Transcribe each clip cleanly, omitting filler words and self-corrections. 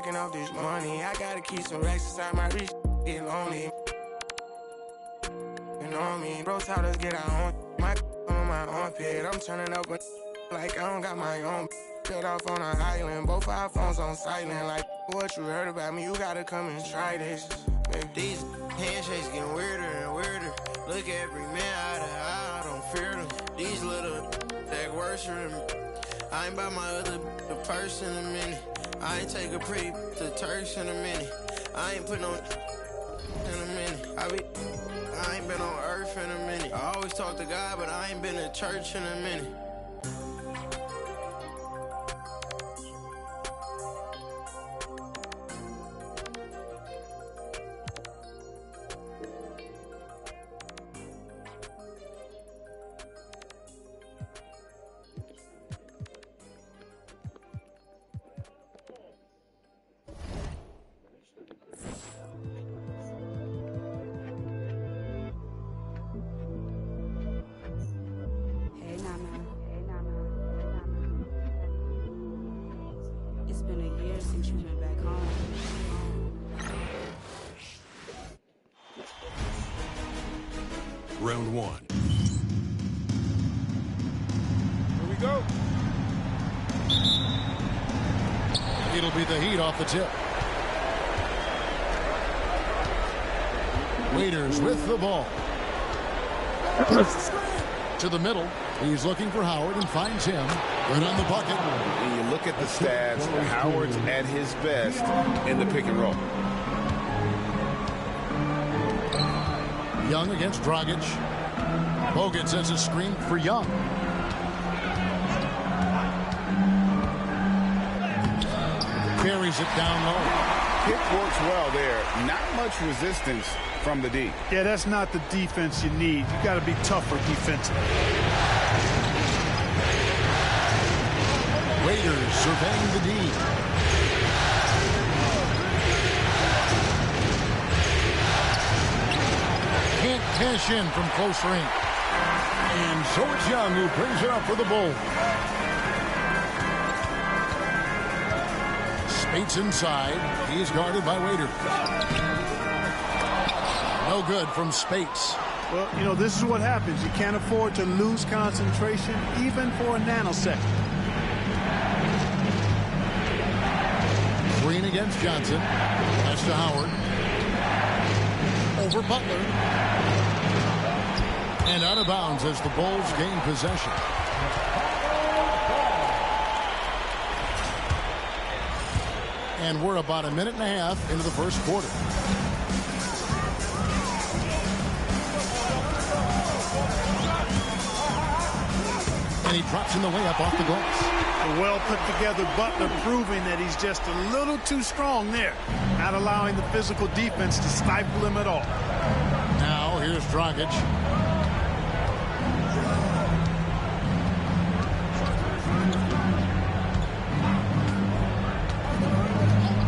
stacking up this money. I gotta keep some racks inside my reach. Get lonely. You know me, bro taught us get our own. My on my armpit. I'm turning up like I don't got my own. Cut off on an island. Both our phones on silent. Like what you heard about me, you gotta come and try this. Baby, these handshakes getting weirder and weirder. Look at every man eye to eye, I don't fear them. These little that worse than me. I ain't buy my other purse in a minute. I ain't take a pretty to Turks in a minute. I ain't put no in a minute. I ain't been on earth in a minute. I always talk to God, but I ain't been to church in a minute. It's been a year since you went back home. Round one. Here we go. It'll be the Heat off the tip. Waiters with the ball. To the middle. He's looking for Howard and finds him. Right on the bucket. When you look at the stats, Howard's at his best in the pick and roll. Young against Dragic. Bogut sends a screen for Young. Carries it down low. Kick works well there. Not much resistance from the D. Yeah, that's not the defense you need. You got to be tougher defensively. Raiders surveying the D. Can't cash in from close range. And so it's Young who brings it up for the Bulls. Spates inside. He's guarded by Waiters. No good from Spates. Well, you know, this is what happens. You can't afford to lose concentration even for a nanosecond. Green against Johnson. Pass to Howard. Over Butler. And out of bounds as the Bulls gain possession. And we're about a minute and a half into the first quarter. And he drops in the layup off the glass. A well put together Butler proving that he's just a little too strong there. Not allowing the physical defense to stifle him at all. Now here's Dragic.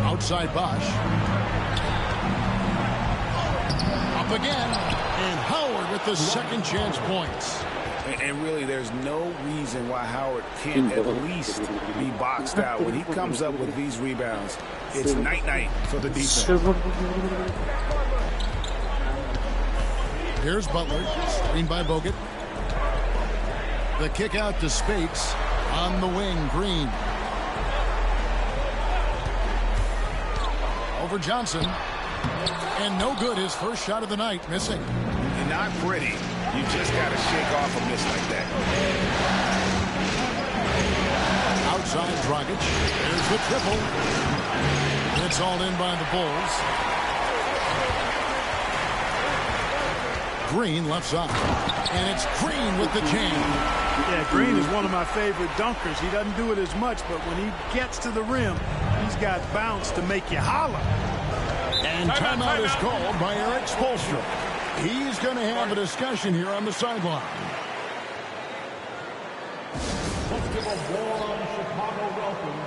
Outside Bosch. Up again. And Howard with the second chance points. And really, there's no reason why Howard can't at least be boxed out. When he comes up with these rebounds, it's night-night for the defense. Here's Butler, screened by Bogut. The kick out to Spates. On the wing, Green. Over Johnson. And no good, his first shot of the night, missing. You're not pretty. You just got to shake off a miss like that. Outside Dragic. There's the triple. It's all in by the Bulls. Green left side. And it's Green with the jam. Yeah, Green is one of my favorite dunkers. He doesn't do it as much, but when he gets to the rim, he's got bounce to make you holler. And timeout is called by Eric Spoelstra. He's going to have a discussion here on the sideline. Let's give a warm Chicago welcome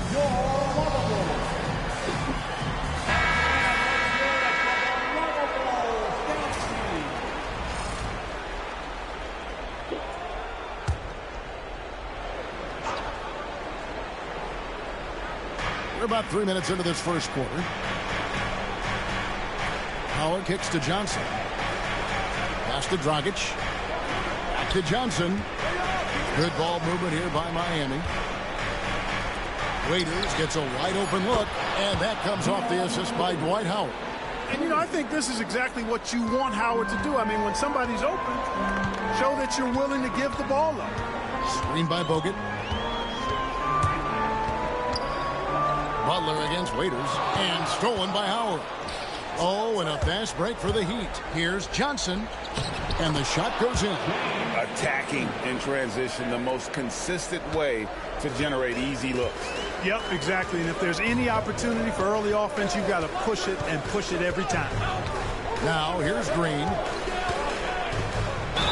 to your Lava Bulls. about 3 minutes into this first quarter. Howard kicks to Johnson. Pass to Dragic. Back to Johnson. Good ball movement here by Miami. Waiters gets a wide open look, and that comes off the assist by Dwight Howard. And, you know, I think this is exactly what you want Howard to do. I mean, when somebody's open, show that you're willing to give the ball up. Screen by Bogut. Butler against Waiters, and stolen by Howard. Oh, and a fast break for the Heat. Here's Johnson, and the shot goes in. Attacking in transition, the most consistent way to generate easy looks. Yep, exactly. And if there's any opportunity for early offense, you've got to push it and push it every time. Now here's Green.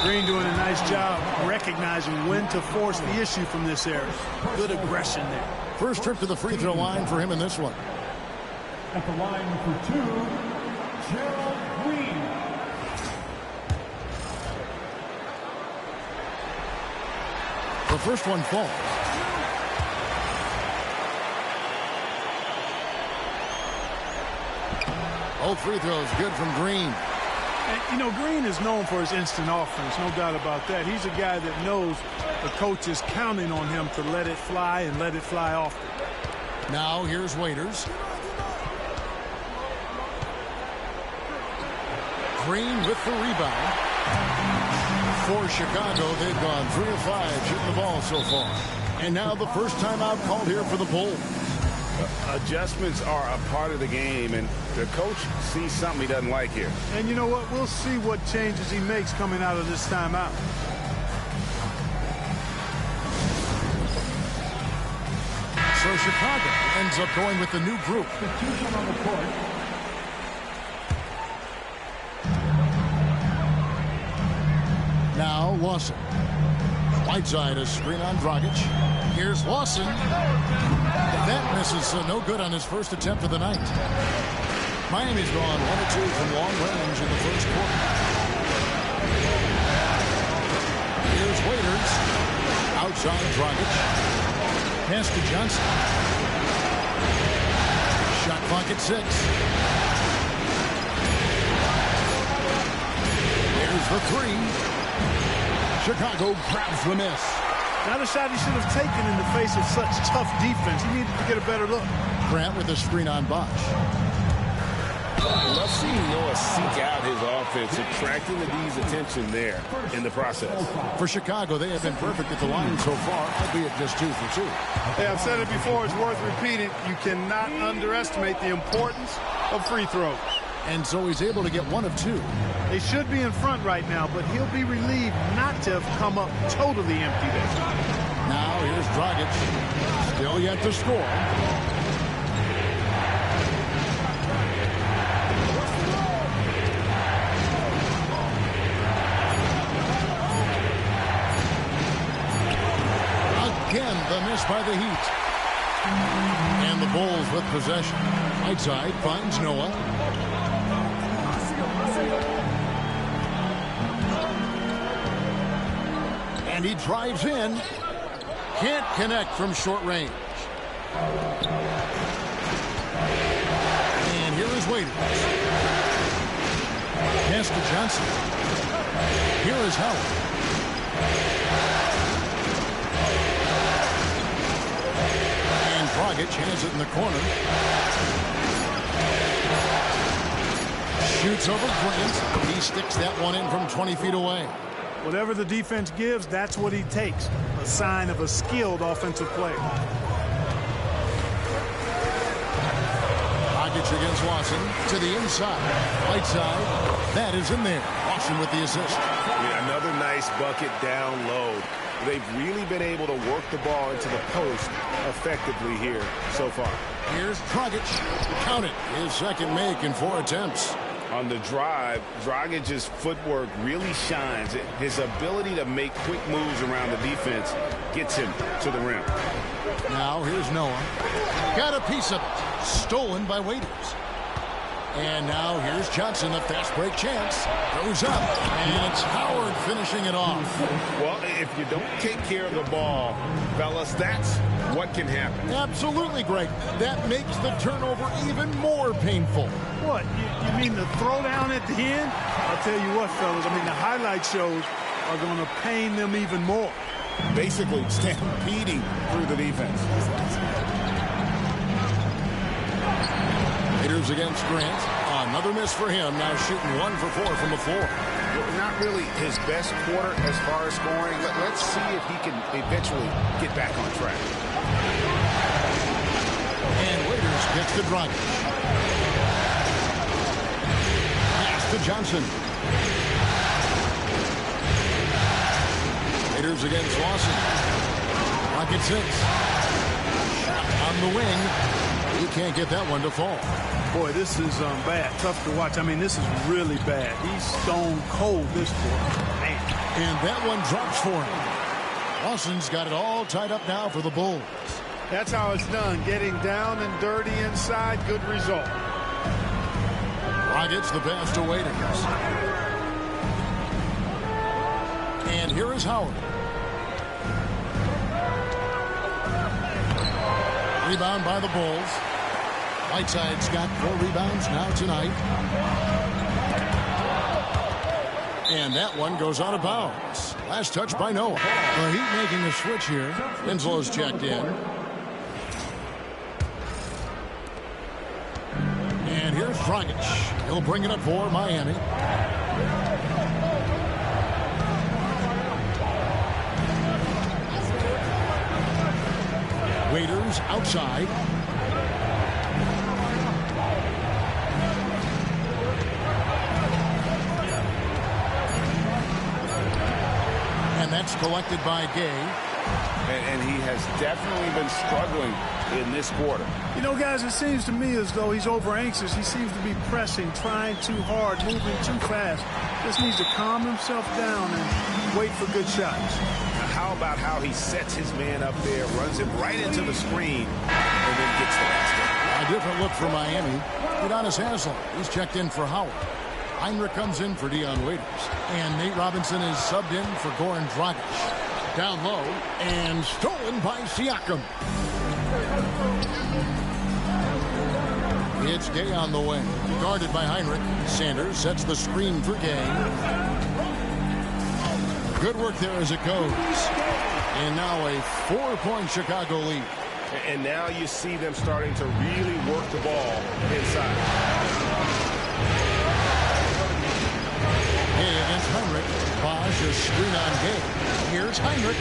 Green doing a nice job recognizing when to force the issue from this area. Good aggression there. First trip to the free throw line for him in this one. At the line for two, Gerald Green. The first one falls. Both free throws good from Green. And, you know, Green is known for his instant offense, no doubt about that. He's a guy that knows the coach is counting on him to let it fly and let it fly often. Now here's Waiters. Green with the rebound. For Chicago, they've gone 3 of 5 shooting the ball so far. And now the first timeout called here for the Bulls. Adjustments are a part of the game, and the coach sees something he doesn't like here. And you know what? We'll see what changes he makes coming out of this timeout. So Chicago ends up going with the new group. Substitution on the court. Now Lawson. Whiteside, a screen on Dragic. Here's Lawson. That misses, so no good on his first attempt of the night. Miami's gone 1 of 2 from long range in the first quarter. Here's Waiters. Outside Dragic. Pass to Johnson. Shot clock at 6. Here's the 3. Chicago grabs the miss. Not a shot he should have taken in the face of such tough defense. He needed to get a better look. Grant with a screen on Bosch. Love seeing Noah seek out his offense, attracting the D's attention there in the process. For Chicago, they have been perfect at the line so far, albeit just 2 for 2. Hey, I've said it before. It's worth repeating. You cannot underestimate the importance of free throws. And so he's able to get 1 of 2. They should be in front right now, but he'll be relieved not to have come up totally empty there. Now here's Dragic. Still yet to score. Again, the miss by the Heat. And the Bulls with possession. Whiteside finds Noah. And he drives in. Can't connect from short range. And here is Waiters. Pass to Johnson. Here is Howard. And Dragic has it in the corner. Shoots over Grant. He sticks that one in from 20 feet away. Whatever the defense gives, that's what he takes. A sign of a skilled offensive player. Dragic against Lawson to the inside. Whiteside. That is in there. Lawson with the assist. Yeah, another nice bucket down low. They've really been able to work the ball into the post effectively here so far. Here's Dragic. Count it. His second make in 4 attempts. On the drive, Dragic's footwork really shines. His ability to make quick moves around the defense gets him to the rim. Now here's Noah. Got a piece of it. Stolen by Waiters. And now here's Johnson, the fast break chance. Goes up, and it's Howard finishing it off. Well, if you don't take care of the ball, fellas, that's what can happen. Absolutely, Greg. That makes the turnover even more painful. What, you mean the throwdown at the end? I'll tell you what, fellas, I mean, the highlight shows are going to pain them even more. Basically stampeding through the defense. Raiders against Grant. Another miss for him. Now shooting 1 for 4 from the floor. Well, not really his best quarter as far as scoring. Let's see if he can eventually get back on track. And Raiders gets to Dragic. Pass to Johnson. Raiders against Lawson. Rocket 6. Shot on the wing. He can't get that one to fall. Boy, this is bad. Tough to watch. I mean, this is really bad. He's stone cold this quarter. Man. And that one drops for him. Lawson's got it all tied up now for the Bulls. That's how it's done. Getting down and dirty inside. Good result. Rockets the pass to Waiters. And here is Howard. Rebound by the Bulls. Whiteside's got 4 rebounds now tonight. And that one goes out of bounds. Last touch by Noah. The Heat making a switch here. Winslow's checked in. And here's Dragic. He'll bring it up for Miami. Waiters outside. And that's collected by Gay. And he has definitely been struggling in this quarter. You know, guys, it seems to me as though he's over anxious. He seems to be pressing, trying too hard, moving too fast. Just needs to calm himself down and wait for good shots. How about how he sets his man up there, runs him right into the screen, and then gets the basket? A different look for Miami. Udonis Haslem, he's checked in for Howard. Heinrich comes in for Dion Waiters. And Nate Robinson is subbed in for Goran Dragic. Down low, and stolen by Siakam. It's Gay on the wing. Guarded by Heinrich. Sanders sets the screen for Gay. Good work there as it goes. And now a 4-point Chicago lead. And now you see them starting to really work the ball inside. Gay against Heinrich. Bosch a screen on Gay. Here's Heinrich.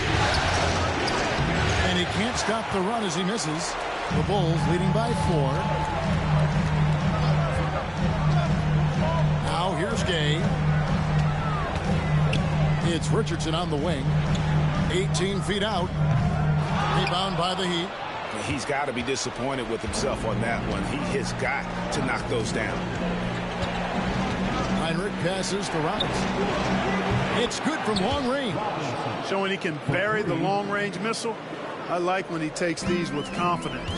And he can't stop the run as he misses. The Bulls leading by 4. Now here's Gay. It's Richardson on the wing. 18 feet out. Rebound by the Heat. He's got to be disappointed with himself on that one. He has got to knock those down. Heinrich passes to Robinson. It's good from long range. Showing he can bury the long-range missile. I like when he takes these with confidence.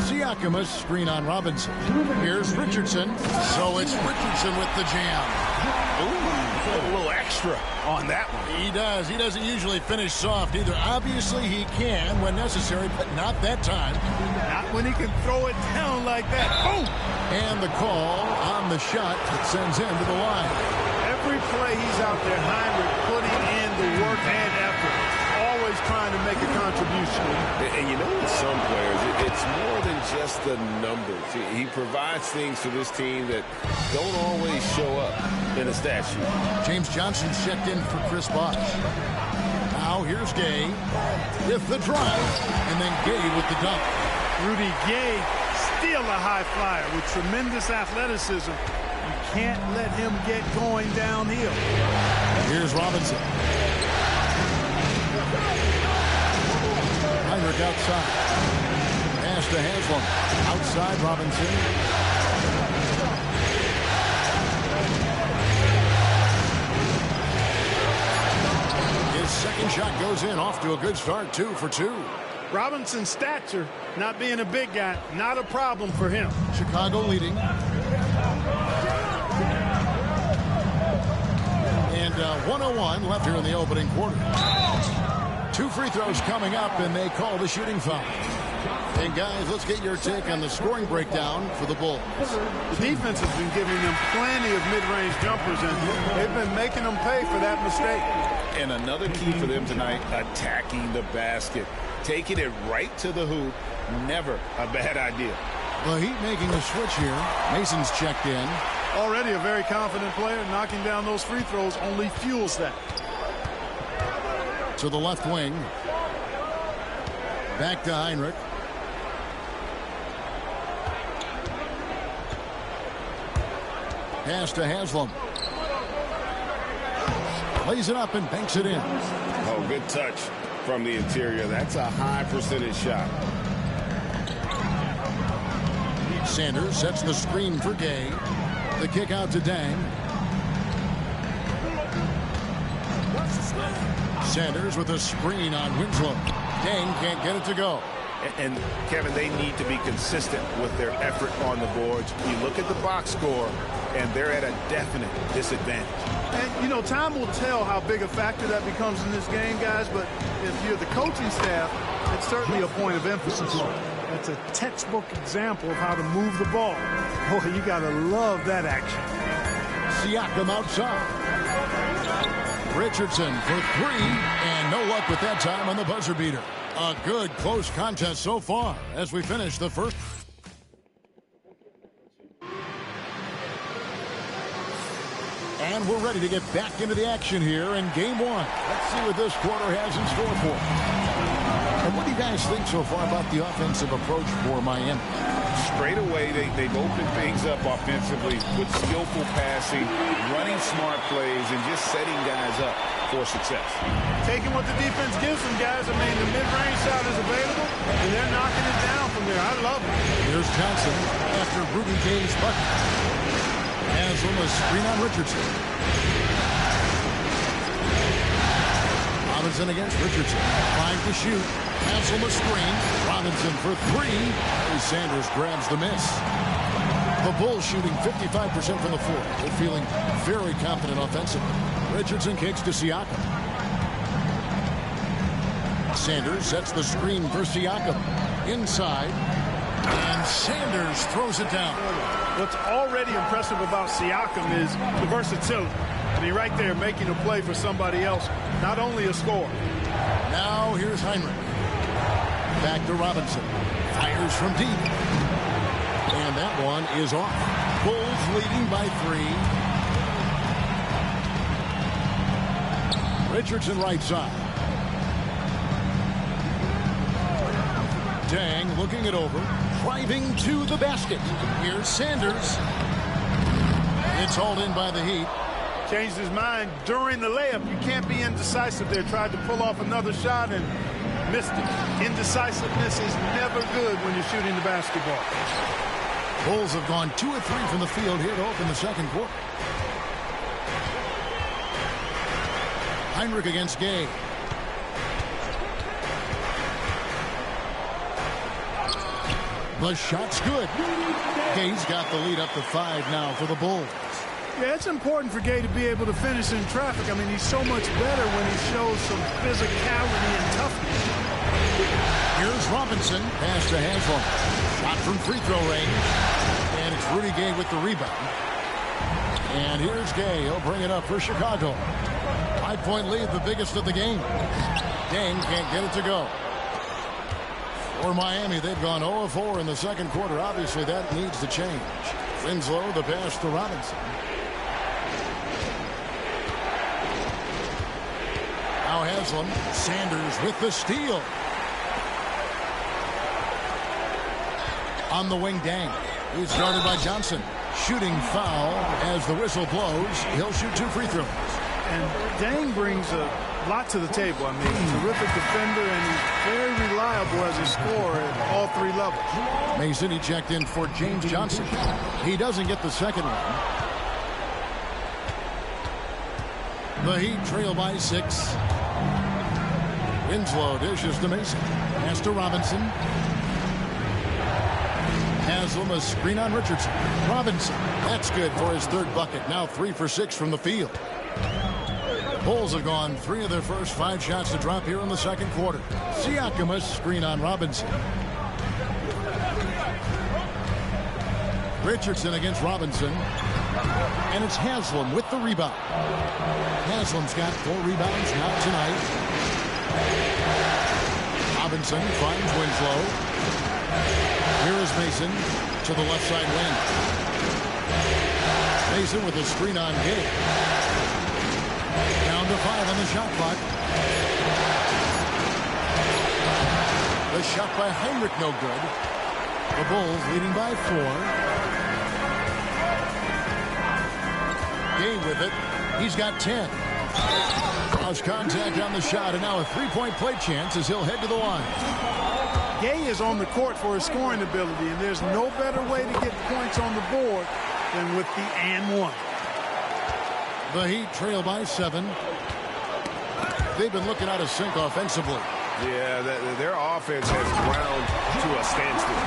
Siakam a screen on Robinson. Here's Richardson. So it's Richardson with the jam. Ooh, a little extra on that one. He does. He doesn't usually finish soft either. Obviously he can when necessary, but not that time. Not when he can throw it down like that. Boom! And the call on the shot that sends him to the line. Every play he's out there, Heinrich putting in the work and effort. Always trying to make a contribution. And you know, with some players, it's more than just the numbers. He provides things to this team that don't always show up in a stat sheet. James Johnson checked in for Chris Bosh. Now here's Gay with the drive, and then Gay with the dunk. Rudy Gay, still a high flyer with tremendous athleticism. You can't let him get going downhill. Here's Robinson. Heinrich outside. Pass to Haslem. Outside Robinson. His second shot goes in, off to a good start, 2 for 2. Robinson's stature, not being a big guy, not a problem for him. Chicago leading. And 1:01 left here in the opening quarter. 2 free throws coming up, and they call the shooting foul. And guys, let's get your take on the scoring breakdown for the Bulls. The defense has been giving them plenty of mid-range jumpers, and they've been making them pay for that mistake. And another key for them tonight, attacking the basket. Taking it right to the hoop, never a bad idea. The Heat making a switch here. Mason's checked in. Already a very confident player. Knocking down those free throws only fuels that. To the left wing. Back to Heinrich. Pass to Haslam. Lays it up and banks it in. Oh, good touch from the interior. That's a high percentage shot. Sanders sets the screen for Gay. The kick out to Dang. Sanders with a screen on Winslow. Dang can't get it to go. And Kevin, they need to be consistent with their effort on the boards. You look at the box score, and they're at a definite disadvantage. And, you know, time will tell how big a factor that becomes in this game, guys, but if you're the coaching staff, it's certainly a point of emphasis. That's a textbook example of how to move the ball. Boy, you got to love that action. Siakam outside. Richardson for 3, and no luck with that time on the buzzer beater. A good close contest so far as we finish the first. And we're ready to get back into the action here in game 1. Let's see what this quarter has in store for us. And what do you guys think so far about the offensive approach for Miami? Straight away, they've opened things up offensively with skillful passing, running smart plays, and just setting guys up for success. Taking what the defense gives them, guys. I mean, the mid-range shot is available, and they're knocking it down from there. I love it. Here's Johnson after Rudy Gay's bucket. Haslam a screen on Richardson. Robinson against Richardson. 5 to shoot. Haslam a screen. Robinson for 3. Sanders grabs the miss. The Bulls shooting 55% from the floor. They're feeling very confident offensively. Richardson kicks to Siakam. Sanders sets the screen for Siakam. Inside. And Sanders throws it down. What's already impressive about Siakam is the versatility. I mean, right there making a play for somebody else, not only a scorer. Now here's Heinrich. Back to Robinson. Fires from deep. And that one is off. Bulls leading by 3. Richardson right side. Dang looking it over. Driving to the basket. Here's Sanders. It's hauled in by the Heat. Changed his mind during the layup. You can't be indecisive there. Tried to pull off another shot and missed it. Indecisiveness is never good when you're shooting the basketball. Bulls have gone 2 of 3 from the field here to open the second quarter. Heinrich against Gay. The shot's good. Gay's got the lead up to 5 now for the Bulls. Yeah, it's important for Gay to be able to finish in traffic. I mean, he's so much better when he shows some physicality and toughness. Here's Robinson. Pass to Haslam. Shot from free throw range. And it's Rudy Gay with the rebound. And here's Gay. He'll bring it up for Chicago. 5-point lead, the biggest of the game. Dang can't get it to go. For Miami, they've gone 0 of 4 in the second quarter. Obviously, that needs to change. Winslow, the pass to Robinson. Now Haslam. Sanders with the steal. On the wing, Dang. He's guarded by Johnson. Shooting foul as the whistle blows. He'll shoot 2 free throws. And Dang brings a lot to the table. I mean, terrific defender, and he's very reliable as a scorer at all 3 levels. Mason, he checked in for James Johnson. He doesn't get the second one. The Heat trail by 6. Winslow dishes to Mason. Pass to Robinson. Haslam, a screen on Richardson. Robinson, that's good for his third bucket. Now 3 for 6 from the field. Bulls have gone 3 of their first 5 shots to drop here in the second quarter. Siakam, a screen on Robinson. Richardson against Robinson. And it's Haslam with the rebound. Haslam's got 4 rebounds now tonight. Robinson finds Winslow. Here is Mason to the left side wing. Mason with a screen on Gay. Down to 5 on the shot clock. The shot by Heinrich no good. The Bulls leading by 4. Gay with it. He's got 10. Cross contact on the shot, and now a 3-point play chance as he'll head to the line. Gay is on the court for his scoring ability, and there's no better way to get points on the board than with the and one. The Heat trail by 7. They've been looking out of sync offensively. Yeah, their offense has ground to a standstill.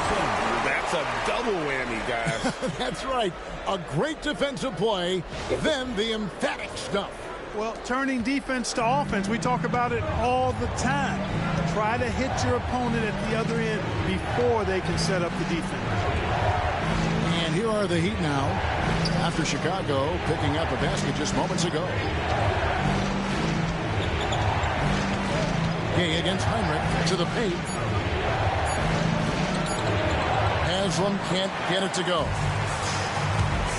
That's a double whammy, guys. That's right. A great defensive play, then the emphatic stuff. Well, turning defense to offense, we talk about it all the time. Try to hit your opponent at the other end before they can set up the defense. And here are the Heat now, after Chicago picking up a basket just moments ago. Gay against Heinrich to the paint. Haslam can't get it to go.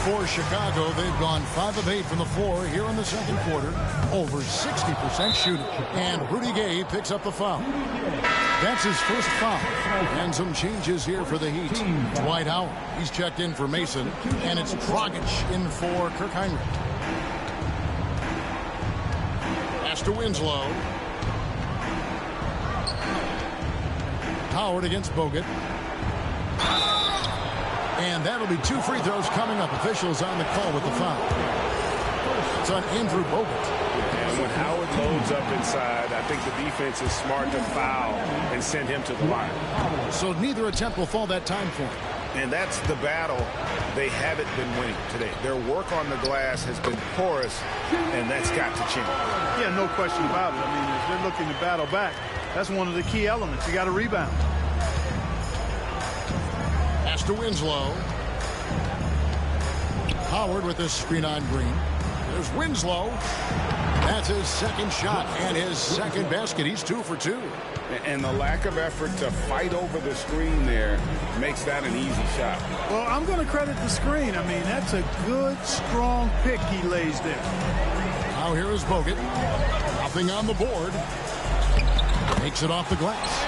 For Chicago, they've gone 5 of 8 from the floor here in the second quarter. Over 60% shooting. And Rudy Gay picks up the foul. That's his first foul. And some changes here for the Heat. Dwight Howard, he's checked in for Mason. And it's Dragic in for Kirk Heinrich. Pass to Winslow. Howard against Bogut. And that'll be 2 free throws coming up. Officials on the call with the foul. It's on Andrew Bogut. And when Howard loads up inside, I think the defense is smart to foul and send him to the line. So neither attempt will fall that time for him. And that's the battle they haven't been winning today. Their work on the glass has been porous, and that's got to change. Yeah, no question about it. I mean, if they're looking to battle back, that's one of the key elements. You got to rebound. Pass to Winslow. Howard with this screen on Green. There's Winslow. That's his second shot and his second basket. He's 2 for 2. And the lack of effort to fight over the screen there makes that an easy shot. Well, I'm going to credit the screen. I mean, that's a good, strong pick he lays there. Now here is Bogut. Nothing on the board. Takes it off the glass.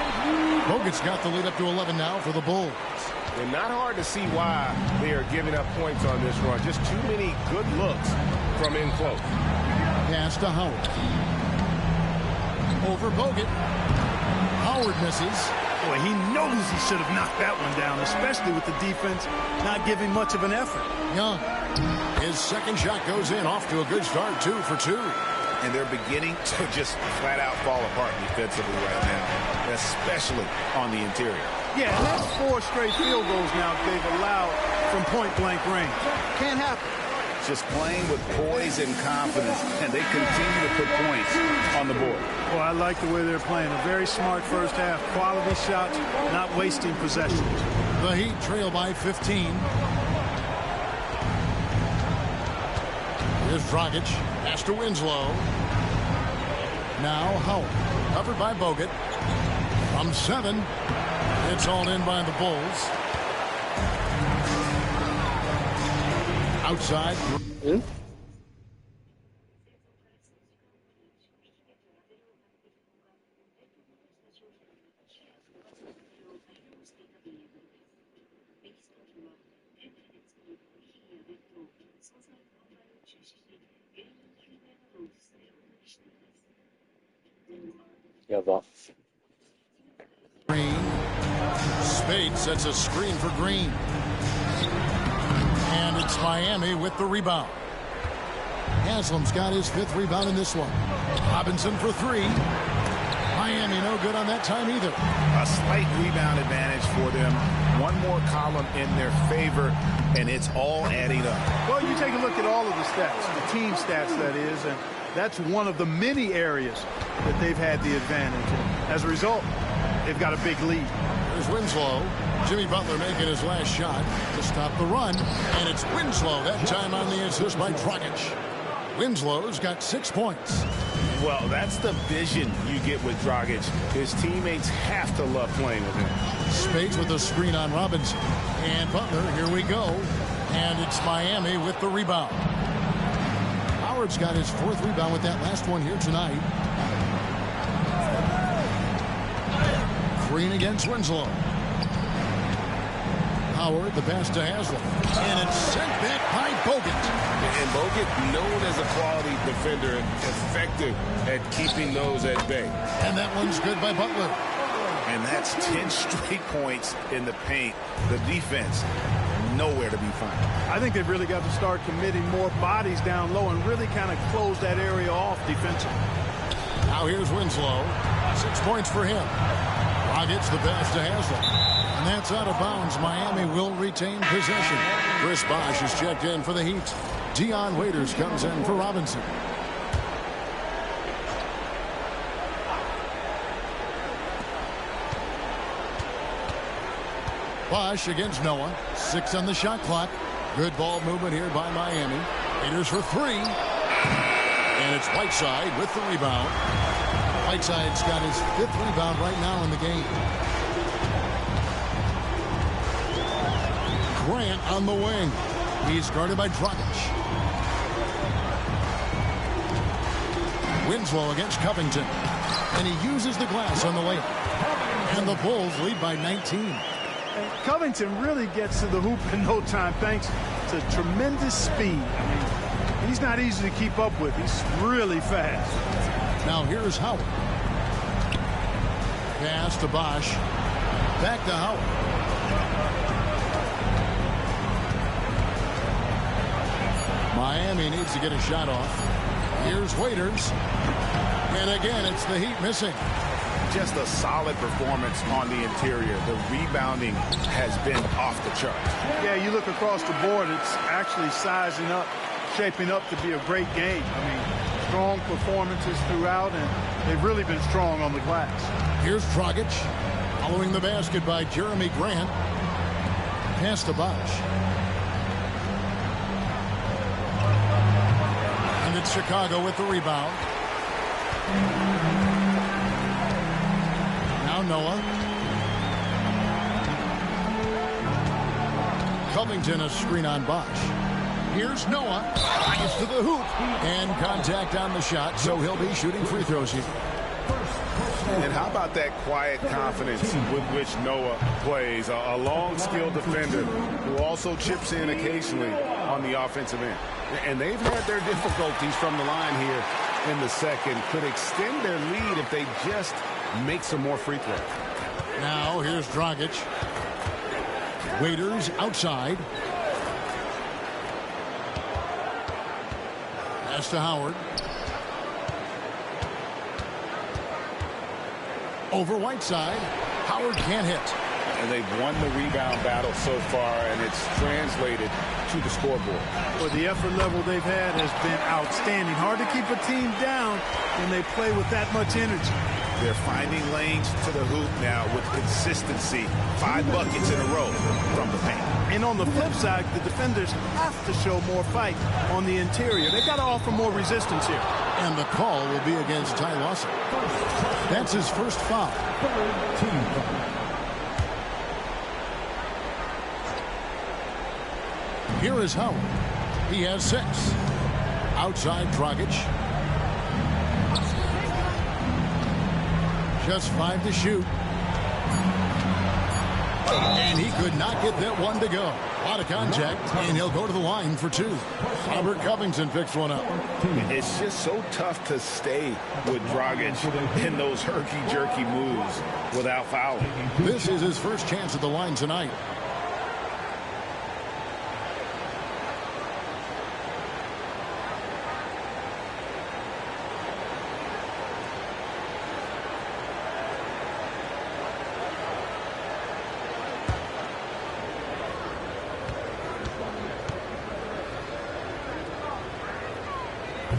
Bogut's got the lead up to 11 now for the Bulls. And not hard to see why they are giving up points on this run. Just too many good looks from in close. Pass to Howard. Over Bogut. Howard misses. Boy, he knows he should have knocked that one down, especially with the defense not giving much of an effort. Young. His second shot goes in, off to a good start, 2 for 2. And they're beginning to just flat out fall apart defensively right now, especially on the interior. Yeah, and that's 4 straight field goals now they've allowed from point-blank range. Can't happen. Just playing with poise and confidence, and they continue to put points on the board. Well, I like the way they're playing. A very smart first half. Quality shots, not wasting possessions. The Heat trail by 15. Here's Dragic. Pass to Winslow. Now Howard. Covered by Bogut. From 7. It's all in by the Bulls. Outside. Green. Spade sets a screen for Green. And it's Miami with the rebound. Haslam's got his 5th rebound in this one. Robinson for 3. Miami Miami no good on that time either. A slight rebound advantage for them. One more column in their favor, and it's all adding up. Well, you take a look at all of the stats, the team stats, that is, and that's one of the many areas that they've had the advantage. And as a result, they've got a big lead. There's Winslow. Jimmy Butler making his last shot to stop the run, and it's Winslow that time on the assist by Dragic. Winslow's got 6 points. Well, that's the vision you get with Dragic. His teammates have to love playing with him. Spades with a screen on Robinson. And Butler, here we go. And it's Miami with the rebound. Howard's got his 4th rebound with that last one here tonight. Green against Winslow. Howard, the pass to Haslem. And it's sent back by Bogut. And Bogut, known as a quality defender, effective at keeping those at bay. And that one's good by Butler. And that's 10 straight points in the paint. The defense, nowhere to be found. I think they've really got to start committing more bodies down low and really kind of close that area off defensively. Now here's Winslow. 6 points for him. Dragic the pass to Haslem. And that's out of bounds. Miami will retain possession. Chris Bosh is checked in for the Heat. Dion Waiters comes in for Robinson. Bosh against Noah. 6 on the shot clock. Good ball movement here by Miami. Waiters for 3. And it's Whiteside with the rebound. Whiteside's got his 5th rebound right now in the game. Grant on the wing. He's guarded by Dragic. Winslow against Covington. And he uses the glass on the layup. And the Bulls lead by 19. And Covington really gets to the hoop in no time thanks to tremendous speed. I mean, he's not easy to keep up with. He's really fast. Now here's Howard. Pass to Bosh. Back to Howard. Miami needs to get a shot off. Here's Waiters. And again, it's the Heat missing. Just a solid performance on the interior. The rebounding has been off the charts. Yeah, you look across the board, it's actually sizing up, shaping up to be a great game. I mean, strong performances throughout, and they've really been strong on the glass. Here's Dragic. Following the basket by Jeremy Grant. Pass to Bosh. And it's Chicago with the rebound. Now Noah. Covington a screen on Bosh. Here's Noah. Gets to the hoop. And contact on the shot, so he'll be shooting free throws here. And how about that quiet confidence with which Noah plays? A long, skilled defender who also chips in occasionally on the offensive end. And they've had their difficulties from the line here in the second. Could extend their lead if they just make some more free throws. Now here's Dragic. Waiters outside. Pass to Howard. Over Whiteside. Howard can't hit. And they've won the rebound battle so far, and it's translated to the scoreboard. Well, the effort level they've had has been outstanding. Hard to keep a team down when they play with that much energy. They're finding lanes to the hoop now with consistency. 5 buckets in a row from the paint. And on the flip side, the defenders have to show more fight on the interior. They've got to offer more resistance here. And the call will be against Ty Lawson. That's his first foul. Here is Howard. He has 6. Outside Dragic. Just 5 to shoot. And he could not get that one to go. A lot of contact, and he'll go to the line for 2. Robert Covington picks one up. It's just so tough to stay with Dragic in those herky-jerky moves without fouling. This is his first chance at the line tonight.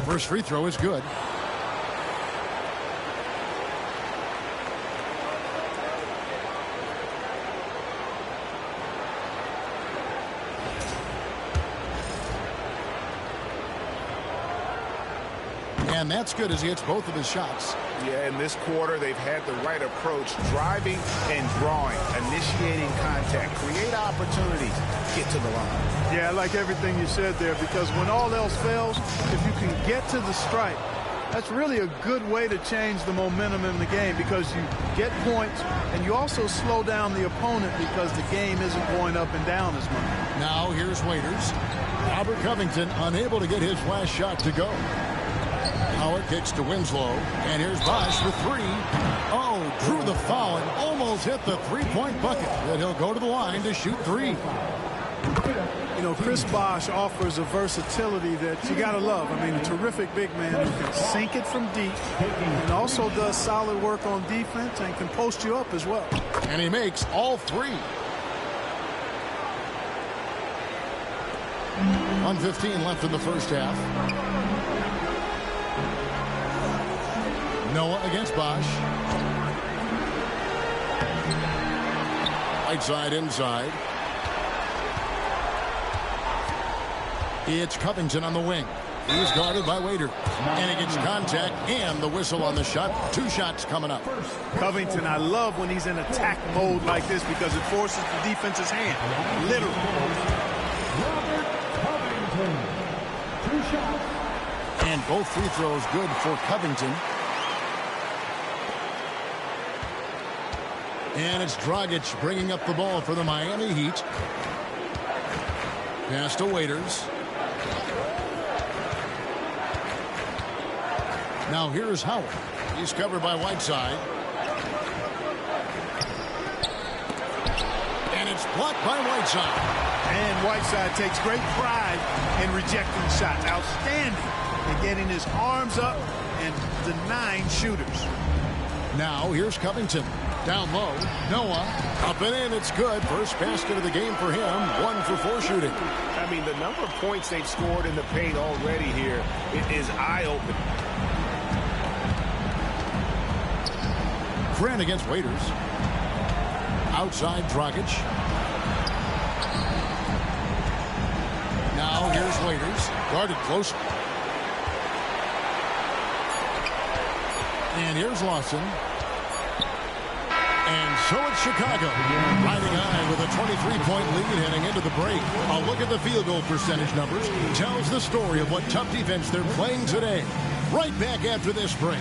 First free throw is good. And that's good as he hits both of his shots. Yeah, in this quarter, they've had the right approach, driving and drawing, initiating contact, create opportunities, get to the line. Yeah, I like everything you said there, because when all else fails, if you can get to the stripe, that's really a good way to change the momentum in the game, because you get points and you also slow down the opponent because the game isn't going up and down as much. Now here's Waiters. Robert Covington unable to get his last shot to go. Howard kicks to Winslow, and here's Bosch for three. Oh, drew the foul and almost hit the three-point bucket. But he'll go to the line to shoot three. You know, Chris Bosch offers a versatility that you got to love. I mean, a terrific big man who can sink it from deep and also does solid work on defense and can post you up as well. And he makes all three. 1:15 left in the first half. Noah against Bosch. Right side inside. It's Covington on the wing. He's guarded by Waiter. And he gets contact and the whistle on the shot. Two shots coming up. Covington, I love when he's in attack mode like this because it forces the defense's hand. Literally. Robert Covington. 2 shots. And both free throws good for Covington. And it's Dragic bringing up the ball for the Miami Heat. Pass to Waiters. Now here's Howard. He's covered by Whiteside. And it's blocked by Whiteside. And Whiteside takes great pride in rejecting shots. Outstanding in getting his arms up and denying shooters. Now here's Covington. Down low. Noah. Up and in. It's good. First basket of the game for him. 1 for 4 shooting. I mean, the number of points they've scored in the paint already here is eye-opening. Friend against Waiters. Outside Dragic. Now here's Waiters. Guarded close. And here's Lawson. And so it's Chicago. Riding high with a 23-point lead heading into the break. A look at the field goal percentage numbers tells the story of what tough defense they're playing today. Right back after this break.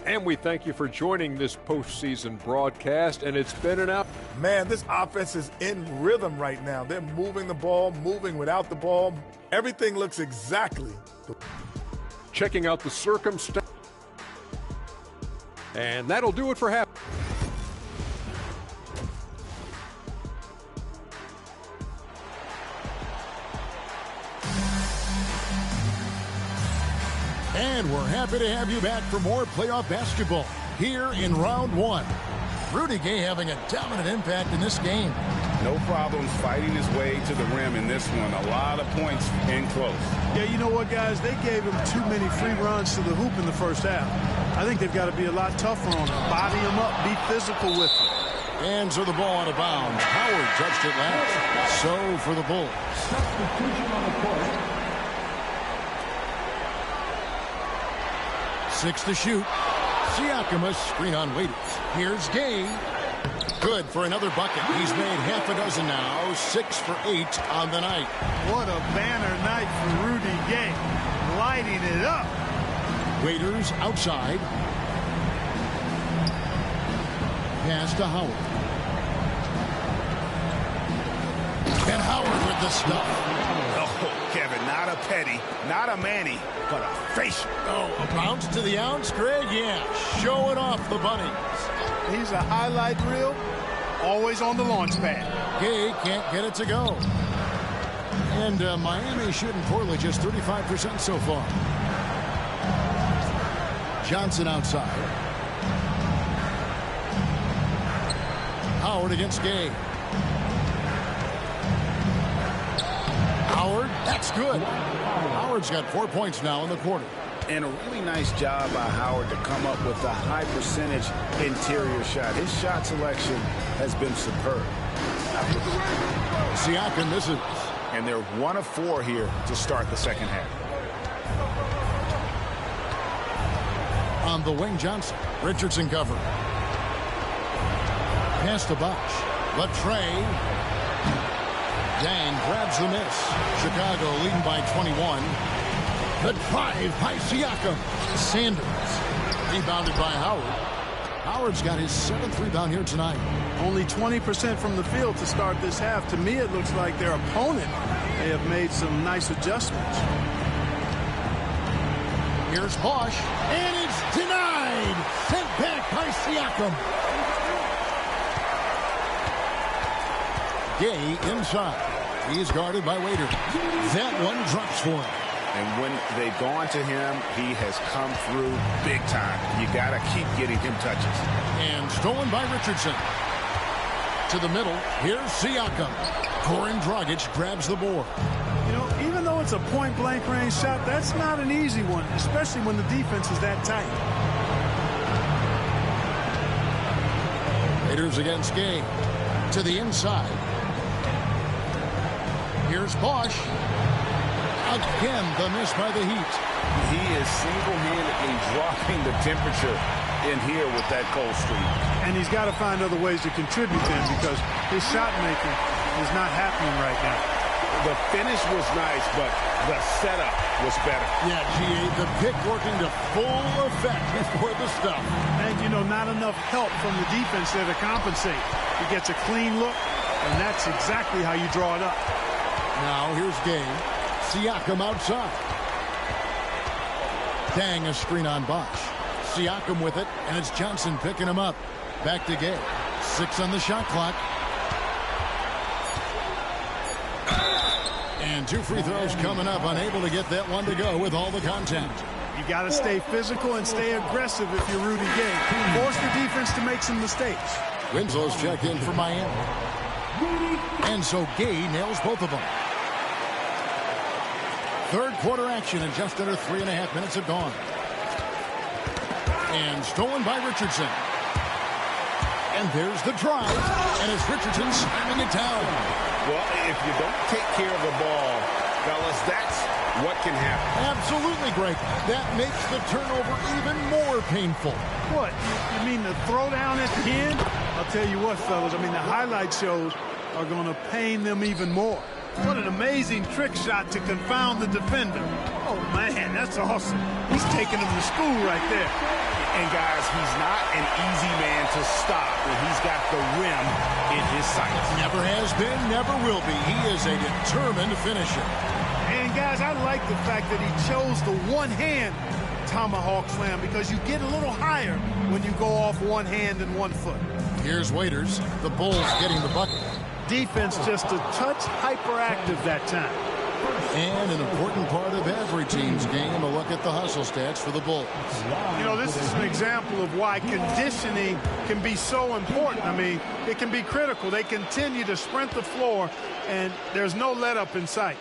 And we thank you for joining this postseason broadcast, and it's been an out. Man, this offense is in rhythm right now. They're moving the ball, moving without the ball. Everything looks exactly. Checking out the circumstance. And that'll do it for half. And we're happy to have you back for more playoff basketball here in round 1. Rudy Gay having a dominant impact in this game. No problems fighting his way to the rim in this one. A lot of points in close. Yeah, you know what, guys? They gave him too many free runs to the hoop in the first half. I think they've got to be a lot tougher on him. Body him up. Be physical with him. And so the ball out of bounds. Howard touched it last. So for the Bulls. Substitution on the court. 6 to shoot. Siakam, screen on Waiters. Here's Gay. Good for another bucket. He's made half a dozen now. 6 for 8 on the night. What a banner night for Rudy Gay. Lighting it up. Waiters outside. Pass to Howard. And Howard with the stuff. Oh, Kevin, not a petty, not a Manny, but a facial. Oh, a bounce to the ounce, Greg? Yeah, showing off the bunnies. He's a highlight reel, always on the launch pad. Gay can't get it to go. And Miami shooting poorly, just 35% so far. Johnson outside. Howard against Gay. Howard, that's good. Howard's got 4 points now in the quarter. And a really nice job by Howard to come up with a high percentage interior shot. His shot selection has been superb. Siakam misses. And they're 1 of 4 here to start the second half. On the wing, Johnson. Richardson cover. Pass to Bosch. Latrey. Dang grabs the miss. Chicago leading by 21. The drive by Siakam. Sanders. Rebounded by Howard. Howard's got his 7th rebound here tonight. Only 20% from the field to start this half. To me, it looks like their opponent may have made some nice adjustments. Here's Bosch. And it's denied. Sent back by Siakam. Gay inside. He's guarded by Waiter. That one drops for him. And when they've gone to him, he has come through big time. You got to keep getting him touches. And stolen by Richardson. To the middle. Here's Siakam. Goran Dragic grabs the board. You know, even though it's a point-blank range shot, that's not an easy one, especially when the defense is that tight. Raiders against Gay. To the inside. Here's Bosch. Again, the miss by the Heat. He is single-handedly dropping the temperature in here with that cold streak. And he's got to find other ways to contribute then, because his shot making is not happening right now. The finish was nice, but the setup was better. Yeah, G.A., the pick working to full effect before the stuff. And, you know, not enough help from the defense there to compensate. He gets a clean look, and that's exactly how you draw it up. Now here's Gay. Siakam outside. Dang, a screen on Bosch. Siakam with it, and it's Johnson picking him up. Back to Gay. 6 on the shot clock. And 2 free throws coming up. Unable to get that one to go with all the contact. You got to stay physical and stay aggressive if you're Rudy Gay. Force the defense to make some mistakes. Winslow's check in for Miami. And so Gay nails both of them. Third quarter action, and just under 3.5 minutes have gone. And stolen by Richardson. And there's the drive. And it's Richardson slamming it down. Well, if you don't take care of the ball, fellas, that's what can happen. Absolutely, Greg. That makes the turnover even more painful. What? You mean the throwdown at the end? I'll tell you what, fellas. I mean, the highlight shows are going to pain them even more. What an amazing trick shot to confound the defender. Oh, man, that's awesome. He's taking him to school right there. And, guys, he's not an easy man to stop when he's got the rim in his sights. Never has been, never will be. He is a determined finisher. And, guys, I like the fact that he chose the one-hand tomahawk slam because you get a little higher when you go off one hand and 1 foot. Here's Waiters. The Bulls getting the bucket. Defense just a touch hyperactive that time. And an important part of every team's game, a look at the hustle stats for the Bulls. You know, this is an example of why conditioning can be so important. I mean, it can be critical. They continue to sprint the floor, and there's no let-up in sight.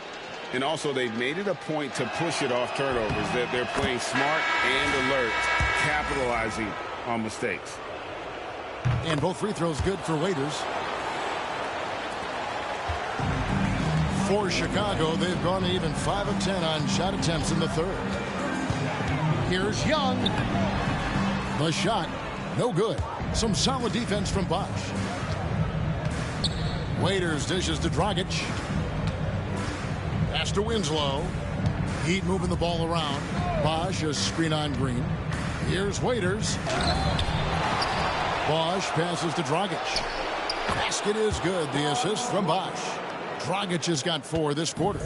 And also, they've made it a point to push it off turnovers. They're playing smart and alert, capitalizing on mistakes. And both free throws good for Waiters. For Chicago, they've gone even 5 of 10 on shot attempts in the third. Here's Young. The shot, no good. Some solid defense from Bosch. Waiters dishes to Dragic. Pass to Winslow. Heat moving the ball around. Bosch, a screen on Green. Here's Waiters. Bosch passes to Dragic. Basket is good. The assist from Bosch. Dragic has got 4 this quarter.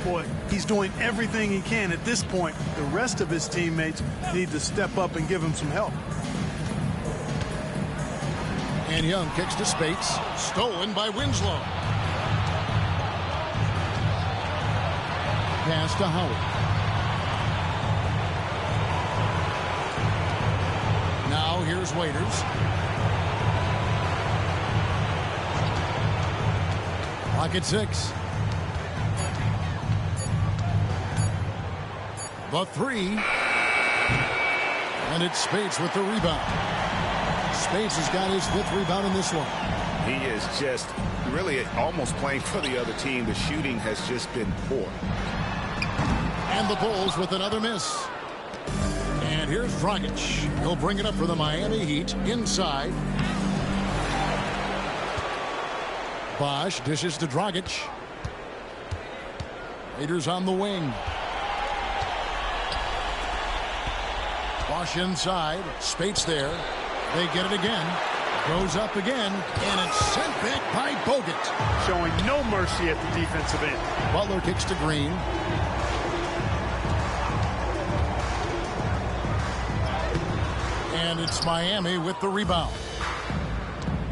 Boy, he's doing everything he can at this point. The rest of his teammates need to step up and give him some help. And Young kicks to Spates. Stolen by Winslow. Pass to Howard. Here's Waiters. Clock at 6. The three. And it's Spates with the rebound. Spates has got his 5th rebound in this one. He is just really almost playing for the other team. The shooting has just been poor. And the Bulls with another miss. And here's Dragic. He'll bring it up for the Miami Heat inside. Bosch dishes to Dragic. Raiders on the wing. Bosch inside. Spates there. They get it again. Goes up again. And it's sent back by Bogut. Showing no mercy at the defensive end. Butler kicks to Green. And it's Miami with the rebound.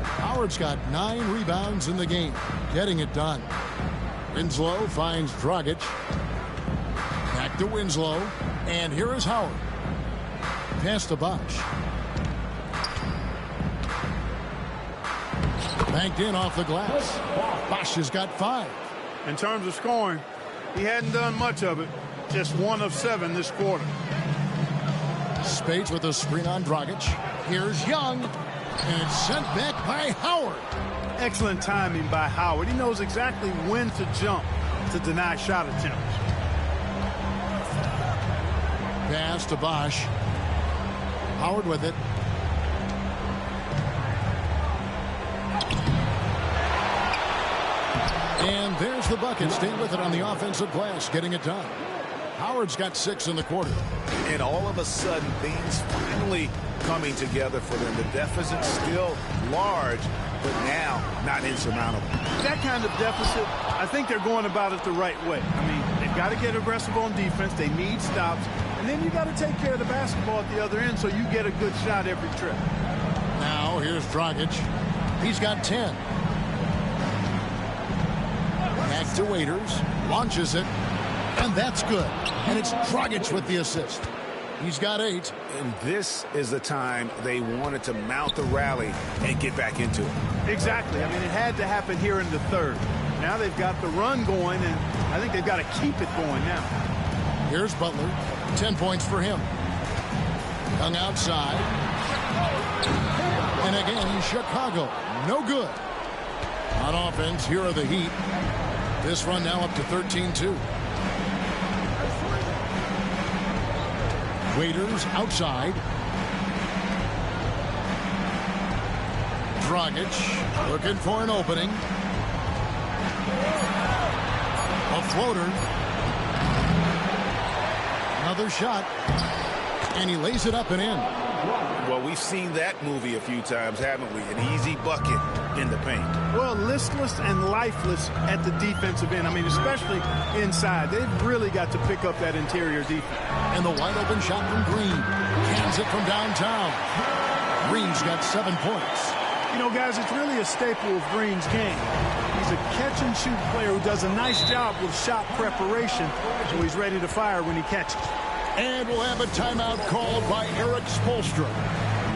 Howard's got 9 rebounds in the game. Getting it done. Winslow finds Dragic. Back to Winslow. And here is Howard. Pass to Bosch. Banked in off the glass. Bosch has got 5. In terms of scoring, he hadn't done much of it. Just 1 of 7 this quarter. Spates with a screen on Dragic. Here's Young. And it's sent back by Howard. Excellent timing by Howard. He knows exactly when to jump to deny shot attempts. Pass to Bosch. Howard with it. And there's the bucket. Stay with it on the offensive glass, getting it done. Howard's got 6 in the quarter. And all of a sudden, things finally coming together for them. The deficit still large, but now not insurmountable. That kind of deficit, I think they're going about it the right way. I mean, they've got to get aggressive on defense. They need stops. And then you got to take care of the basketball at the other end so you get a good shot every trip. Now here's Dragic. He's got 10. Back to Waiters. Launches it. And that's good. And it's Dragic with the assist. He's got 8. And this is the time they wanted to mount the rally and get back into it. Exactly. I mean, it had to happen here in the third. Now they've got the run going, and I think they've got to keep it going now. Here's Butler. 10 points for him. Young outside. And again, Chicago. No good. On offense, here are the Heat. This run now up to 13-2. Waiters outside. Dragic looking for an opening. A floater. Another shot. And he lays it up and in. Well, we've seen that movie a few times, haven't we? An easy bucket in the paint. Well, listless and lifeless at the defensive end. I mean, especially inside. They've really got to pick up that interior defense. And the wide open shot from Green. Cans it from downtown. Green's got 7 points. You know, guys, it's really a staple of Green's game. He's a catch-and-shoot player who does a nice job with shot preparation, so he's ready to fire when he catches. And we'll have a timeout called by Eric Spoelstra.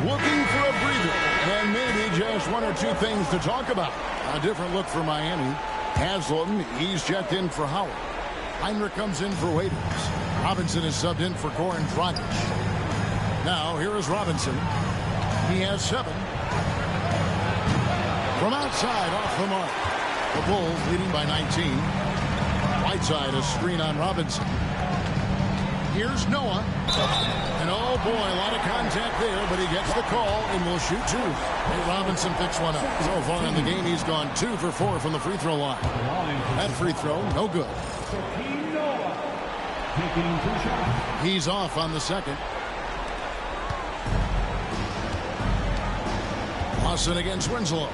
Looking for a breather and maybe just 1 or 2 things to talk about. A different look for Miami. Haslam, he's checked in for Howard. Heinrich comes in for Waiters. Robinson is subbed in for Goran Dragic. Now, here is Robinson. He has 7. From outside, off the mark. The Bulls leading by 19. Whiteside, a screen on Robinson. Here's Noah. And oh boy, a lot of contact there, but he gets the call and will shoot 2. Nate Robinson picks one up. So far in the game, he's gone 2 for 4 from the free throw line. That free throw, no good. He's off on the second. Lawson against Winslow.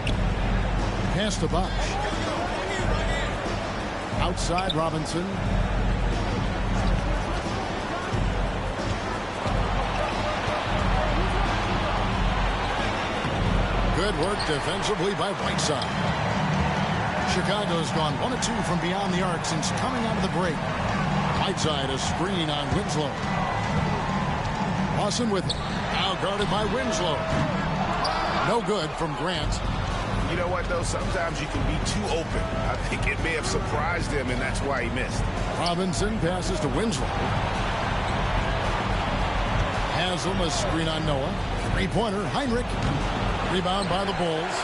Pass to Bosch. Outside Robinson. Good work defensively by Whiteside. Chicago's gone 1 of 2 from beyond the arc since coming out of the break. Whiteside a screen on Winslow. Lawson with it. Now guarded by Winslow. No good from Grant. You know what, though? Sometimes you can be too open. I think it may have surprised him, and that's why he missed. Robinson passes to Winslow. Haslam, a screen on Noah. Three-pointer, Heinrich. Rebound by the Bulls.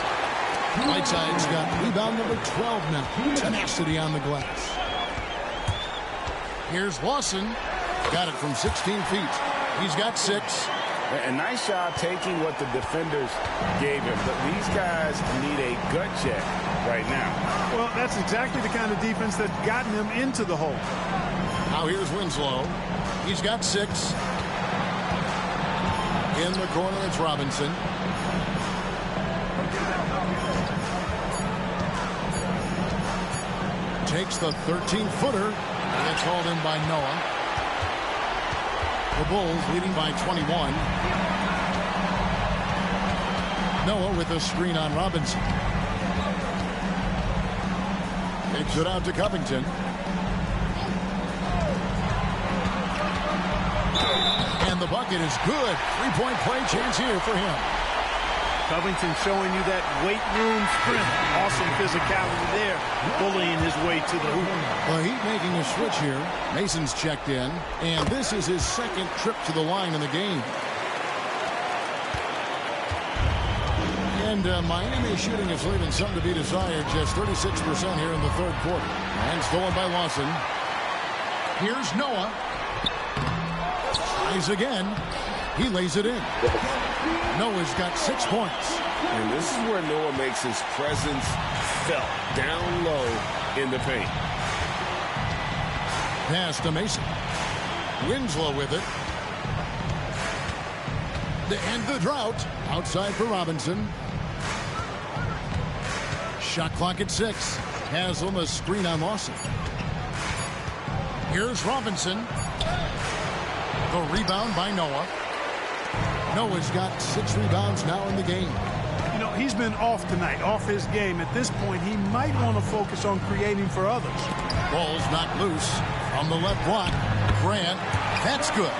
Whiteside's got rebound number 12 now. Tenacity on the glass. Here's Lawson. Got it from 16 feet. He's got 6. A nice job taking what the defenders gave him. But these guys need a gut check right now. Well, that's exactly the kind of defense that's gotten him into the hole. Now here's Winslow. He's got 6. In the corner, it's Robinson. Takes the 13-footer. And it's hauled in by Noah. The Bulls leading by 21. Noah with a screen on Robinson. Takes it out to Covington. And the bucket is good. Three-point play chance here for him. Covington showing you that weight room sprint. Awesome physicality there. Bullying his way to the hoop. The Heat making a switch here. Mason's checked in. And this is his second trip to the line in the game. And Miami shooting is leaving something to be desired. Just 36% here in the third quarter. And stolen by Lawson. Here's Noah. Tries again. He lays it in. Noah's got 6 points. And this is where Noah makes his presence felt down low in the paint. Pass to Mason. Winslow with it. To end the drought. Outside for Robinson. Shot clock at 6. Haslam, a screen on Lawson. Here's Robinson. The rebound by Noah. Noah's got 6 rebounds now in the game. You know, he's been off tonight, off his game. At this point, he might want to focus on creating for others. Ball's knocked loose from the left block. Grant, that's good.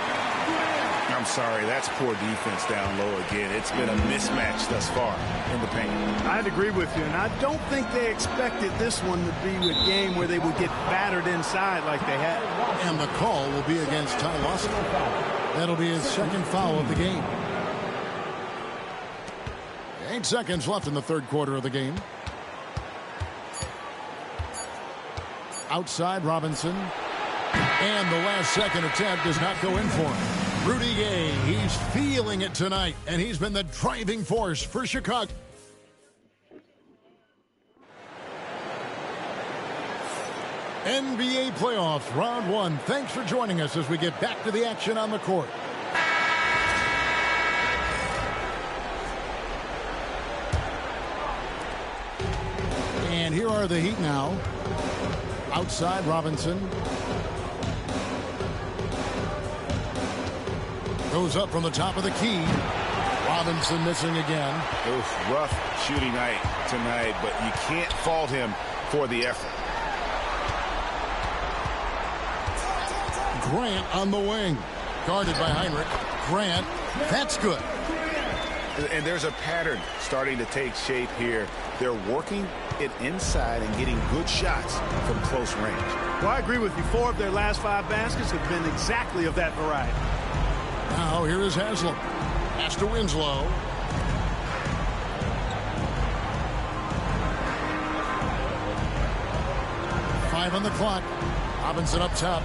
I'm sorry, that's poor defense down low again. It's been a mismatch thus far in the paint. I'd agree with you, and I don't think they expected this one to be a game where they would get battered inside like they had. And the call will be against Ty Lawson. That'll be his second foul of the game. 8 seconds left in the third quarter of the game. Outside Robinson. And the last second attempt does not go in for him. Rudy Gay, he's feeling it tonight, and he's been the driving force for Chicago. NBA playoffs, round 1. Thanks for joining us as we get back to the action on the court. And here are the Heat now. Outside Robinson. Goes up from the top of the key. Robinson missing again. Oof, rough shooting night tonight, but you can't fault him for the effort. Grant on the wing. Guarded by Heinrich. Grant, that's good. And there's a pattern starting to take shape here. They're working it inside and getting good shots from close range. Well, I agree with you. 4 of their last 5 baskets have been exactly of that variety. Now here is Haslam. Pass to Winslow. Five on the clock. Robinson up top.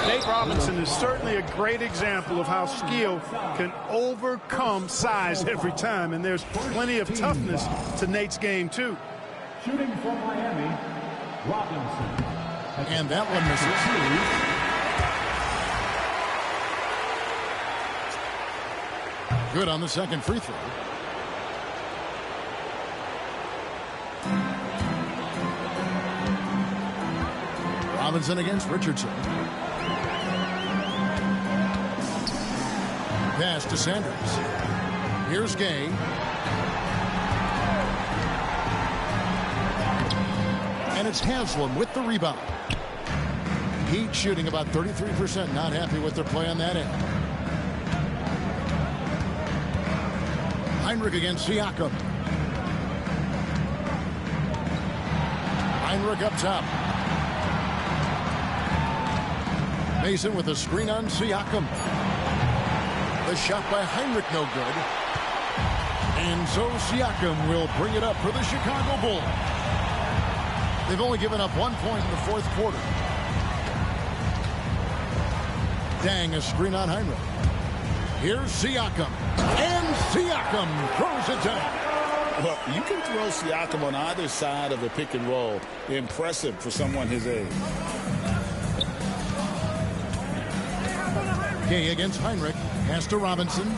Nate Robinson is certainly a great example of how skill can overcome size every time, and there's plenty of toughness to Nate's game, too. Shooting from Miami, Robinson. And that one misses. Good on the second free throw. Robinson against Richardson. Pass to Sanders. Here's Gay. And it's Haslam with the rebound. Heat shooting about 33%. Not happy with their play on that end. Heinrich against Siakam. Heinrich up top. Mason with a screen on Siakam. The shot by Heinrich no good. And so Siakam will bring it up for the Chicago Bulls. They've only given up 1 point in the fourth quarter. Dang, a screen on Heinrich. Here's Siakam. And Siakam throws it down. Well, you can throw Siakam on either side of the pick and roll. Impressive for someone his age. Gay against Heinrich. Pass to Robinson.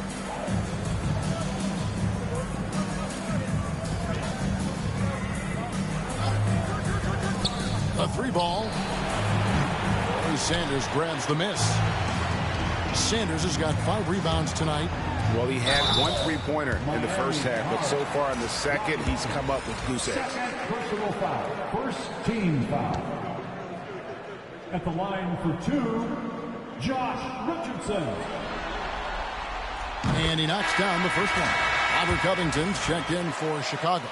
A 3-ball. Sanders grabs the miss. Sanders has got 5 rebounds tonight. Well, he had 1 3-pointer in the first half, but so far in the second, he's come up with goose eggs. Personal foul. First team foul. At the line for 2, Josh Richardson. And he knocks down the first one. Robert Covington's checked in for Chicago.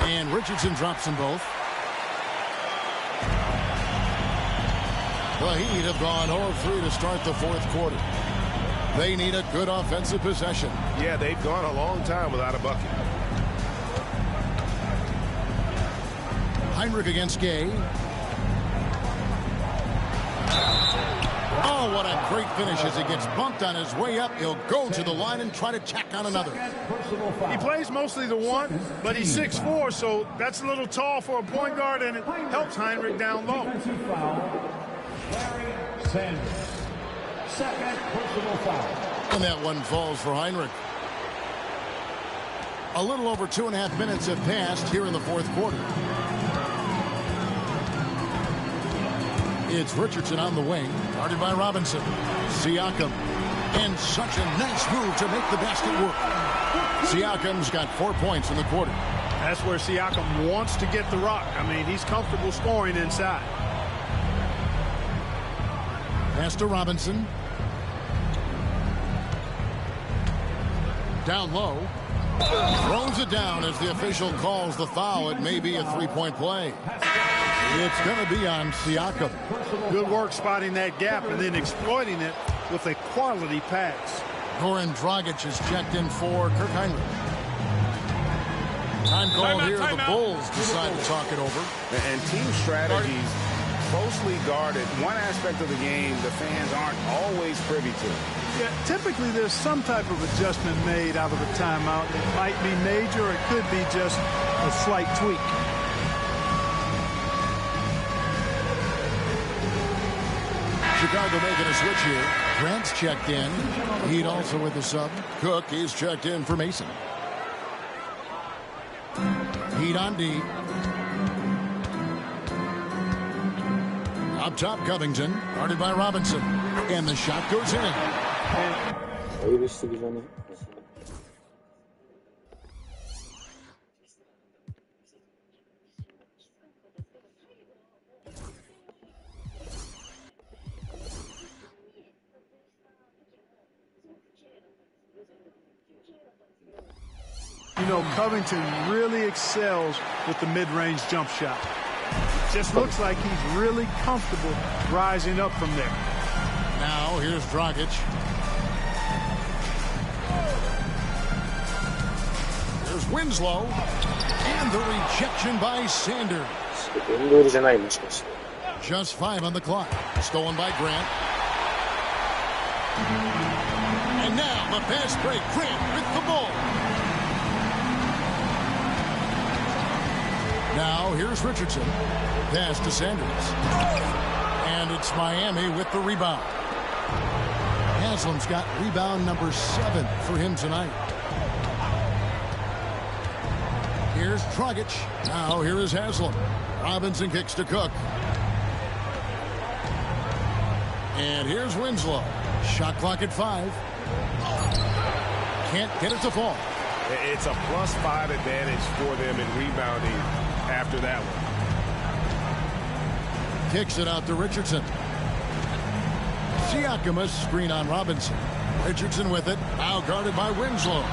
And Richardson drops them both. The Heat have gone 0-3 to start the fourth quarter. They need a good offensive possession. Yeah, they've gone a long time without a bucket. Heinrich against Gay. Oh, what a great finish as he gets bumped on his way up. He'll go to the line and try to tack on another. He plays mostly the 1, but he's 6'4", so that's a little tall for a point guard, and it helps Heinrich down low. Larry Sanders. Second personal foul. And that one falls for Heinrich. A little over 2.5 minutes have passed here in the fourth quarter. It's Richardson on the wing, guarded by Robinson. Siakam. And such a nice move to make the basket work. Siakam's got 4 points in the quarter. That's where Siakam wants to get the rock. I mean, he's comfortable scoring inside. Pass to Robinson. Down low. Throws it down as the official calls the foul. It may be a 3-point play. It's going to be on Siakam. Good work spotting that gap and then exploiting it with a quality pass. Goran Dragic is checked in for Kirk Heinrich. Time called here. The Bulls decide to talk it over. And team strategies closely guarded. One aspect of the game the fans aren't always privy to. Yeah, typically there's some type of adjustment made out of a timeout. It might be major, or it could be just a slight tweak. Chicago making a switch here. Grant's checked in. Heat also with the sub. Cook is checked in for Mason. Heat on D. Up top, Covington, guarded by Robinson. And the shot goes in. You know, Covington really excels with the mid-range jump shot. Just looks like he's really comfortable rising up from there. Now here's Dragic. There's Winslow. And the rejection by Sanders. Just 5 on the clock. Stolen by Grant. And now the fast break. Grant with the ball. Now here's Richardson. Pass to Sanders. And it's Miami with the rebound. Haslam's got rebound number 7 for him tonight. Here's Dragic. Now here is Haslam. Robinson kicks to Cook. And here's Winslow. Shot clock at 5. Can't get it to fall. It's a +5 advantage for them in rebounding after that one. Kicks it out to Richardson. Siakam a screen on Robinson. Richardson with it. Now guarded by Winslow.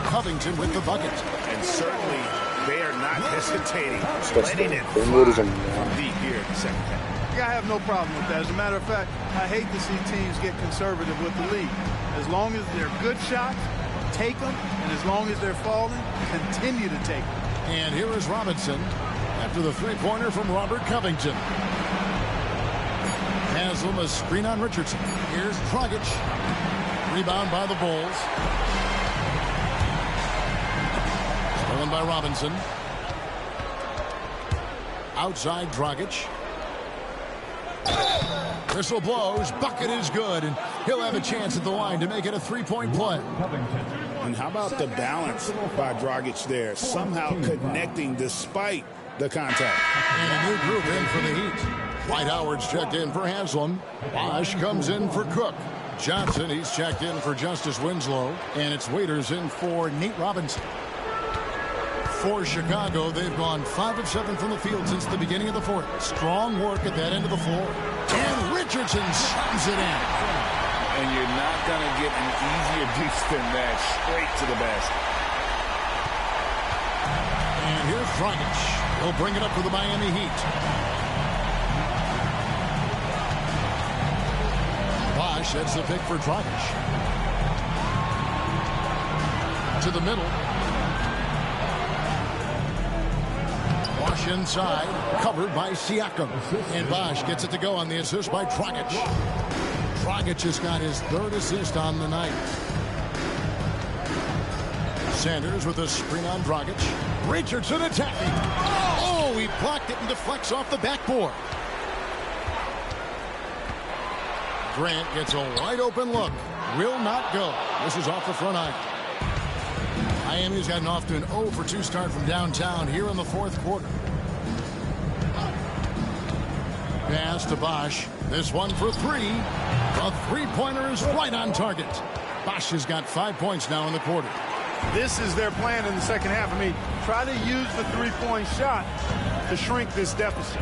Covington with the bucket. And certainly they are not hesitating, letting it fly from deep here in the second half. I have no problem with that. As a matter of fact, I hate to see teams get conservative with the lead. As long as they're good shots, take them. And as long as they're falling, continue to take them. And here is Robinson after the three-pointer from Robert Covington. Haslam a screen on Richardson. Here's Dragic. Rebound by the Bulls. Stolen by Robinson. Outside Dragic. Whistle blows. Bucket is good. And he'll have a chance at the line to make it a three-point play. And how about the balance by Dragic there? Somehow connecting despite the contact. And a new group in for the Heat. Dwight Howard's checked in for Haslam. Bosch comes in for Cook. Johnson, he's checked in for Justice Winslow. And it's Waiters in for Nate Robinson. For Chicago, they've gone 5 of 7 from the field since the beginning of the fourth. Strong work at that end of the floor. And Richardson slams it in. And you're not going to get an easier deuce than that. Straight to the basket. And here's Dragic. He'll bring it up for the Miami Heat. Bosch heads the pick for Dragic. To the middle. Bosch inside, covered by Siakam. And Bosch gets it to go on the assist by Dragic. Dragic has got his third assist on the night. Sanders with a screen on Dragic. Richardson attacking. Oh, he blocked it and deflects off the backboard. Grant gets a wide open look. Will not go. This is off the front iron. Miami's gotten off to an 0 for 2 start from downtown here in the fourth quarter. Pass to Bosch. This one for 3. A three-pointer is right on target. Bosch has got 5 points now in the quarter. This is their plan in the second half. I mean, try to use the three-point shot to shrink this deficit.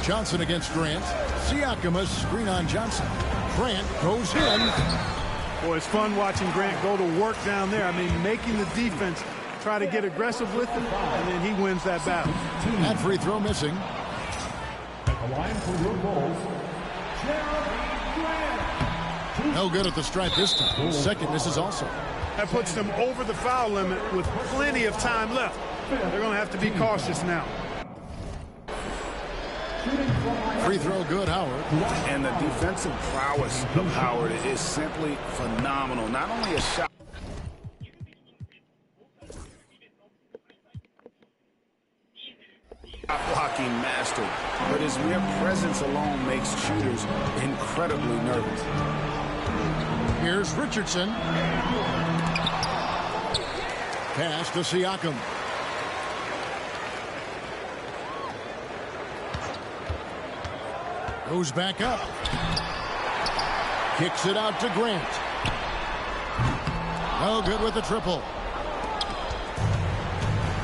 Johnson against Grant. Siakam a screen on Johnson. Grant goes in. Boy, it's fun watching Grant go to work down there. I mean, making the defense try to get aggressive with him, and then he wins that battle. That free throw missing. At the line for your Bulls, No good at the stripe this time. Second misses also. That puts them over the foul limit with plenty of time left. They're going to have to be cautious now. Free throw good, Howard. And the defensive prowess of Howard is simply phenomenal. Not only a shot. Blocking master, but his mere presence alone makes shooters incredibly nervous. Here's Richardson. Pass to Siakam. Goes back up. Kicks it out to Grant. No good with the triple.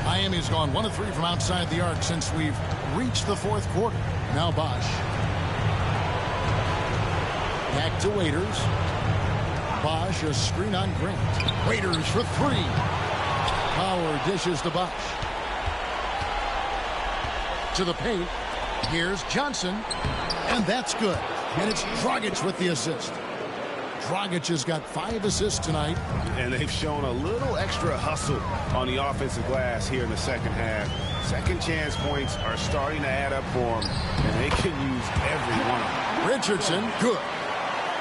Miami's gone 1 of 3 from outside the arc since we've reached the fourth quarter. Now Bosch. Back to Waiters. Bosch, a screen on Grant. Waiters for 3. Howard dishes to Bosch. To the paint. Here's Johnson. And that's good. And it's Dragic with the assist. Dragic has got 5 assists tonight. And they've shown a little extra hustle on the offensive glass here in the second half. Second chance points are starting to add up for them, and they can use every one of them. Richardson, good.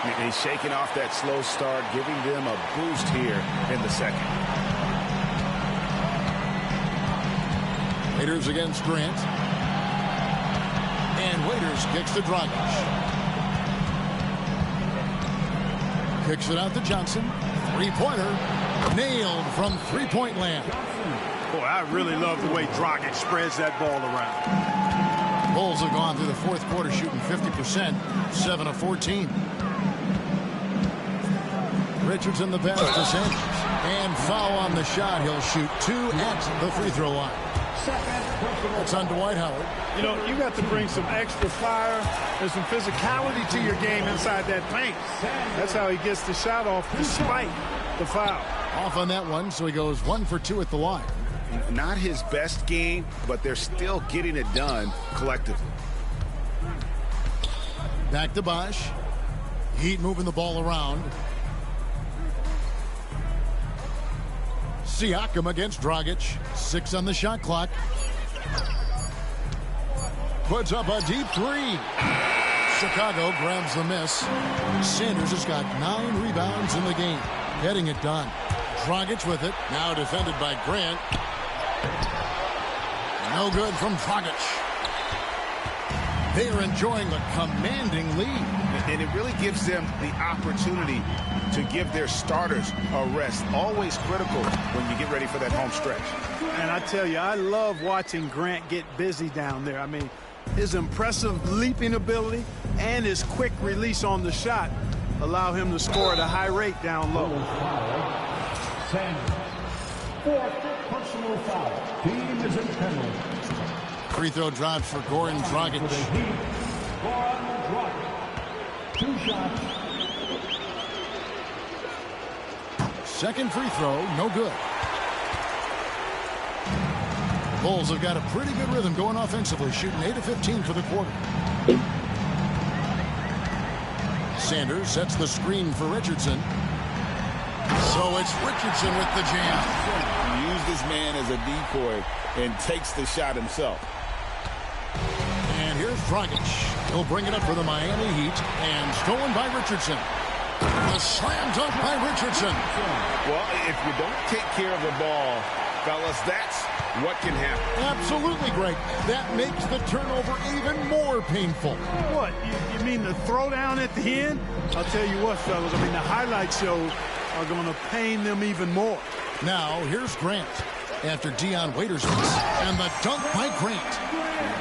And he's shaking off that slow start, giving them a boost here in the second. Waiters against Grant. And Waiters kicks to Dragic. Kicks it out to Johnson. Three-pointer. Nailed from three-point land. Boy, I really love the way Dragic spreads that ball around. Bulls have gone through the fourth quarter shooting 50%, 7 of 14. Richardson the pass to Sanders. And foul on the shot. He'll shoot 2 at the free throw line. It's on Dwight Howard. You know, you got to bring some extra fire and some physicality to your game inside that paint. That's how he gets the shot off despite the foul. Off on that one, so he goes 1 for 2 at the line. Not his best game, but they're still getting it done collectively. Back to Bosch. Heat moving the ball around. Siakam against Dragic. 6 on the shot clock. Puts up a deep 3. Chicago grabs the miss. Sanders has got 9 rebounds in the game. Getting it done. Dragic with it. Now defended by Grant. No good from Dragic. They are enjoying a commanding lead. And it really gives them the opportunity to give their starters a rest. Always critical when you get ready for that home stretch. And I tell you, I love watching Grant get busy down there. I mean, his impressive leaping ability and his quick release on the shot allow him to score at a high rate down low. Sanders. 4th personal foul. Team is in penalty. Free throw dropped for Goran Dragic. Goran Dragic. 2 shots. Second free throw, no good. Bulls have got a pretty good rhythm going offensively, shooting 8 of 15 for the quarter. Sanders sets the screen for Richardson. So it's Richardson with the jam. He used this man as a decoy and takes the shot himself. And here's Dragic. He'll bring it up for the Miami Heat, and stolen by Richardson. The slam dunk by Richardson. Well, if you don't take care of the ball, fellas, that's what can happen. Absolutely great. That makes the turnover even more painful. What, you mean the throwdown at the end? I'll tell you what, fellas, I mean, the highlight shows are going to pain them even more. Now, here's Grant after Dion Waiters miss, and the dunk by Grant.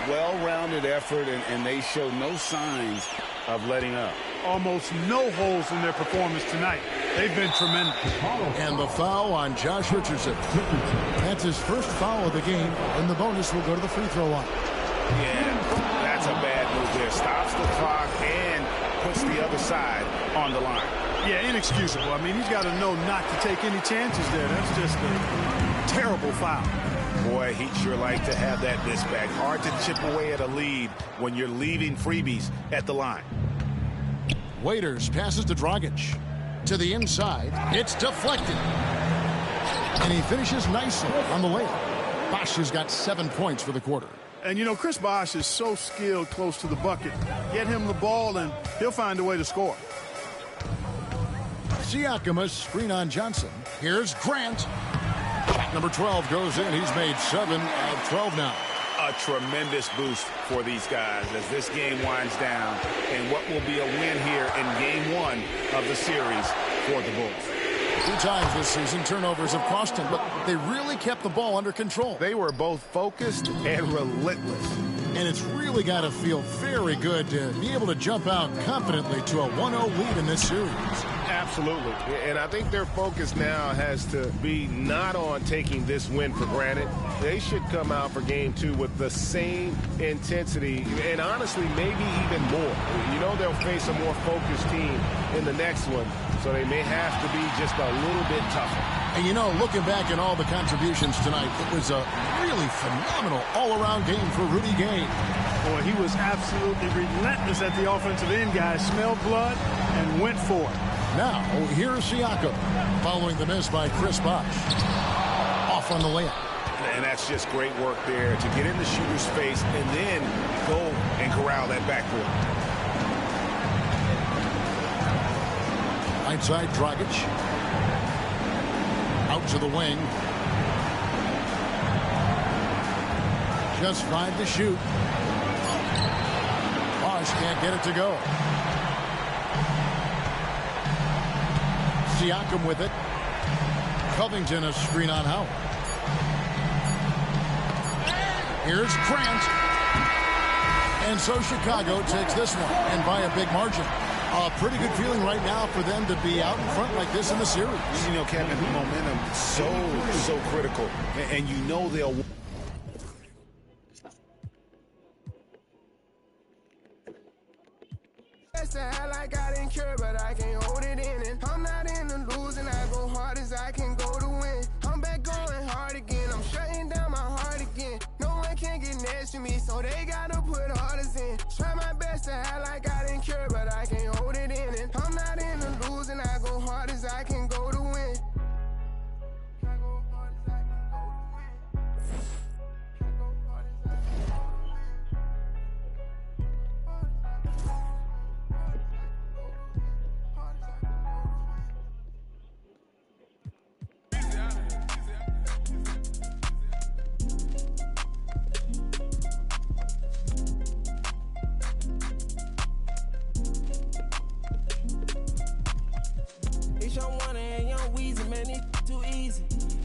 Well-rounded effort, and they show no signs of letting up. Almost no holes in their performance tonight. They've been tremendous. And the foul on Josh Richardson. That's his first foul of the game, and the bonus will go to the free throw line. Yeah, that's a bad move there. Stops the clock and puts the other side on the line. Yeah, inexcusable. I mean, he's got to know not to take any chances there. That's just a terrible foul. Boy, he'd sure like to have that miss back. Hard to chip away at a lead when you're leaving freebies at the line. Waiters passes to Dragic. To the inside. It's deflected. And he finishes nicely on the layup. Bosch has got 7 points for the quarter. And, you know, Chris Bosch is so skilled close to the bucket. Get him the ball, and he'll find a way to score. Siakam, a screen on Johnson. Here's Grant. Shot number 12 goes in. He's made 7 of 12 now. A tremendous boost for these guys as this game winds down, and what will be a win here in game 1 of the series for the Bulls. 2 times this season, turnovers have cost him, but they really kept the ball under control. They were both focused and relentless. And it's really got to feel very good to be able to jump out confidently to a 1-0 lead in this series. Absolutely. And I think their focus now has to be not on taking this win for granted. They should come out for game 2 with the same intensity and honestly maybe even more. You know they'll face a more focused team in the next one, so they may have to be just a little bit tougher. And you know, looking back at all the contributions tonight, it was a really phenomenal all-around game for Rudy Gay. Boy, he was absolutely relentless at the offensive end, guys. Smelled blood and went for it. Now, here's Siakam, following the miss by Chris Bosch. Off on the layup. And that's just great work there to get in the shooter's face and then go and corral that backboard. Right side, Dragic. Out to the wing. Just 5 to shoot. Bosch can't get it to go. Siakam with it. Covington a screen on Howard. Here's Grant. And so Chicago takes this one, and by a big margin. A pretty good feeling right now for them to be out in front like this in the series. You know, Kevin, momentum so critical. And you know they'll... best to act like I didn't care, but I can't hold it in. And I'm not into losing, I go hard as I can go to win. I'm back going hard again, I'm shutting down my heart again. No one can get next to me, so they gotta put orders in. Try my best to act like I didn't care, but I can't hold it in. And I'm not into losing, I go hard as I can go to win.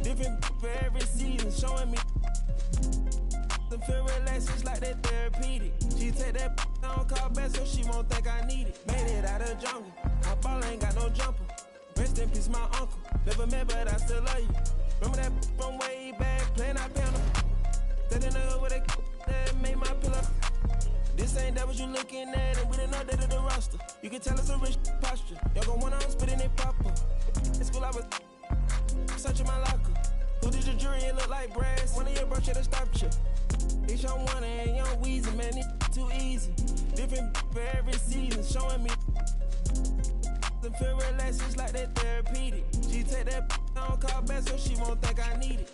Different for every season, showing me the feel relaxed, it's like that therapeutic. She take that on call back so she won't think I need it. Made it out of jungle, my ball ain't got no jumper. Rest in peace, my uncle. Never met, but I still love you. Remember that from way back, playing our piano. That in the hood with that made my pillow. This ain't that what you looking at, and we didn't know that of the roster. You can tell it's a rich posture. Y'all gon' want on spitting it proper. In school I was searching my locker. Who did your jury? It look like brass. One of your bro should have stopped you. It's young one and young Weezy, man, it's too easy. Different for every season, showing me the feel relaxed, it's like that therapeutic. She take that on call back so she won't think I need it.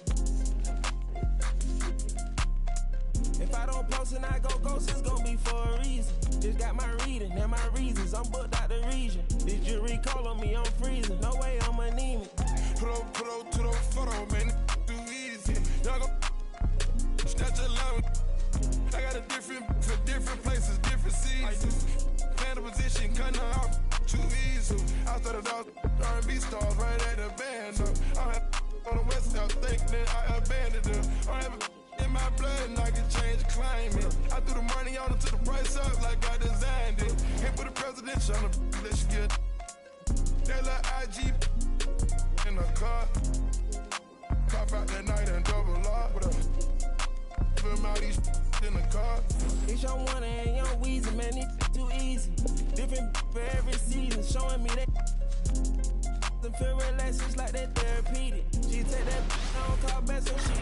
If I don't post and I go ghost, it's gonna be for a reason. Just got my reading and my reasons. I'm booked out the region. Did you recall on me? I'm freezing. No way I'm anemic. Put up to the photo, man. Too easy. Y'all go snatch a line. I got a for different places, different seasons. Playing the position, cutting her off too easy. I started off R&B stars right at the band. I had on the west coast thinking that I abandoned them. I have in my blood and I can change climate. I threw the money on it to the price up like I designed it. Can't put a presidential on the let's get that little IG in the car. Pop out that night and double R. What up? Film out these in the car. It's young one and young Weezy, man, it's too easy. Different for every season, showing me that the feel relaxed, it's like that therapeutic. She take that on call back so she.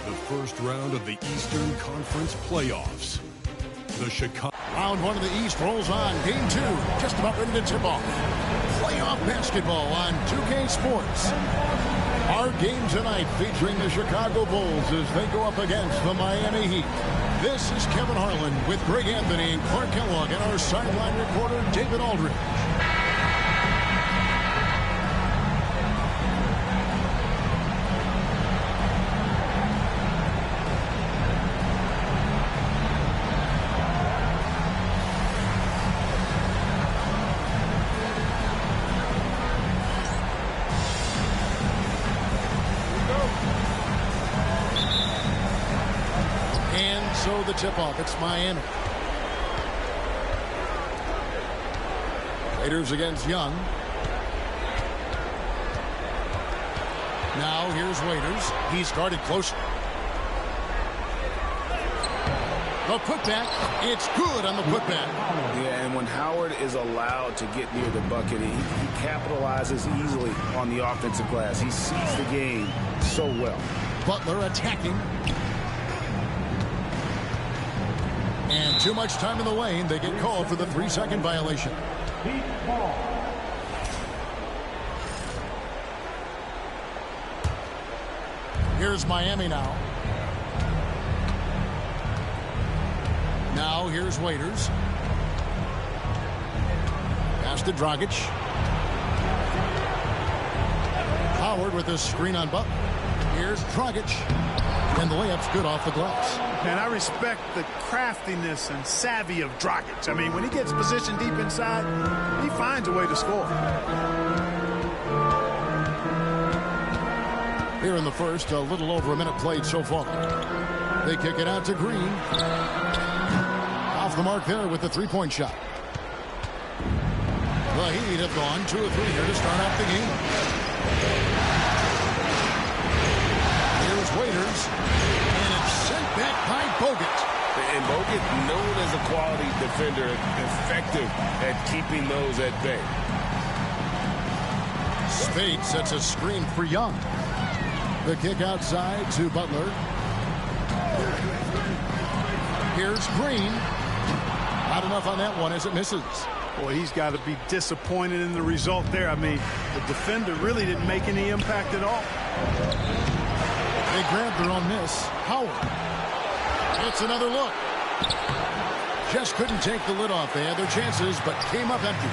The first round of the Eastern Conference playoffs. The Chicago. Round one of the East rolls on. Game two, just about ready to tip off. Playoff basketball on 2K Sports. Our game tonight featuring the Chicago Bulls as they go up against the Miami Heat. This is Kevin Harlan with Greg Anthony and Clark Kellogg and our sideline reporter, David Aldridge. So the tip-off, it's Miami. Raiders against Young. Now here's Waiters. He's guarded closer. The putback, it's good on the putback. Yeah, and when Howard is allowed to get near the bucket, he capitalizes easily on the offensive glass. He sees the game so well. Butler attacking. And too much time in the lane. They get called for the 3-second violation. Here's Miami now. Now here's Waiters. Pass to Dragic. Howard with a screen on Butler. Here's Dragic. And the layup's good off the glass. And I respect the craftiness and savvy of Dragic. I mean, when he gets positioned deep inside, he finds a way to score. Here in the first, a little over a minute played so far. They kick it out to Green. Off the mark there with the three-point shot. The Heat have gone 2 of 3 here to start off the game. Here's Waiters. And it's sent back by Bogut. quality defender, effective at keeping those at bay. Spade sets a screen for Young. The kick outside to Butler. Here's Green. Not enough on that one as it misses. Boy, he's got to be disappointed in the result there. I mean, the defender really didn't make any impact at all. They grabbed their own miss. Howard. It's another look. Just couldn't take the lid off. They had their chances, but came up empty.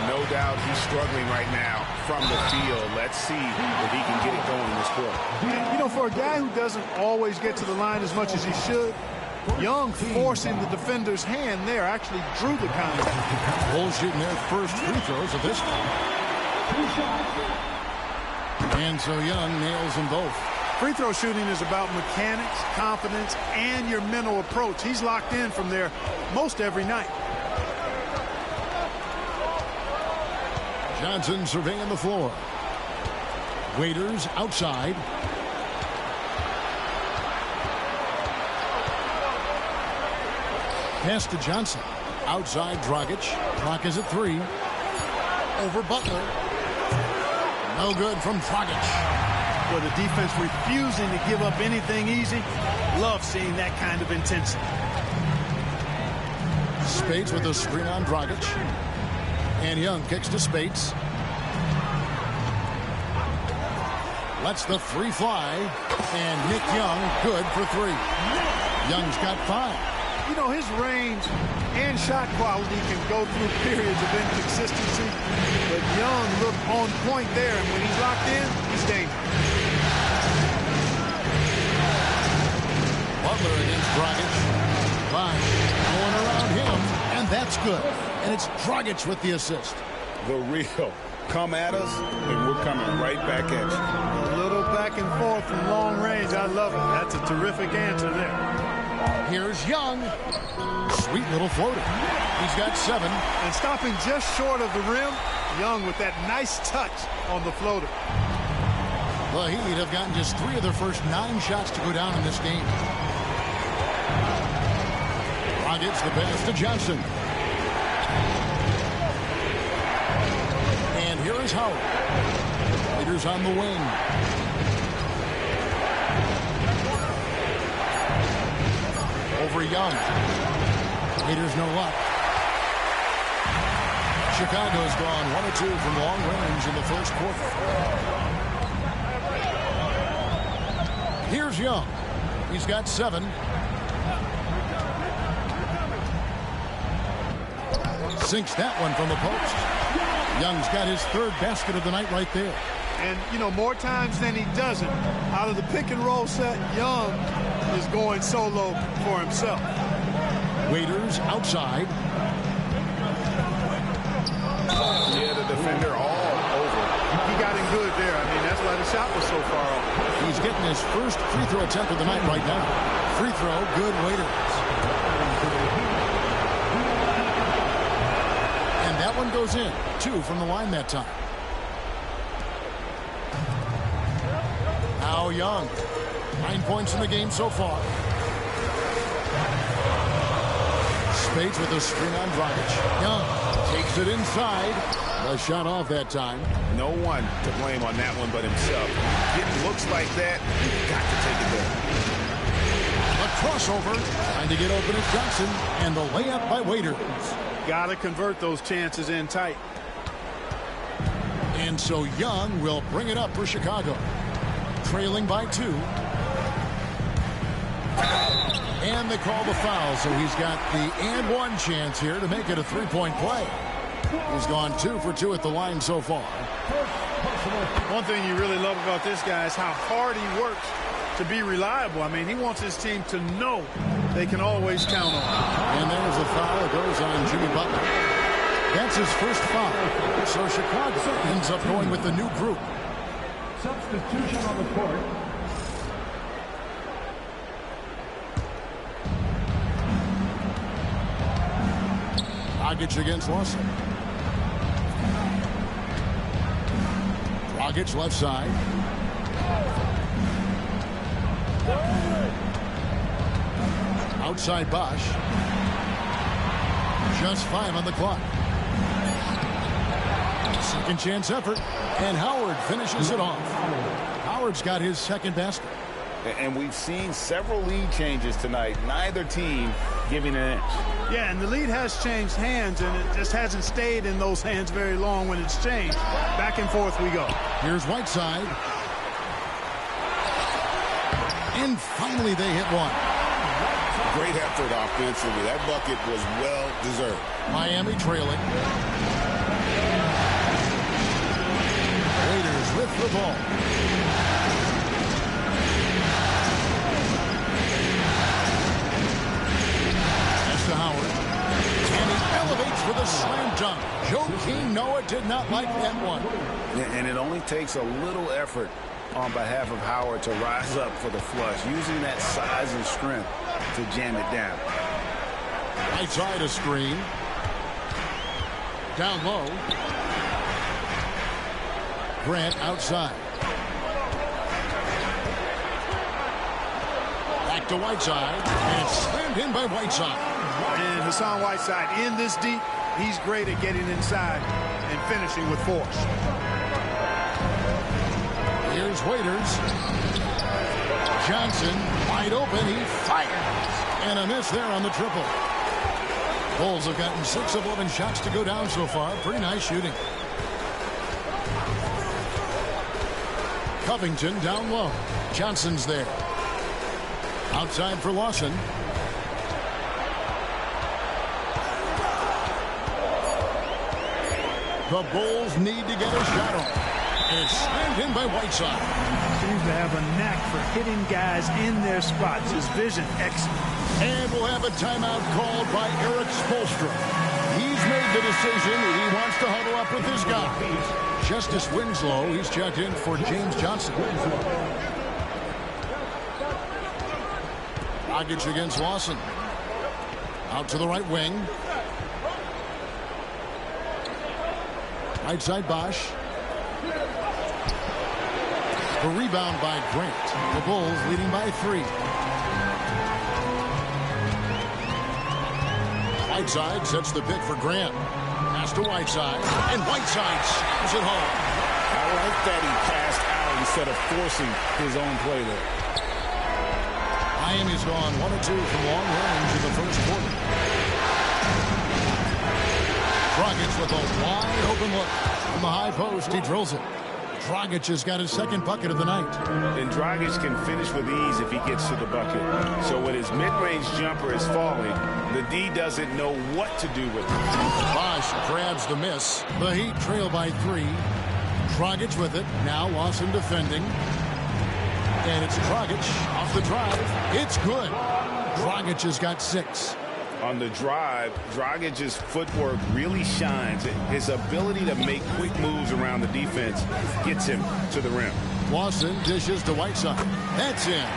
No doubt he's struggling right now from the field. Let's see if he can get it going in this quarter. You know, for a guy who doesn't always get to the line as much as he should, Young forcing the defender's hand there actually drew the contact. Bulls shooting their first free throws of this one. And so Young nails them both. Free throw shooting is about mechanics, confidence, and your mental approach. He's locked in from there most every night. Johnson surveying the floor. Waiters outside. Pass to Johnson. Outside Dragic. Clock is at 3. Over Butler. No good from Dragic. Well, the defense refusing to give up anything easy. Love seeing that kind of intensity. Spades with a screen on Dragic. And Young kicks to Spades. Lets the 3 fly. And Nick Young good for 3. Young's got 5. You know, his range and shot quality can go through periods of inconsistency. But Young looked on point there. And when he's locked in, he's dangerous. Butler against Dragic. Fine. Going around him. And that's good. And it's Dragic with the assist. The real come at us, and we're coming right back at you. A little back and forth from long range. I love it. That's a terrific answer there. Here's Young. Sweet little floater. He's got 7. And stopping just short of the rim, Young with that nice touch on the floater. The Heat have gotten just 3 of their first 9 shots to go down in this game. Dragic the pass to Johnson. And here is Howard. Leaders on the wing. Over Young. Raiders no luck. Chicago's gone 1 of 2 from long range in the first quarter. Here's Young. He's got 7. Sinks that one from the post. Young's got his 3rd basket of the night right there. And, you know, more times than he doesn't, out of the pick and roll set, Young is going solo for himself. Waiters outside. Yeah, the defender all over. He got him good there. I mean, that's why the shot was so far off. He's getting his first free throw attempt of the night right now. Free throw, good. Waiters. And that one goes in. 2 from the line that time. Now Young. 9 points in the game so far. Spades with a screen on Dragic. Young takes it inside. A shot off that time. No one to blame on that one but himself. It looks like that. You've got to take it there. A crossover. Trying to get open at Johnson. And the layup by Waiters. Got to convert those chances in tight. And so Young will bring it up for Chicago. Trailing by 2. And they call the foul, so he's got the and 1 chance here to make it a 3-point play. He's gone 2 for 2 at the line so far. One thing you really love about this guy is how hard he works to be reliable. I mean, he wants his team to know they can always count on him. And there's a foul. It goes on Jimmy Butler. That's his first foul. So Chicago ends up going with the new group. Substitution on the court. Dragic against Lawson. Dragic left side. Outside Bosch. Just 5 on the clock. Second chance effort, and Howard finishes it off. Howard's got his second basket. And we've seen several lead changes tonight. Neither team giving an inch. Yeah, and the lead has changed hands, and it just hasn't stayed in those hands very long when it's changed. Back and forth we go. Here's Whiteside. And finally they hit one. Great effort offensively. That bucket was well deserved. Miami trailing. Raiders with the ball. To Howard, and he elevates for the slam dunk. Joakim Noah did not like that one. And it only takes a little effort on behalf of Howard to rise up for the flush, using that size and strength to jam it down. Right side a screen. Down low. Grant outside. Back to Whiteside, and slammed in by Whiteside. And Hassan Whiteside in this deep, he's great at getting inside and finishing with force. Here's Waiters. Johnson wide open, he fires. And a miss there on the triple. Bulls have gotten 6 of 11 shots to go down so far. Pretty nice shooting. Covington down low. Johnson's there. Outside for Lawson. The Bulls need to get a shot on. And it's slammed in by Whiteside. Seems to have a knack for hitting guys in their spots. His vision excellent. And we'll have a timeout called by Eric Spoelstra. He's made the decision that he wants to huddle up with his guys. Justice Winslow, he's checked in for James Johnson. Dragic against Lawson. Out to the right wing. Right side Bosch. The rebound by Grant. The Bulls leading by 3. Whiteside sets the pick for Grant. Pass to Whiteside. And Whiteside slams it home. I like that he passed out instead of forcing his own play there. Miami's gone 1 of 2 from long range in the first quarter. Dragic with a wide open look. From the high post, he drills it. Dragic has got his second bucket of the night. And Dragic can finish with ease if he gets to the bucket. So when his mid-range jumper is falling, the D doesn't know what to do with it. Bosch grabs the miss. The Heat trail by 3. Dragic with it. Now Lawson defending. And it's Dragic off the drive. It's good. Dragic has got 6. On the drive, Dragic's footwork really shines. His ability to make quick moves around the defense gets him to the rim. Lawson dishes to Whiteside. That's in.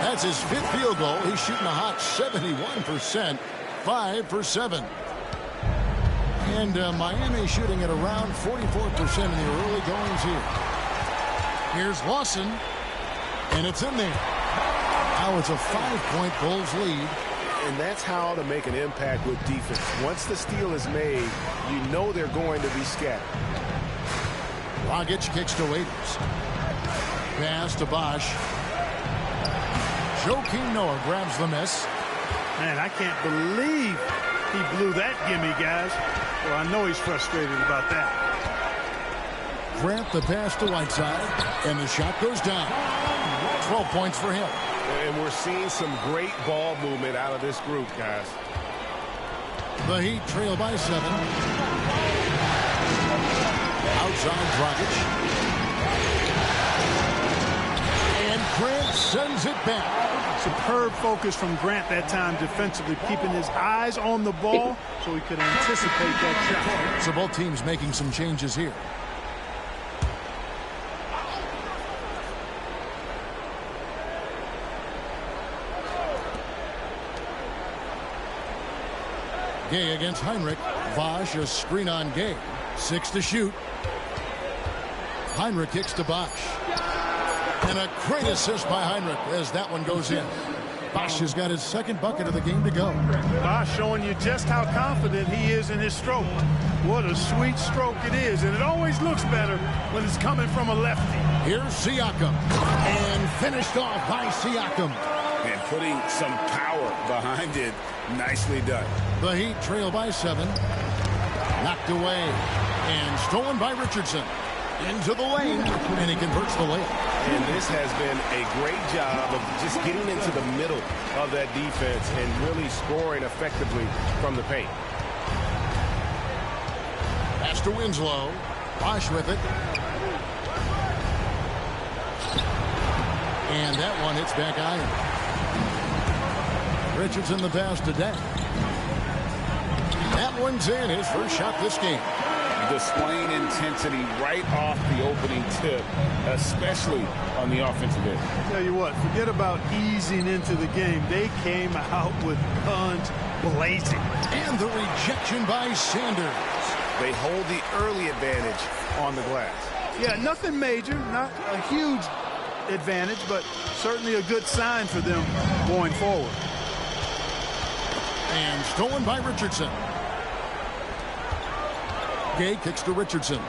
That's his 5th field goal. He's shooting a hot 71%. 5 for 7. And Miami shooting at around 44% in the early goings here. Here's Lawson. And it's in there. Now it's a 5-point Bulls lead. And that's how to make an impact with defense. Once the steal is made, you know they're going to be scattered. Dragic kicks to Waiters. Pass to Bosch. Joakim Noah grabs the miss. Man, I can't believe he blew that gimme, guys. Well, I know he's frustrated about that. Grant the pass to Whiteside, and the shot goes down. 12 points for him. And we're seeing some great ball movement out of this group, guys. The Heat trail by 7. Outside Dragic. And Grant sends it back. Superb focus from Grant that time defensively, keeping his eyes on the ball so he could anticipate that shot. So both teams making some changes here. Gay against Heinrich. Bosch a screen on Gay. 6 to shoot. Heinrich kicks to Bosch. And a great assist by Heinrich as that one goes in. Bosch has got his second bucket of the game to go. Bosch showing you just how confident he is in his stroke. What a sweet stroke it is, and it always looks better when it's coming from a lefty. Here's Siakam, and finished off by Siakam. And putting some power behind it. Nicely done. The Heat trail by 7. Knocked away, and stolen by Richardson. Into the lane, and he converts the layup. And this has been a great job of just getting into the middle of that defense and really scoring effectively from the paint. Pass to Winslow. Bosch with it. And that one hits back iron. Richardson the pass to Dent. That one's in, his first shot this game. Displaying intensity right off the opening tip, especially on the offensive end. Tell you what, forget about easing into the game. They came out with guns blazing. And the rejection by Sanders. They hold the early advantage on the glass. Yeah, nothing major, not a huge advantage, but certainly a good sign for them going forward. And stolen by Richardson. Gay kicks to Richardson.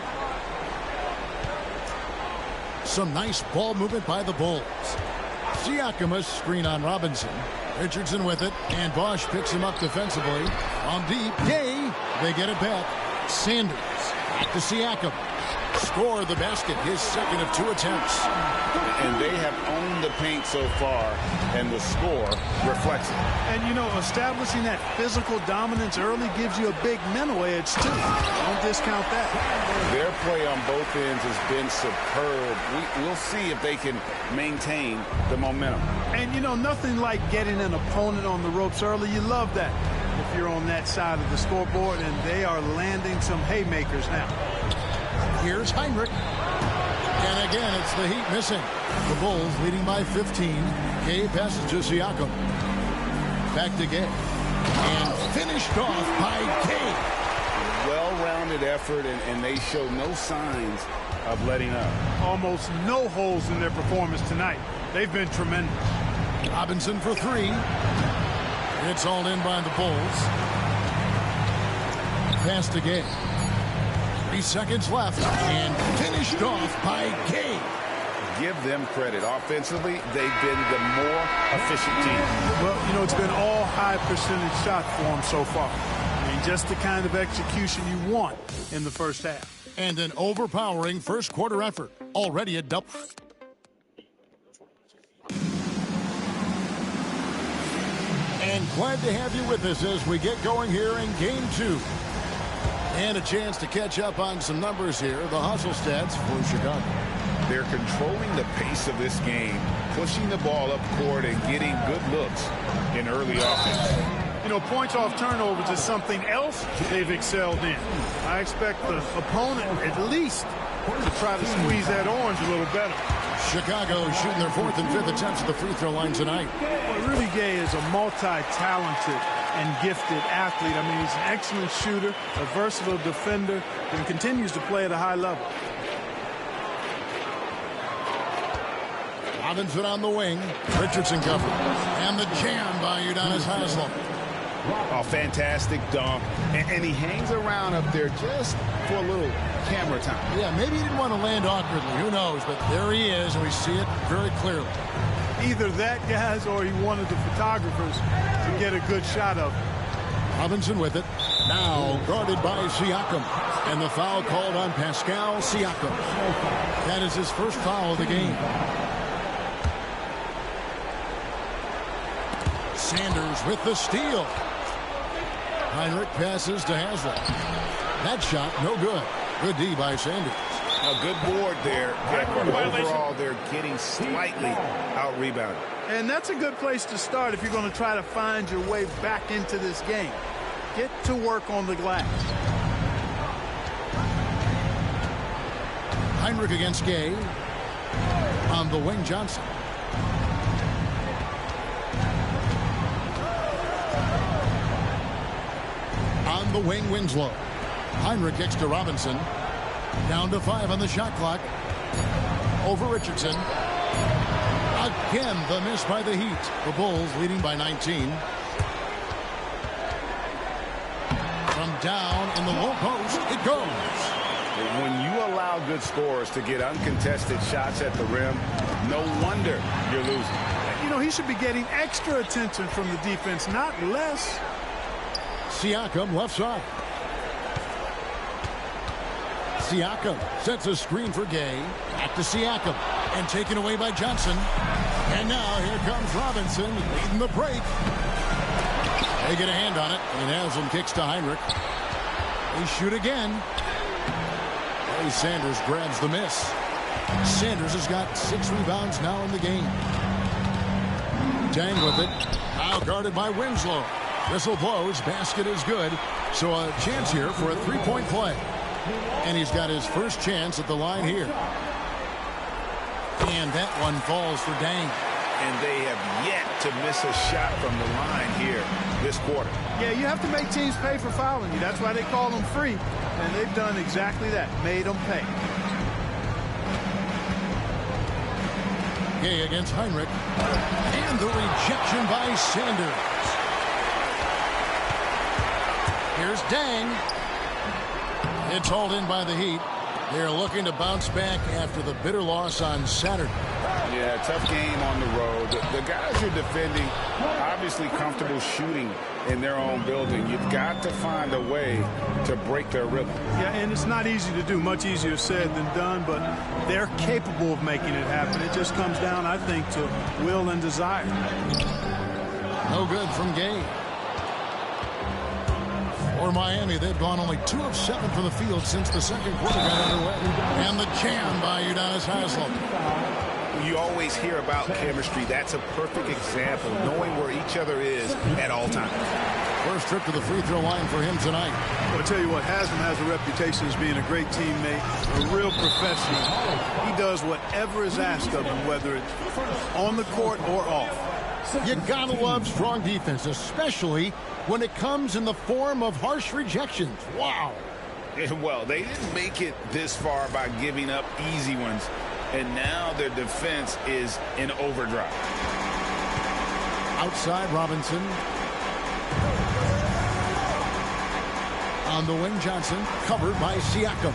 Some nice ball movement by the Bulls. Siakam a screen on Robinson. Richardson with it, and Bosch picks him up defensively. On deep, Gay, they get it back. Sanders, back to Siakam. Score the basket, his second of 2 attempts. And they have owned the paint so far, and the score reflects it. And, you know, establishing that physical dominance early gives you a big mental edge, too. Don't discount that. Their play on both ends has been superb. We'll see if they can maintain the momentum. And, you know, nothing like getting an opponent on the ropes early. You love that if you're on that side of the scoreboard, and they are landing some haymakers now. Here's Heinrich. And again, it's the Heat missing. The Bulls leading by 15. Gay passes to Siakam. Back to Gay. And finished off by Gay. Well-rounded effort, and they show no signs of letting up. Almost no holes in their performance tonight. They've been tremendous. Robinson for 3. It's all in by the Bulls. Pass to Gay. 3 seconds left, and finished off by Gay. Give them credit. Offensively, they've been the more efficient team. Well, you know, it's been all high percentage shots for them so far. I mean, just the kind of execution you want in the first half. And an overpowering first quarter effort. Already a double. And glad to have you with us as we get going here in Game 2. And a chance to catch up on some numbers here. The hustle stats for Chicago. They're controlling the pace of this game, pushing the ball up court and getting good looks in early offense. You know, points off turnovers is something else they've excelled in. I expect the opponent at least to try to squeeze that orange a little better. Chicago shooting their 4th and 5th attempts at the free throw line tonight. Well, Rudy Gay is a multi-talented and gifted athlete. I mean, he's an excellent shooter, a versatile defender, and continues to play at a high level. Robinson on the wing. Richardson covered. And the jam by Udonis Haslem. Oh, fantastic dunk. And he hangs around up there just for a little camera time. Yeah, maybe he didn't want to land awkwardly. Who knows? But there he is, and we see it very clearly. Either that, guys, or he wanted the photographers to get a good shot of him. Robinson with it. Now guarded by Siakam. And the foul called on Pascal Siakam. That is his first foul of the game. Sanders with the steal. Heinrich passes to Haslem. That shot, no good. Good D by Sanders. A good board there. But overall, they're getting slightly out-rebounded. And that's a good place to start if you're going to try to find your way back into this game. Get to work on the glass. Heinrich against Gay. On the wing, Johnson. On the wing, Winslow. Heinrich kicks to Robinson. Down to 5 on the shot clock. Over Richardson. A Again, the miss by the Heat. The Bulls leading by 19. From down in the low post, it goes. When you allow good scorers to get uncontested shots at the rim, no wonder you're losing. You know, he should be getting extra attention from the defense, not less. Siakam left side. Siakam sets a screen for Gay. Back to Siakam. And taken away by Johnson. And now here comes Robinson leading the break. They get a hand on it. And Haslam kicks to Heinrich. They shoot again. Larry Sanders grabs the miss. Sanders has got 6 rebounds now in the game. Dang with it. Now guarded by Winslow. Whistle blows. Basket is good. So a chance here for a 3-point play. And he's got his first chance at the line here. And that one falls for Dang. And they have yet to miss a shot from the line here this quarter. Yeah, you have to make teams pay for fouling you. That's why they call them free. And they've done exactly that. Made them pay. Gay against Heinrich. And the rejection by Sanders. Here's Dang. It's hauled in by the Heat. They're looking to bounce back after the bitter loss on Saturday. Yeah, tough game on the road. The guys you're defending, obviously comfortable shooting in their own building. You've got to find a way to break their rhythm. Yeah, and it's not easy to do. Much easier said than done, but they're capable of making it happen. It just comes down, I think, to will and desire. No good from Gay. For Miami, they've gone only 2 of 7 from the field since the second quarter got underway. And the jam by Udonis Haslam. You always hear about chemistry. That's a perfect example, knowing where each other is at all times. First trip to the free throw line for him tonight. I'll tell you what, Haslam has a reputation as being a great teammate, a real professional. He does whatever is asked of him, whether it's on the court or off. You gotta love strong defense, especially when it comes in the form of harsh rejections. Wow. Well, they didn't make it this far by giving up easy ones, and now their defense is in overdrive. Outside Robinson. On the wing, Johnson, covered by Siakam.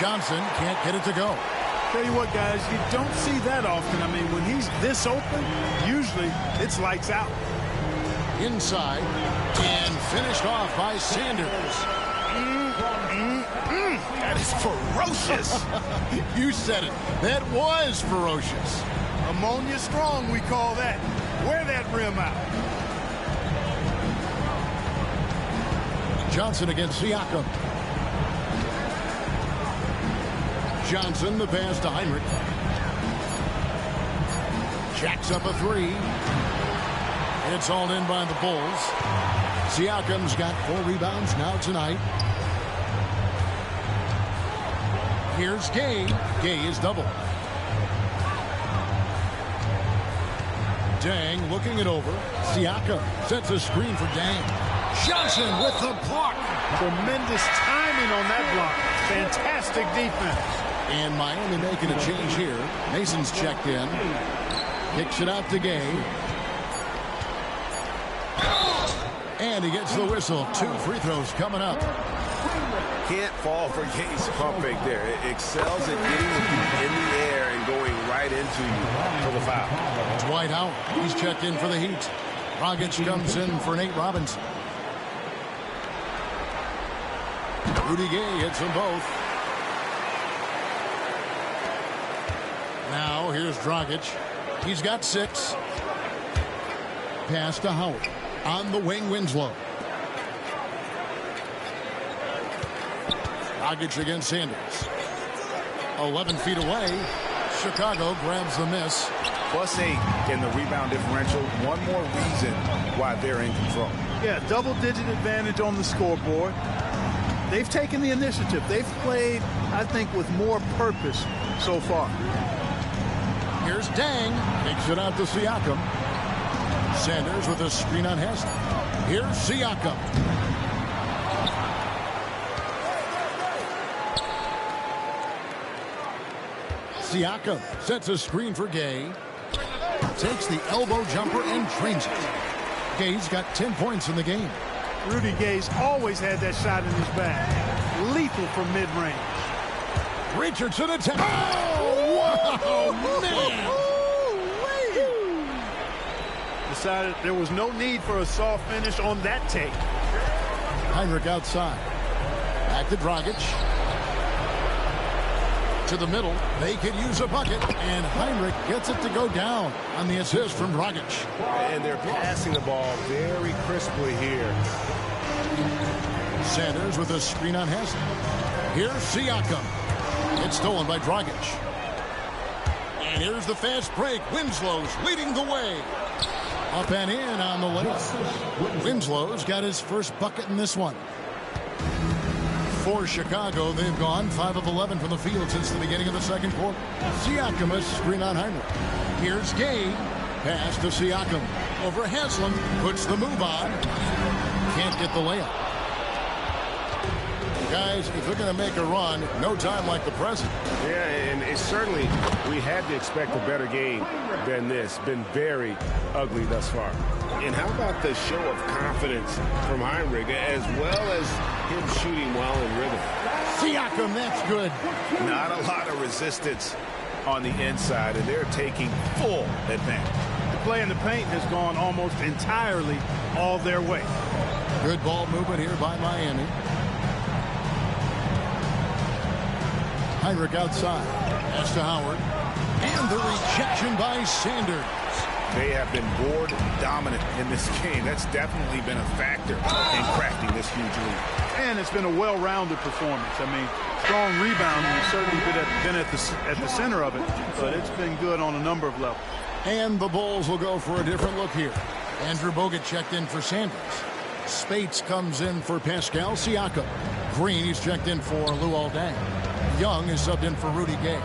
Johnson can't get it to go. Tell you what, guys, you don't see that often. I mean, when he's this open, usually it's lights out. Inside and finished off by Sanders. That is ferocious. You said it. That was ferocious. Ammonia strong, we call that. Wear that rim out. Johnson against Siakam. Johnson, the pass to Heinrich. Jacks up a 3. It's hauled in by the Bulls. Siakam's got 4 rebounds now tonight. Here's Gay. Gay is double. Dang looking it over. Siakam sets a screen for Dang. Johnson with the block. Tremendous timing on that block. Fantastic defense. And Miami making a change here. Mason's checked in. Kicks it out to Gay. And he gets the whistle. 2 free throws coming up. Can't fall for Gay's pump fake there. It excels at getting the feet in the air and going right into you for the foul. Dwight out. He's checked in for the Heat. Dragic comes in for Nate Robinson. Rudy Gay hits them both. Now here's Dragic. He's got 6. Pass to Howard. On the wing, Winslow. Dragic against Sanders. 11 feet away. Chicago grabs the miss. +8 in the rebound differential. One more reason why they're in control. Yeah, double-digit advantage on the scoreboard. They've taken the initiative. They've played, I think, with more purpose so far. Here's Dang. Takes it out to Siakam. Sanders with a screen on Haslam. Here's Siakam. Siakam sets a screen for Gay. Takes the elbow jumper and drains it. Gay's got 10 points in the game. Rudy Gay's always had that shot in his bag. Lethal from mid-range. Richardson attack. Oh, wow, man. Decided there was no need for a soft finish on that take. Heinrich outside. Back to Dragic. To the middle. They could use a bucket, and Heinrich gets it to go down on the assist from Dragic. And they're passing the ball very crisply here. Sanders with a screen on Haslem. Here's Siakam. It's stolen by Dragic. And here's the fast break. Winslow's leading the way. Up and in on the layup. Winslow's got his first bucket in this one. For Chicago, they've gone 5 of 11 from the field since the beginning of the second quarter. Siakam a screen on Heinrich. Here's Gay. Pass to Siakam. Over Haslem. Puts the move on. Can't get the layup. Guys, if they're going to make a run, no time like the present. Yeah, and it's certainly, we had to expect a better game than this. Been very ugly thus far. And how about the show of confidence from Heinrich, as well as him shooting well in rhythm? Siakam, that's good. Not a lot of resistance on the inside, and they're taking full advantage. The play in the paint has gone almost entirely all their way. Good ball movement here by Miami. Heinrich outside. Pass to Howard. And the rejection by Sanders. They have been board dominant in this game. That's definitely been a factor in crafting this huge lead. And it's been a well-rounded performance. I mean, strong rebounding has certainly been at the center of it, but it's been good on a number of levels. And the Bulls will go for a different look here. Andrew Bogut checked in for Sanders. Spates comes in for Pascal Siakam. Green is checked in for Luol Deng. Young is subbed in for Rudy Gay.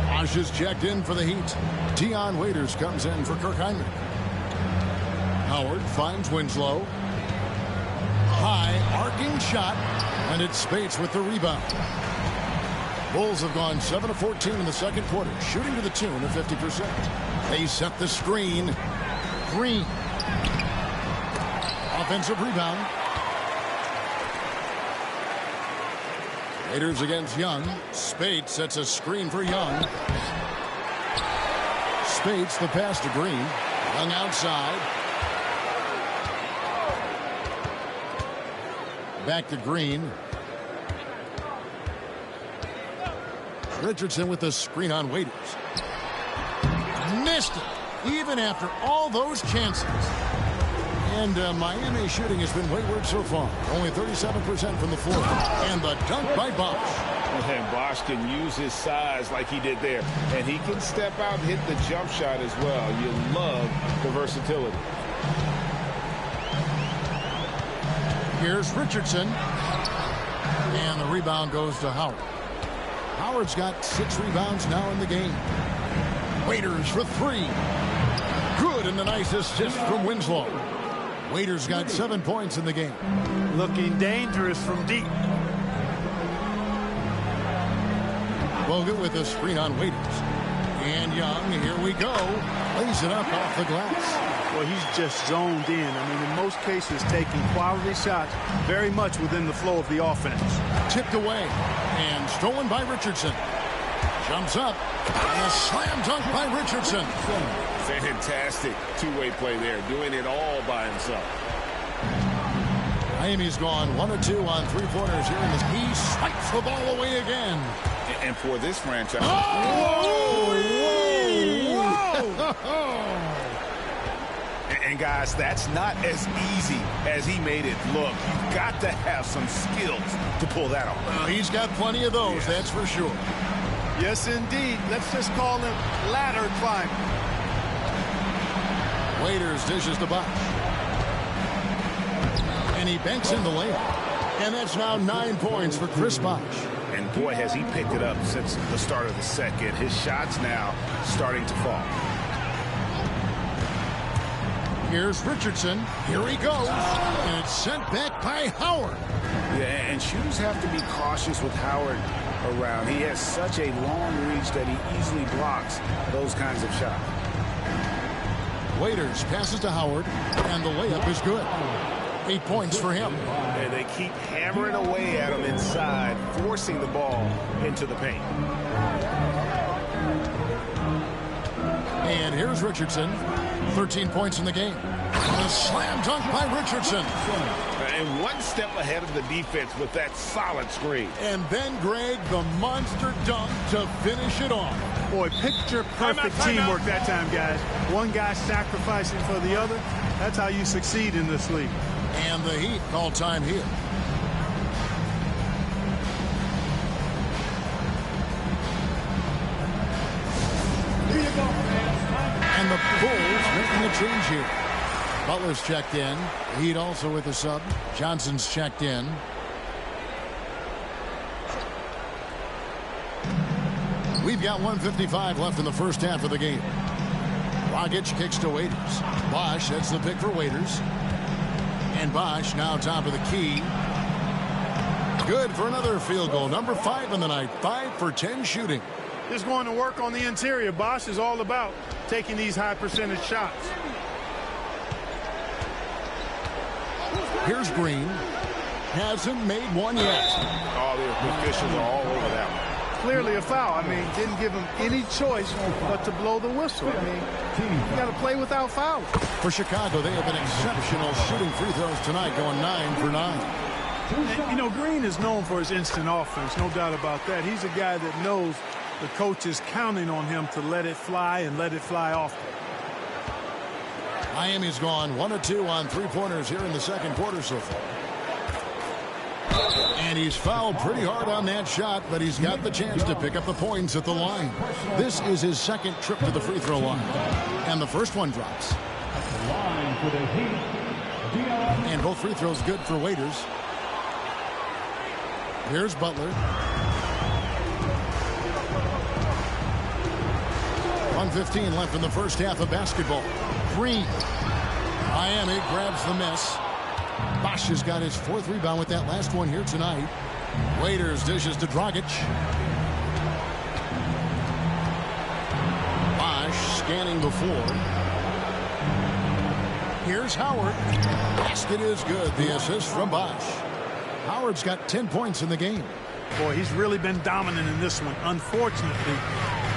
Osh is checked in for the Heat. Dion Waiters comes in for Kirk Heinrich. Howard finds Winslow. High arcing shot, and it's Spates with the rebound. Bulls have gone 7 of 14 in the second quarter, shooting to the tune of 50%. They set the screen. Green. Offensive rebound. Raiders against Young. Spates sets a screen for Young. Spates the pass to Green. Young outside. Back to Green. Richardson with the screen on Waiters. Missed it, even after all those chances. And Miami shooting has been wayward so far. Only 37% from the floor. And the dunk by Bosch. And Bosch can use his size like he did there. And he can step out and hit the jump shot as well. You love the versatility. Here's Richardson. And the rebound goes to Howard. Howard's got 6 rebounds now in the game. Waiters for 3. Good, and the nice assist from Winslow. Waiters got 7 points in the game. Looking dangerous from deep. Bogut with a screen on Waiters. And Young, here we go. Lays it up off the glass. Well, he's just zoned in. I mean, in most cases, taking quality shots very much within the flow of the offense. Tipped away and stolen by Richardson. Jumps up. And a slam dunk by Richardson. Fantastic two-way play there, doing it all by himself. Miami's gone 1 of 2 on 3-pointers here in this. He swipes the ball away again. And for this franchise. Oh! Whoa! And guys, that's not as easy as he made it look. You've got to have some skills to pull that off. Well, he's got plenty of those, that's for sure. Yes, indeed. Let's just call him ladder climbing. Waiters dishes to Bosch. And he banks in the layup. And that's now 9 points for Chris Bosch. And boy, has he picked it up since the start of the second. His shots now starting to fall. Here's Richardson. Here he goes. And it's sent back by Howard. Yeah, and shooters have to be cautious with Howard around. He has such a long reach that he easily blocks those kinds of shots. Waiters passes to Howard, and the layup is good. 8 points for him. And they keep hammering away at him inside, forcing the ball into the paint. And here's Richardson. 13 points in the game. A slam dunk by Richardson. And one step ahead of the defense with that solid screen. And then, Greg, the monster dunk to finish it off. Boy, picture perfect teamwork that time, guys. One guy sacrificing for the other. That's how you succeed in this league. And the Heat call time here. And the Bulls making a change here. Butler's checked in. Heat also with a sub. Johnson's checked in. We've got 1:55 left in the first half of the game. Dragic kicks to Waiters. Bosch, that's the pick for Waiters. And Bosch now top of the key. Good for another field goal. Number 5 in the night. 5 for 10 shooting. Just going to work on the interior. Bosch is all about taking these high percentage shots. Here's Green. Hasn't made one yet. Oh, the officials are all over that one. Clearly a foul. I mean, didn't give him any choice but to blow the whistle. I mean, you got to play without fouls. For Chicago, they have been exceptional shooting free throws tonight, going 9 for 9. And, you know, Green is known for his instant offense, no doubt about that. He's a guy that knows the coach is counting on him to let it fly and let it fly often. Miami's gone 1 of 2 on three-pointers here in the second quarter so far. And he's fouled pretty hard on that shot, but he's got the chance to pick up the points at the line. This is his second trip to the free throw line. And the first one drops. And both free throws good for Waiters. Here's Butler. 1:15 left in the first half of basketball. Green. Miami grabs the miss. Bosch has got his 4th rebound with that last one here tonight. Waiters dishes to Dragic. Bosch scanning the floor. Here's Howard. Basket is good. The assist from Bosch. Howard's got 10 points in the game. Boy, he's really been dominant in this one. Unfortunately,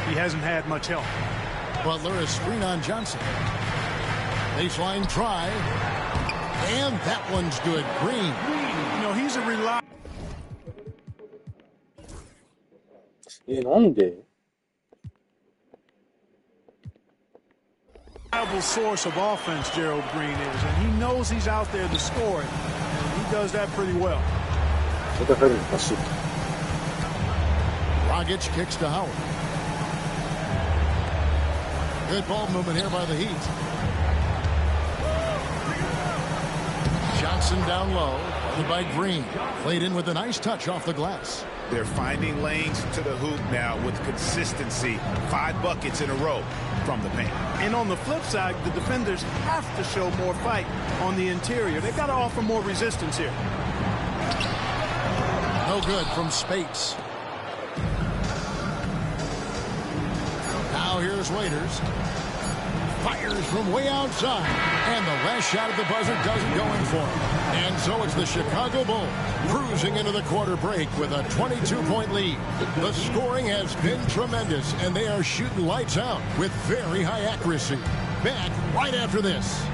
he hasn't had much help. Butler, a screen on Johnson. Baseline try. And that one's good. Green. You know, he's a reliable source of offense, Gerald Green is. And he knows he's out there to score it. And he does that pretty well. Dragic kicks to Howard. Good ball movement here by the Heat. Johnson down low, followed by Green. Played in with a nice touch off the glass. They're finding lanes to the hoop now with consistency. 5 buckets in a row from the paint. And on the flip side, the defenders have to show more fight on the interior. They've got to offer more resistance here. No good from Spates. Now here's Waiters. Fires from way outside. And the last shot at the buzzer doesn't go in for him. And so it's the Chicago Bulls cruising into the quarter break with a 22-point lead. The scoring has been tremendous, and they are shooting lights out with very high accuracy. Back right after this.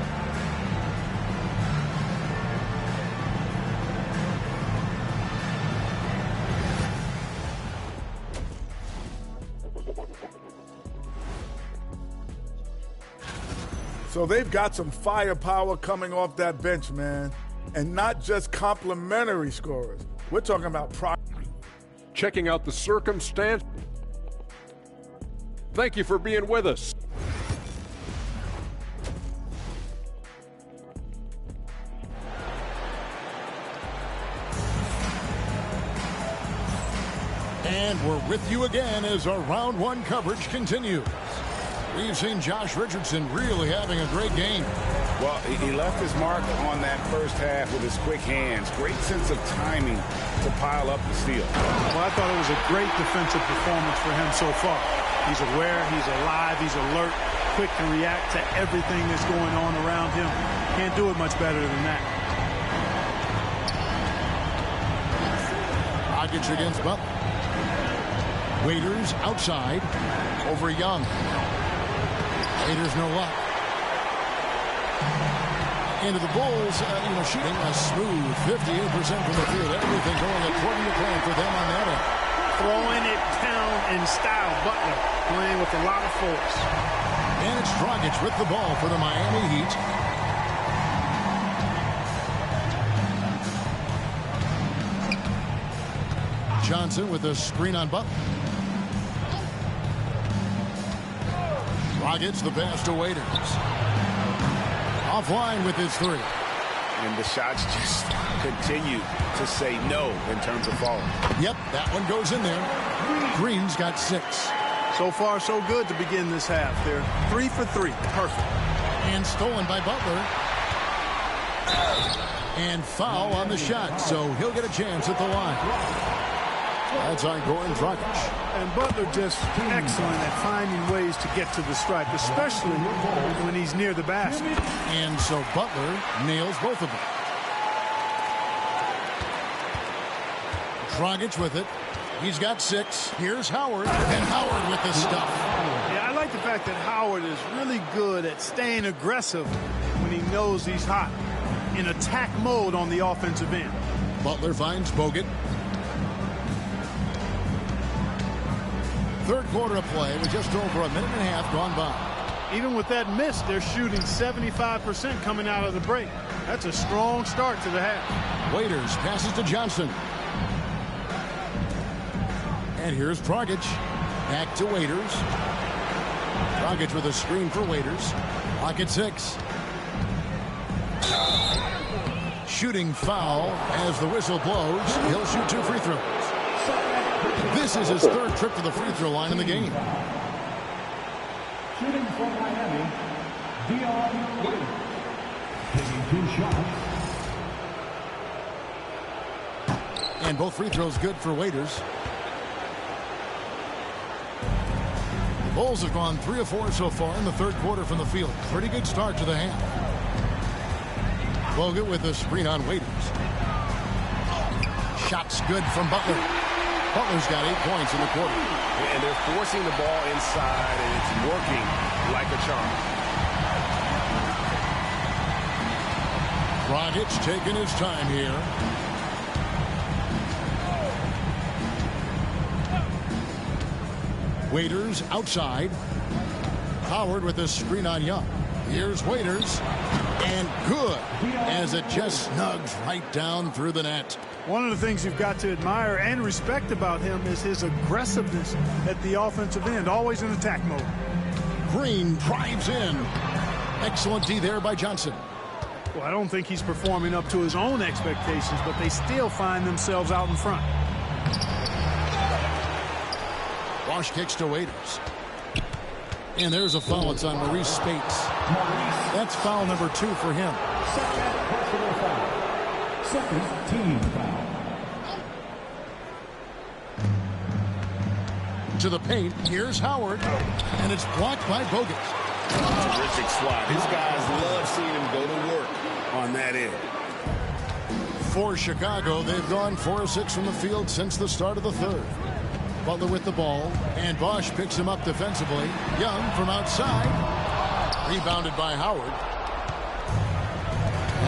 So they've got some firepower coming off that bench, man. And not just complimentary scorers. We're talking about checking out the circumstance. Thank you for being with us. And we're with you again as our round 1 coverage continues. We've seen Josh Richardson really having a great game. Well, he left his mark on that first half with his quick hands. Great sense of timing to pile up the steal. Well, I thought it was a great defensive performance for him so far. He's aware, he's alive, he's alert, quick to react to everything that's going on around him. Can't do it much better than that. Dragic against Butler. Waiters outside over Young. Waiters no luck. Into the Bulls, shooting a smooth 58% from the field. Everything going according to plan for them on that end. Throwing it down in style. Butler playing with a lot of force. And it's Dragic with the ball for the Miami Heat. Johnson with a screen on Butler. Dragic the pass to Waiters. Offline with his three. And the shots just continue to say no in terms of falling. Yep, that one goes in there. Green's got 6. So far, so good to begin this half. They're 3 for 3. Perfect. And stolen by Butler. And foul on the shot, so he'll get a chance at the line. That's on Goran Dragic. And Butler just excellent at finding ways to get to the stripe, especially when he's near the basket. And so Butler nails both of them. Dragic with it. He's got 6. Here's Howard. And Howard with the stuff. Yeah, I like the fact that Howard is really good at staying aggressive when he knows he's hot. In attack mode on the offensive end. Butler finds Bogut. Third quarter of play with just over a minute and a half gone by. Even with that miss, they're shooting 75% coming out of the break. That's a strong start to the half. Waiters passes to Johnson. And here's Dragic. Back to Waiters. Dragic with a screen for Waiters. Lock at 6. Shooting foul as the whistle blows. He'll shoot 2 free throws. This is his 3rd trip to the free throw line in the game. Shooting from Miami, Dion Waiters. Taking 2 shots. And both free throws good for Waiters. The Bulls have gone 3 of 4 so far in the 3rd quarter from the field. Pretty good start to the half. Bogut with a screen on Waiters. Shots good from Butler. Butler's got 8 points in the quarter. And they're forcing the ball inside, and it's working like a charm. Dragic taking his time here. Waiters outside. Howard with a screen on Young. Here's Waiters. And good, as it just snugs right down through the net. One of the things you've got to admire and respect about him is his aggressiveness at the offensive end, always in attack mode. Green drives in. Excellent D there by Johnson. Well, I don't think he's performing up to his own expectations, but they still find themselves out in front. Wash kicks to Waiters. And there's a foul. It's on Maurice Spates. That's foul number 2 for him. Second team foul. To the paint. Here's Howard. And it's blocked by Bogut. Terrific swat. His guys love seeing him go to work on that end. For Chicago, they've gone 4 of 6 from the field since the start of the 3rd. Butler with the ball, and Bosch picks him up defensively. Young from outside. Rebounded by Howard.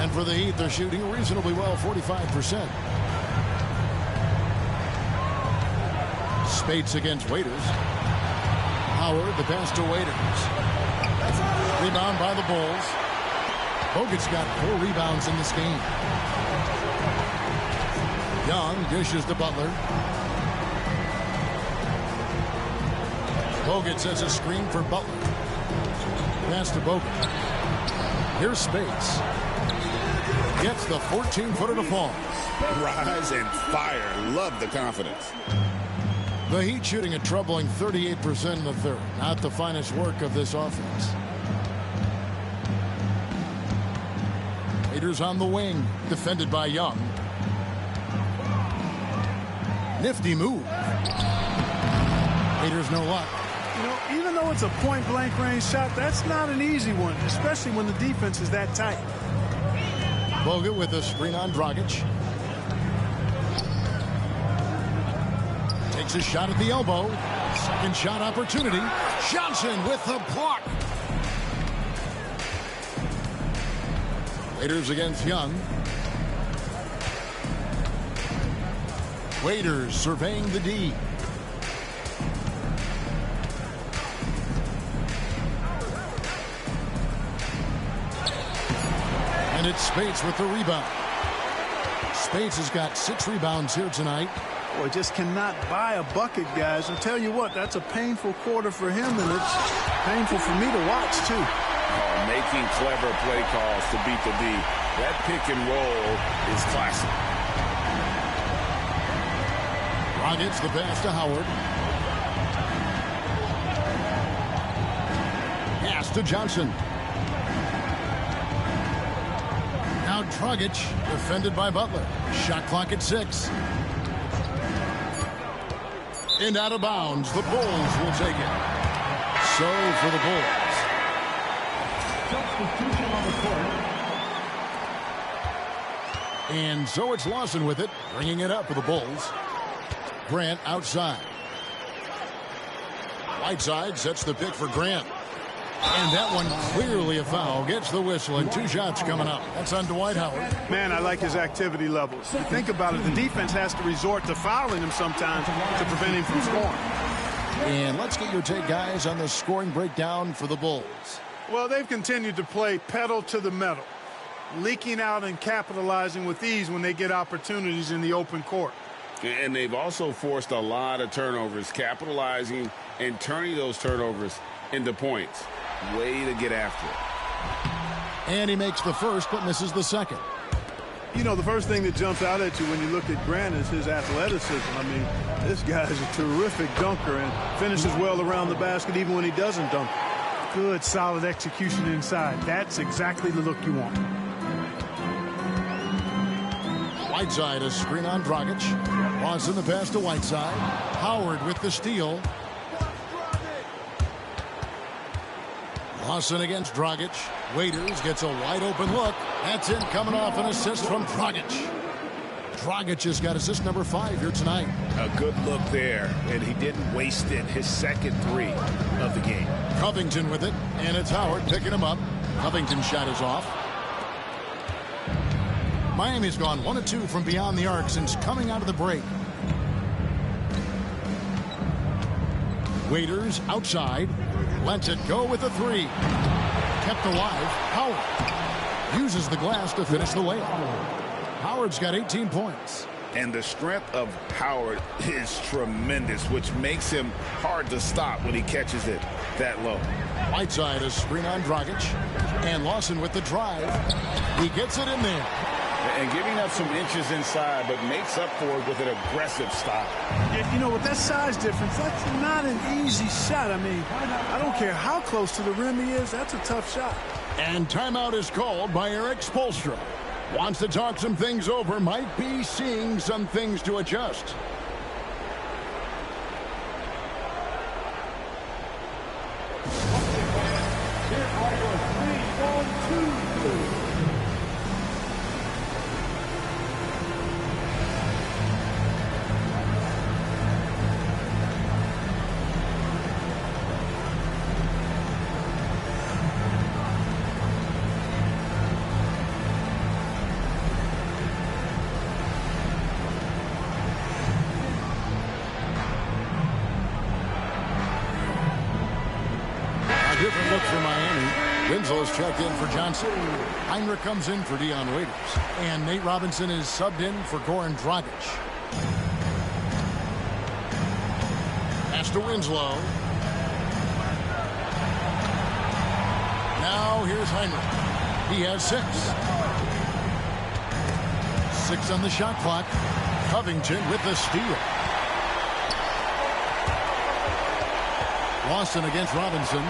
And for the Heat, they're shooting reasonably well, 45%. Spates against Waiters. Howard, the pass to Waiters. Rebound by the Bulls. Bogut's got 4 rebounds in this game. Young dishes to Butler. Bogut sets a screen for Butler. Pass to Bogut. Here's Spates. Gets the 14-footer to fall. Rise and fire. Love the confidence. The Heat shooting a troubling 38% in the 3rd. Not the finest work of this offense. Waiters on the wing, defended by Young. Nifty move. Waiters no luck. You know, even though it's a point-blank range shot, that's not an easy one, especially when the defense is that tight. Bogut with a screen on Dragic. Takes a shot at the elbow. Second shot opportunity. Johnson with the block. Waiters against Young. Waiters surveying the D. And it's Spates with the rebound. Spates has got 6 rebounds here tonight. Boy, just cannot buy a bucket, guys. And tell you what, that's a painful quarter for him, and it's painful for me to watch, too. Making clever play calls to beat the D. That pick and roll is classic. Dragic the pass to Howard. Pass to Johnson. Now Dragic, defended by Butler. Shot clock at 6. And out of bounds. The Bulls will take it. So for the Bulls. Substitution on the court. And so it's Lawson with it, bringing it up for the Bulls. Grant outside. Whiteside sets the pick for Grant. And that one clearly a foul. Gets the whistle, and 2 shots coming up. That's on Dwight Howard. Man, I like his activity levels. You think about it, the defense has to resort to fouling him sometimes to prevent him from scoring. And let's get your take, guys, on the scoring breakdown for the Bulls. Well, they've continued to play pedal to the metal, leaking out and capitalizing with ease when they get opportunities in the open court. And they've also forced a lot of turnovers, capitalizing and turning those turnovers into points. Way to get after it. And he makes the first but misses the second. You know, the first thing that jumps out at you when you look at Grant is his athleticism. I mean, this guy's a terrific dunker and finishes well around the basket even when he doesn't dunk. Good, solid execution inside. That's exactly the look you want. Whiteside, a screen on Dragic. Lawson the pass to Whiteside. Howard with the steal. Lawson against Dragic. Waiters gets a wide open look. That's in, coming off an assist from Dragic. Dragic has got assist number 5 here tonight. A good look there, and he didn't waste it. His second 3 of the game. Covington with it, and it's Howard picking him up. Covington's shot is off. Miami's gone 1 of 2 from beyond the arc since coming out of the break. Waiters outside. Lets it go with a 3. Kept alive. Howard uses the glass to finish the layup. Howard's got 18 points. And the strength of Howard is tremendous, which makes him hard to stop when he catches it that low. Whiteside, a screen on Dragic. And Lawson with the drive. He gets it in there. And giving up some inches inside, but makes up for it with an aggressive stop. You know, with that size difference, that's not an easy shot. I mean, I don't care how close to the rim he is. That's a tough shot. And timeout is called by Eric Spoelstra. Wants to talk some things over. Might be seeing some things to adjust. Here are your 3-1-2. Different look for Miami. Winslow's checked in for Johnson. Heinrich comes in for Dion Waiters. And Nate Robinson is subbed in for Goran Dragic. Pass to Winslow. Now here's Heinrich. He has 6. 6 on the shot clock. Covington with the steal. Lawson against Robinson.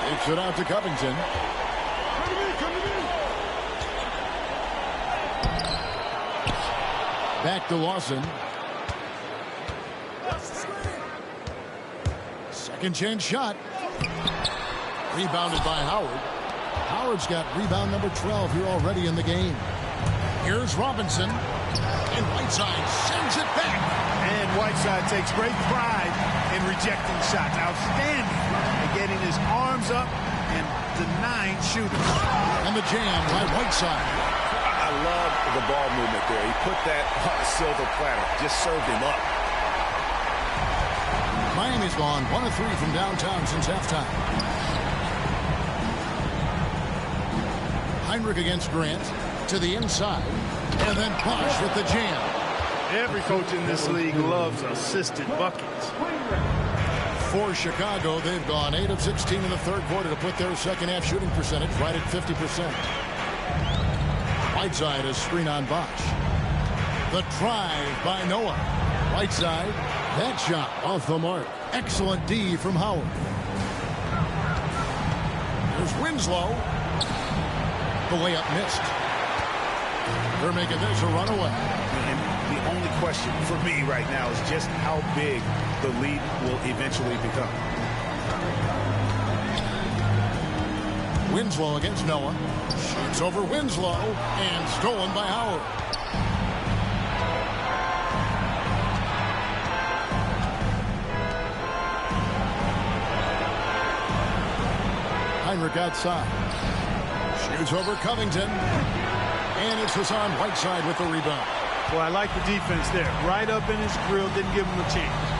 Takes it out to Covington. Back to Lawson. Second chance shot. Rebounded by Howard. Howard's got rebound number 12 here already in the game. Here's Robinson. And Whiteside sends it back. And Whiteside takes great pride in rejecting shots. Outstanding at getting his arms up and denying shooters. And the jam by Whiteside. I love the ball movement there. He put that on a silver platter. Just served him up. Miami's gone 1 of 3 from downtown since halftime. Heinrich against Grant to the inside, and then Bosch with the jam. Every coach in this league loves assisted buckets. For Chicago, they've gone 8 of 16 in the third quarter to put their second half shooting percentage right at 50%. Whiteside a screen on Bosch. The drive by Noah. Whiteside, that shot off the mark. Excellent D from Howard. There's Winslow. The layup missed. They're making this a runaway. And the only question for me right now is just how big the lead will eventually become. Winslow against Noah. Shoots over Winslow and stolen by Howard. Heinrich outside. Shoots over Covington. And it's Hassan Whiteside with the rebound. Well, I like the defense there. Right up in his grill, didn't give him a chance.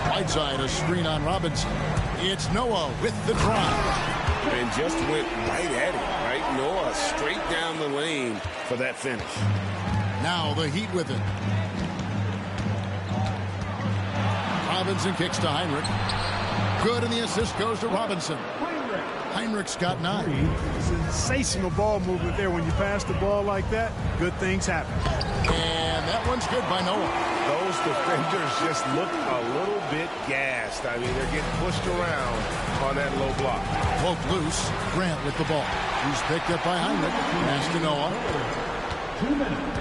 Whiteside a screen on Robinson. It's Noah with the drive. And just went right at him, right? Noah straight down the lane for that finish. Now the Heat with it. Robinson kicks to Heinrich. Good, and the assist goes to Robinson. Heinrich's got 9. Sensational ball movement there. When you pass the ball like that, good things happen. And that one's good by Noah. Those defenders just look a little bit gassed. I mean, they're getting pushed around on that low block. Poke loose. Grant with the ball. He's picked up by Heinrich. Pass to Noah. 2 minutes.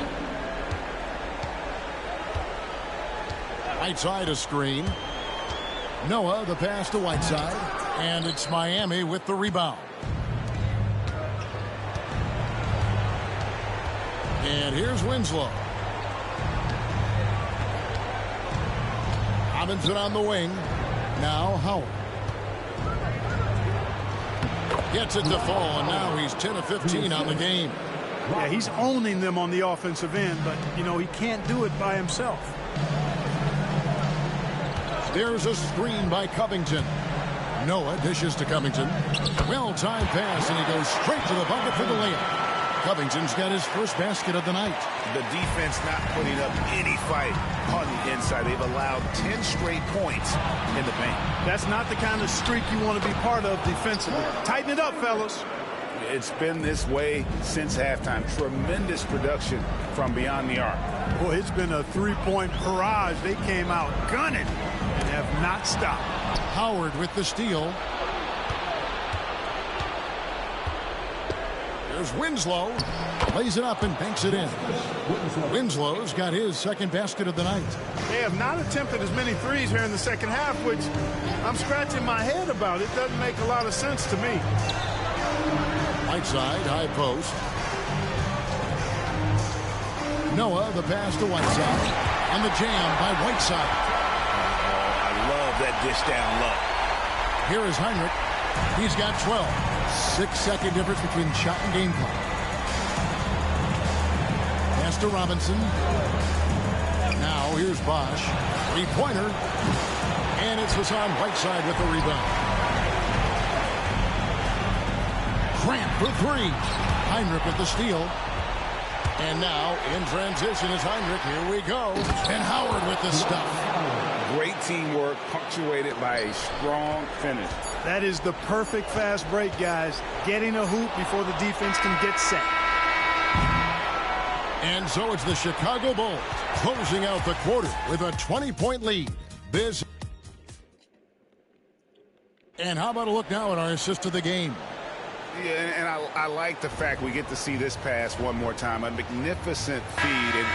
Whiteside a screen. Noah the pass to Whiteside. And it's Miami with the rebound. And here's Winslow. Robinson on the wing. Now Howard. Gets it to fall, and now he's 10 of 15 on the game. Yeah, he's owning them on the offensive end, but, you know, he can't do it by himself. There's a screen by Covington. Noah dishes to Covington. Well-timed pass, and he goes straight to the bucket for the layup. Covington's got his first basket of the night. The defense not putting up any fight on the inside. They've allowed 10 straight points in the paint. That's not the kind of streak you want to be part of defensively. Tighten it up, fellas. It's been this way since halftime. Tremendous production from beyond the arc. Boy, it's been a three-point barrage. They came out gunning and have not stopped. Howard with the steal. There's Winslow. Lays it up and banks it in. Winslow's got his second basket of the night. They have not attempted as many threes here in the second half, which I'm scratching my head about. It doesn't make a lot of sense to me. Whiteside, high post. Noah, the pass to Whiteside. And the jam by Whiteside. Oh, I love that dish down low. Here is Heinrich. He's got 12. 6-second difference between shot and game clock. Pass to Robinson. Now here's Bosch. Three-pointer. And it's Hassan Whiteside with the rebound. Grant for 3. Heinrich with the steal. And now in transition is Heinrich. Here we go. And Howard with the stuff. Great teamwork punctuated by a strong finish. That is the perfect fast break, guys. Getting a hoop before the defense can get set. And so it's the Chicago Bulls closing out the quarter with a 20-point lead. And how about a look now at our assist of the game? Yeah, and I like the fact we get to see this pass one more time. A magnificent feed, and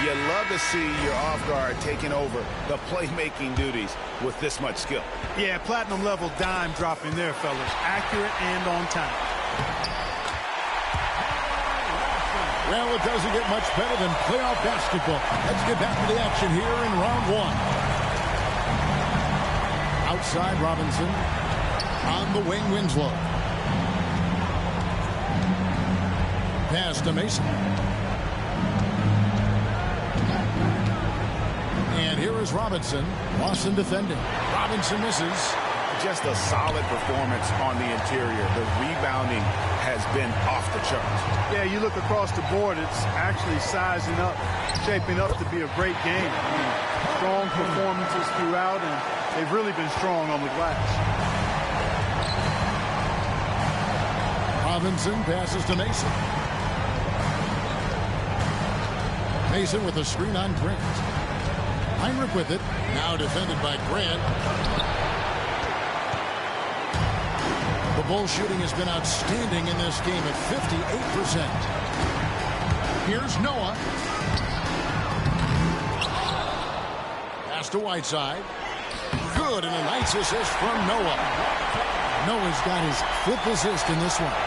you love to see your off guard taking over the playmaking duties with this much skill. Yeah, platinum level dime dropping there, fellas. Accurate and on time. Well, it doesn't get much better than playoff basketball. Let's get back to the action here in round one. Outside Robinson. On the wing, Winslow. Pass to Mason. And here is Robinson. Lawson defending. Robinson misses. Just a solid performance on the interior. The rebounding has been off the charts. Yeah, you look across the board, it's actually sizing up, shaping up to be a great game. I mean, strong performances throughout, and they've really been strong on the glass. Robinson passes to Mason. Mason with a screen on Grant. Heinrich with it. Now defended by Grant. The ball shooting has been outstanding in this game at 58%. Here's Noah. Pass to Whiteside. Good, and a nice assist from Noah. Noah's got his 5th assist in this one.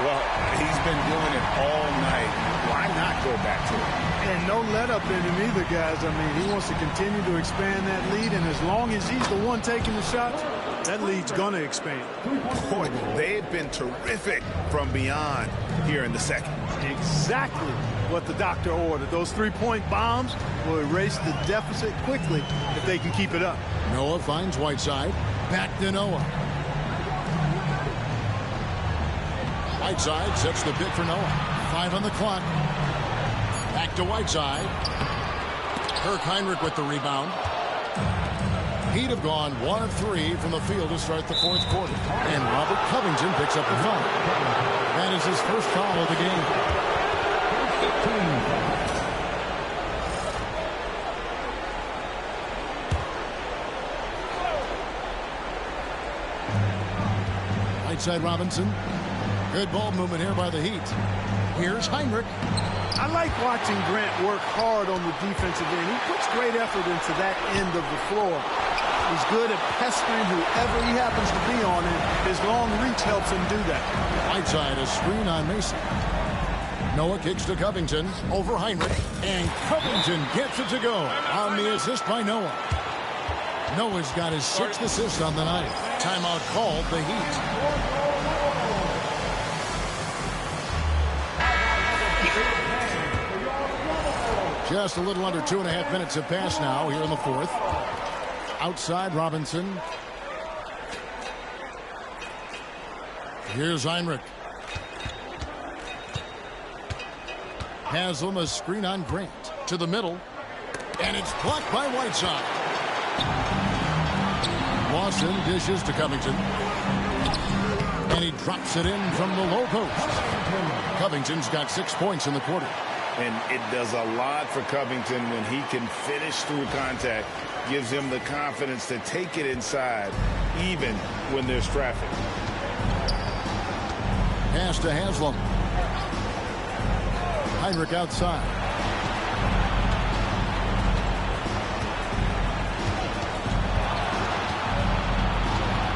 Well, he's been doing it all night. Why not go back to it? And no let up in him either, guys. I mean, he wants to continue to expand that lead, and as long as he's the one taking the shots, that lead's going to expand. Boy, they've been terrific from beyond here in the second. Exactly what the doctor ordered. Those three-point bombs will erase the deficit quickly if they can keep it up. Noah finds Whiteside. Back to Noah. Whiteside sets the pick for Noah. 5 on the clock. Back to Whiteside. Kirk Heinrich with the rebound. He'd have gone 1 of 3 from the field to start the 4th quarter. And Robert Covington picks up the foul. That is his first foul of the game. Whiteside Robinson. Good ball movement here by the Heat. Here's Heinrich. I like watching Grant work hard on the defensive end. He puts great effort into that end of the floor. He's good at pestering whoever he happens to be on, and his long reach helps him do that. Whiteside, a screen on Mason. Noah kicks to Covington over Heinrich, and Covington gets it to go on the assist by Noah. Noah's got his 6th assist on the night. Timeout called the Heat. Just a little under 2.5 minutes have passed now here in the 4th. Outside Robinson. Here's Heinrich. Haslam, a screen on Grant. To the middle. And it's blocked by Whiteside. Lawson dishes to Covington. And he drops it in from the low post. Covington's got 6 points in the quarter. And it does a lot for Covington when he can finish through contact. Gives him the confidence to take it inside, even when there's traffic. Pass to Haslam. Heinrich outside.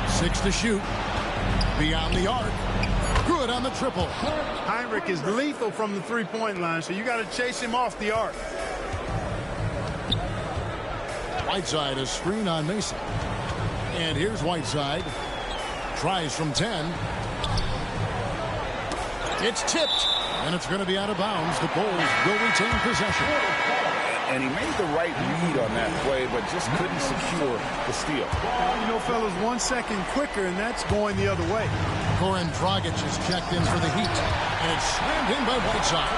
Six to shoot. Beyond the arc. Good on the triple. Heinrich is lethal from the three-point line, so you got to chase him off the arc. Whiteside, a screen on Mason. And here's Whiteside. Tries from 10. It's tipped. And it's going to be out of bounds. The Bulls will retain possession. And he made the right read on that play, but just couldn't secure the steal. You know, fellas, 1 second quicker, and that's going the other way. Goran Dragic is checked in for the Heat. And it's slammed in by Whiteside.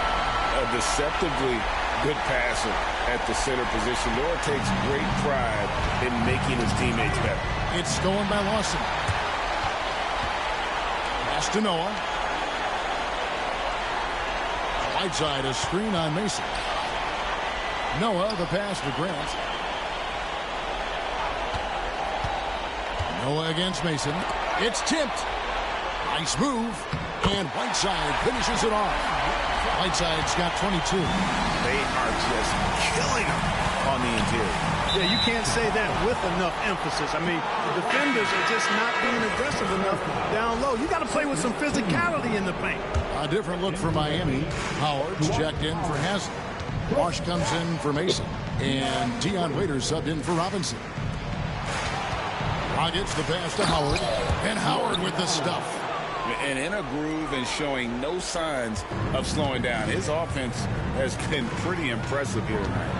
A deceptively good passer at the center position. Noah takes great pride in making his teammates better. It's stolen by Lawson. Pass to Noah. Whiteside, a screen on Mason. Noah, the pass to Grant. Noah against Mason. It's tipped. Nice move. And Whiteside finishes it off. Whiteside's got 22. They are just killing him on the interior. Yeah, you can't say that with enough emphasis. I mean, the defenders are just not being aggressive enough down low. You got to play with some physicality in the paint. A different look for Miami. Howard's checked in for Haslem. Wash comes in for Mason. And Dion Waiters subbed in for Robinson. Gets the pass to Howard. And Howard with the stuff. And in a groove and showing no signs of slowing down. His offense has been pretty impressive here tonight.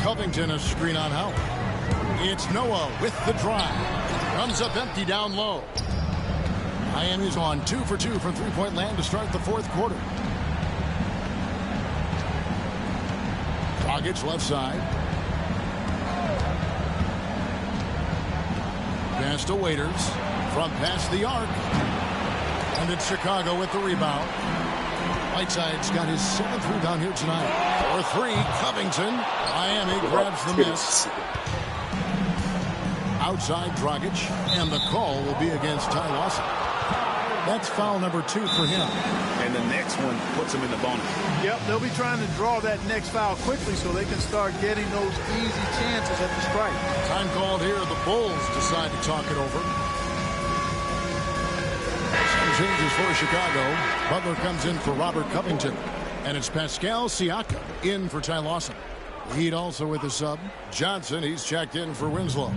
Covington a screen on Howard. It's Noah with the drive. Comes up empty down low. Miami's on 2 for 2 from three-point land to start the fourth quarter. Dragic left side. Pass to Waiters. From past the arc. And it's Chicago with the rebound. Whiteside's got his 7th rebound here tonight. For 3, Covington. Miami grabs the miss. Outside Dragic. And the call will be against Ty Lawson. That's foul number 2 for him. And the next one puts him in the bonus. Yep, they'll be trying to draw that next foul quickly so they can start getting those easy chances at the strike. Time called here. The Bulls decide to talk it over. Some changes for Chicago. Butler comes in for Robert Covington. And it's Pascal Siakam in for Ty Lawson. Heat also with the sub. Johnson, he's checked in for Winslow.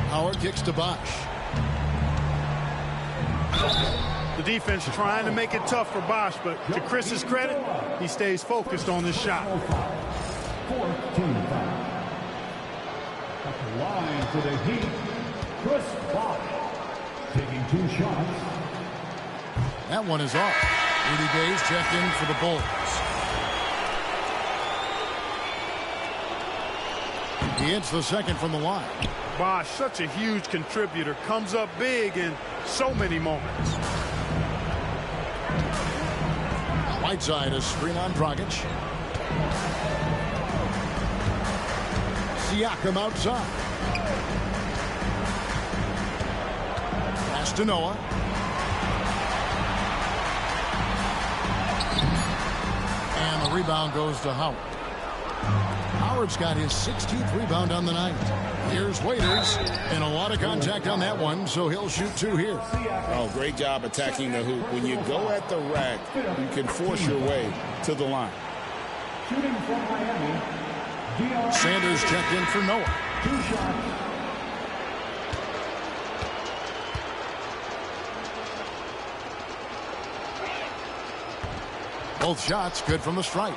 Howard kicks to Bosch. The defense trying to make it tough for Bosch, but to Chris's credit, he stays focused on this shot. 14 foul. At the line for the Heat, Chris Bosch taking 2 shots. That one is off. Rudy Gay's checked in for the Bulls. He hits the second from the line. Bosch, such a huge contributor, comes up big in so many moments. Whiteside a screen on Dragic. Siakam outside. Pass to Noah. And the rebound goes to Howard. Howard's got his 16th rebound on the night. Here's Waiters, and a lot of contact on that one, so he'll shoot 2 here. Oh, great job attacking the hoop. When you go at the rack, you can force your way to the line. Shooting from Miami, Sanders checked in for Noah. 2 shots. Both shots good from the stripe.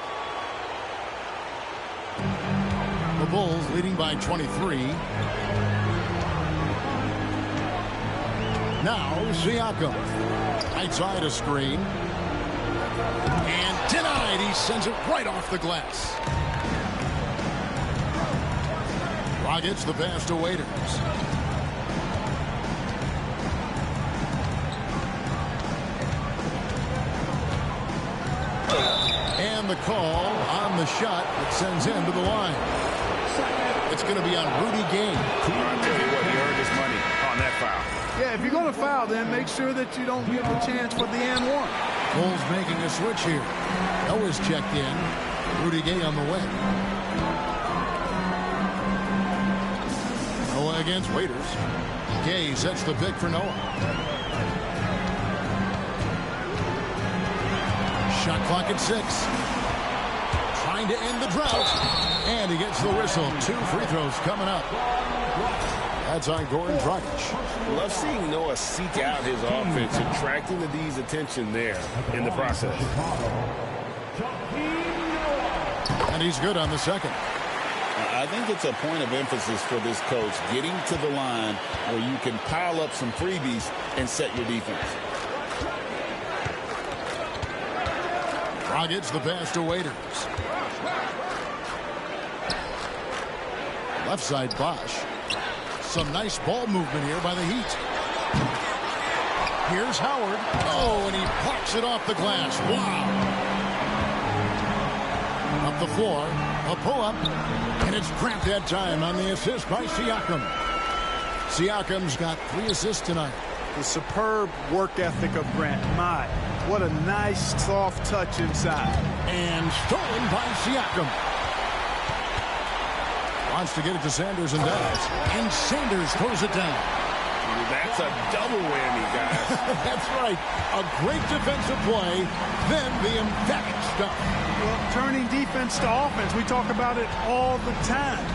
The Bulls leading by 23. Now Siakam. Right side a screen. And denied. He sends it right off the glass. Dragic the pass to Waiters. And the call on the shot that sends him to the line. It's going to be on Rudy Gay. I'll tell you what, he earned his money on that foul. Yeah, if you're going to foul, then make sure that you don't give the chance for the and one. Bulls making a switch here. Noah's checked in. Rudy Gay on the way. Noah against Waiters. Gay sets the pick for Noah. Shot clock at 6. Trying to end the drought. And he gets the whistle. 2 free throws coming up. That's on Goran Dragic. Love seeing Noah seek out his offense, attracting the D's attention there in the process. And he's good on the second. I think it's a point of emphasis for this coach, getting to the line where you can pile up some freebies and set your defense. Dragic the pass to Waiters. Left side Bosch. Some nice ball movement here by the Heat. Here's Howard. Oh, and he pops it off the glass. Wow. Up the floor. A pull-up. And it's cramped that time on the assist by Siakam. Siakam's got 3 assists tonight. The superb work ethic of Grant. My, what a nice soft touch inside. And stolen by Siakam. Wants to get it to Sanders and does. And Sanders throws it down. That's a double whammy, guys. That's right. A great defensive play, then the emphatic stuff. Well, turning defense to offense, we talk about it all the time.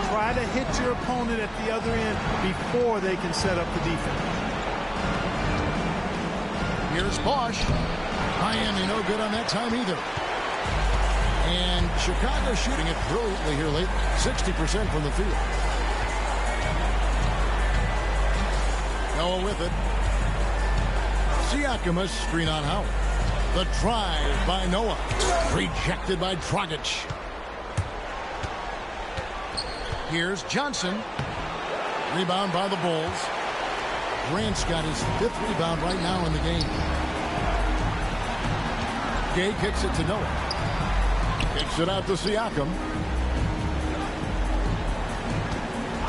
Try to hit your opponent at the other end before they can set up the defense. Here's Bosch. Miami no good on that time either. And Chicago shooting it brilliantly here late. 60% from the field. Noah with it. Siakam, a screen on Howard. The drive by Noah. Rejected by Dragic. Here's Johnson. Rebound by the Bulls. Grant's got his 5th rebound right now in the game. Gay kicks it to Noah. Kicks it out to Siakam.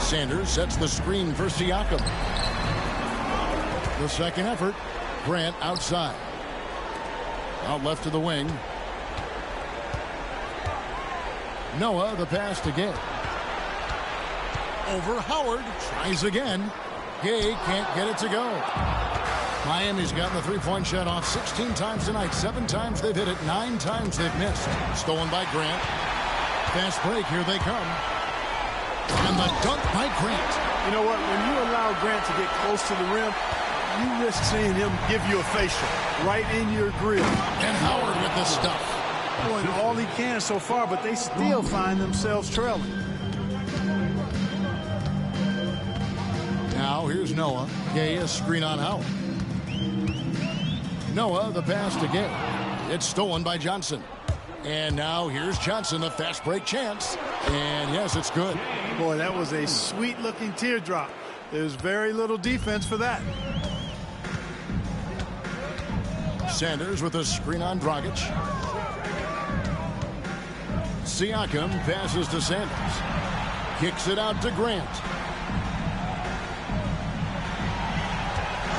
Sanders sets the screen for Siakam. The second effort. Grant outside. Out left to the wing. Noah, the pass to Gay. Over Howard. Tries again. Gay can't get it to go. Miami's gotten the three-point shot off 16 times tonight. 7 times they've hit it. 9 times they've missed. Stolen by Grant. Fast break. Here they come. And the dunk by Grant. You know what? When you allow Grant to get close to the rim, you risk seeing him give you a facial right in your grill. And Howard with the stuff. Doing all he can so far, but they still find themselves trailing. Now here's Noah. Gay, a screen on Howard. Noah, the pass to Gay. It's stolen by Johnson. And now here's Johnson, a fast break chance. And yes, it's good. Boy, that was a sweet-looking teardrop. There's very little defense for that. Sanders with a screen on Dragic. Siakam passes to Sanders. Kicks it out to Grant.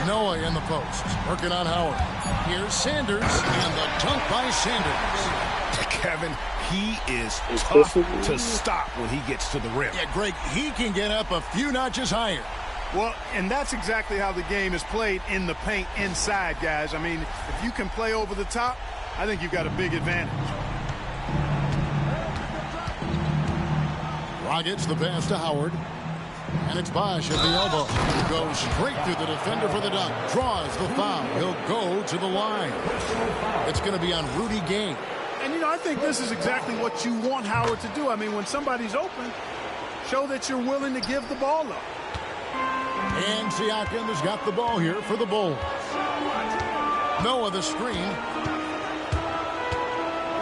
Noah in the post. Working on Howard. Here's Sanders. And the dunk by Sanders. Kevin, he is tough to stop when he gets to the rim. Yeah, Greg, he can get up a few notches higher. Well, and that's exactly how the game is played in the paint inside, guys. I mean, if you can play over the top, I think you've got a big advantage. Dragic, the pass to Howard. And it's Bosch at the elbow. Goes straight through the defender for the dunk. Draws the foul. He'll go to the line. It's going to be on Rudy Gay. And, you know, I think this is exactly what you want Howard to do. I mean, when somebody's open, show that you're willing to give the ball up. And Siakam has got the ball here for the Bulls. Noah the screen.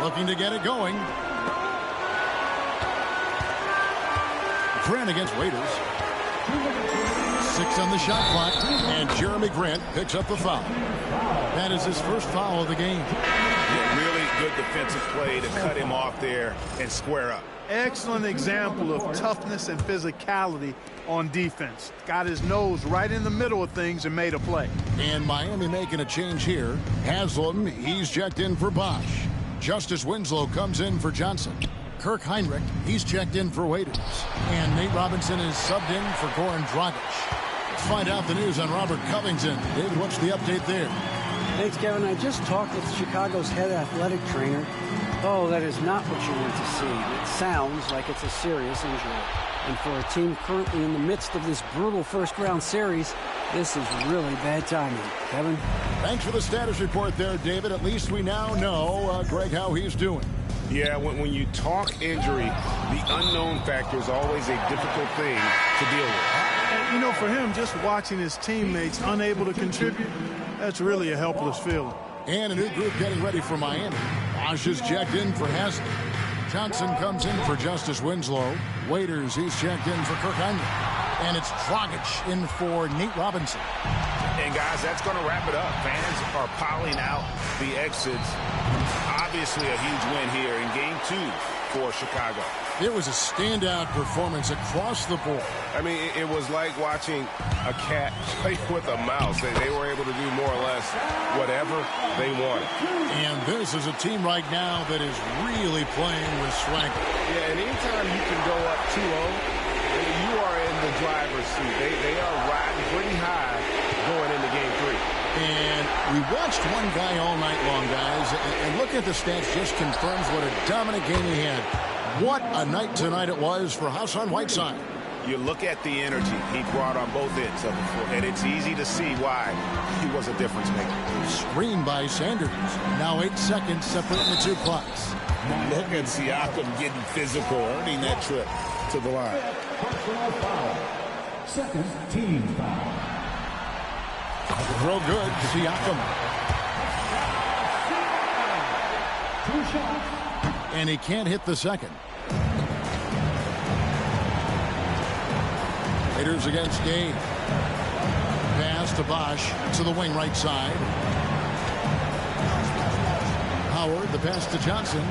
Looking to get it going. Grant against Waiters. 6 on the shot clock. And Jeremy Grant picks up the foul. That is his first foul of the game. Yeah, really good defensive play to cut him off there and square up. Excellent example of toughness and physicality on defense. Got his nose right in the middle of things and made a play. And Miami making a change here. Haslam, he's checked in for Bosch. Justice Winslow comes in for Johnson. Kirk Heinrich, he's checked in for Waiters. And Nate Robinson is subbed in for Goran Dragic. Let's find out the news on Robert Covington. David, what's the update there? Thanks, Kevin. I just talked with Chicago's head athletic trainer. Oh, that is not what you want to see. It sounds like it's a serious injury. And for a team currently in the midst of this brutal first-round series, this is really bad timing. Kevin? Thanks for the status report there, David. At least we now know, Greg, how he's doing. Yeah, when you talk injury, the unknown factor is always a difficult thing to deal with. You know, for him, just watching his teammates unable to contribute, that's really a helpless feeling. And a new group getting ready for Miami. Bosch is checked in for Haslam. Johnson comes in for Justice Winslow. Waiters, he's checked in for Kirk Heinrich. And it's Dragic in for Nate Robinson. And guys, that's going to wrap it up. Fans are piling out the exits Obviously a huge win here in Game 2 for Chicago. It was a standout performance across the board. I mean, it was like watching a cat play with a mouse. They were able to do more or less whatever they wanted. And this is a team right now that is really playing with swagger. Yeah, and anytime you can go up 2-0, you are in the driver's seat. They are riding pretty high going into Game 3. And we watched one guy all night long, guys, and looking at the stats just confirms what a dominant game he had. What a night tonight it was for Hassan Whiteside. You look at the energy he brought on both ends of the floor, and it's easy to see why he was a difference maker. Screen by Sanders. Now 8 seconds separating the two clocks. Look at Siakam getting physical, earning that trip to the line. Personal foul. Second team foul. Real good, Siakam. 2 shots. And he can't hit the second. Raiders against Gay. Pass to Bosch to the wing right side. Howard, the pass to Johnson.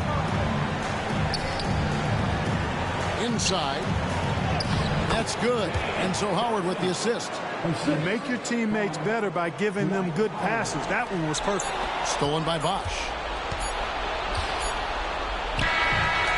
Inside. That's good. And so Howard with the assist. You make your teammates better by giving them good passes. That one was perfect. Stolen by Bosch.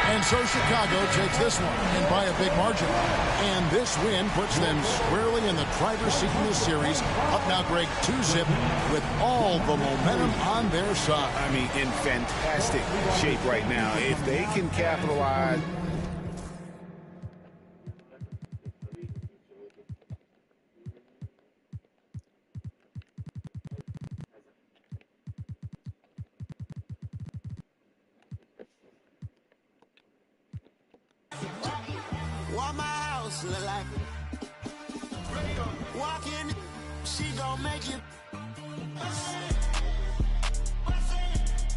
And so Chicago takes this one, and by a big margin. And this win puts them squarely in the driver's seat in this series. Up now, Greg, 2-zip with all the momentum on their side. I mean, in fantastic shape right now. If they can capitalize. What my house look like? Walk in, she gon' make you.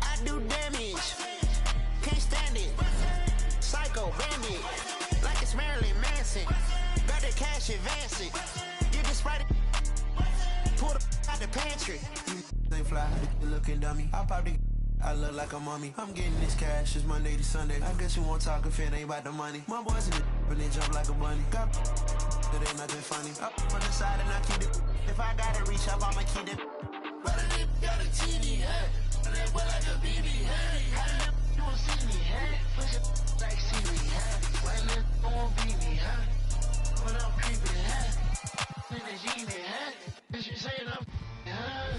I do damage, can't stand it. Psycho bandit, like it's Marilyn Manson. Got the cash advancing. Get this right, pull the out the pantry. They fly, you looking dummy. I pop the. I look like a mummy. I'm getting this cash. It's Monday to Sunday. I guess you won't talk if it ain't about the money. My boys in the but they jump like a bunny. Got that ain't nothing funny. Up on the side and I keep it. If I gotta reach up, I'ma keep it. But it got a TV hat. And that boy like a BB hat. You won't see me hat. Push it like CD hat. When it won't be me hat. When I'm creeping hat. In the G-Man hat. Cause you saying I'm hat.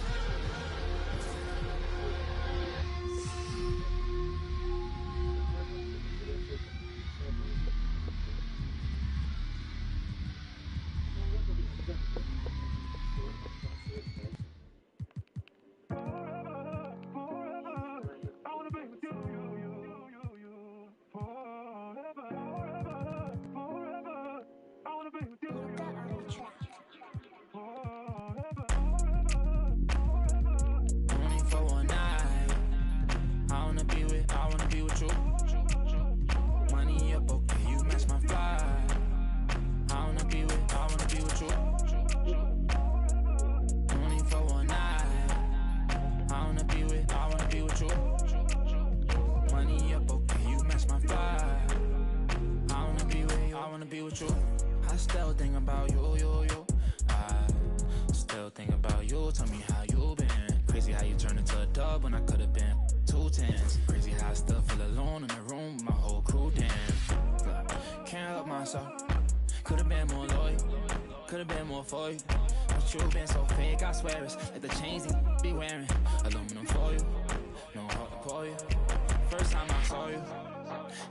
I still think about you. I still think about you. Tell me how you been. Crazy how you turned into a dub when I could have been 2 10s. Crazy how I still feel alone in the room with my whole crew. Damn, can't help myself. Could have been more loyal. Could have been more for you. But you been so fake. I swear it's like the chains you be wearing. Aluminum for you. No heart to pour you. First time I saw you,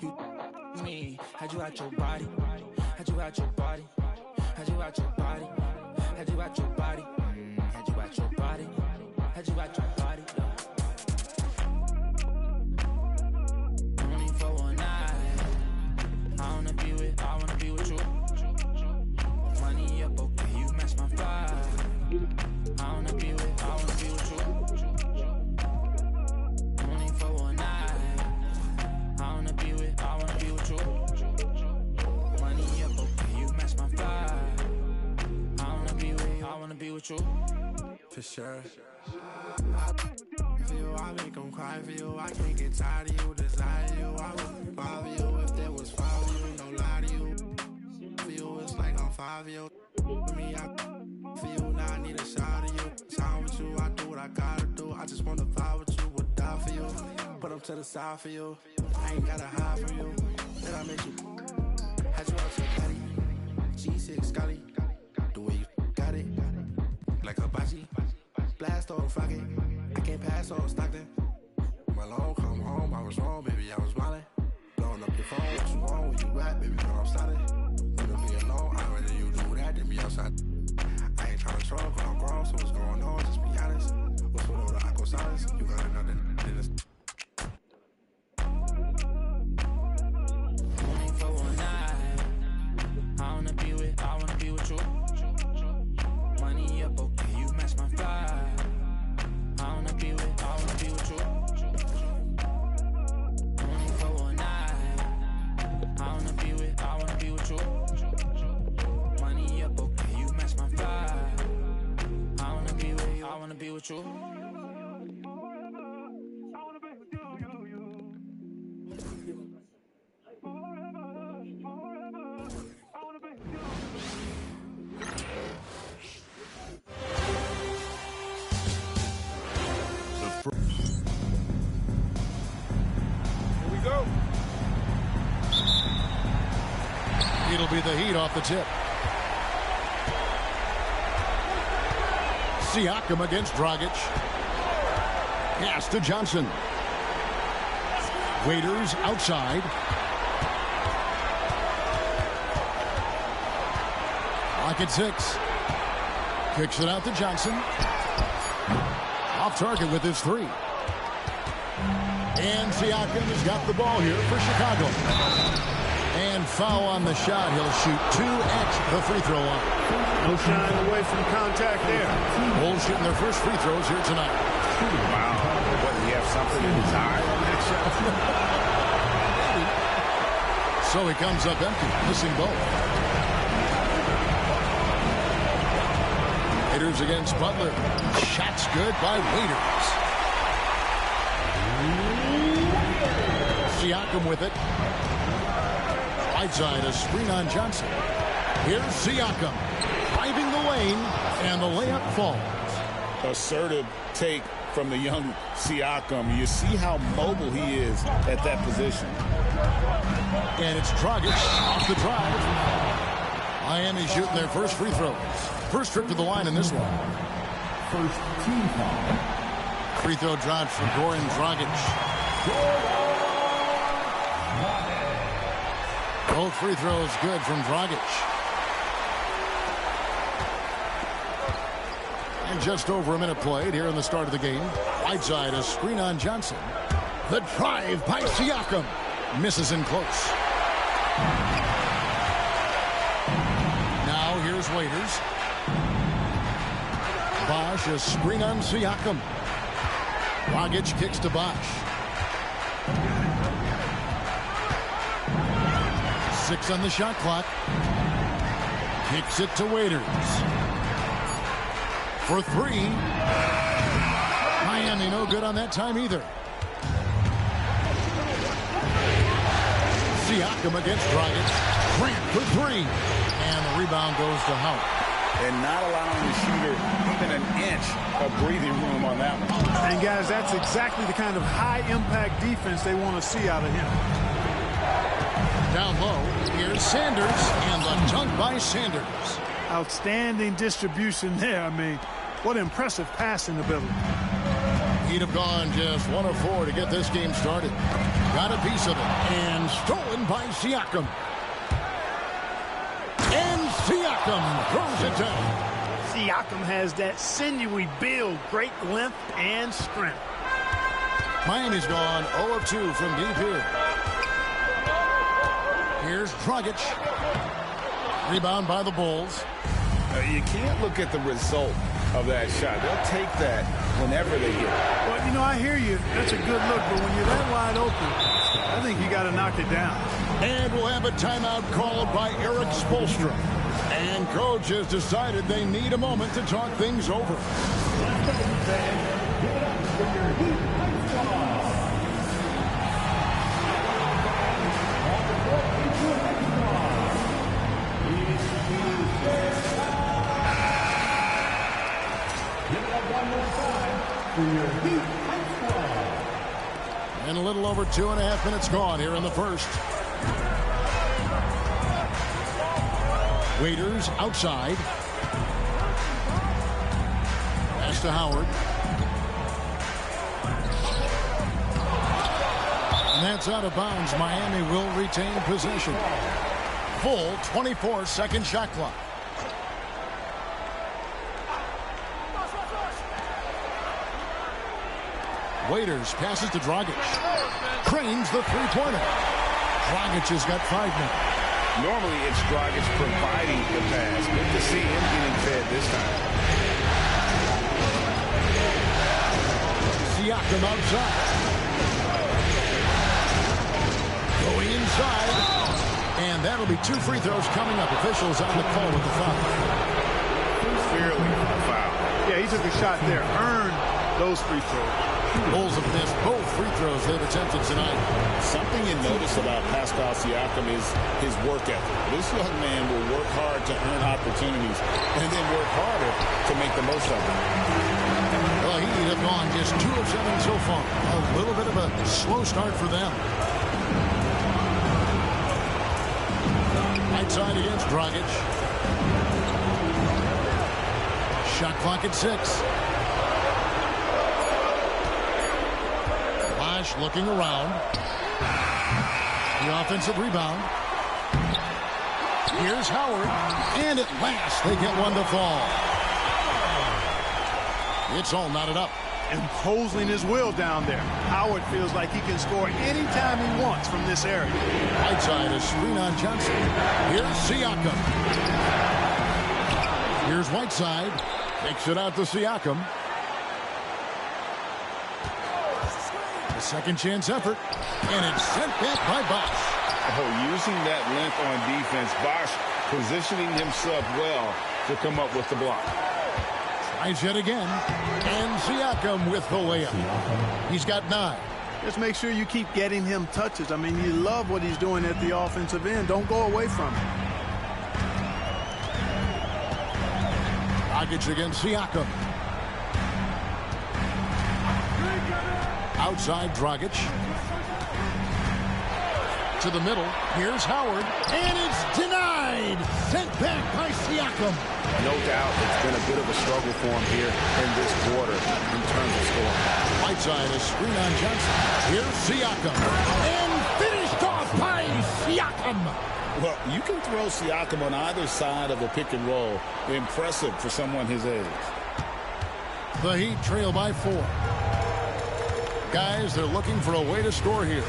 you me. Had you out your body. Had you out your body, had you out your body, had you out your body, had you out your body, had you out your body. Only for one night. I wanna be with you. Money up, okay, you match my vibe. I wanna be with you. Only for one night. I wanna be with you. I wanna be with you. For sure. For you, I make them cry for you. I can't get tired of you, desire you. I would five of you if there was five of you, no lie to you. For you, it's like I'm 5 of you. For me, I for you, now I need a shot of you. Sign with you, I do what I gotta do. I just wanna vibe with you, would die for you. Put them to the side for you. I ain't gotta hide from you. Then I make you, had you out to your caddy. G6 Scotty, the way you got it, like Hibachi. Blast on Rocket, I can't pass on Stockton. My long come home, I was wrong, baby, I was smiling. Blowing up your phone, what's wrong when you rap, baby, but I'm starting. You don't be alone, I'd rather you do that than be outside. I ain't trying to trouble, I'm grown, so what's going on, just be honest. What's with all the aqua silence? You got another than this. Only for one night. I wanna be with you. Money up, okay, you match my fly. I wanna be with you. Only for one night. I wanna be with you. Money up, okay, you match my fly. I wanna be with you. It'll be the Heat off the tip. Siakam against Dragic. Pass to Johnson. Waiters outside. Clock at 6. Kicks it out to Johnson. Off target with his 3. And Siakam has got the ball here for Chicago. And foul on the shot. He'll shoot 2 at the free throw line. No shying away from contact there. Bulls shooting their first free throws here tonight. Wow. What, do you have something in his eye on that shot? So he comes up empty, missing both. Waiters against Butler. Shots good by Waiters. Siakam with it. Right side, a screen on Johnson. Here's Siakam driving the lane, and the layup falls. Assertive take from the young Siakam. You see how mobile he is at that position. And it's Dragic off the drive. Miami shooting their first free throws. First trip to the line in this one. First team foul. Free throw dropped for Goran Dragic. Both free throws good from Dragic. And just over a minute played here in the start of the game. Right side, a screen on Johnson. The drive by Siakam. Misses in close. Now here's Waiters. Bosch, a screen on Siakam. Dragic kicks to Bosch. 6 on the shot clock. Kicks it to Waiters. For 3. Miami no good on that time either. Siakam against Dragic. Grant for 3. And the rebound goes to Howard. And not allowing the shooter even an inch of breathing room on that one. And guys, that's exactly the kind of high-impact defense they want to see out of him. Down low, here's Sanders, and the dunk by Sanders. Outstanding distribution there. I mean, what impressive passing ability. He'd have gone just 1 of 4 to get this game started. Got a piece of it, and stolen by Siakam. And Siakam throws it down. Siakam has that sinewy build, great length and strength. Miami's gone 0 of 2 from deep here. Here's Dragic. Rebound by the Bulls. You can't look at the result of that shot. They'll take that whenever they get it. Well, you know, I hear you. That's a good look, but when you're that wide open, I think you got to knock it down. And we'll have a timeout called by Eric Spoelstra. And coach has decided they need a moment to talk things over. Give it up for your Heat And a little over 2.5 minutes gone here in the first. Waiters outside. Pass to Howard. And that's out of bounds. Miami will retain possession. Full 24-second shot clock. Waiters passes to Dragic. Cranes the three-pointer. Dragic has got 5 minutes. Normally it's Dragic providing the pass. Good to see him getting fed this time. Siakam outside. Going inside. And that'll be 2 free throws coming up. Officials on the call with the foul. Clearly a foul. Yeah, he took a shot there. Earned those free throws. Bulls have missed both free throws they've attempted tonight. Something you notice about Pascal Siakam is his work ethic. This young man will work hard to earn opportunities and then work harder to make the most of them. Well, he have gone just 2 of 7 so far. A little bit of a slow start for them. Right side against Dragic. Shot clock at 6. Looking around. The offensive rebound. Here's Howard. And at last they get one to fall. It's all knotted up. Imposing his will down there. Howard feels like he can score anytime he wants from this area. Right side, a screen on Johnson. Here's Siakam. Here's Whiteside. Takes it out to Siakam. A second chance effort. And it's sent back by Bosch. Oh, using that length on defense. Bosch positioning himself well to come up with the block. Tries yet again. And Siakam with the layup. He's got 9. Just make sure you keep getting him touches. I mean, you love what he's doing at the offensive end. Don't go away from him. Dragic against Siakam. Outside Dragic. To the middle. Here's Howard. And it's denied. Sent back by Siakam. No doubt it's been a bit of a struggle for him here in this quarter in terms of scoring. Whiteside, a screen on Johnson. Here's Siakam. And finished off by Siakam. Well, you can throw Siakam on either side of a pick and roll. Impressive for someone his age. The Heat trail by 4. Guys, they're looking for a way to score here.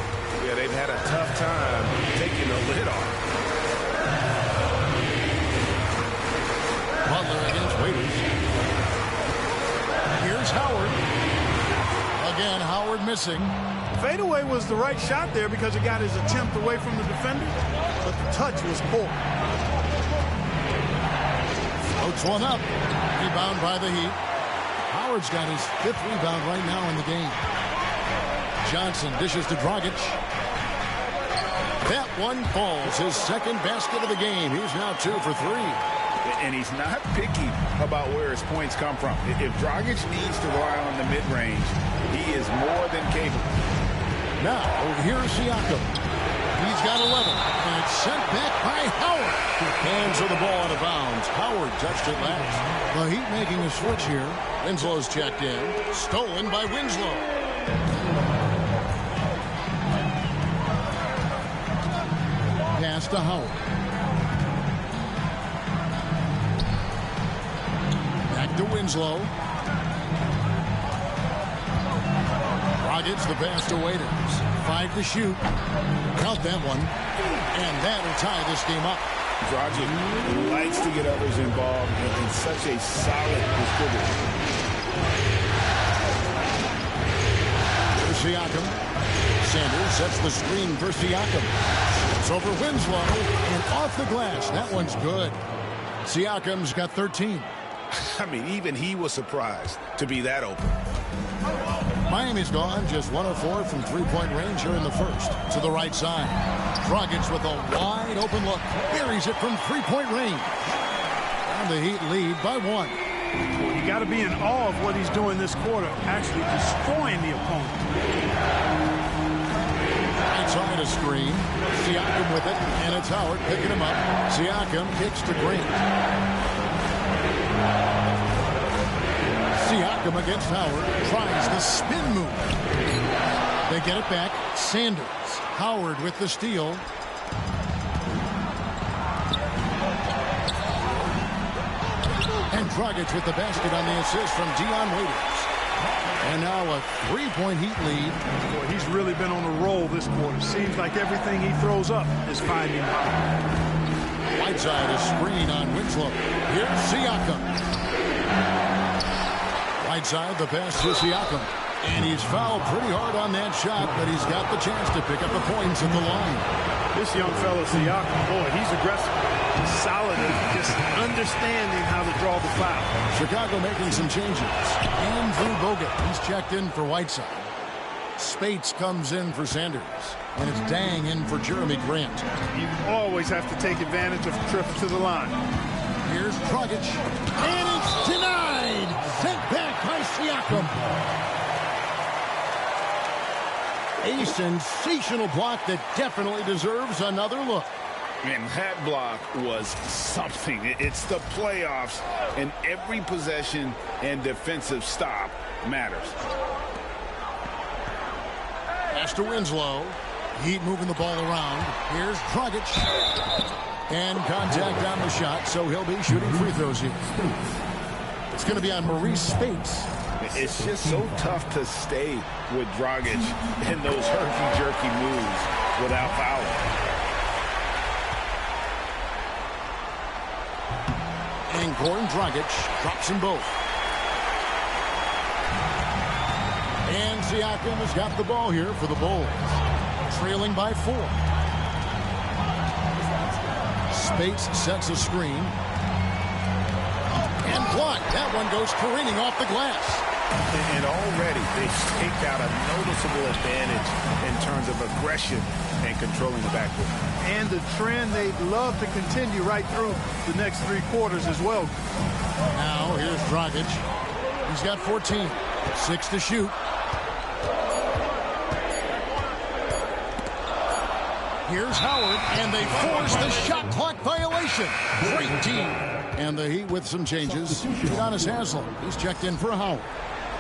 Yeah, they've had a tough time taking the lid off. Butler against Waiters. Here's Howard. Again, Howard missing. Fadeaway was the right shot there because it got his attempt away from the defender, but the touch was poor. Floats one up. Rebound by the Heat. Howard's got his 5th rebound right now in the game. Johnson dishes to Dragic. That one falls. His 2nd basket of the game. He's now 2 for 3. And he's not picky about where his points come from. If Dragic needs to rely on the mid-range, he is more than capable. Now, here's Siakam. He's got 11. And it's sent back by Howard. Hands of the ball out of bounds. Howard touched it last. The Heat making a switch here. Winslow's checked in. Stolen by Winslow. Pass to Howard. Back to Winslow. Dragic the pass to Waiters. 5 to shoot. Count that one. And that'll tie this game up. Dragic likes to get others involved and such a solid distributor. Here's Siakam. Sanders sets the screen for Siakam. It's over Winslow and off the glass. That one's good. Siakam's got 13. I mean, even he was surprised to be that open. Miami's gone just 1 of 4 from three-point range here in the first. To the right side. Dragic with a wide open look. Buries it from three-point range. And the Heat lead by 1. Well, you got to be in awe of what he's doing this quarter, actually destroying the opponent. Right side a screen. Siakam with it, and it's Howard picking him up. Siakam kicks to Green. Siakam against Howard, tries the spin move. They get it back. Sanders. Howard with the steal. And Dragic with the basket on the assist from Dion Waiters. And now a three-point Heat lead. Boy, he's really been on a roll this quarter. Seems like everything he throws up is finding Howard. Whiteside a screen on Winslow. Here's Siakam. Whiteside the pass to Siakam. And he's fouled pretty hard on that shot, but he's got the chance to pick up the points at the line. This young fella, Siakam, boy, he's aggressive. He's solid at just understanding how to draw the foul. Chicago making some changes. Andrew Bogut, he's checked in for Whiteside. Spates comes in for Sanders. And it's Dang in for Jeremy Grant. You always have to take advantage of trips to the line. Here's Dragic. And it's denied. Sent back by Siakam. A sensational block that definitely deserves another look. And that block was something. It's the playoffs, and every possession and defensive stop matters. Pass to Winslow. Heat moving the ball around. Here's Dragic. And contact on the shot, so he'll be shooting free throws here. It's going to be on Maurice Spates. It's just so tough to stay with Dragic in those herky-jerky moves without fouling. And Goran Dragic drops them both. And Siakam has got the ball here for the Bulls. Trailing by 4. Spates sets a screen. And blocked. That one goes careening off the glass. And already they've staked out a noticeable advantage in terms of aggression and controlling the backcourt. And the trend they'd love to continue right through the next 3 quarters as well. Now here's Dragic. He's got 14. 6 to shoot. Here's Howard, and they force the shot clock violation. Great team. And the Heat with some changes. Udonis Haslem, he's checked in for Howard.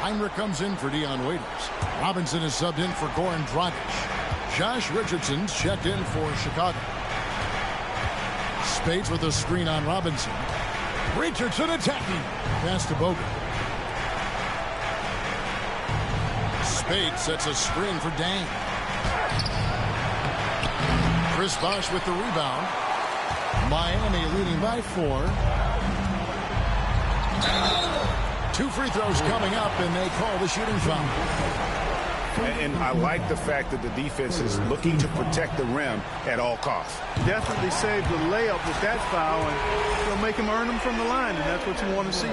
Heinrich comes in for Dion Waiters. Robinson is subbed in for Goran Dragic. Josh Richardson's checked in for Chicago. Spates with a screen on Robinson. Richardson attacking. Pass to Bogut. Spates sets a screen for Dang. Chris Bosh with the rebound. Miami leading by 4. 2 free throws coming up, and they call the shooting foul. And I like the fact that the defense is looking to protect the rim at all costs. Definitely saved the layup with that foul, and it'll make him earn them from the line, and that's what you want to see.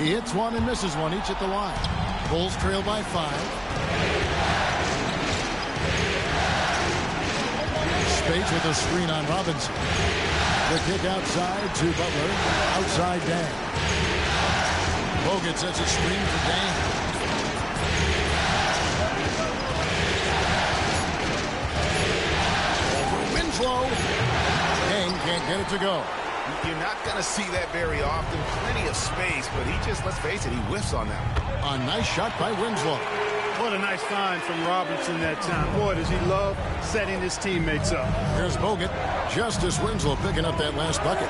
He hits one and misses one, each at the line. Bulls trail by 5. Spates with a screen on Robinson. The kick outside to Butler. Outside Dang. Bogut sets a screen for Dang. Over Winslow. Dang can't get it to go. You're not going to see that very often. Plenty of space, but he just, let's face it, he whiffs on that. A nice shot by Winslow. What a nice find from Robinson that time. Boy, does he love setting his teammates up. Here's Bogut. Justice Winslow picking up that last bucket.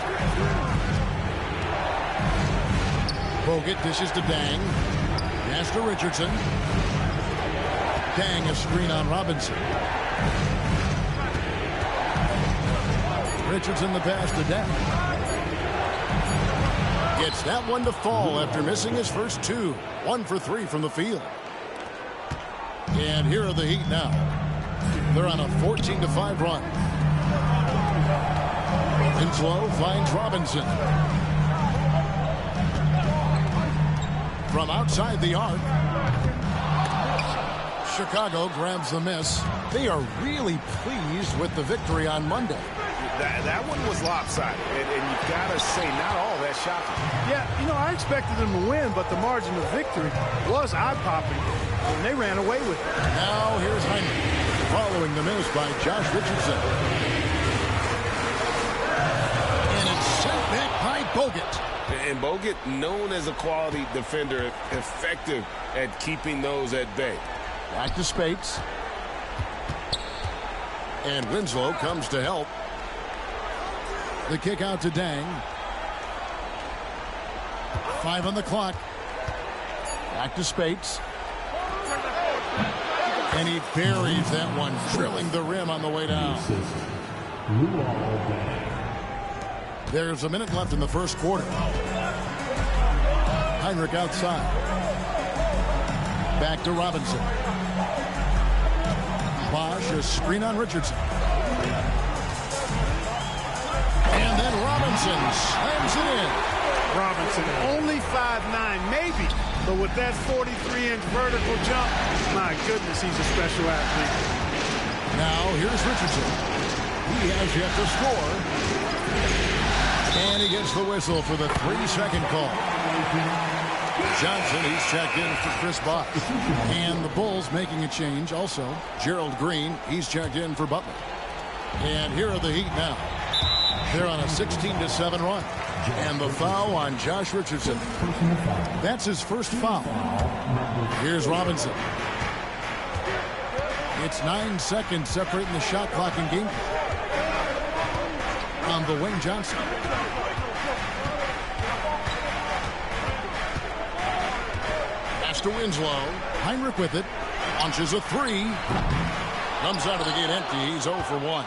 Bogut dishes to Dang. Pass to Richardson. Dang a screen on Robinson. Richardson the pass to Dang. Gets that one to fall after missing his first 2. 1 for 3 from the field. And here are the Heat now. They're on a 14-5 run. Winslow finds Robinson. From outside the arc, Chicago grabs the miss. They are really pleased with the victory on Monday. That one was lopsided, and you've got to say not all that shocking. Yeah, you know, I expected them to win, but the margin of victory was eye-popping, and they ran away with it. Now here's Heinrich, following the miss by Josh Richardson. And it's sent back by Bogut. And Bogut, known as a quality defender, effective at keeping those at bay. Back to Spates. And Winslow comes to help. The kick out to Dang. 5 on the clock. Back to Spates. And he buries that one, drilling the rim on the way down. There's a minute left in the first quarter. Heinrich outside. Back to Robinson. Bosch, a screen on Richardson. And then Robinson slams it in. Robinson, only 5'9", maybe, but with that 43-inch vertical jump, my goodness, he's a special athlete. Now here's Richardson. He has yet to score. And he gets the whistle for the 3-second call. Johnson, he's checked in for Chris Bosh. And the Bulls making a change also. Gerald Green, he's checked in for Butler. And here are the Heat now. They're on a 16-7 run. And the foul on Josh Richardson. That's his first foul. Here's Robinson. It's 9 seconds separating the shot clock and game clock. On the wing, Johnson. Pass to Winslow. Heinrich with it. Launches a 3. Comes out of the gate empty. He's 0 for 1.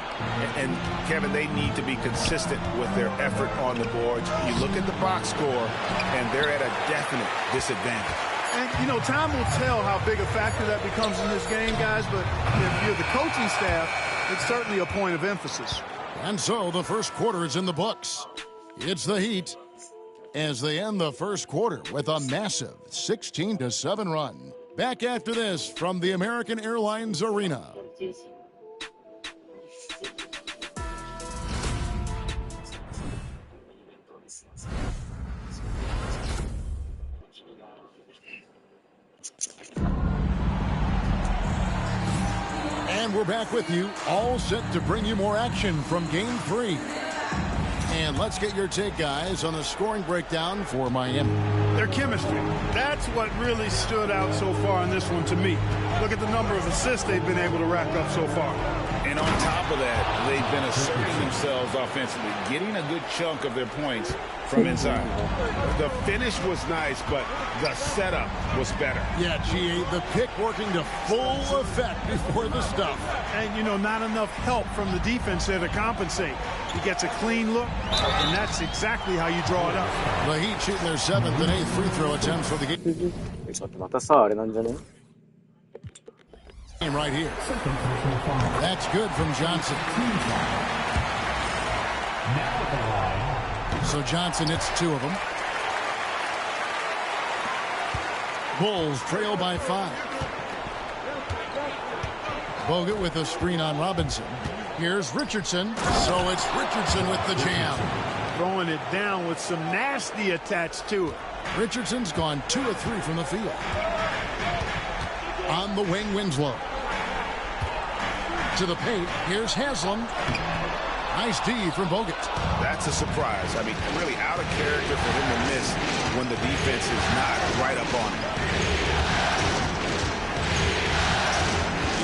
And Kevin, they need to be consistent with their effort on the boards. You look at the box score, and they're at a definite disadvantage. And, you know, time will tell how big a factor that becomes in this game, guys, but if you're the coaching staff, it's certainly a point of emphasis. And so the first quarter is in the books. It's the Heat as they end the first quarter with a massive 16-7 run. Back after this from the American Airlines Arena. And we're back with you, all set to bring you more action from Game 3. And let's get your take, guys, on the scoring breakdown for Miami. Their chemistry. That's what really stood out so far in this one to me. Look at the number of assists they've been able to rack up so far. And on top of that, they've been asserting themselves offensively, getting a good chunk of their points from inside. The finish was nice, but the setup was better. Yeah, GA, the pick working to full effect before the stuff. And, you know, not enough help from the defense there to compensate. He gets a clean look, and that's exactly how you draw it up. The Heat shooting their 7th and 8th free throw attempts for the game. Right here. That's good from Johnson. So Johnson hits 2 of them. Bulls trail by 5. Bogut with a screen on Robinson. Here's Richardson. So it's Richardson with the jam. Throwing it down with some nasty attached to it. Richardson's gone 2 of 3 from the field. On the wing, Winslow. To the paint, here's Haslam. Nice D from Bogut. That's a surprise. I mean, really out of character for him to miss when the defense is not right up on him.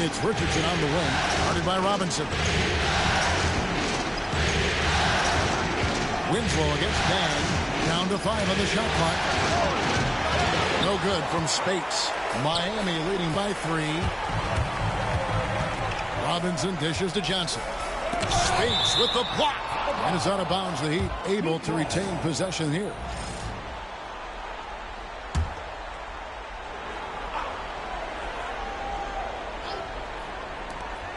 It's Richardson on the wing, guarded by Robinson. Winslow against Dang. Down to 5 on the shot clock. No good from Spates. Miami leading by 3. Robinson dishes to Johnson. Spates with the block. And it's out of bounds. The Heat able to retain possession here.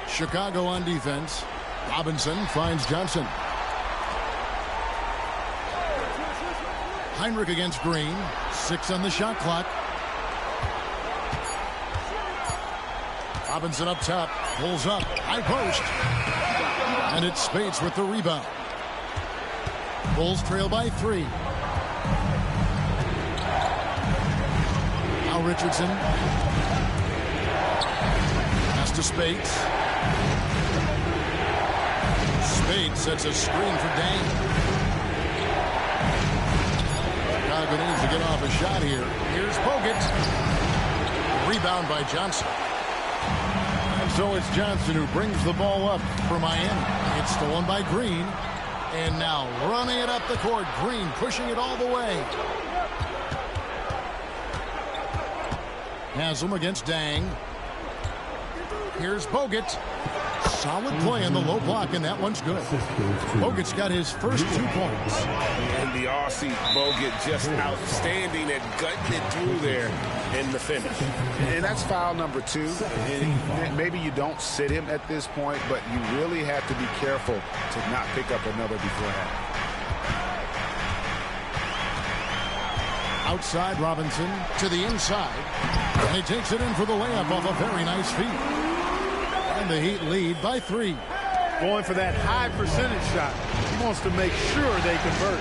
Chicago on defense. Robinson finds Johnson. Heinrich against Green. 6 on the shot clock. Robinson up top, pulls up, high post. And it's Speights with the rebound. Bulls trail by 3. Now Richardson. Pass to Speights. Speights sets a screen for Dang. Chicago needs to get off a shot here. Here's Bogut. Rebound by Johnson. And so it's Johnson who brings the ball up for Miami. It's stolen by Green. And now running it up the court. Green pushing it all the way. Haslam against Dang. Here's Bogut. Solid play in the low block, and that one's good. Bogut's got his first 2 points. And the Aussie Bogut just outstanding at gutting it through there in the finish. And that's foul number 2. And maybe you don't sit him at this point, but you really have to be careful to not pick up another beforehand. Outside Robinson to the inside. And he takes it in for the layup off a very nice feed. And the Heat lead by 3. Going for that high percentage shot. He wants to make sure they convert.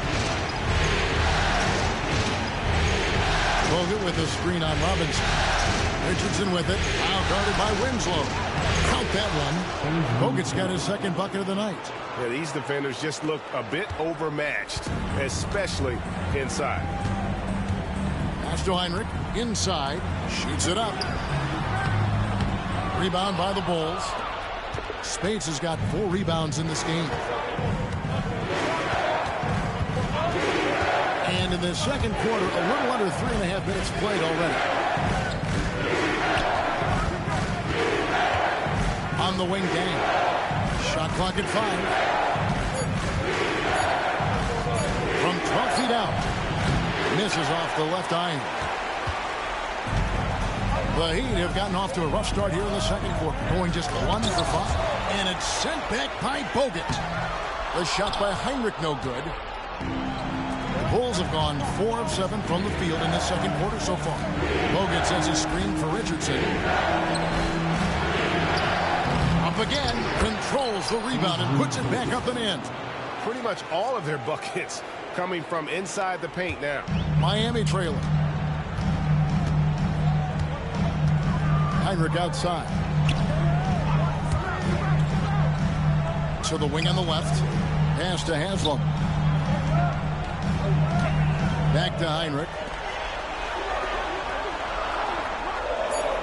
Bogut with a screen on Robinson. Richardson with it. Now guarded by Winslow. Count that one. Bogut's got his second bucket of the night. Yeah, these defenders just look a bit overmatched, especially inside. Pass to Heinrich. Inside. Shoots it up. Rebound by the Bulls. Speights has got 4 rebounds in this game. And in the second quarter, a little under 3.5 minutes played already. On the wing, Dang. Shot clock at 5. From 12 feet out. Misses off the left iron. The Heat have gotten off to a rough start here in the second quarter, going just 1 for 5. And it's sent back by Bogut. The shot by Heinrich no good. The Bulls have gone 4 of 7 from the field in this second quarter so far. Bogut sets a screen for Richardson. Up again, controls the rebound and puts it back up and in. Pretty much all of their buckets coming from inside the paint now. Miami trailing. Heinrich outside. To the wing on the left. Pass to Haslam. Back to Heinrich.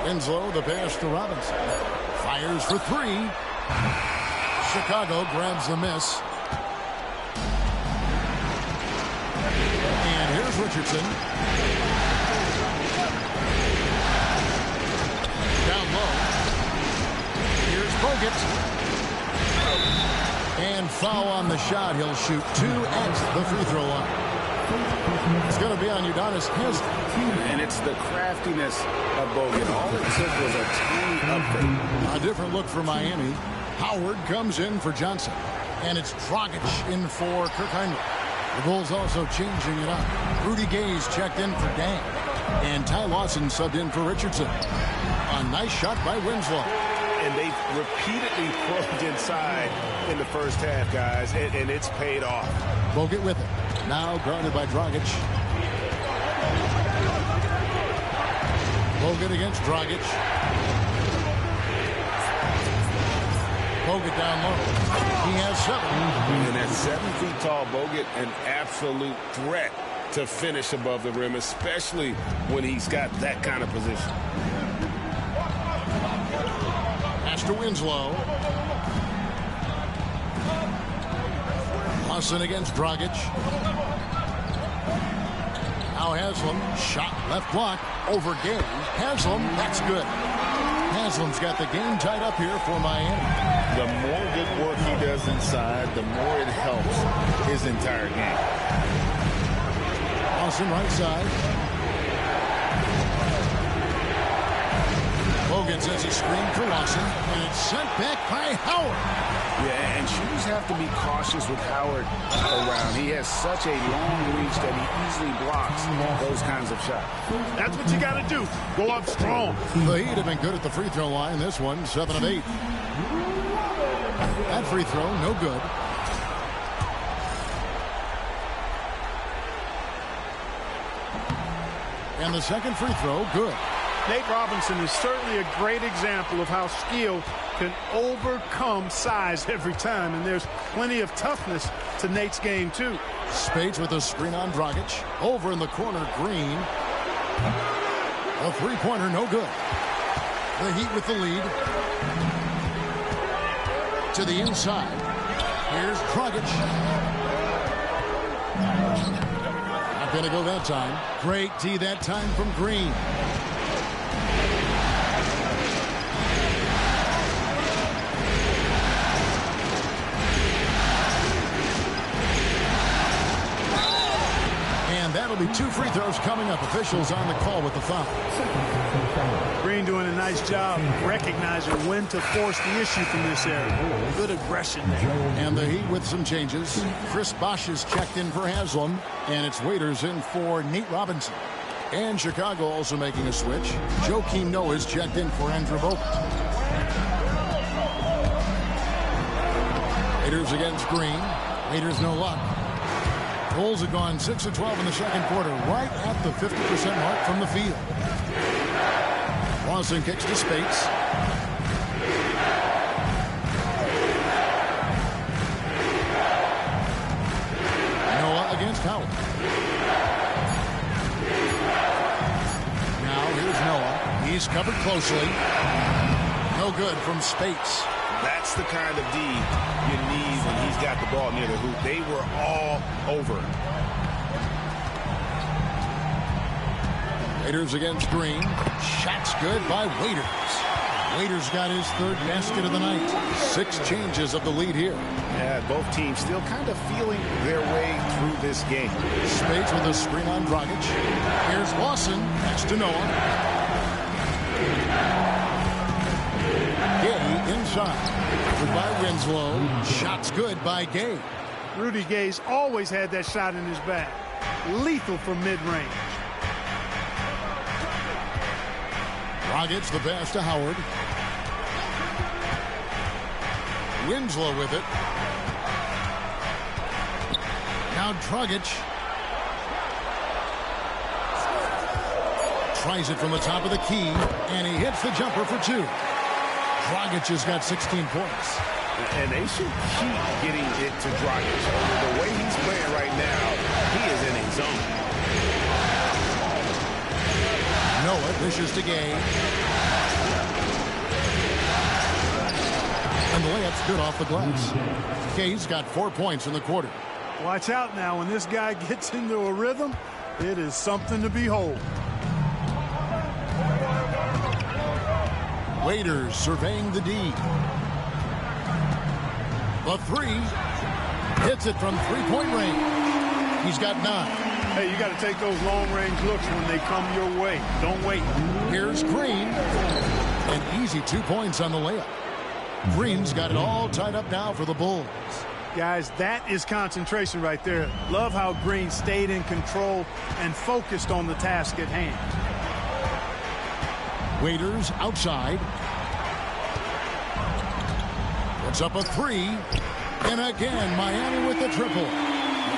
Winslow, the pass to Robinson. Fires for 3. Chicago grabs the miss. And here's Richardson. Down low. Here's Bogut. And foul on the shot. He'll shoot 2 at the free throw line. It's going to be on Udonis Haslem. And it's the craftiness of Bogut. All it took was a tiny upgrade. A different look for Miami. Howard comes in for Johnson. And it's Dragic in for Kirk Heinrich. The Bulls also changing it up. Rudy Gay's checked in for Dang. And Ty Lawson subbed in for Richardson. A nice shot by Winslow. And they've repeatedly probed inside in the first half, guys, and it's paid off. Bogut with it. Now guarded by Dragic. Bogut against Dragic. Bogut down low. He has 7. And at 7 feet tall, Bogut, an absolute threat to finish above the rim, especially when he's got that kind of position. Pass to Winslow. Lawson against Dragic. Now Haslam. Shot left block over Gay. Haslam, that's good. Haslam's got the game tied up here for Miami. The more good work he does inside, the more it helps his entire game. Lawson right side. Logan sends a screen for Lawson, and it's sent back by Howard. Yeah, and shooters have to be cautious with Howard around. He has such a long reach that he easily blocks those kinds of shots. That's what you got to do. Go up strong. The Heat have been good at the free throw line. This one, 7 of 8. That free throw, no good. And the second free throw, good. Nate Robinson is certainly a great example of how skill can overcome size every time, and there's plenty of toughness to Nate's game, too. Spades with a screen on Dragic. Over in the corner, Green. A three-pointer, no good. The Heat with the lead. To the inside. Here's Dragic. Not going to go that time. Great D that time from Green. And that'll be 2 free throws coming up. Officials on the call with the foul. Green doing a nice job recognizing when to force the issue from this area. Good aggression there. And the Heat with some changes. Chris Bosh is checked in for Haslam, and it's Waiters in for Nate Robinson. And Chicago also making a switch. Joakim Noah is checked in for Andrew Bogut. Waiters against Green. Waiters no luck. Bulls have gone 6 of 12 in the second quarter, right at the 50% mark from the field. Lawson kicks to Spates. Noah against Howard. Now here's Noah. He's covered closely. No good from Spates. That's the kind of D you need when he's got the ball near the hoop. They were all over. Waiters against Green. Shots good by Waiters. Waiters got his 3rd basket of the night. 6 changes of the lead here. Yeah, both teams still kind of feeling their way through this game. Spades with a screen on Dragic. Here's Lawson. Pass to Noah. Gay inside. Covered by Winslow. Shots good by Gay. Rudy Gay's always had that shot in his bag. Lethal from mid-range. Dragic the pass to Howard. Winslow with it. Now Dragic. Tries it from the top of the key, and he hits the jumper for 2. Dragic has got 16 points. And they should keep getting it to Dragic. The way he's playing right now, he is in his zone. Noah dishes to Gay. And the layup's good off the glass. Gay's got 4 points in the quarter. Watch out now. When this guy gets into a rhythm, it is something to behold. Waiters surveying the D. The 3. Hits it from 3-point range. He's got 9. Hey, you got to take those long-range looks when they come your way. Don't wait. Here's Green. An easy 2 points on the layup. Green's got it all tied up now for the Bulls. Guys, that is concentration right there. Love how Green stayed in control and focused on the task at hand. Waiters outside. Puts up a 3. And again, Miami with the triple.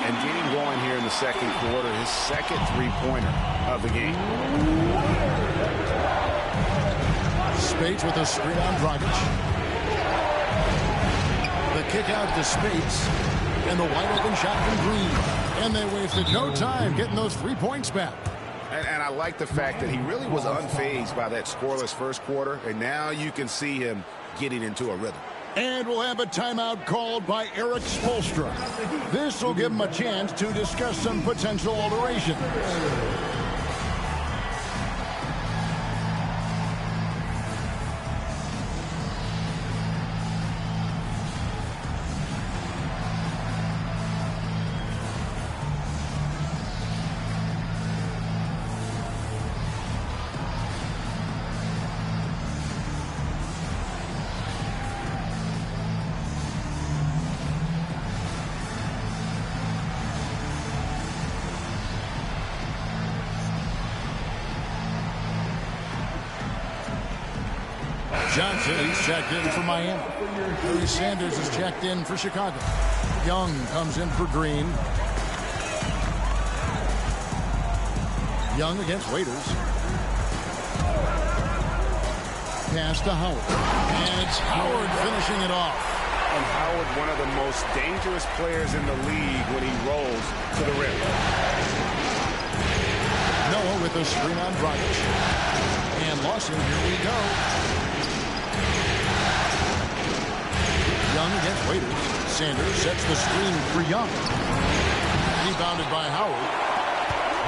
And getting going here in the second quarter, his second 3-pointer of the game. Spades with a screen on Dragic. The kick out to Spates. And the wide open shot from Green. And they wasted no time getting those 3 points back. And I like the fact that he really was unfazed by that scoreless first quarter. And now you can see him getting into a rhythm. And we'll have a timeout called by Eric Spoelstra. This will give him a chance to discuss some potential alterations. Johnson, he's checked in for Miami. Barry Sanders is checked in for Chicago. Young comes in for Green. Young against Waiters. Pass to Howard. And it's Howard finishing it off. And Howard, one of the most dangerous players in the league when he rolls to the rim. Noah with a screen on Dragic. And Lawson, here we go. Young against Waiters. Sanders sets the screen for Young. Rebounded by Howard.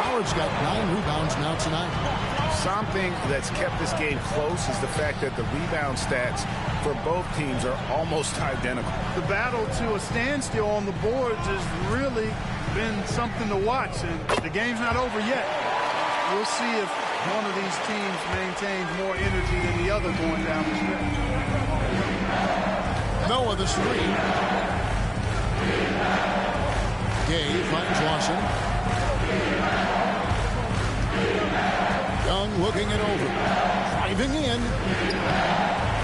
Howard's got 9 rebounds now tonight. Something that's kept this game close is the fact that the rebound stats for both teams are almost identical. The battle to a standstill on the boards has really been something to watch, and the game's not over yet. We'll see if one of these teams maintains more energy than the other going down the stretch. Noah the screen. Gay finds Lawson. Young looking it over. Driving in.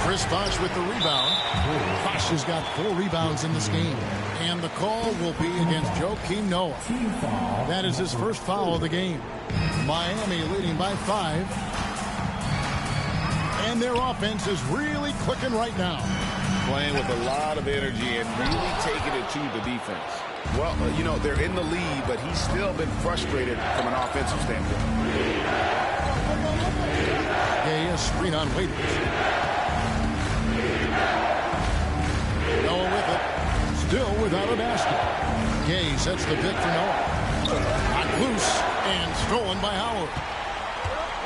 Chris Bosh with the rebound. Bosh has got 4 rebounds in this game. And the call will be against Joakim Noah. That is his first foul of the game. Miami leading by 5. And their offense is really clicking right now. Playing with a lot of energy and really taking it to the defense. Well, you know, they're in the lead, but he's still been frustrated from an offensive standpoint. Gay, a screen on Waiters. Noah with it. Still without a basket. Gay sets the pick for Noah. Knocked loose and stolen by Howard.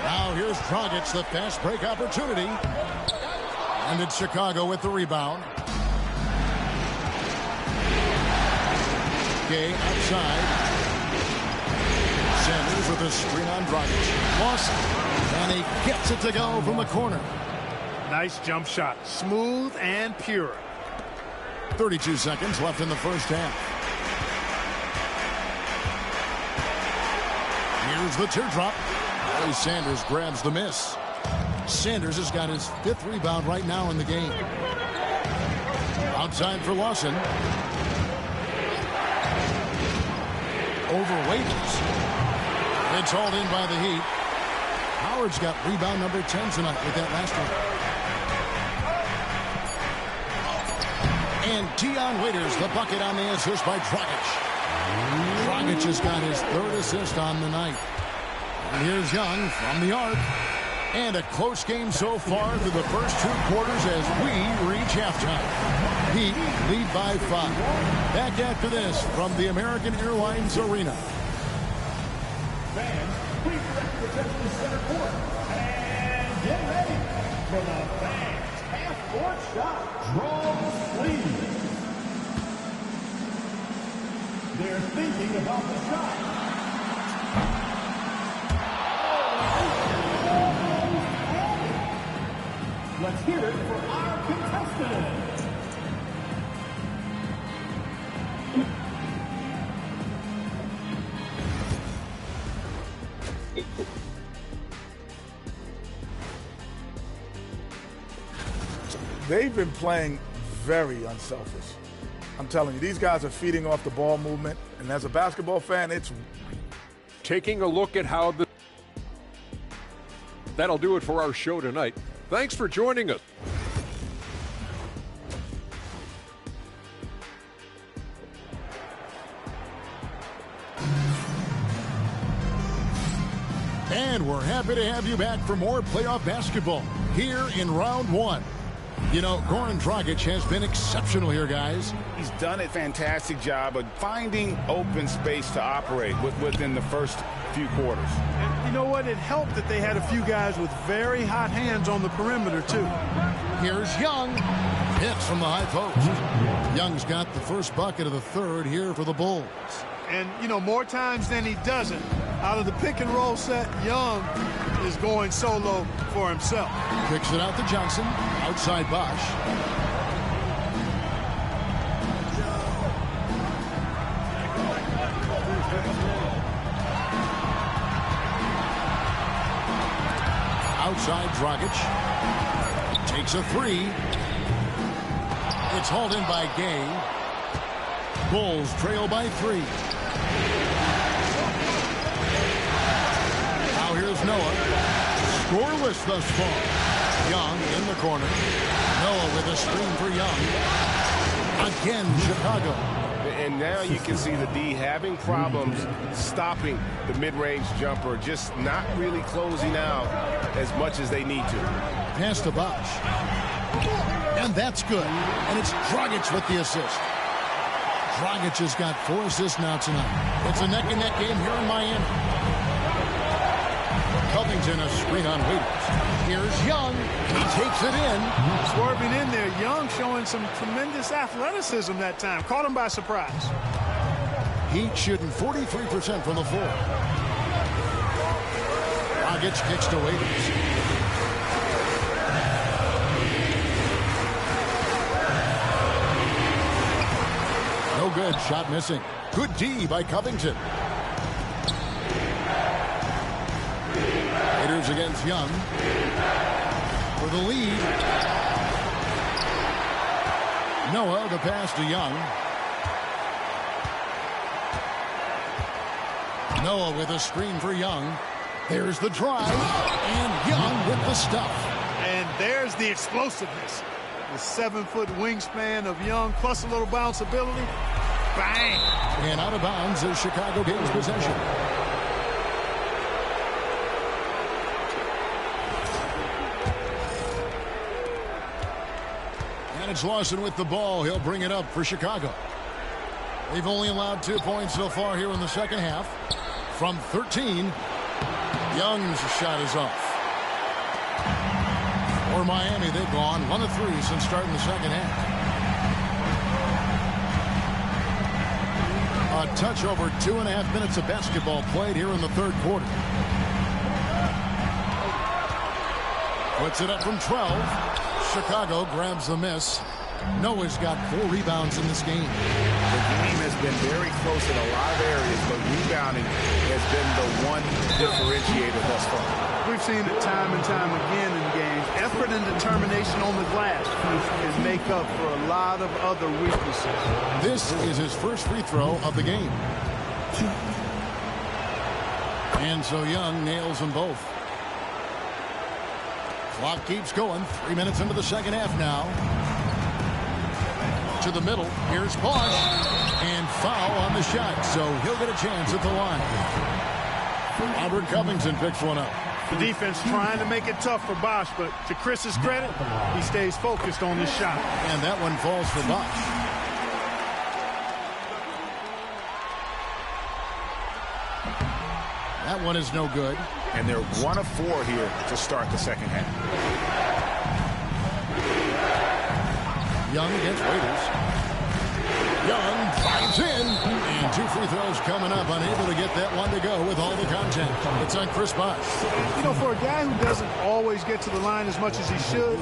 Now here's Dragic, the fast break opportunity. And it's Chicago with the rebound. Gay outside. Sanders with a screen on Dragic. Lost. And he gets it to go from the corner. Nice jump shot. Smooth and pure. 32 seconds left in the first half. Here's the teardrop. Barry Sanders grabs the miss. Sanders has got his 5th rebound right now in the game. Outside for Lawson. Over Waiters. It's hauled in by the Heat. Howard's got rebound number 10 tonight with that last one. And Dion Waiters, the bucket on the assist by Dragic. Dragic has got his 3rd assist on the night. And here's Young from the arc. And a close game so far through the first 2 quarters as we reach halftime. Heat lead by 5. Back after this from the American Airlines Arena. Fans, please represent the center court. And get ready for the fans half-court shot. Draw sleeve. They're thinking about the shot. Let's hear it for our contestant. They've been playing very unselfish. I'm telling you, these guys are feeding off the ball movement, and as a basketball fan, it's... Taking a look at how the... That'll do it for our show tonight. Thanks for joining us. And we're happy to have you back for more playoff basketball here in round 1. You know, Goran Dragic has been exceptional here, guys. He's done a fantastic job of finding open space to operate within the first few quarters. And you know what? It helped that they had a few guys with very hot hands on the perimeter, too. Here's Young. Hits from the high post. Young's got the first bucket of the 3rd here for the Bulls. And, you know, more times than he doesn't, out of the pick-and-roll set, Young is going solo for himself. Kicks it out to Johnson. Outside Bosh. Outside Dragic. Takes a three. It's hauled in by Gay. Bulls trail by 3. Now here's Noah. Scoreless thus far. Young in the corner. Noah with a screen for Young. Again, Chicago. And now you can see the D having problems stopping the mid-range jumper, just not really closing out as much as they need to. Pass to Bosch. And that's good. And it's Dragic with the assist. Dragic has got 4 assists now tonight. It's a neck-and-neck game here in Miami. Covington a screen on Waiters. Here's Young. He takes it in. Swerving in there. Young showing some tremendous athleticism that time. Caught him by surprise. Heat shooting 43% from the floor. Dragic kicks to Waiters. No good. Shot missing. Good D by Covington. Waiters against Young. For the lead. Noah, the pass to Young. Noah with a screen for Young. There's the drive. And Young with the stuff. And there's the explosiveness. The 7-foot wingspan of Young, plus a little bounce ability. Bang! And out of bounds as Chicago gains possession. And it's Lawson with the ball. He'll bring it up for Chicago. They've only allowed 2 points so far here in the second half. From 13, Young's shot is off. For Miami, they've gone 1 of 3 since starting the second half. A touch over 2.5 minutes of basketball played here in the third quarter. Puts it up from 12. Chicago grabs the miss. Noah's got 4 rebounds in this game. The game has been very close in a lot of areas, but rebounding has been the one differentiator thus far. We've seen it time and time again in games. Effort and determination on the glass can make up for a lot of other weaknesses. This is his first free throw of the game. And so Young nails them both. Clock keeps going. 3 minutes into the second half now. To the middle. Here's Bosch. And foul on the shot. So he'll get a chance at the line. Albert Covington picks one up. The defense trying to make it tough for Bosch, but to Chris's credit, he stays focused on this shot. And that one falls for Bosch. That one is no good. And they're 1 of 4 here to start the second half. Young against Waiters. Young drives in. And 2 free throws coming up. Unable to get that one to go with all the content. It's on Chris Bosch. You know, for a guy who doesn't always get to the line as much as he should,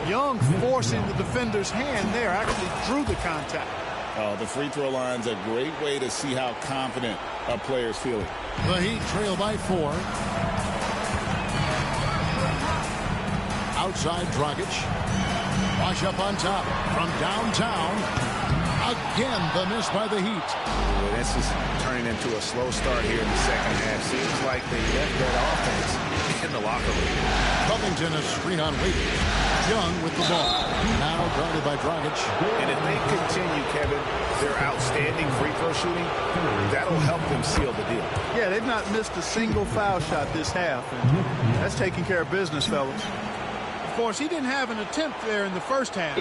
Young forcing the defender's hand there actually drew the contact. The free throw line's a great way to see how confident a player's feeling. The Heat trail by 4. Outside Dragic. Wash up on top from downtown. Again, the miss by the Heat. Well, this is turning into a slow start here in the second half. Seems like they left that offense in the locker room. Covington a screen on Waiters. Young with the ball. Now guarded by Dragic. And if they continue, Kevin, their outstanding free throw shooting, that'll help them seal the deal. Yeah, they've not missed a single foul shot this half. And that's taking care of business, fellas. Of course, he didn't have an attempt there in the first half.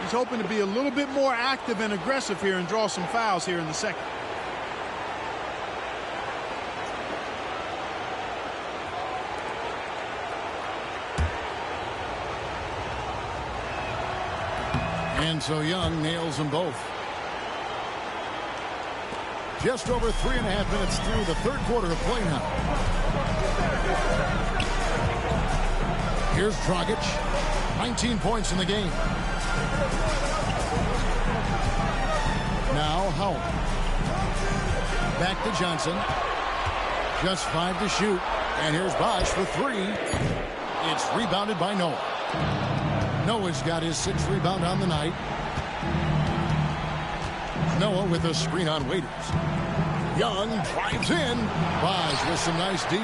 He's hoping to be a little bit more active and aggressive here and draw some fouls here in the second. And so Young nails them both. Just over 3.5 minutes through the third quarter of play now. Here's Dragic. 19 points in the game. Now Howell. Back to Johnson. Just 5 to shoot. And here's Bosch for 3. It's rebounded by Noah. Noah's got his 6th rebound on the night. Noah with a screen on Waiters. Young drives in. Bosch with some nice D.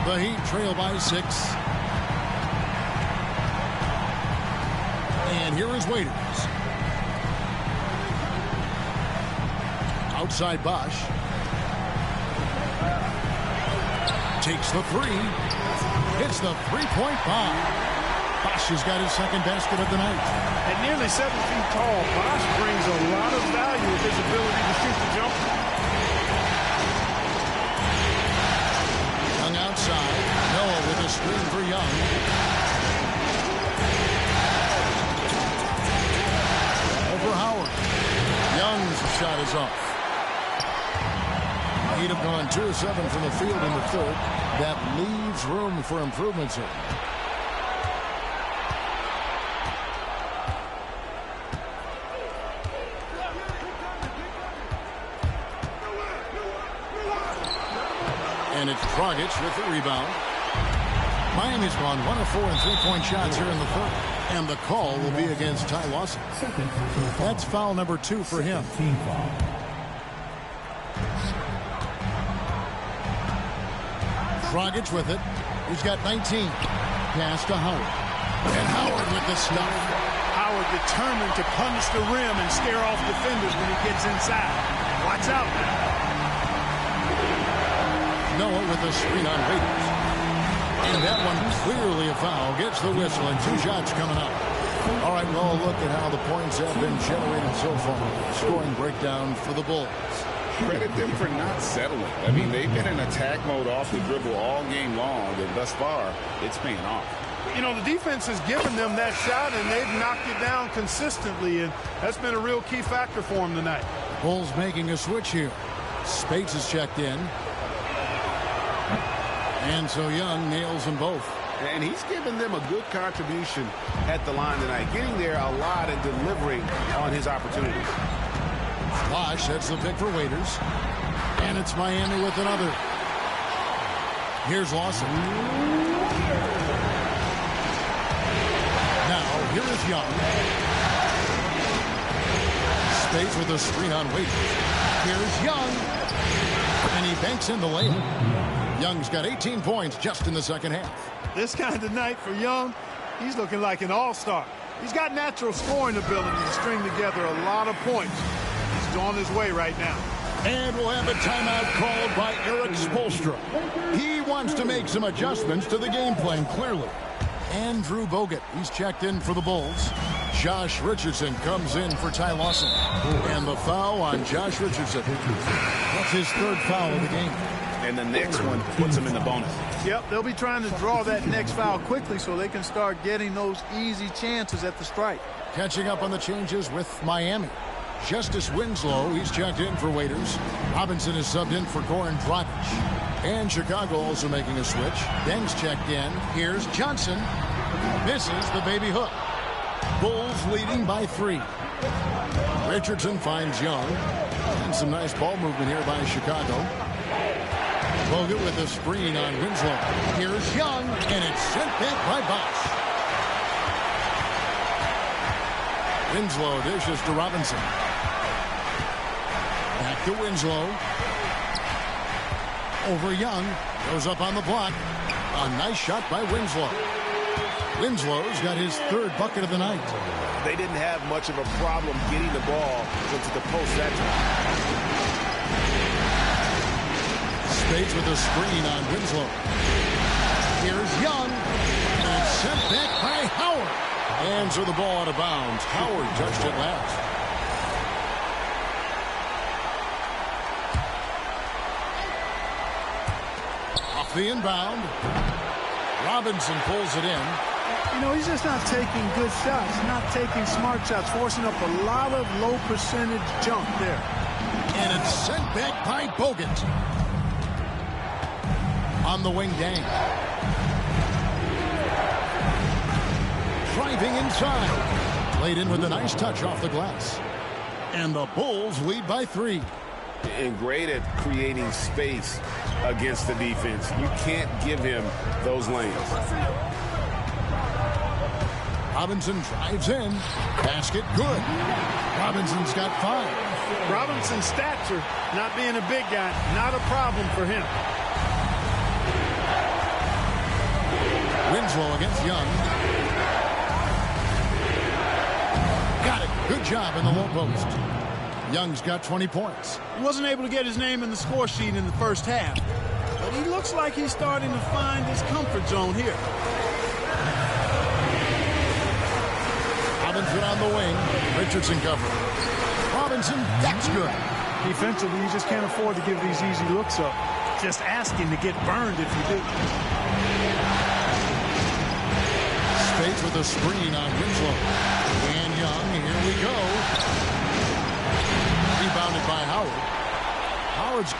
The Heat trail by 6. And here is Waiters. Outside Bosch. Takes the 3. Hits the three-point bomb. Bosch has got his 2nd basket of the night. At nearly 7 feet tall, Bosch brings a lot of value with his ability to shoot the jumper. Young outside. Noah with a screen for Young. Over Howard. Young's shot is off. He'd have gone 2 of 7 from the field in the 3rd. That leaves room for improvements here. And it's Dragic with the rebound. Miami's gone 1 of 4 in 3-point shots here in the 3rd. And the call will be against Ty Lawson. That's foul number 2 for him. Dragic with it. He's got 19. Pass to Howard. And Howard with the stuff. Howard determined to punish the rim and scare off defenders when he gets inside. Watch out now. Noah with a screen on Waiters. And that one clearly a foul. Gets the whistle and 2 shots coming up. All right, well, look at how the points have been generated so far. Scoring breakdown for the Bulls. Credit them for not settling. I mean, they've been in attack mode off the dribble all game long, and thus far, it's paying off. You know, the defense has given them that shot, and they've knocked it down consistently, and that's been a real key factor for them tonight. Bulls making a switch here. Spates is checked in. And so Young nails them both. And he's given them a good contribution at the line tonight, getting there a lot and delivering on his opportunities. Bosch, that's the pick for Waiters. And it's Miami with another. Here's Lawson. Now, here is Young. Spates with a screen on Waiters. Here's Young. And he banks in the layup. Young's got 18 points just in the 2nd half. This kind of night for Young, he's looking like an all-star. He's got natural scoring ability to string together a lot of points. He's on his way right now. And we'll have a timeout called by Eric Spoelstra. He wants to make some adjustments to the game plan, clearly. Andrew Bogut, he's checked in for the Bulls. Josh Richardson comes in for Ty Lawson. And the foul on Josh Richardson. That's his 3rd foul of the game. And the next one puts him in the bonus. Yep, they'll be trying to draw that next foul quickly so they can start getting those easy chances at the strike. Catching up on the changes with Miami. Justice Winslow, he's checked in for Waiters. Robinson is subbed in for Goran Dragic. And Chicago also making a switch. Deng's checked in. Here's Johnson. Misses the baby hook. Bulls leading by 3. Richardson finds Young. And some nice ball movement here by Chicago. Bogut with a screen on Winslow. Here's Young, and it's sent back by Bosch. Winslow dishes to Robinson. Back to Winslow. Over Young. Goes up on the block. A nice shot by Winslow. Winslow's got his 3rd bucket of the night. They didn't have much of a problem getting the ball into the post that time. Spates with a screen on Winslow. Here's Young. And it's sent back by Howard. And so the ball out of bounds. Howard touched it last. Off the inbound. Robinson pulls it in. You know, he's just not taking good shots, not taking smart shots, forcing up a lot of low percentage jump there. And it's sent back by Bogut. On the wing, Deng. Driving inside. Laid in with a nice touch off the glass. And the Bulls lead by 3. And great at creating space against the defense. You can't give him those lanes. Robinson drives in. Basket good. Robinson's got 5. Robinson's stats are not being a big guy, not a problem for him. Winslow against Young. Got it. Good job in the low post. Young's got 20 points. He wasn't able to get his name in the score sheet in the first half, but he looks like he's starting to find his comfort zone here. Robinson on the wing. Richardson covered. Robinson, that's good. Defensively, you just can't afford to give these easy looks up. Just asking to get burned if you do. Spates with a screen on Winslow. And Young, here we go. Rebounded by Howard. Howard's...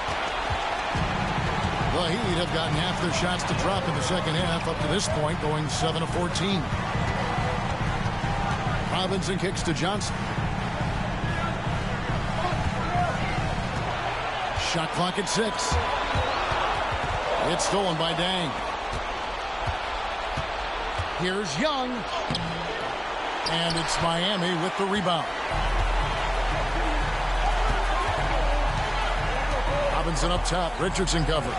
The Heat have gotten half their shots to drop in the second half up to this point, going 7 of 14. Robinson kicks to Johnson. Shot clock at 6. It's stolen by Dang. Here's Young. And it's Miami with the rebound. Robinson up top. Richardson covered.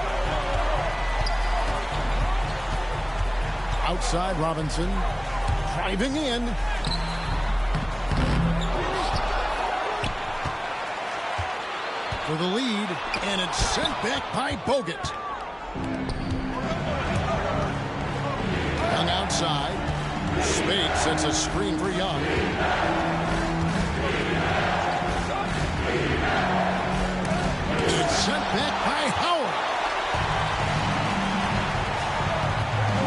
Outside Robinson. Driving in. For the lead. And it's sent back by Bogut. Young outside. Spade sets a screen for Young. It's sent back by Howard.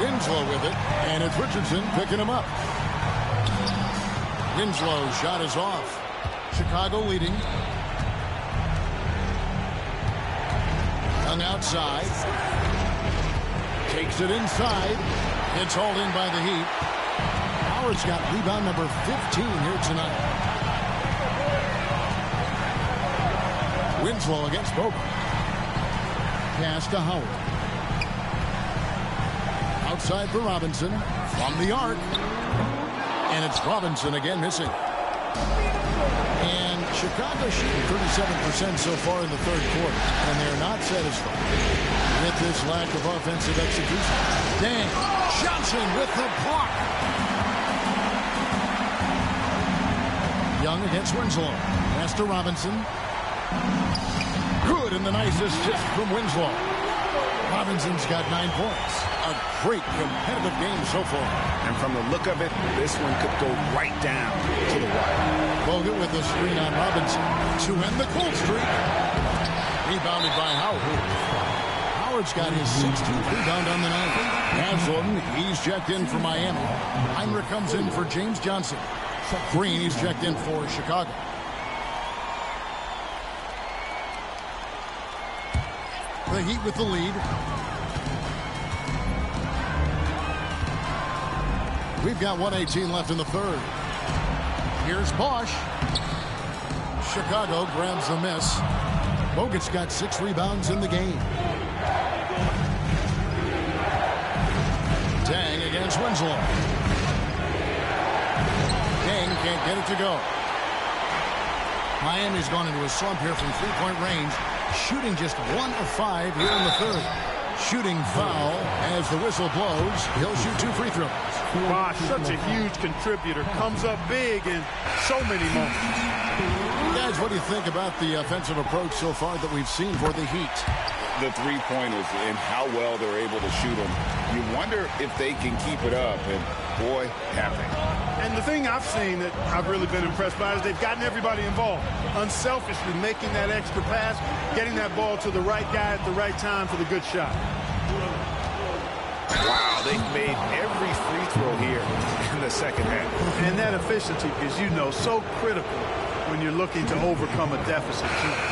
Winslow with it, and it's Richardson picking him up. Winslow's shot is off. Chicago leading. Young outside. Takes it inside. It's hauled in by the Heat. Howard's got rebound number 15 here tonight. Winslow against Bogut. Pass to Howard. Outside for Robinson. From the arc. And it's Robinson again missing. And Chicago shooting 37% so far in the third quarter. And they're not satisfied with this lack of offensive execution. Dang. Johnson with the block. Young against Winslow. Pass to Robinson. Good, and the nice assist from Winslow. Robinson's got 9 points. A great competitive game so far. And from the look of it, this one could go right down to the wire. Bogut with the screen on Robinson to end the cold streak. Rebounded by Howard. Howard's got his 16th rebound on the night. Haslam, he's checked in for Miami. Heinrich comes in for James Johnson. Green, he's checked in for Chicago. The Heat with the lead. We've got 1:18 left in the third. Here's Bosch. Chicago grabs the miss. Bogut's got 6 rebounds in the game. Dang against Winslow. Dang can't get it to go. Miami's gone into a slump here from three-point range. Shooting just 1 of 5 here in the third. Shooting foul as the whistle blows. He'll shoot 2 free throws. Bosch, such a huge contributor. Comes up big in so many moments. Guys, what do you think about the offensive approach so far that we've seen for the Heat? The three-pointers and how well they're able to shoot them. You wonder if they can keep it up, and boy, have they. And the thing I've seen that I've really been impressed by is they've gotten everybody involved. Unselfishly making that extra pass, getting that ball to the right guy at the right time for the good shot. Wow, they've made every free throw here in the second half. And that efficiency is, you know, so critical when you're looking to overcome a deficit.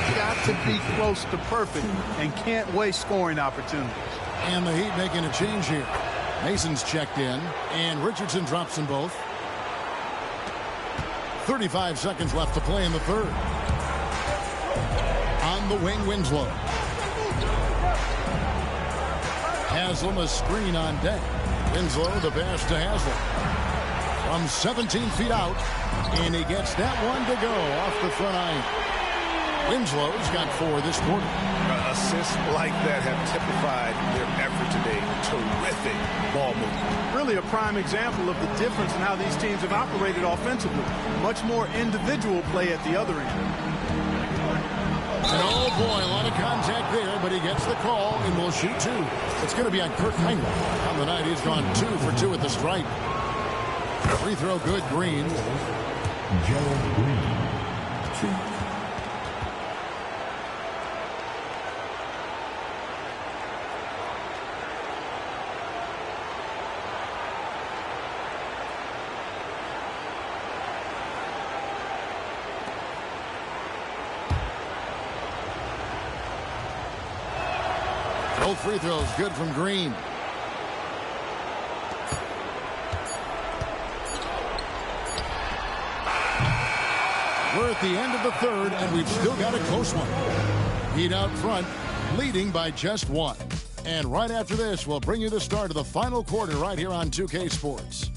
You've got to be close to perfect and can't waste scoring opportunities. And the Heat making a change here. Mason's checked in, and Richardson drops them both. 35 seconds left to play in the third. On the wing, Winslow. Haslam a screen on deck. Winslow the pass to Haslam. from 17 feet out. And he gets that one to go off the front iron. Winslow's got 4 this quarter. Assists like that have typified their effort today. Terrific ball movement. Really a prime example of the difference in how these teams have operated offensively. Much more individual play at the other end. And oh boy, a lot of contact there, but he gets the call and will shoot 2. It's going to be on Kirk Heinrich. On the night, he's gone 2 for 2 at the stripe. Free throw good, Green. Gerald Green, 2. Both free throws good from Green. We're at the end of the third, and we've still got a close one. Heat out front, leading by just 1. And right after this, we'll bring you the start of the final quarter right here on 2K Sports.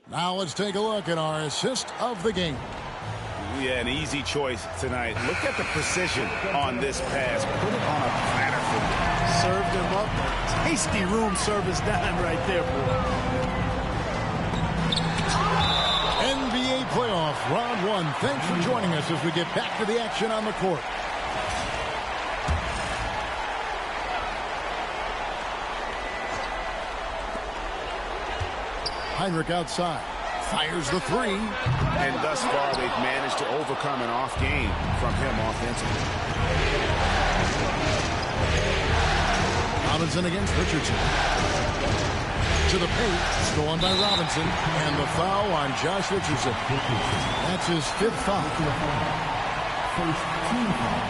Now let's take a look at our assist of the game. Yeah, an easy choice tonight. Look at the precision on this pass. Put it on a platter for me. Served him up a tasty room service dime right there, boy. NBA playoff round 1. Thanks for joining us as we get back to the action on the court. Heinrich outside. Fires the 3. And thus far, they've managed to overcome an off game from him offensively. Robinson against Richardson. To the paint. Stolen by Robinson. And the foul on Josh Richardson. That's his 5th foul. First team foul.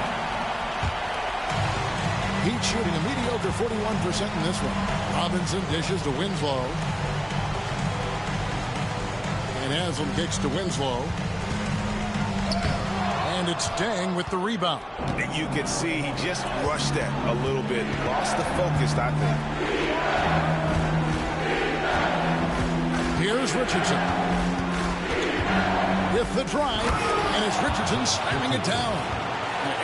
Heat shooting a mediocre 41% in this one. Robinson dishes to Winslow. And Haslam kicks to Winslow. And it's Dang with the rebound. And you can see he just rushed that a little bit. Lost the focus, I think. Here's Richardson. With the drive. And it's Richardson slamming it down.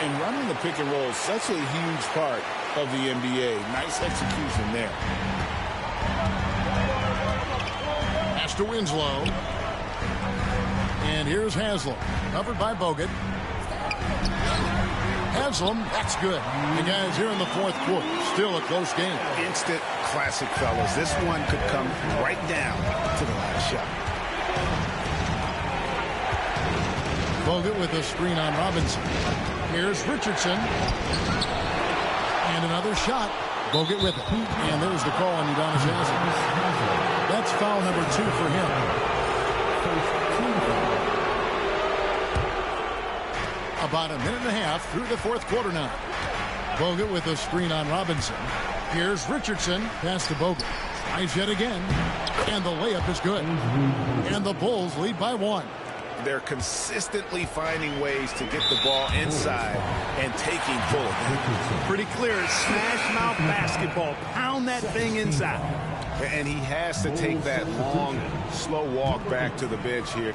And running the pick and roll is such a huge part of the NBA. Nice execution there. Pass to Winslow. And here's Haslam. Covered by Bogut. Haslam, that's good. The guys here in the 4th quarter. Still a close game. Instant classic, fellas. This one could come right down to the last shot. Bogut with a screen on Robinson. Here's Richardson. And another shot. Bogut with it. And there's the call on Udonis Haslam. That's foul number 2 for him. About a minute and a half through the 4th quarter now. Bogut with a screen on Robinson. Here's Richardson. Pass to Bogut. Tries yet again. And the layup is good. And the Bulls lead by 1. They're consistently finding ways to get the ball inside and taking full advantage. Pretty clear. It's smash mouth basketball. Pound that thing inside. And he has to take that long, slow walk back to the bench here.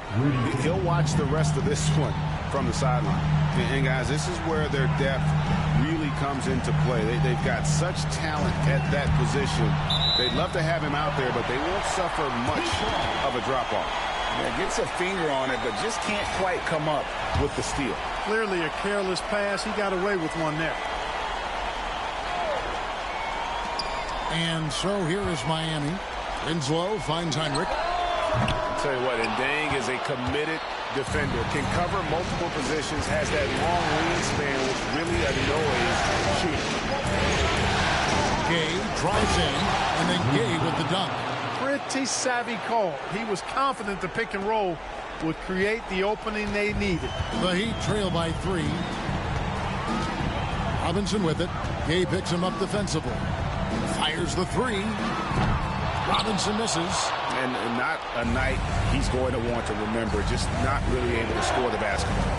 He'll watch the rest of this one from the sideline. And guys, this is where their depth really comes into play. They've got such talent at that position. They'd love to have him out there, but they won't suffer much of a drop-off. Yeah, gets a finger on it, but just can't quite come up with the steal. Clearly a careless pass. He got away with one there. And so here is Miami. Winslow finds Heinrich. I'll tell you what, and Dang is a committed defender. Can cover multiple positions, has that long wingspan, which really annoys shooting. Gay drives in, and then Gay with the dunk. Pretty savvy call. He was confident the pick and roll would create the opening they needed. The Heat trail by 3. Robinson with it. Gay picks him up defensively. Fires the 3. Robinson misses. And not a night he's going to want to remember, just not really able to score the basketball.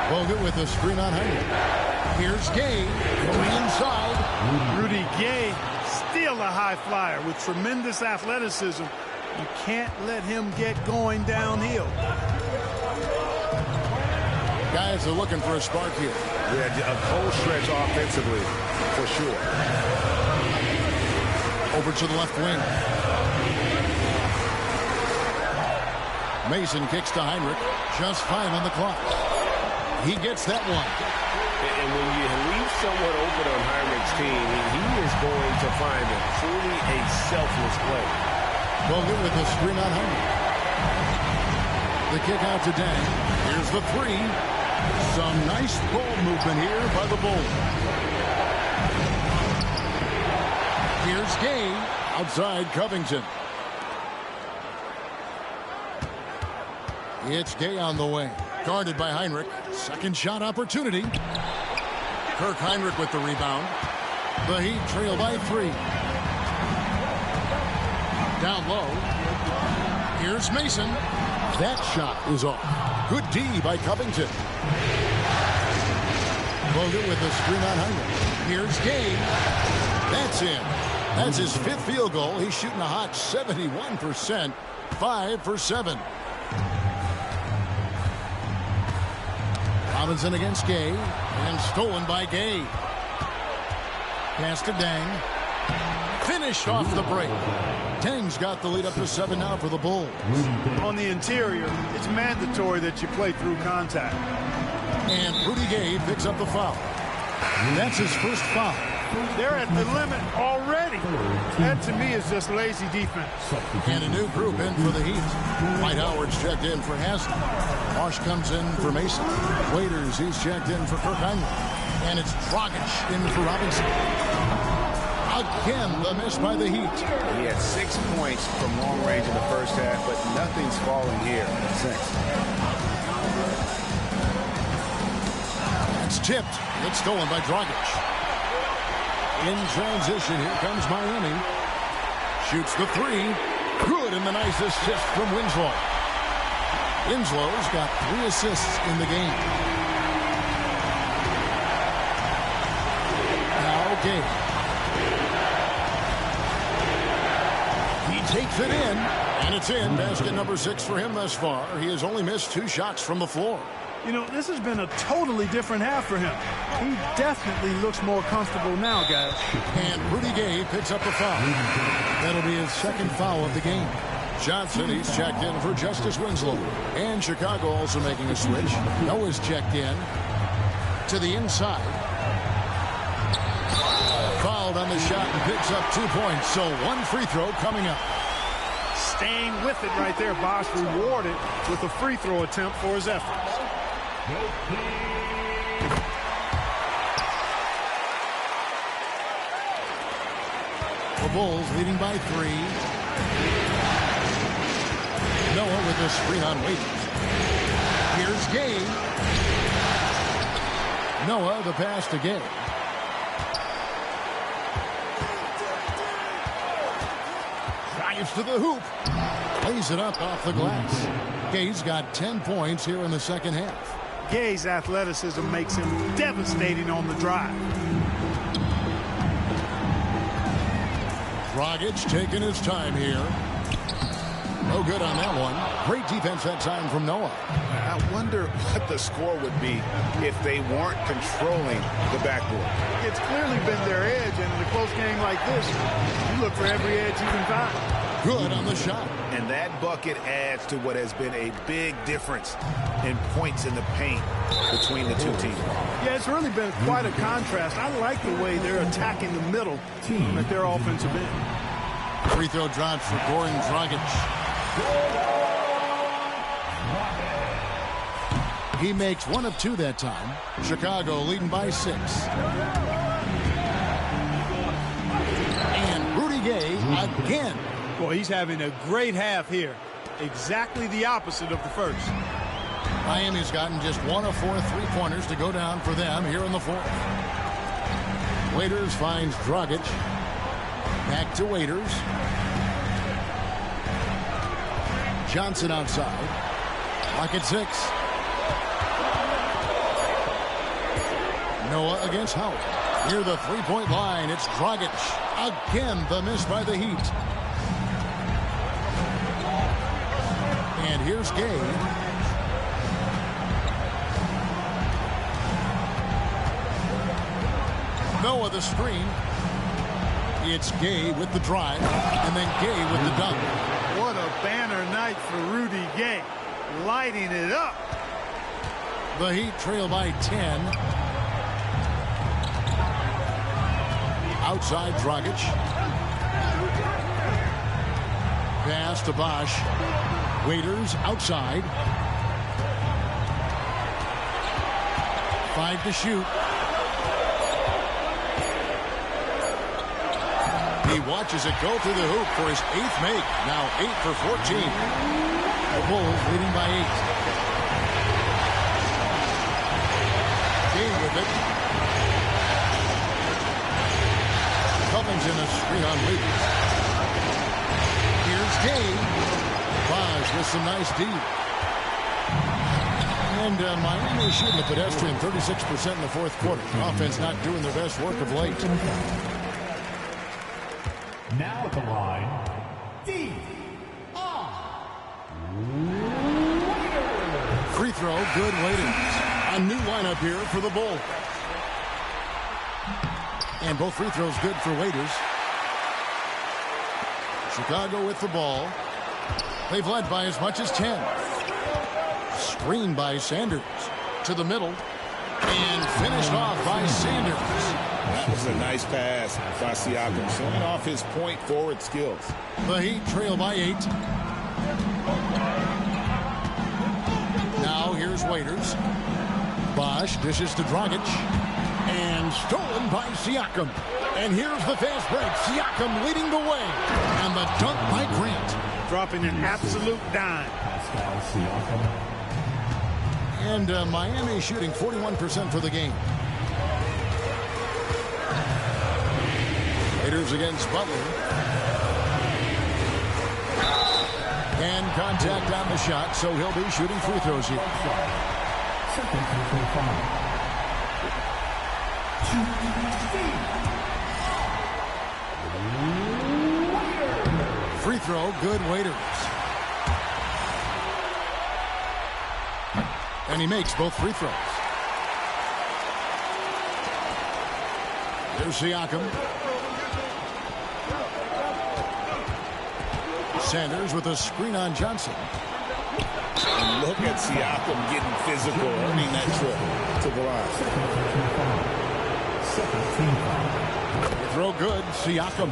Bogut with a screen on Heinrich. Here's Gay going inside. Rudy Gay, still a high flyer with tremendous athleticism. You can't let him get going downhill. Guys are looking for a spark here. Yeah, a cold stretch offensively, for sure. Over to the left wing. Mason kicks to Heinrich. Just 5 on the clock. He gets that one. And when you leave someone open on Heinrich's team, he is going to find it truly a selfless play. Bogut with a screen on Heinrich. The kick out to Dang. Here's the 3. Some nice ball movement here by the Bulls. Here's Gay. Outside Covington. It's Gay on the way. Guarded by Heinrich. Second shot opportunity. Kirk Heinrich with the rebound. The Heat trail by 3. Down low. Here's Mason. That shot is off. Good D by Covington. Bogut with the screen on Heinrich. Here's Gay. That's in. That's his 5th field goal. He's shooting a hot 71%. 5 for 7. Robinson against Gay. And stolen by Gay. Pass to Dang. Finished off the break. Dang's got the lead up to 7 now for the Bulls. On the interior, it's mandatory that you play through contact. And Rudy Gay picks up the foul. That's his first foul. They're at the limit already. That, to me, is just lazy defense. And a new group in for the Heat. Dwight Howard's checked in for Haslem. Marsh comes in for Mason. Waiters, he's checked in for Kirk Heinrich. And it's Dragic in for Robinson. Again, the miss by the Heat. He had 6 points from long range in the first half, but nothing's fallen here since. It's tipped. It's stolen by Dragic. In transition, here comes Miami. Shoots the 3. Good, and the nice assist from Winslow. Winslow's got 3 assists in the game. Now Gay. He takes it in, and it's in. Basket number 6 for him thus far. He has only missed 2 shots from the floor. You know, this has been a totally different half for him. He definitely looks more comfortable now, guys. And Rudy Gay picks up the foul. That'll be his 2nd foul of the game. Johnson, he's checked in for Justice Winslow. And Chicago also making a switch. Noah's checked in to the inside. Fouled on the shot and picks up 2 points. So 1 free throw coming up. Staying with it right there. Bosch rewarded with a free throw attempt for his efforts. The Bulls leading by 3. Noah with a screen on Waiters. Here's Gay. Noah, the pass to Gay. Drives to the hoop. Lays it up off the glass. Gay's got 10 points here in the second half. Gay's athleticism makes him devastating on the drive. Dragic taking his time here. No good on that one. Great defense that time from Noah. I wonder what the score would be if they weren't controlling the backboard. It's clearly been their edge, and in a close game like this, you look for every edge you can find. Good on the shot. And that bucket adds to what has been a big difference in points in the paint between the 2 teams. Yeah, it's really been quite a contrast. I like the way they're attacking the middle at their offensive end. Free throw drops for Goran Dragic. He makes 1 of 2 that time. Chicago leading by 6. And Rudy Gay again. Boy, he's having a great half here. Exactly the opposite of the first. Miami's gotten just 1 of 4 3-pointers to go down for them here in the 4th. Waiters finds Dragic. Back to Waiters. Johnson outside. Clock at 6. Noah against Howard. Near the three-point line, it's Dragic. Again, the miss by the Heat. And here's Gay. Noah the screen. It's Gay with the drive, and then Gay with the dunk. What a banner night for Rudy Gay. Lighting it up. The Heat trail by 10. Outside Dragic. Pass to Bosch. Waiters outside. 5 to shoot. He watches it go through the hoop for his 8th make. Now 8 for 14. The Bulls leading by 8. Gay with it. Covington a screen on Waiters. Here's Gay. Bosch with some nice D. And Miami shooting the pedestrian 36% in the fourth quarter. The offense not doing their best work of late. Now at the line, Free throw, good Waiters. A new lineup here for the Bulls. And both free throws good for Waiters. Chicago with the ball. They've led by as much as 10. Screen by Sanders. To the middle. And finished off by Sanders. That was a nice pass by Siakam, showing off his point forward skills. The Heat trail by 8. Now here's Waiters. Bosch dishes to Dragic. And stolen by Siakam. And here's the fast break. Siakam leading the way. And the dunk by Grant. Dropping an absolute dime. And Miami shooting 41% for the game. Raiders against Butler. And contact on the shot, so he'll be shooting free throws here. Free throw, good Waiters. And he makes both free throws. There's Siakam. Sanders with a screen on Johnson. And look at Siakam getting physical, earning that trip to the line. Throw good, Siakam.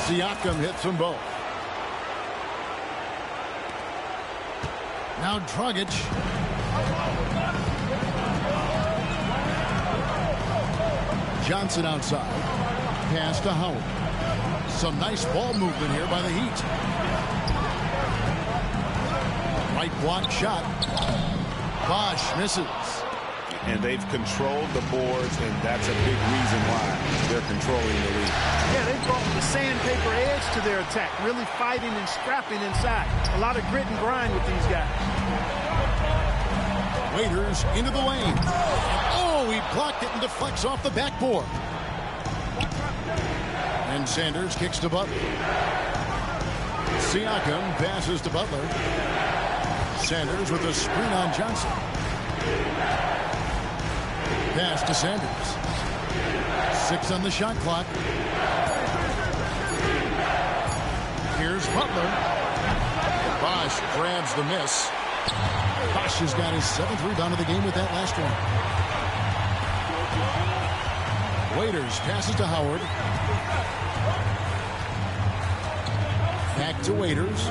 Siakam hits them both. Now Dragic. Johnson outside. Pass to Howard. Some nice ball movement here by the Heat. Right block shot. Bosch misses. And they've controlled the boards, and that's a big reason why they're controlling the lead. Yeah, they've brought the sandpaper edge to their attack, really fighting and scrapping inside. A lot of grit and grind with these guys. Waiters into the lane. Oh, he blocked it and deflects off the backboard. And Sanders kicks to Butler. Siakam passes to Butler. Sanders with a screen on Johnson. Pass to Sanders. 6 on the shot clock. Here's Butler. Bosch grabs the miss. Bosch has got his 7th rebound of the game with that last one. Waiters passes to Howard. Back to Waiters.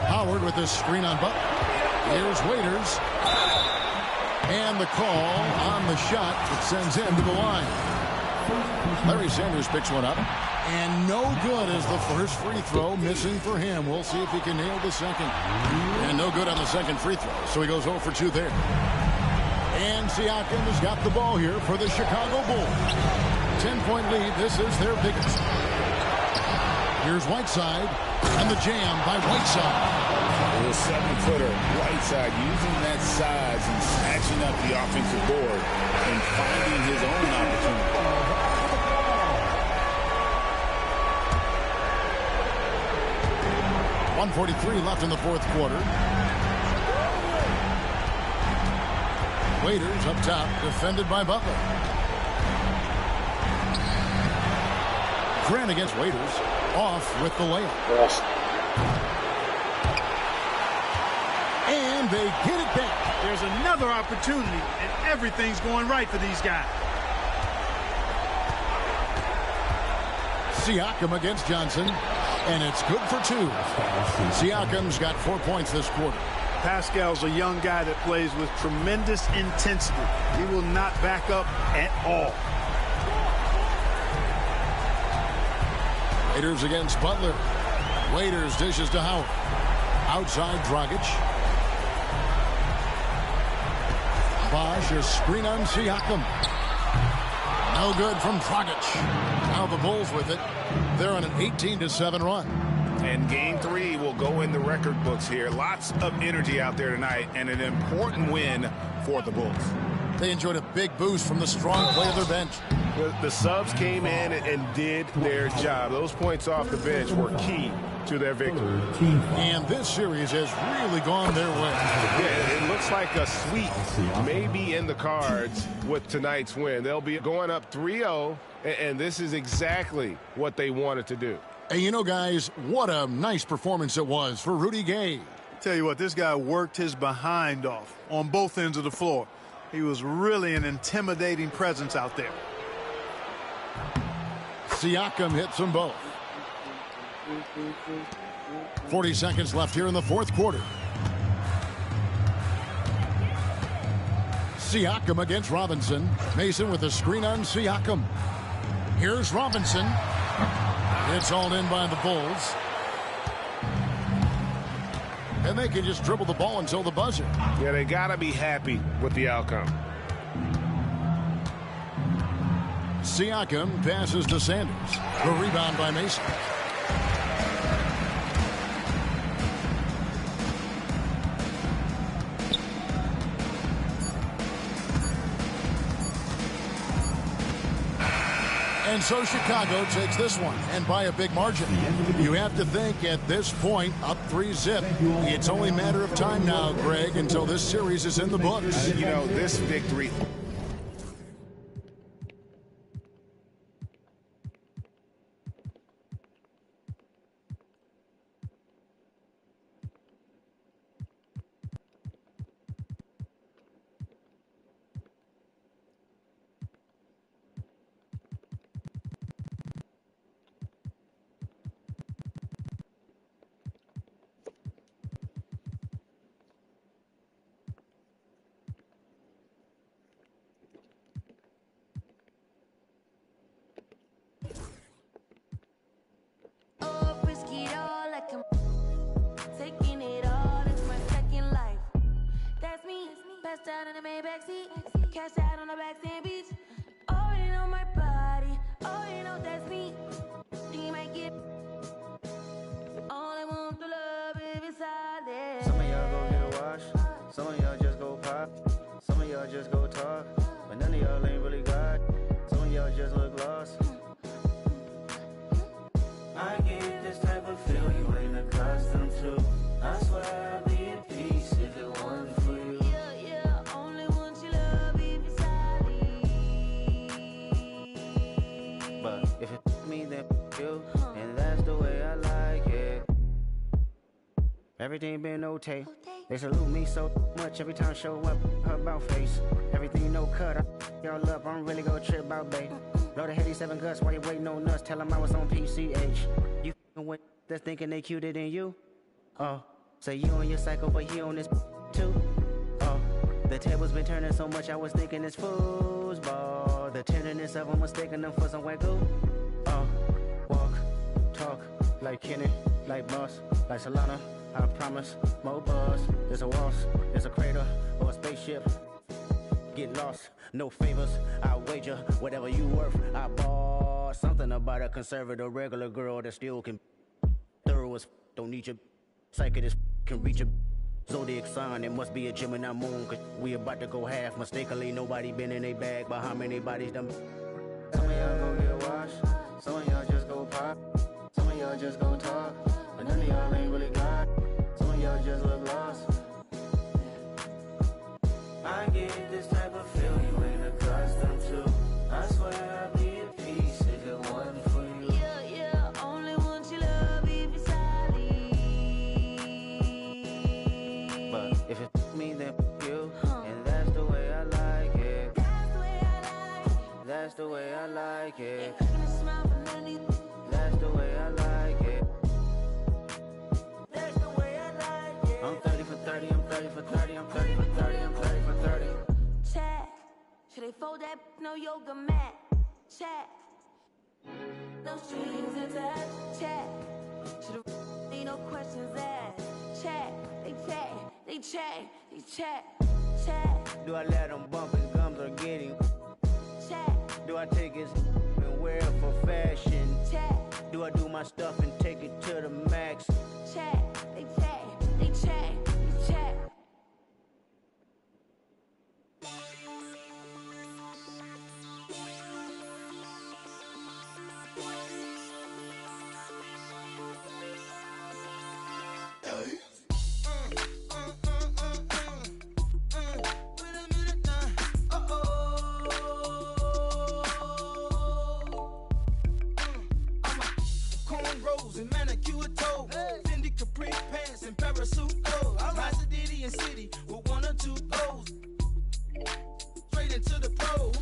Howard with a screen on Butler. Here's Waiters. And the call on the shot that sends him to the line. Larry Sanders picks one up. And no good as the first free throw, missing for him. We'll see if he can nail the second. And no good on the second free throw, so he goes 0 for 2 there. And Siakam has got the ball here for the Chicago Bulls. 10-point lead. This is their biggest. Here's Whiteside, and the jam by Whiteside. The 7-footer, Whiteside, using that size and snatching up the offensive board and finding his own opportunity. .143 left in the fourth quarter. Waiters up top, defended by Butler. Grant against Waiters, off with the layup. And they get it back. There's another opportunity, and everything's going right for these guys. Siakam against Johnson, and it's good for 2. Siakam's got 4 points this quarter. Pascal's a young guy that plays with tremendous intensity. He will not back up at all. Waiters against Butler. Waiters dishes to Howard. Outside Dragic. Bosch, a screen on Siakam. No good from Dragic. Now the Bulls with it. They're on an 18-7 run. And game 3 will go in the record books here. Lots of energy out there tonight, and an important win for the Bulls. They enjoyed a big boost from the strong play of their bench. The subs came in and did their job. Those points off the bench were key to their victory. And this series has really gone their way. Yeah, it looks like a sweep may be in the cards with tonight's win. They'll be going up 3-0, and this is exactly what they wanted to do. And you know, guys, what a nice performance it was for Rudy Gay. Tell you what, this guy worked his behind off on both ends of the floor. He was really an intimidating presence out there. Siakam hits them both. 40 seconds left here in the fourth quarter. Siakam against Robinson. Mason with a screen on Siakam. Here's Robinson. It's all in by the Bulls. And they can just dribble the ball until the buzzer. Yeah, they got to be happy with the outcome. Siakam passes to Sanders. The rebound by Mason. And so Chicago takes this one, and by a big margin. You have to think at this point, up 3-zip. It's only a matter of time now, Greg, until this series is in the books. You know, this victory... Down in the Maybach seat, cash out on the back sand beach. Already know my body, already know that's me. You might get all I want to love if it's solid. Some of y'all go get a wash, some of y'all just go pop, some of y'all just go talk, but none of y'all ain't really God. Some of y'all just look lost. I get this type of feel you ain't accustomed to. I swear I'd be at peace if it wasn't for you. If it me, then you, and that's the way I like it. Everything been okay. They salute me so much every time I show up. Her about face. Everything no cut. Y'all up, I'm really gonna trip out, babe. Blow the heady 7 guts while you waiting on nuts. Tell them I was on PCH. You with that's thinking they cuter than you. Oh, say you on your cycle, but he on this too. Oh, the tables been turning so much I was thinking it's foosball. The tenderness of them mistaking them for some wagyu. Walk, talk, like Kenny, like Boss, like Solana. I promise, more buzz. There's a waltz, there's a crater, or a spaceship. get lost. No favors, I wager whatever you worth. I bought something about a conservative regular girl that still can thorough as don't need your psychic can reach a zodiac sign. It must be a Gemini moon, cause we about to go half. Mistakenly, nobody been in a bag, but how many bodies done? Some of y'all go get washed, some of y'all just go pop, some of y'all just go talk, but none of y'all ain't really got. Some of y'all just look lost. I get this type of feel you ain't accustomed to. I swear I'd be at peace if it wasn't for you. Yeah, yeah, only want your love if it's solid. But if it me, then you, and that's the way I like it. That's the way I like it. That's the way I like it. Ain't making a smile for none of you. That's the way I like it. That's the way I like it. I'm 30 for 30, I'm 30 for 30, I'm 30 for 30, I'm 30 for 30. Chat. Should they fold that no yoga mat? Chat. No strings attached. Chat. Should ain't no questions asked. Chat. They chat. They chat. They chat. Chat. Do I let them bump his gums or get him? Chat. Do I take his and wear it for fashion? Chat. Do I do my stuff and take it to the max? Chat. They chat. They chat. They chat. Cornrows and manicure toe, Fendi capri pants and parasuit clothes. Liza Diddy and City with one or two O's. Straight into the pros.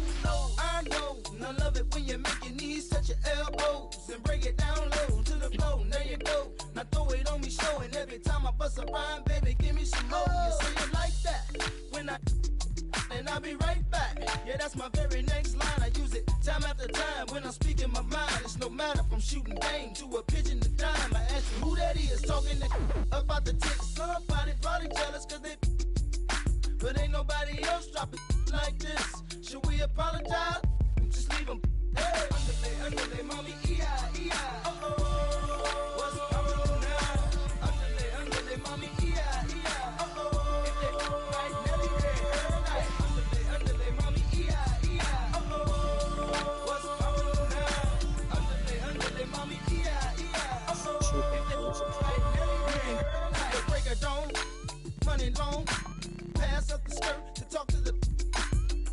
I know, none of it when you make your knees touch your elbows and break it down low to the floor. There you go. Now throw it on me, showing every time I bust a rhyme, baby, give me some more. You say it like that when I. And I'll be right back. Yeah, that's my very next line. I use it time after time when I'm speaking my mind. It's no matter from shooting game to a pigeon to dime. I ask you who that is talking about the ticks. Somebody probably jealous cause they. But ain't nobody else dropping like this. Should we apologize? Just leave them. Hey, underlay, mommy, E-I, E-I. Uh-oh. What's going on now? Underlay, mommy, E-I, E-I. Uh-oh. If they right, Nelly, underlay, mommy, E-I, E-I. Uh-oh. What's going on now? Underlay, mommy, E-I, E-I. Uh-oh. If they right, Nelly, the break of dawn, money long, pass up the skirt to talk to the.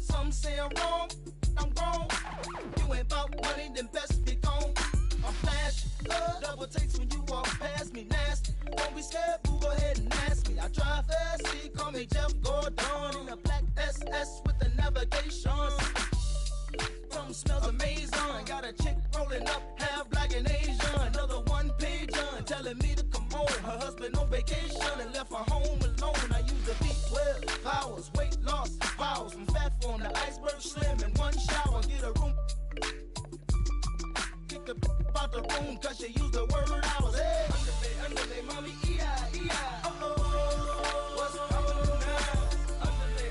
Some say I'm wrong, I'm wrong. You ain't about money, then best be gone. I'm flash, double takes when you walk past me, nasty. Don't be scared, boo, go ahead and ask me. I drive fast, see, call me Jeff Gordon in a black SS with the navigation. Something smells amazing. Got a chick rolling up, half black and Asian. Another one-pager telling me to come on. Her husband on vacation and left her home alone. I use the B12 powers, weight loss powers from fat form to iceberg slim in one shower. Get a room, kick the out the room 'cause she used the word hours. Hey, underlay, mommy, E-I, E-I. Uh-oh, what's going on now?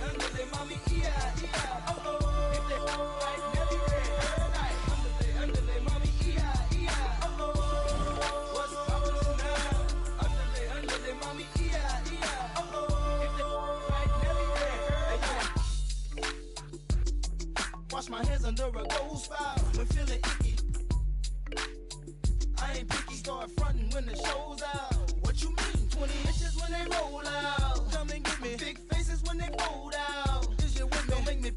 Underlay, mommy, E-I, E-I. Uh-oh, if they right, Nelly red, underlay, mommy, E-I, E-I. Uh-oh, what's going on now? Underlay, mommy, E-I, E-I. Uh-oh, if they right, Nelly red. Hey, wash my hands under a gold spout when feeling icky. I ain't picky, start frontin' when the show's out. What you mean? 20 inches when they roll out. Come and get me. Big faces when they fold out. Is you with me? Don't make me.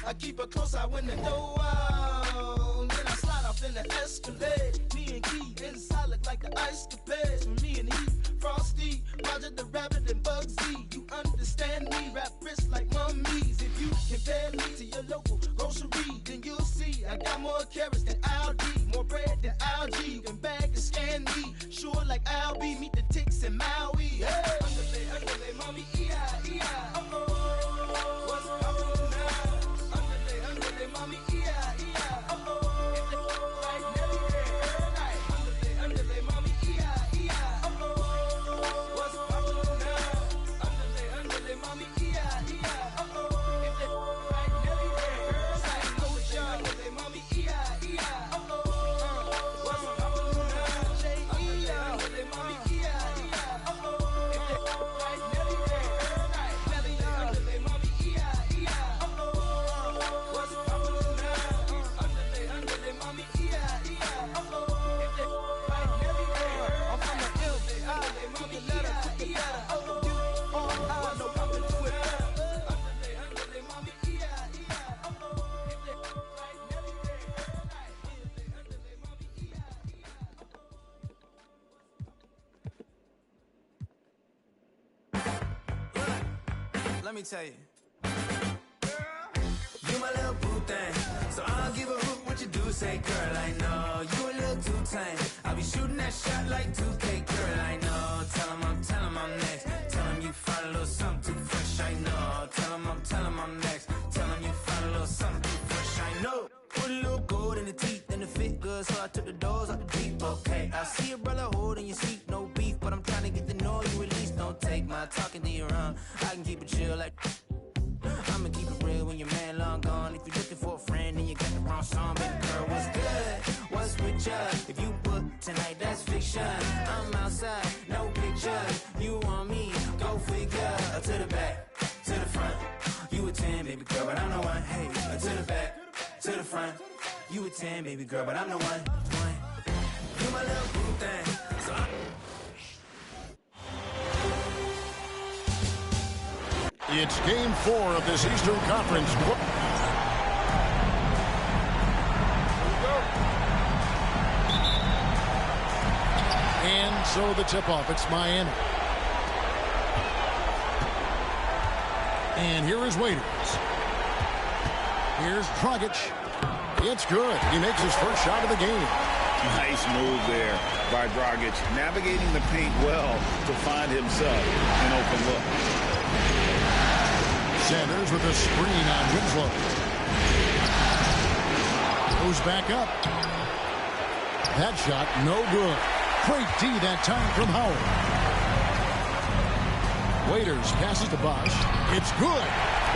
I keep a close eye when the door out. Then I slide off in the Escalade. Me and Key inside look like the ice capades. For me and Heath, Frosty, Roger the Rabbit and Bugsy. You understand me? Rap wrist like mummies. If you compare me to your local grocery, then you'll see I got more carrots than Aldi, more bread than algae. You can bag and scan me, sure like Albie. Meet the ticks in Maui. Hey, underlay, mommy, E-I, E-I. Uh-oh, what's going on now? Underlay, mommy, E-I, E-I. Uh-oh, if they right, Nelly red, underlay, mommy, E-I, E-I. Uh-oh, what's going on now? Underlay, mommy, E-I, E-I. let me tell you. You my little boo thing, so I don't give a hoot what you do. Say, girl, I know you a little too tame. I'll be shooting that shot like 2K, girl, I know. Tell him I'm next. Tell him you find a little something too fresh, I know. Tell him I'm next. Tell him you find a little something too fresh, I know. Put a little gold in the teeth and the fit good, so I took the doors out the deep. Okay, I see a brother holding your seat, no beef, but I'm trying to get the noise you release. Don't take my talking to your own. I can keep it chill like. I'ma keep it real when your man long gone. If you're looking for a friend and you got the wrong song, baby girl, what's good? What's with ya? If you book tonight, that's fiction. I'm outside, no pictures. You want me? Go figure. To the back, to the front. You a 10, baby girl, but I'm the one. Hey, to the back, to the front. You a 10, baby girl, but I'm the one. You my little boo thing, so It's game 4 of this Eastern Conference. And so the tip-off, it's Miami. And here is Waiters. Here's Dragic. It's good. He makes his first shot of the game. Nice move there by Dragic, navigating the paint well to find himself an open look. Sanders with a screen on Winslow. Goes back up. That shot, no good. Great D that time from Howard. Waiters passes to Bosch. It's good.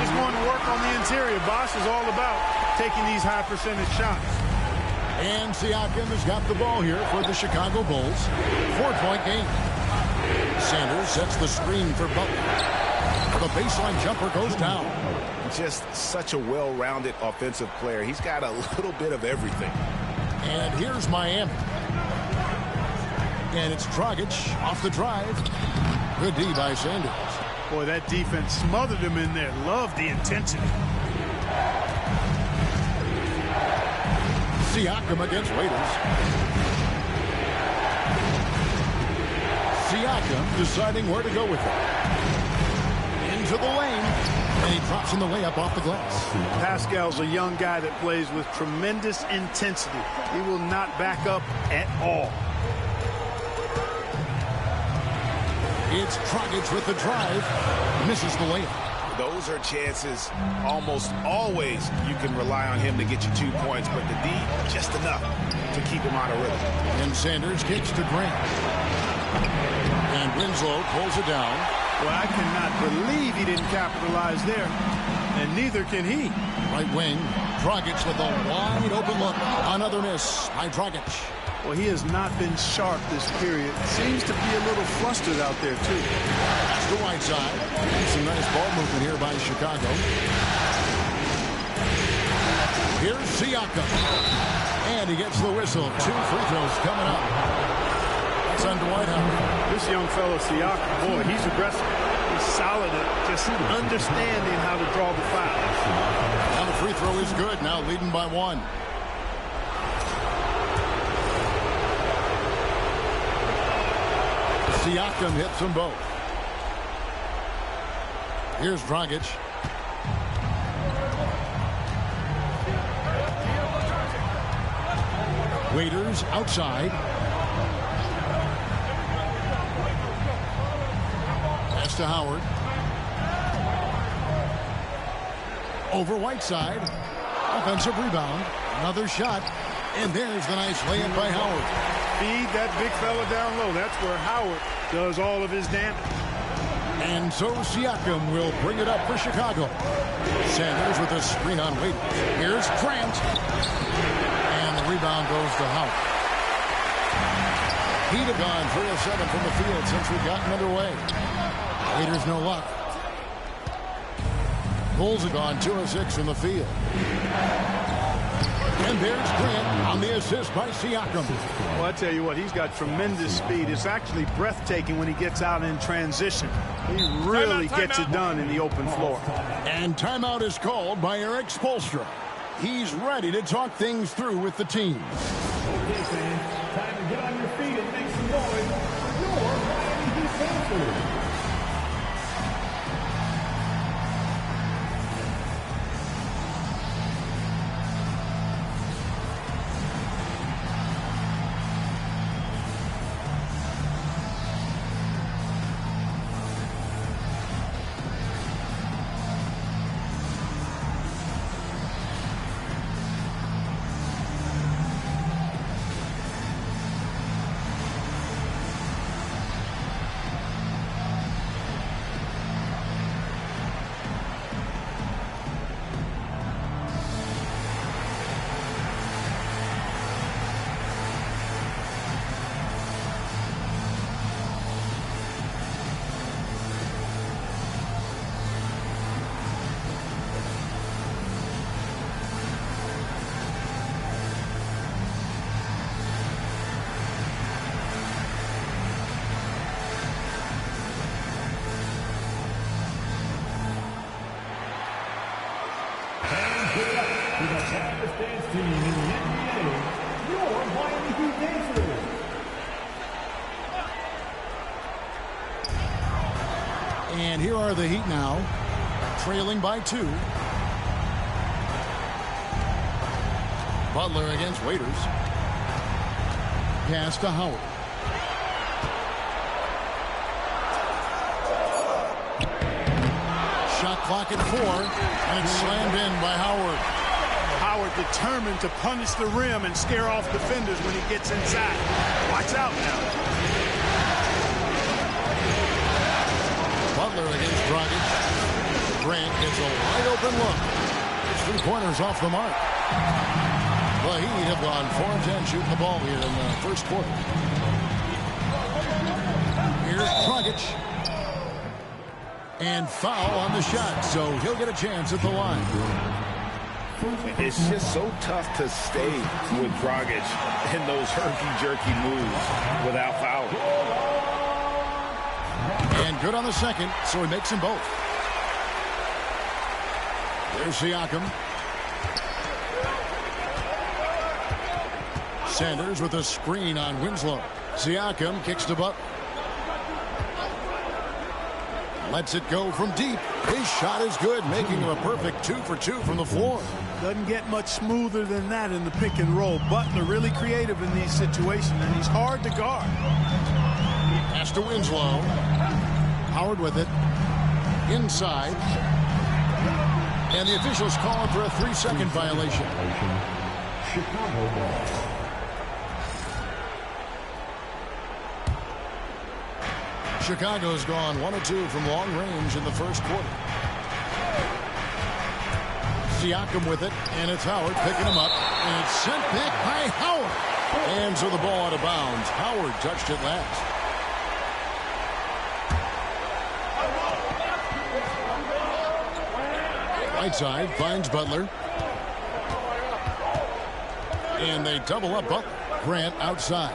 He's going to work on the interior. Bosch is all about taking these high percentage shots. And Siakam has got the ball here for the Chicago Bulls. 4-point game. Sanders sets the screen for Butler. The baseline jumper goes down. Just such a well-rounded offensive player. He's got a little bit of everything. And here's Miami. And it's Dragic off the drive. Good D by Sanders. Boy, that defense smothered him in there. Love the intensity. Siakam against Waiters. Siakam deciding where to go with it. Into the lane, and he drops in the layup off the glass. Pascal's a young guy that plays with tremendous intensity. He will not back up at all. It's Dragic with the drive. Misses the layup. Those are chances almost always you can rely on him to get you 2 points, but the D, just enough to keep him out of rhythm. And Sanders kicks to Grant. And Winslow pulls it down. Well, I cannot believe he didn't capitalize there, and neither can he. Right wing, Dragic with a wide open look. Another miss by Dragic. Well, he has not been sharp this period. Seems to be a little flustered out there, too. That's the right side. Some nice ball movement here by Chicago. Here's Siakam. And he gets the whistle. 2 free throws coming up. That's on Dwight Howard. This young fellow, Siakam, boy, he's aggressive. He's solid at just understanding how to draw the fouls. Now the free throw is good. Now leading by 1. Siakam hits them both. Here's Dragic. Waiters outside. Pass to Howard. Over Whiteside. Offensive rebound. Another shot. And there's the nice layup by Howard. Feed that big fella down low. That's where Howard does all of his damage. And so Siakam will bring it up for Chicago. Sanders with a screen on Waiters. Here's Grant. And the rebound goes to Howard. Heat have gone 3 of 7 from the field since we've gotten underway. Waiters no luck. Bulls have gone 2 of 6 from the field. And there's Grant on the assist by Siakam. Well, I tell you what, he's got tremendous speed. It's actually breathtaking when he gets out in transition. He really gets it done in the open floor. And timeout is called by Eric Spoelstra. He's ready to talk things through with the team. Okay, fans, time to get on your feet and make some noise for your Miami Heat Panthers. dance team in the NBA, your Miami Heat dancers. And here are the Heat now, trailing by 2. Butler against Waiters. Pass to Howard. Shot clock at 4, and it's slammed in by Howard. Howard determined to punish the rim and scare off defenders when he gets inside. Watch out now. Butler against Dragic. Grant gets a wide open look. His 3-pointers off the mark. The Heat have gone 4 of 10 shooting the ball here in the first quarter. Here's Dragic. And foul on the shot, so he'll get a chance at the line. It's just so tough to stay with Dragic in those herky-jerky moves without fouling. And good on the second, so he makes them both. There's Siakam. Sanders with a screen on Winslow. Siakam kicks to Butler. Lets it go from deep. His shot is good, making him a perfect 2 for 2 from the floor. Doesn't get much smoother than that in the pick and roll. Butler really creative in these situations, and he's hard to guard. Pass to Winslow. Howard with it. Inside. And the officials call for a 3-second violation. Chicago ball. Chicago's gone 1 of 2 from long range in the first quarter. Siakam with it, and it's Howard picking him up, and it's sent back by Howard. And so the ball out of bounds. Howard touched it last. Right side finds Butler. And they double up Butler. Grant outside.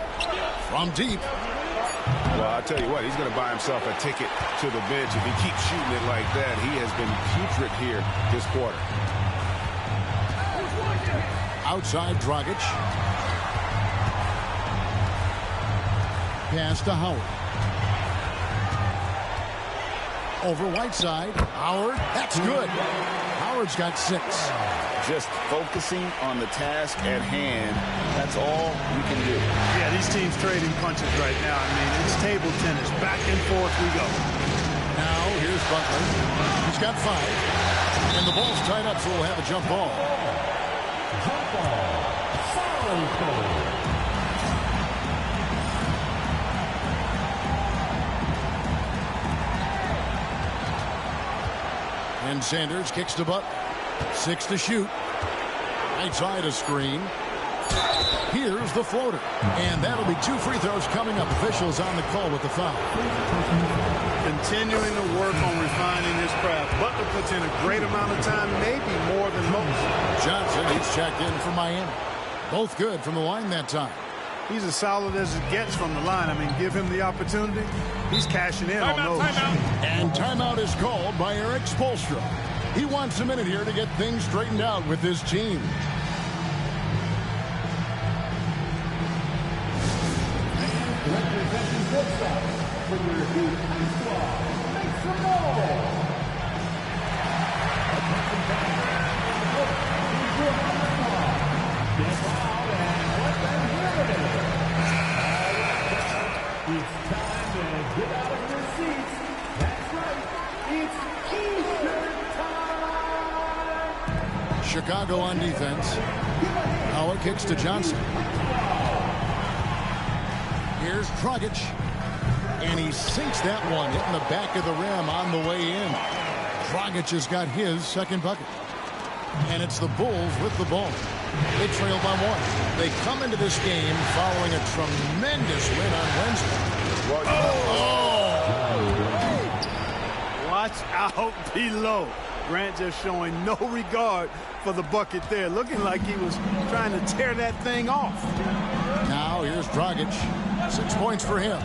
From deep. Well, I'll tell you what, he's going to buy himself a ticket to the bench if he keeps shooting it like that. He has been putrid here this quarter. Outside Dragic. Pass to Howard. Over Whiteside. Howard. That's good. Howard's got 6. Just focusing on the task at hand. That's all you can do. Yeah, these teams trading punches right now. I mean, it's table tennis. Back and forth we go. Now, here's Butler. He's got 5. And the ball's tied up, so we'll have a jump ball. Jump ball. Foul call. And Sanders kicks to Butler. 6 to shoot. Right side a screen. Here's the floater. And that'll be 2 free throws coming up. Officials on the call with the foul. Continuing to work on refining his craft. Butler puts in a great amount of time, maybe more than most. Johnson, he's checked in for Miami. Both good from the line that time. He's as solid as it gets from the line. I mean, give him the opportunity. He's cashing in on those. And timeout is called by Eric Spoelstra. He wants a minute here to get things straightened out with his team. Representing Woodstock for your Heat squad, make some noise. Attention fans, look, your squad. Get loud and let them hear it. It's time to get out of your seats. That's right, it's T-shirt time. Chicago on defense. Howard kicks to Johnson. Here's Dragic. And he sinks that one, hitting the back of the rim on the way in. Dragic has got his second bucket. And it's the Bulls with the ball. They trail by 1. They come into this game following a tremendous win on Wednesday. Watch out below. Grant just showing no regard for the bucket there. Looking like he was trying to tear that thing off. Now here's Dragic. 6 points for him.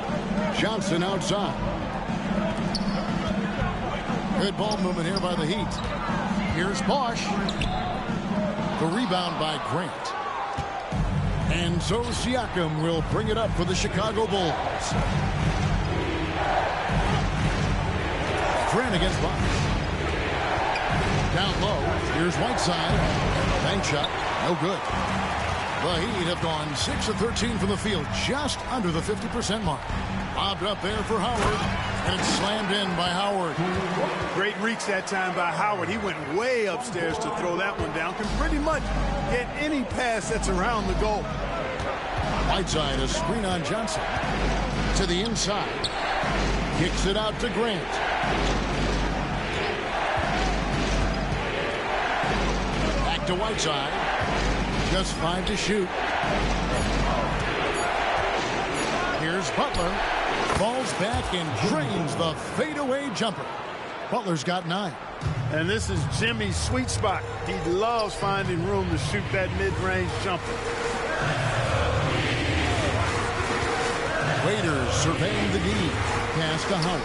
Johnson outside. Good ball movement here by the Heat. Here's Bosch. The rebound by Grant. And so Siakam will bring it up for the Chicago Bulls. Grant against Bosch. Down low. Here's Whiteside. Bank shot. No good. The Heat have gone 6 of 13 from the field, just under the 50% mark. Lobbed up there for Howard, and it's slammed in by Howard. Great reach that time by Howard. He went way upstairs to throw that one down. Can pretty much get any pass that's around the goal. Whiteside, a screen on Johnson. To the inside. Kicks it out to Grant. Back to Whiteside. Just 5 to shoot. Here's Butler. Falls back and drains the fadeaway jumper. Butler's got 9. And this is Jimmy's sweet spot. He loves finding room to shoot that mid-range jumper. Waiters surveying the D. Pass to Howard.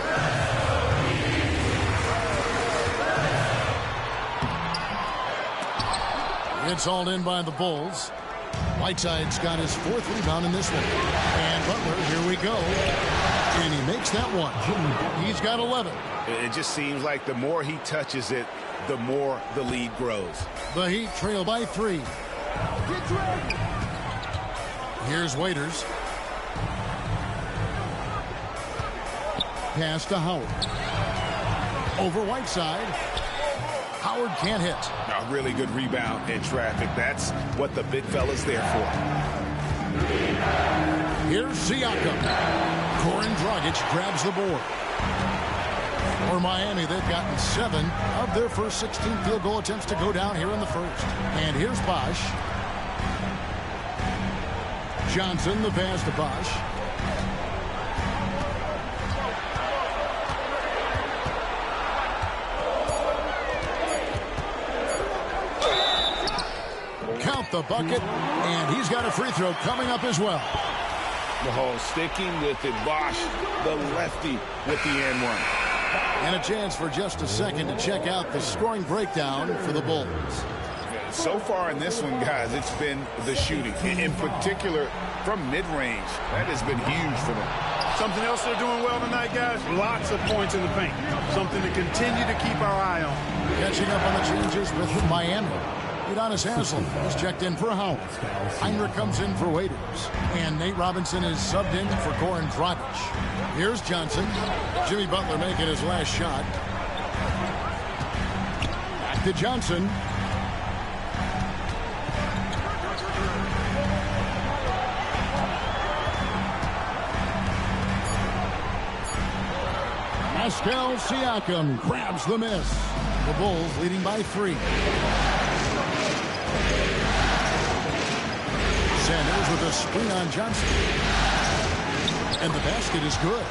It's all in by the Bulls. Whiteside's got his 4th rebound in this one. And Butler, here we go. And he makes that one. He's got 11. It just seems like the more he touches it, the more the lead grows. The Heat trail by 3. Here's Waiters. Pass to Howard. Over Whiteside. Howard can't hit. A really good rebound in traffic. That's what the big fella's there for. Here's Siakam. Goran Dragic grabs the board. For Miami, they've gotten 7 of their first 16 field goal attempts to go down here in the first. And here's Bosch. Johnson, the pass to Bosch. Count the bucket, and he's got a free throw coming up as well. Oh, sticking with it, Bosch, the lefty with the N1. And a chance for just a second to check out the scoring breakdown for the Bulls. So far in this one, guys, it's been the shooting. In particular, from mid-range. That has been huge for them. Something else they're doing well tonight, guys. Lots of points in the paint. Something to continue to keep our eye on. Catching up on the changes with Miami. Udonis Haslem is checked in for Howard. Heinrich comes in for Waiters. And Nate Robinson is subbed in for Goran Dragic. Here's Johnson. Jimmy Butler making his last shot. Back to Johnson. Pascal Siakam grabs the miss. The Bulls leading by 3. Sanders with a screen on Johnson. And the basket is good.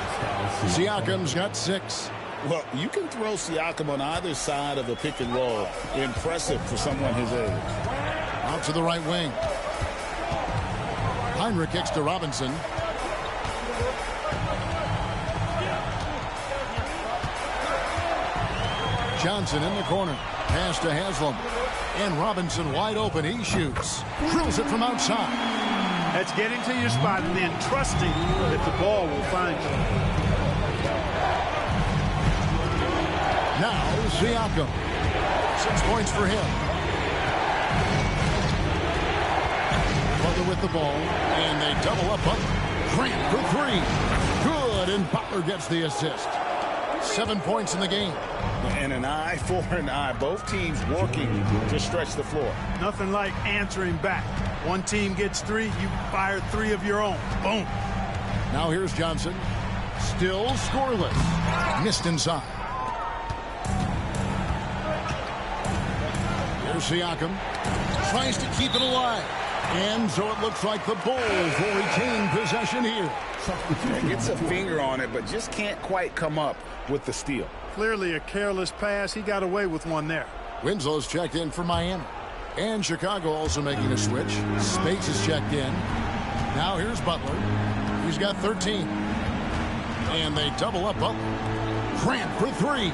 Siakam's got 6. Well, you can throw Siakam on either side of a pick and roll. Impressive for someone his age. Out to the right wing. Heinrich kicks to Robinson. Johnson in the corner. Pass to Haslem. And Robinson wide open. He shoots. Drills it from outside. That's getting to your spot and then trusting that the ball will find you. Now Siakam. 6 points for him. Butler with the ball. And they double up Butler. Grant for 3. Good. And Butler gets the assist. 7 points in the game. And an eye for an eye. Both teams working to stretch the floor. Nothing like answering back. One team gets 3, you fire 3 of your own. Boom. Now here's Johnson. Still scoreless. Missed inside. Here's Siakam. Tries to keep it alive. And so it looks like the Bulls will retain possession here. Gets a finger on it, but just can't quite come up with the steal. Clearly a careless pass. He got away with one there. Winslow's checked in for Miami. And Chicago also making a switch. Spates is checked in. Now here's Butler. He's got 13. And they double up Butler. Grant for 3.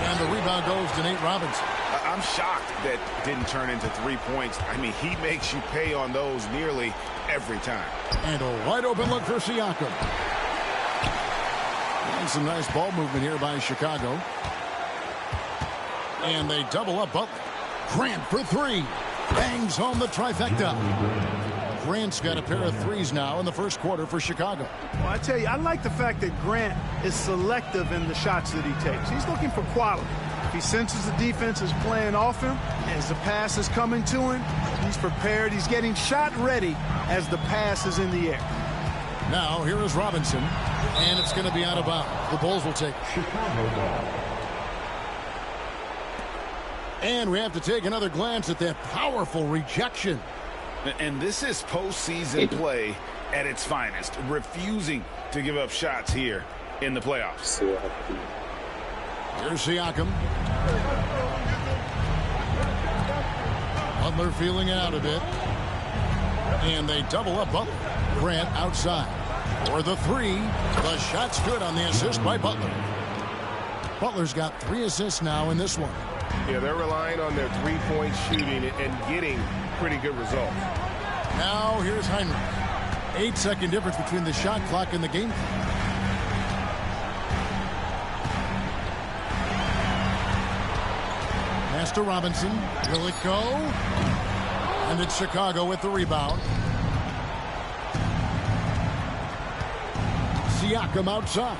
And the rebound goes to Nate Robinson. I'm shocked that didn't turn into 3 points. I mean, he makes you pay on those nearly every time. And a wide open look for Siakam. And some nice ball movement here by Chicago. And they double up Butler. Grant for three. Bangs home the trifecta. Grant's got a pair of threes now in the first quarter for Chicago. Well, I tell you, I like the fact that Grant is selective in the shots that he takes. He's looking for quality. If he senses the defense is playing off him, as the pass is coming to him, he's prepared. He's getting shot ready as the pass is in the air. Now, here is Robinson, and it's going to be out of bounds. The Bulls will take Chicago. And we have to take another glance at that powerful rejection. And this is postseason play at its finest, refusing to give up shots here in the playoffs. Here's Siakam. Butler feeling it out a bit. And they double up Butler. Grant outside. For the three. The shot's good on the assist by Butler. Butler's got 3 assists now in this one. Yeah, they're relying on their three-point shooting and getting pretty good results. Now here's Heinrich. 8-second difference between the shot clock and the game clock. Pass to Robinson. Will it go? And it's Chicago with the rebound. Siakam outside.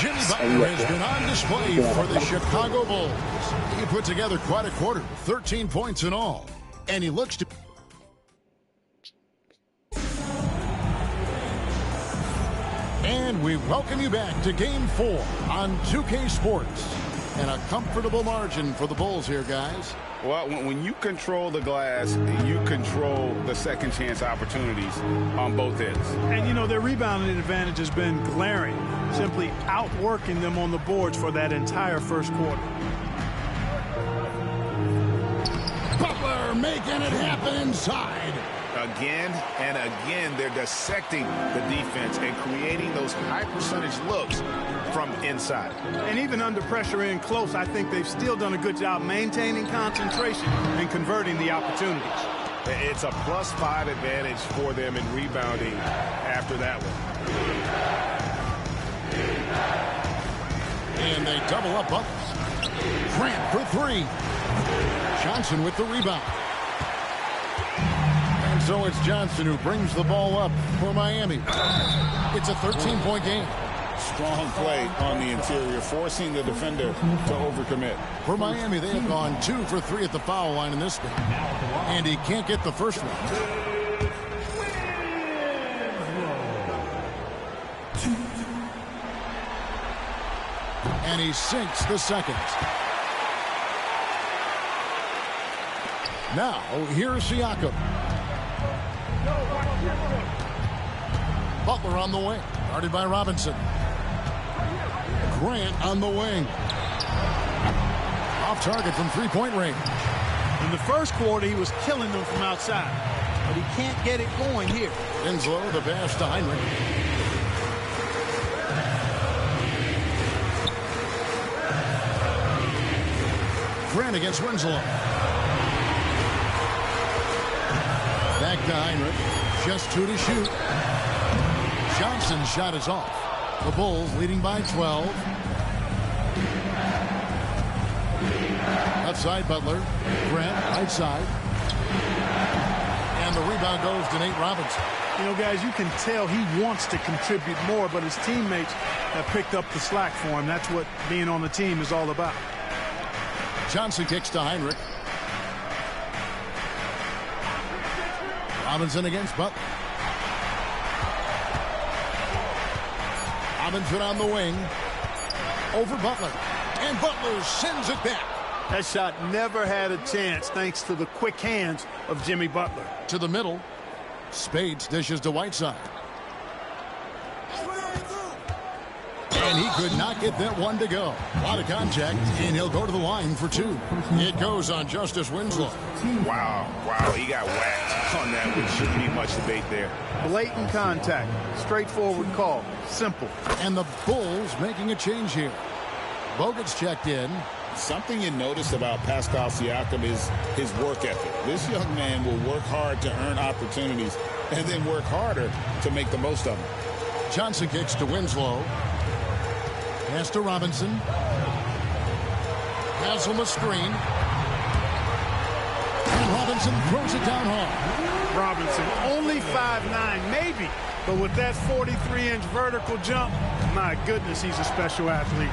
Jimmy Butler has been on display for the Chicago Bulls. He put together quite a quarter, 13 points in all. And he looks to... And we welcome you back to Game 4 on 2K Sports. And a comfortable margin for the Bulls here, guys. Well, when you control the glass, you control the second chance opportunities on both ends. And, you know, their rebounding advantage has been glaring, simply outworking them on the boards for that entire first quarter. Butler making it happen inside. Again and again, they're dissecting the defense and creating those high percentage looks from inside. And even under pressure in close, I think they've still done a good job maintaining concentration and converting the opportunities. It's a +5 advantage for them in rebounding after that one. And they double up Butler. Grant for three. Johnson with the rebound. And so it's Johnson who brings the ball up for Miami. It's a 13-point game. Strong play on the interior, forcing the defender to overcommit. For Miami, they have gone 2 for 3 at the foul line in this game. And he can't get the first one. And he sinks the second. Now, here's Siakam. Butler on the wing, guarded by Robinson. Grant on the wing. Off target from three-point range. In the first quarter, he was killing them from outside, but he can't get it going here. Winslow, the pass to Heinrich. Grant against Winslow. Back to Heinrich. Just 2 to shoot. Johnson's shot is off. The Bulls leading by 12. Outside Butler. Grant right side. And the rebound goes to Nate Robinson. You know, guys, you can tell he wants to contribute more, but his teammates have picked up the slack for him. That's what being on the team is all about. Johnson kicks to Heinrich. Robinson against Butler. Robinson on the wing. Over Butler. And Butler sends it back. That shot never had a chance thanks to the quick hands of Jimmy Butler. To the middle. Spades dishes to Whiteside. And he could not get that one to go. A lot of contact, and he'll go to the line for 2. It goes on Justice Winslow. Wow, he got whacked on that, which shouldn't be much debate there. Blatant contact, straightforward call, simple. And the Bulls making a change here. Bogut's checked in. Something you notice about Pascal Siakam is his work ethic. This young man will work hard to earn opportunities and then work harder to make the most of them. Johnson kicks to Winslow. Pass to Robinson. Has him a screen. And Robinson throws it down hard. Robinson, only 5'9", maybe. But with that 43-inch vertical jump, my goodness, he's a special athlete.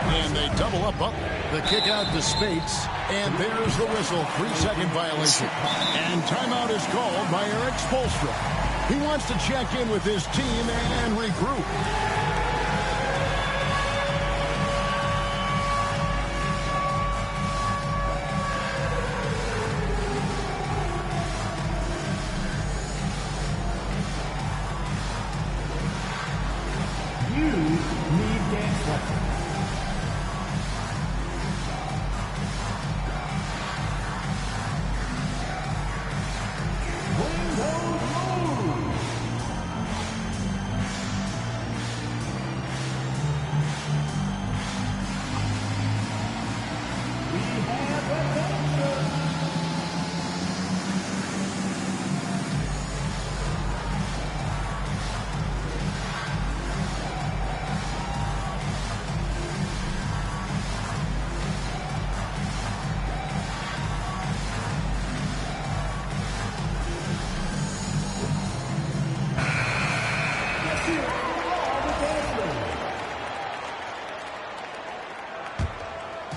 And they double up Butler. The kick out to Spates. And there's the whistle. 3-second violation. And timeout is called by Eric Spoelstra. He wants to check in with his team and regroup.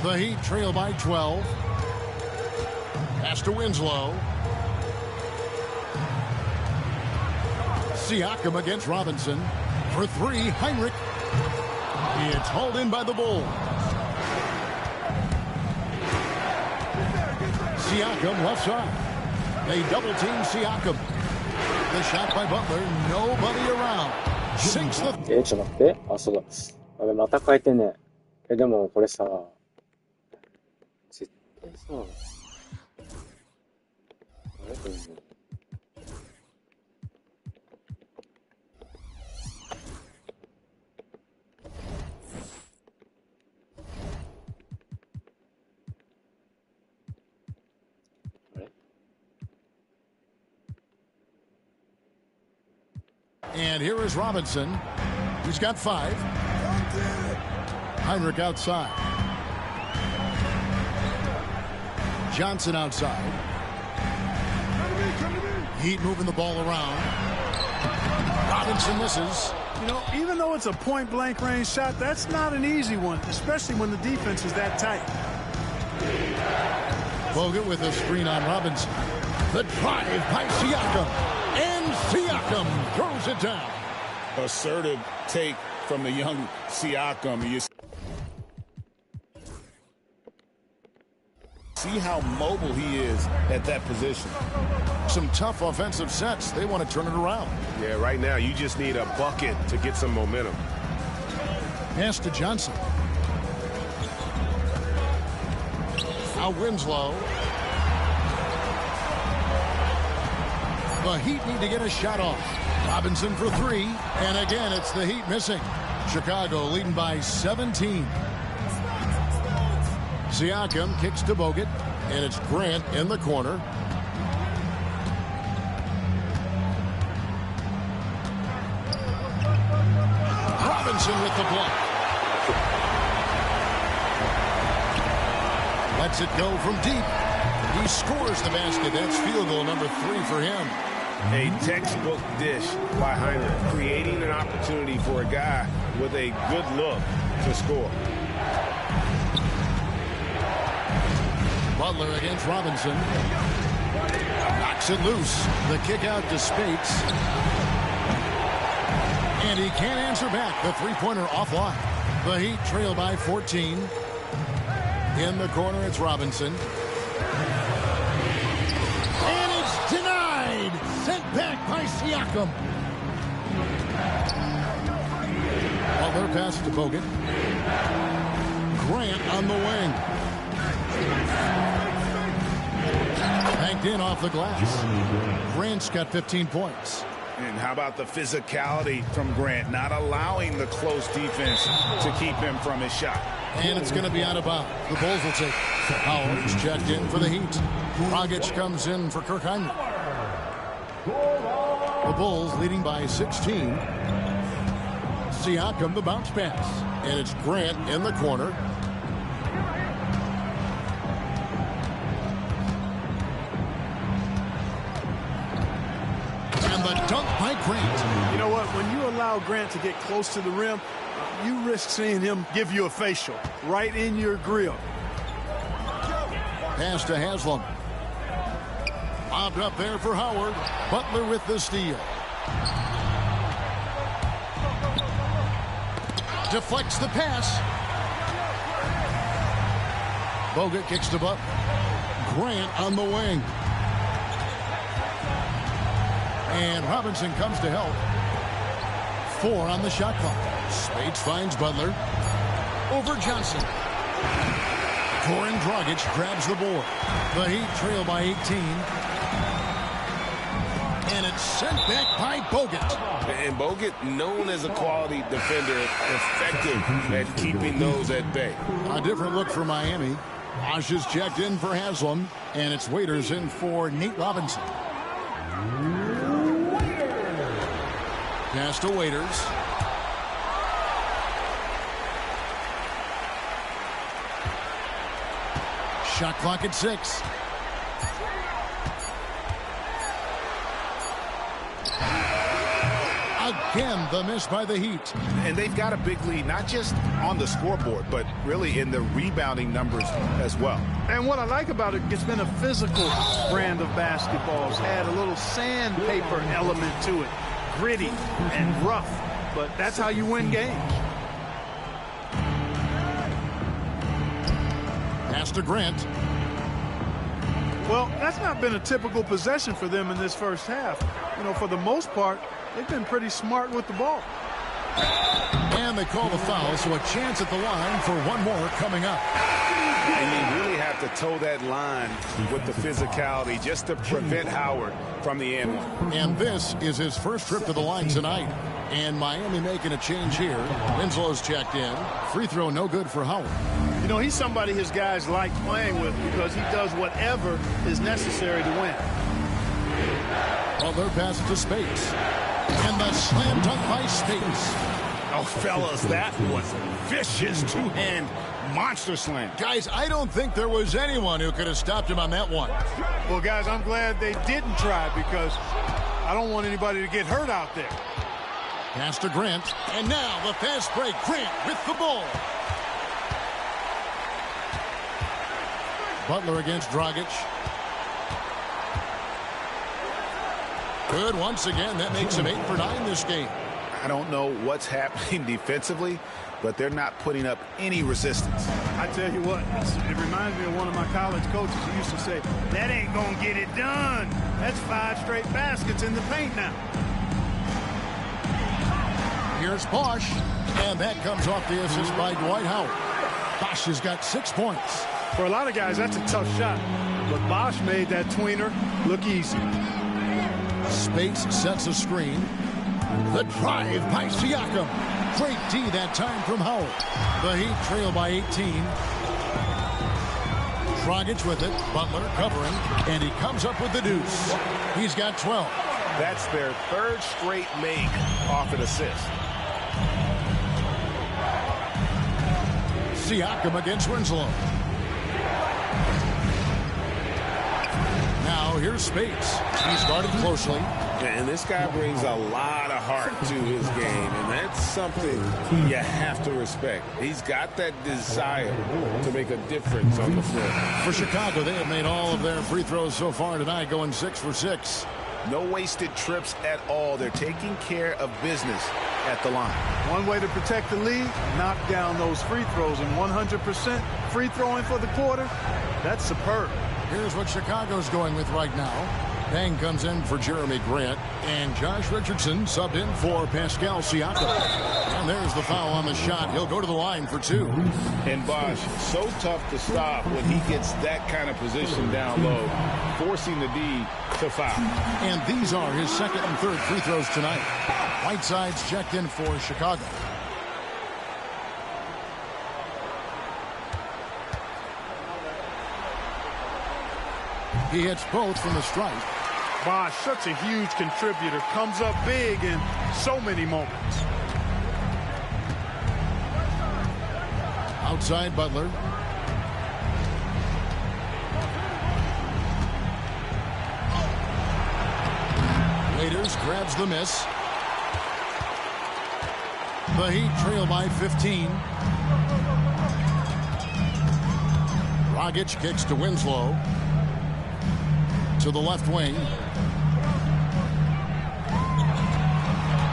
The Heat trail by 12. Pass to Winslow. Siakam against Robinson. For three, Heinrich. It's hauled in by the Bulls. Siakam left side. They double team Siakam. The shot by Butler. Nobody around. Sinks the... ちょっと待って。あ、そうだ。あれ、また変えてね。でもこれさ、絶対さ、あれこれね。And here is Robinson. He's got 5. Heinrich outside. Johnson outside. Heat moving the ball around. Robinson misses. You know, even though it's a point-blank range shot, that's not an easy one, especially when the defense is that tight. Bogut with a screen on Robinson. The drive by Siakam. And Siakam throws it down. Assertive take from the young Siakam. You see how mobile he is at that position. Some tough offensive sets. They want to turn it around. Yeah, right now you just need a bucket to get some momentum. Pass to Johnson. Now Winslow. The Heat need to get a shot off. Robinson for 3. And again, it's the Heat missing. Chicago leading by 17. Siakam kicks to Bogut. And it's Grant in the corner. Robinson with the block. Lets it go from deep. He scores the basket. That's field goal number 3 for him. A textbook dish by Heinrich, creating an opportunity for a guy with a good look to score. Butler against Robinson. Knocks it loose. The kick out to Spates. And he can't answer back. The three-pointer offline. The Heat trail by 14. In the corner, it's Robinson. And it's denied. Sent back by Siakam. Butler passes to Bogut. Grant on the wing. Banked in off the glass. Grant's got 15 points. And how about the physicality from Grant, not allowing the close defense to keep him from his shot. And it's going to be out of bounds. The Bulls will take it. Howard's checked in for the Heat. Dragic comes in for Kirk Heinrich. The Bulls leading by 16. Siakam the bounce pass. And it's Grant in the corner. And the dunk by Grant. You know what? When you allow Grant to get close to the rim, you risk seeing him give you a facial right in your grill. Pass to Haslam. Bobbed up there for Howard. Butler with the steal. Deflects the pass. Bogut kicks to Butler. Grant on the wing. And Robinson comes to help. 4 on the shot clock. Spades finds Butler. Over Johnson. Goran Dragic grabs the board. The Heat trail by 18. And it's sent back by Bogut. And Bogut, known as a quality defender, effective at keeping those at bay. A different look for Miami. Bosh is checked in for Haslam. And it's Waiters in for Nate Robinson. Pass to Waiters. Shot clock at 6. Again, the miss by the Heat. And they've got a big lead, not just on the scoreboard, but really in the rebounding numbers as well. And what I like about it, it's been a physical brand of basketball. It's had a little sandpaper element to it. Gritty and rough, but that's how you win games. Pass to Grant. Well, that's not been a typical possession for them in this first half. You know, for the most part, they've been pretty smart with the ball. And they call the foul, so a chance at the line for one more coming up. And you really have to toe that line with the physicality just to prevent Howard from the and one. And this is his first trip to the line tonight. And Miami making a change here. Winslow's checked in. Free throw no good for Howard. You know, he's somebody his guys like playing with because he does whatever is necessary to win. Butler passes to Space. And the slam dunk by Space. Oh, fellas, that was vicious two-hand monster slam. Guys, I don't think there was anyone who could have stopped him on that one. Well, guys, I'm glad they didn't try because I don't want anybody to get hurt out there. Pass to Grant. And now the fast break. Grant with the ball. Butler against Dragic. Good once again. That makes him 8 for 9 this game. I don't know what's happening defensively, but they're not putting up any resistance. I tell you what, it reminds me of one of my college coaches who used to say, that ain't going to get it done. That's 5 straight baskets in the paint now. Here's Bosh, and that comes off the assist by Dwight Howard. Bosh has got 6 points. For a lot of guys, that's a tough shot. But Bosh made that tweener look easy. Spates sets a screen. The drive by Siakam. Great D that time from Howard. The Heat trail by 18. Dragic with it. Butler covering. And he comes up with the deuce. He's got 12. That's their 3rd straight make off an assist. Siakam against Winslow. Now here's Spates. He's guarded closely. And this guy brings a lot of heart to his game, and that's something you have to respect. He's got that desire to make a difference on the floor. For Chicago, they have made all of their free throws so far tonight, going 6 for 6. No wasted trips at all. They're taking care of business at the line. One way to protect the lead, knock down those free throws, and 100% free throwing for the quarter, that's superb. Here's what Chicago's going with right now. Bang comes in for Jeremy Grant, and Josh Richardson subbed in for Pascal Siakam. And there's the foul on the shot. He'll go to the line for 2. And Bosh, so tough to stop when he gets that kind of position down low, forcing the D to foul. And these are his second and third free throws tonight. Whiteside's checked in for Chicago. He hits both from the stripe. Bosh, such a huge contributor. Comes up big in so many moments. Outside Butler. Waiters grabs the miss. The Heat trail by 15. Dragic kicks to Winslow. To the left wing.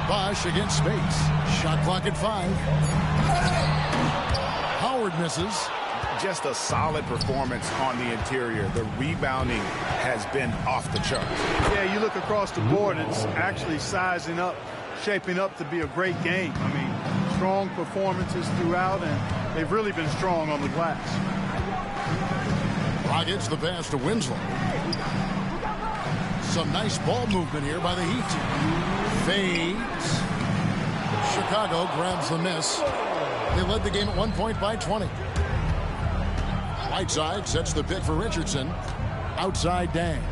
Bosh against Spates. Shot clock at 5. Howard misses. Just a solid performance on the interior. The rebounding has been off the charts. Yeah, you look across the board, it's actually sizing up, shaping up to be a great game. I mean, strong performances throughout, and they've really been strong on the glass. Dragic the pass to Winslow. Some nice ball movement here by the Heat. Fades. Chicago grabs the miss. They led the game at 1 point by 20. Whiteside sets the pick for Richardson. Outside Dang.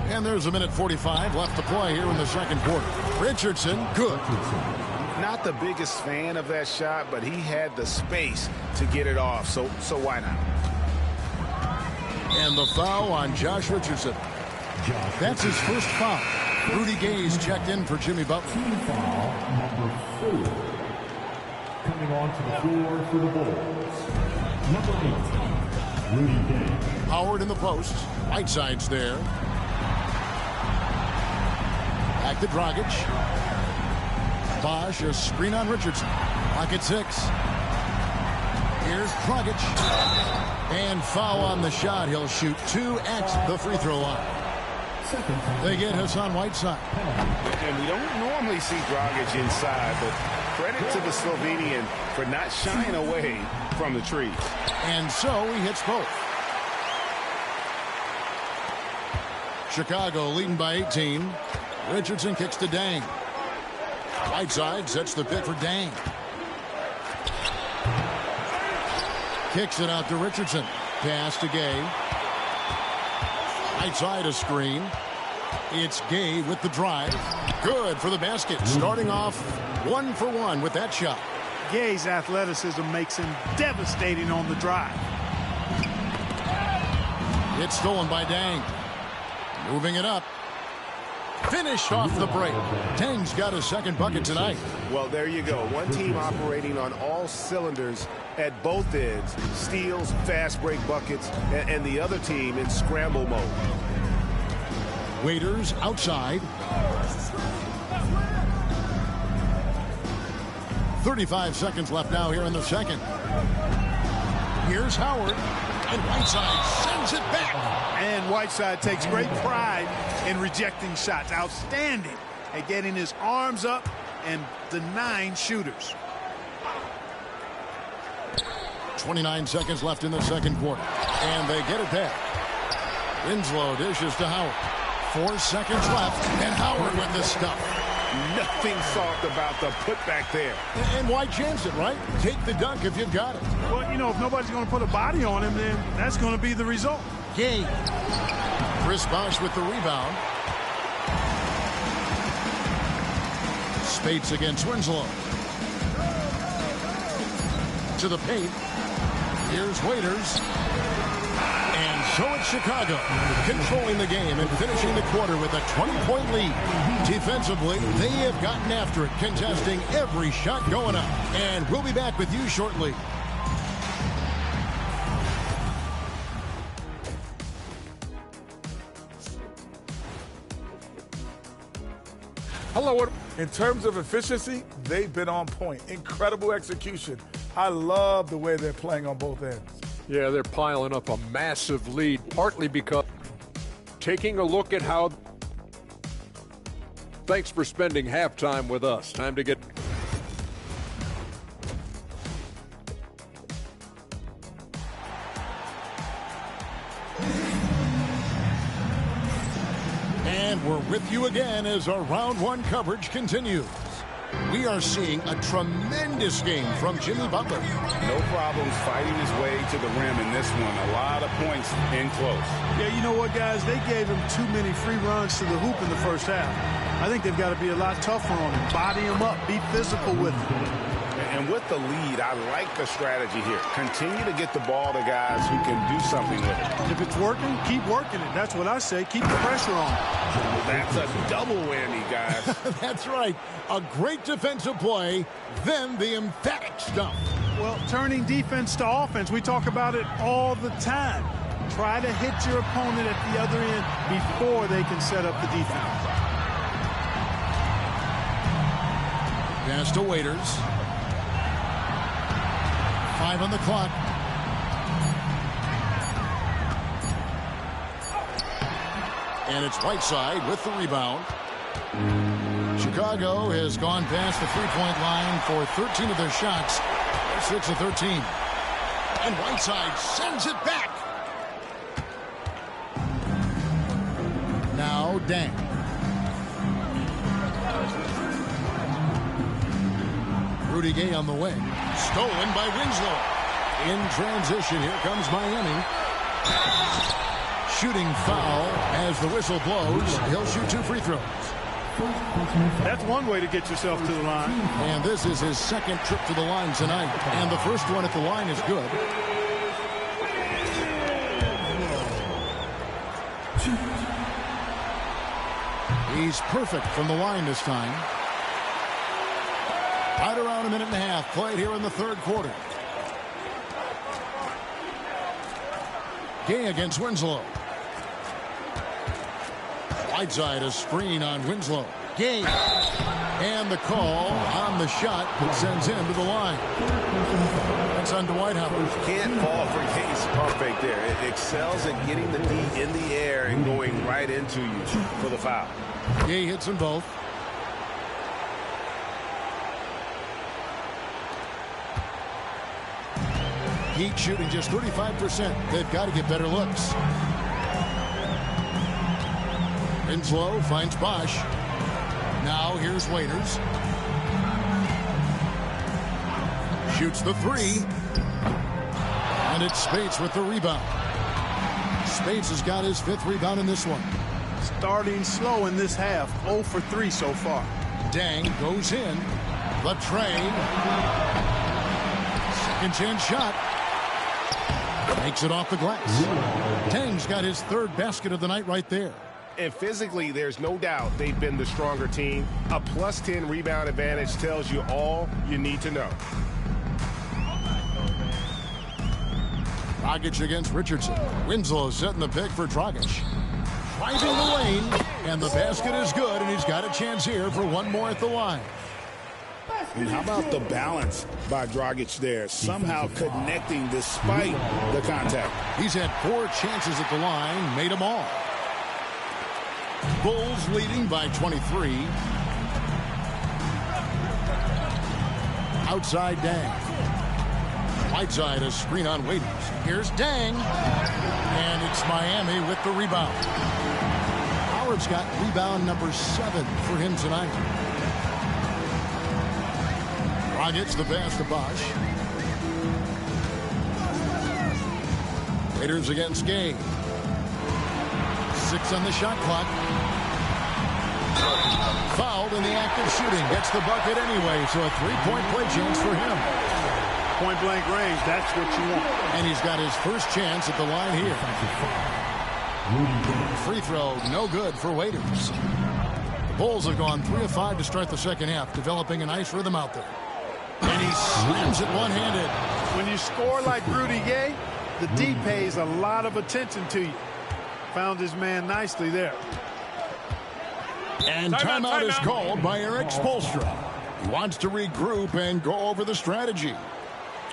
And there's a minute 45 left to play here in the second quarter. Richardson, good. Not the biggest fan of that shot, but he had the space to get it off, so why not? And the foul on Josh Richardson. That's his first foul. Rudy Gay's checked in for Jimmy Butler. Team foul number 4. Coming onto the floor for the Bulls. Number 18, Rudy Gay. Howard in the post. Whiteside's there. Back to Dragic. Bosh, a screen on Richardson. Clock at 6. Here's Dragic. And foul on the shot. He'll shoot 2 at the free throw line. They get Hassan Whiteside. And we don't normally see Dragic inside, but credit to the Slovenian for not shying away from the trees. And so he hits both. Chicago leading by 18. Richardson kicks to Dang. Whiteside sets the pick for Dang. Kicks it out to Richardson. Pass to Gay. Whiteside a screen. It's Gay with the drive. Good for the basket. Starting off 1 for 1 with that shot. Gay's athleticism makes him devastating on the drive. It's stolen by Dang. Moving it up. Finished off the break. Dang's got a second bucket tonight. Well, there you go. One team operating on all cylinders at both ends. Steals, fast break buckets, and the other team in scramble mode. Waiters outside. 35 seconds left now here in the second. Here's Howard. And Whiteside sends it back. And Whiteside takes great pride in rejecting shots. Outstanding at getting his arms up and denying shooters. 29 seconds left in the second quarter. And they get it back. Winslow dishes to Howard. 4 seconds left. And Howard with the stuff. Nothing soft about the putback there. And why chance it, right? Take the dunk if you've got it. Well, you know, if nobody's going to put a body on him, then that's going to be the result. Gay. Chris Bosh with the rebound. Spates against Winslow. To the paint. Here's Waiters. And so it's Chicago controlling the game and finishing the quarter with a 20-point lead. Defensively, they have gotten after it, contesting every shot going up. And we'll be back with you shortly. Hello. In terms of efficiency, they've been on point. Incredible execution. I love the way they're playing on both ends. Yeah, they're piling up a massive lead, partly because taking a look at how. Thanks for spending halftime with us. Time to get. with you again as our round one coverage continues. We are seeing a tremendous game from Jimmy Butler. No problems fighting his way to the rim in this one. A lot of points in close. Yeah, you know what, guys? They gave him too many free runs to the hoop in the first half. I think they've got to be a lot tougher on him. Body him up. Be physical with him. And with the lead, I like the strategy here. Continue to get the ball to guys who can do something with it. If it's working, keep working it. That's what I say. Keep the pressure on. That's a double whammy, guys. That's right. A great defensive play, then the emphatic stuff. Well, turning defense to offense, we talk about it all the time. Try to hit your opponent at the other end before they can set up the defense. Pass to Waiters. 5 on the clock. And it's Whiteside with the rebound. Chicago has gone past the three-point line for 13 of their shots. They're 6 of 13. And Whiteside sends it back. Now Dang. Rudy Gay on the wing. Stolen by Winslow. In transition, here comes Miami. Shooting foul as the whistle blows. He'll shoot 2 free throws. That's one way to get yourself to the line. And this is his second trip to the line tonight. And the first one at the line is good. He's perfect from the line this time. Right around a minute and a half played here in the third quarter. Gay against Winslow. Whiteside, a screen on Winslow. Gay. And the call on the shot that sends him to the line. That's on Dwight Howard. Can't fall for Gay's pump fake there. It excels at getting the D in the air and going right into you for the foul. Gay hits them both. Heat shooting just 35%. They've got to get better looks. Winslow finds Bosch. Now here's Waiters. Shoots the 3. And it's Spates with the rebound. Spates has got his 5th rebound in this one. Starting slow in this half. 0 for 3 so far. Dang goes in. The train. Second chance shot. Makes it off the glass. Dang's got his 3rd basket of the night right there. And physically, there's no doubt they've been the stronger team. A plus 10 rebound advantage tells you all you need to know. Dragic against Richardson. Winslow setting the pick for Dragic. Driving the lane, and the basket is good, and he's got a chance here for one more at the line. And how about the balance by Dragic there? Somehow connecting despite the contact. He's had 4 chances at the line, made them all. Bulls leading by 23. Outside Dang. Whiteside, a screen on Waiters. Here's Dang. And it's Miami with the rebound. Howard's got rebound number 7 for him tonight. Dragic the pass to Bosch. Waiters against Gay. 6 on the shot clock. Fouled in the act of shooting. Gets the bucket anyway, so a 3-point play chance for him. Point blank range, that's what you want. And he's got his first chance at the line here. Free throw, no good for Waiters. The Bulls have gone 3 of 5 to start the second half, developing a nice rhythm out there. And he slams it one-handed. When you score like Rudy Gay, the D pays a lot of attention to you. Found his man nicely there. And timeout is called by Eric Spoelstra. He wants to regroup and go over the strategy.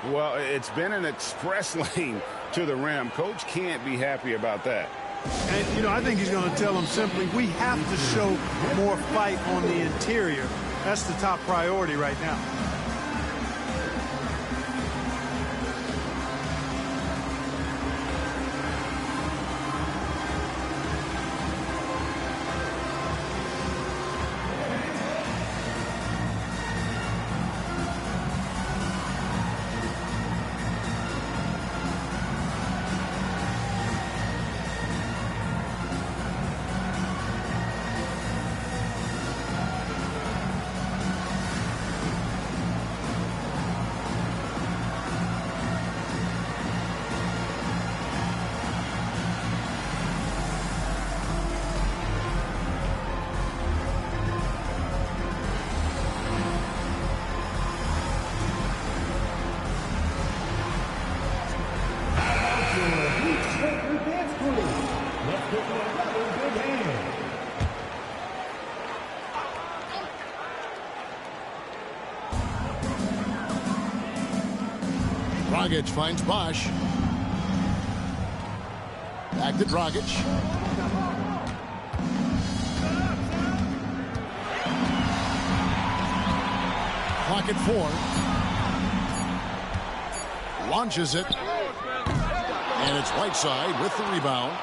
Well, it's been an express lane to the rim. Coach can't be happy about that. And, you know, I think he's going to tell them simply, we have to show more fight on the interior. That's the top priority right now. Dragic finds Bosch. Back to Dragic. Clock at 4. Launches it. And it's Whiteside with the rebound.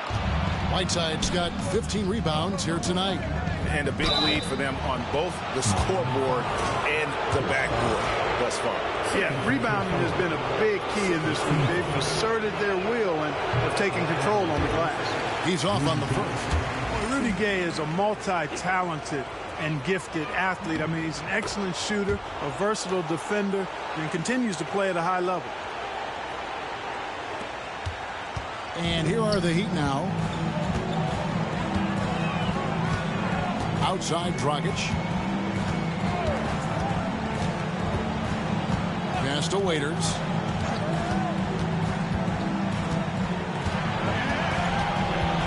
Whiteside's got 15 rebounds here tonight. And a big lead for them on both the scoreboard and the backboard thus far. Yeah, rebounding has been a big key in this league. They've asserted their will and have taken control on the glass. He's off on the first. Well, Rudy Gay is a multi-talented and gifted athlete. I mean, he's an excellent shooter, a versatile defender, and continues to play at a high level. And here are the Heat now. Outside Dragic. Pass to Waiters.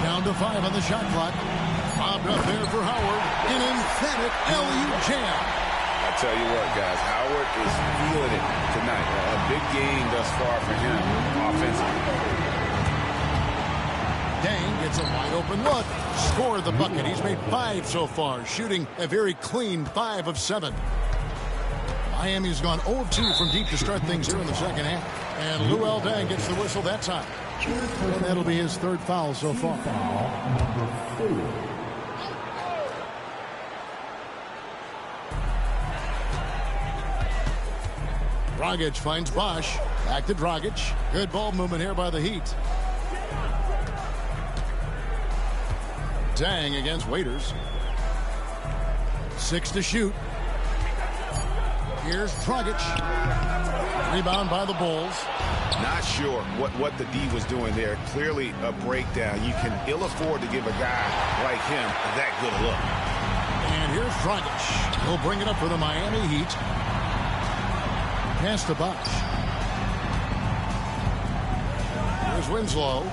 Down to 5 on the shot clock. Bobbed up there for Howard. An emphatic LU jam. I tell you what, guys, Howard is feeling it tonight. A big game thus far for him offensively. Dang gets a wide open look. Scored the bucket. He's made 5 so far, shooting a very clean 5 of 7. Miami's gone 0 of 2 from deep to start things here in the second half. And Luol Deng gets the whistle that time. And that'll be his 3rd foul so far. Dragic finds Bosch. Back to Dragic. Good ball movement here by the Heat. Deng against Waiters. 6 to shoot. Here's Dragic. Rebound by the Bulls. Not sure what the D was doing there. Clearly a breakdown. You can ill afford to give a guy like him that good a look. And here's Dragic. He'll bring it up for the Miami Heat. Pass to Bosch. Here's Winslow.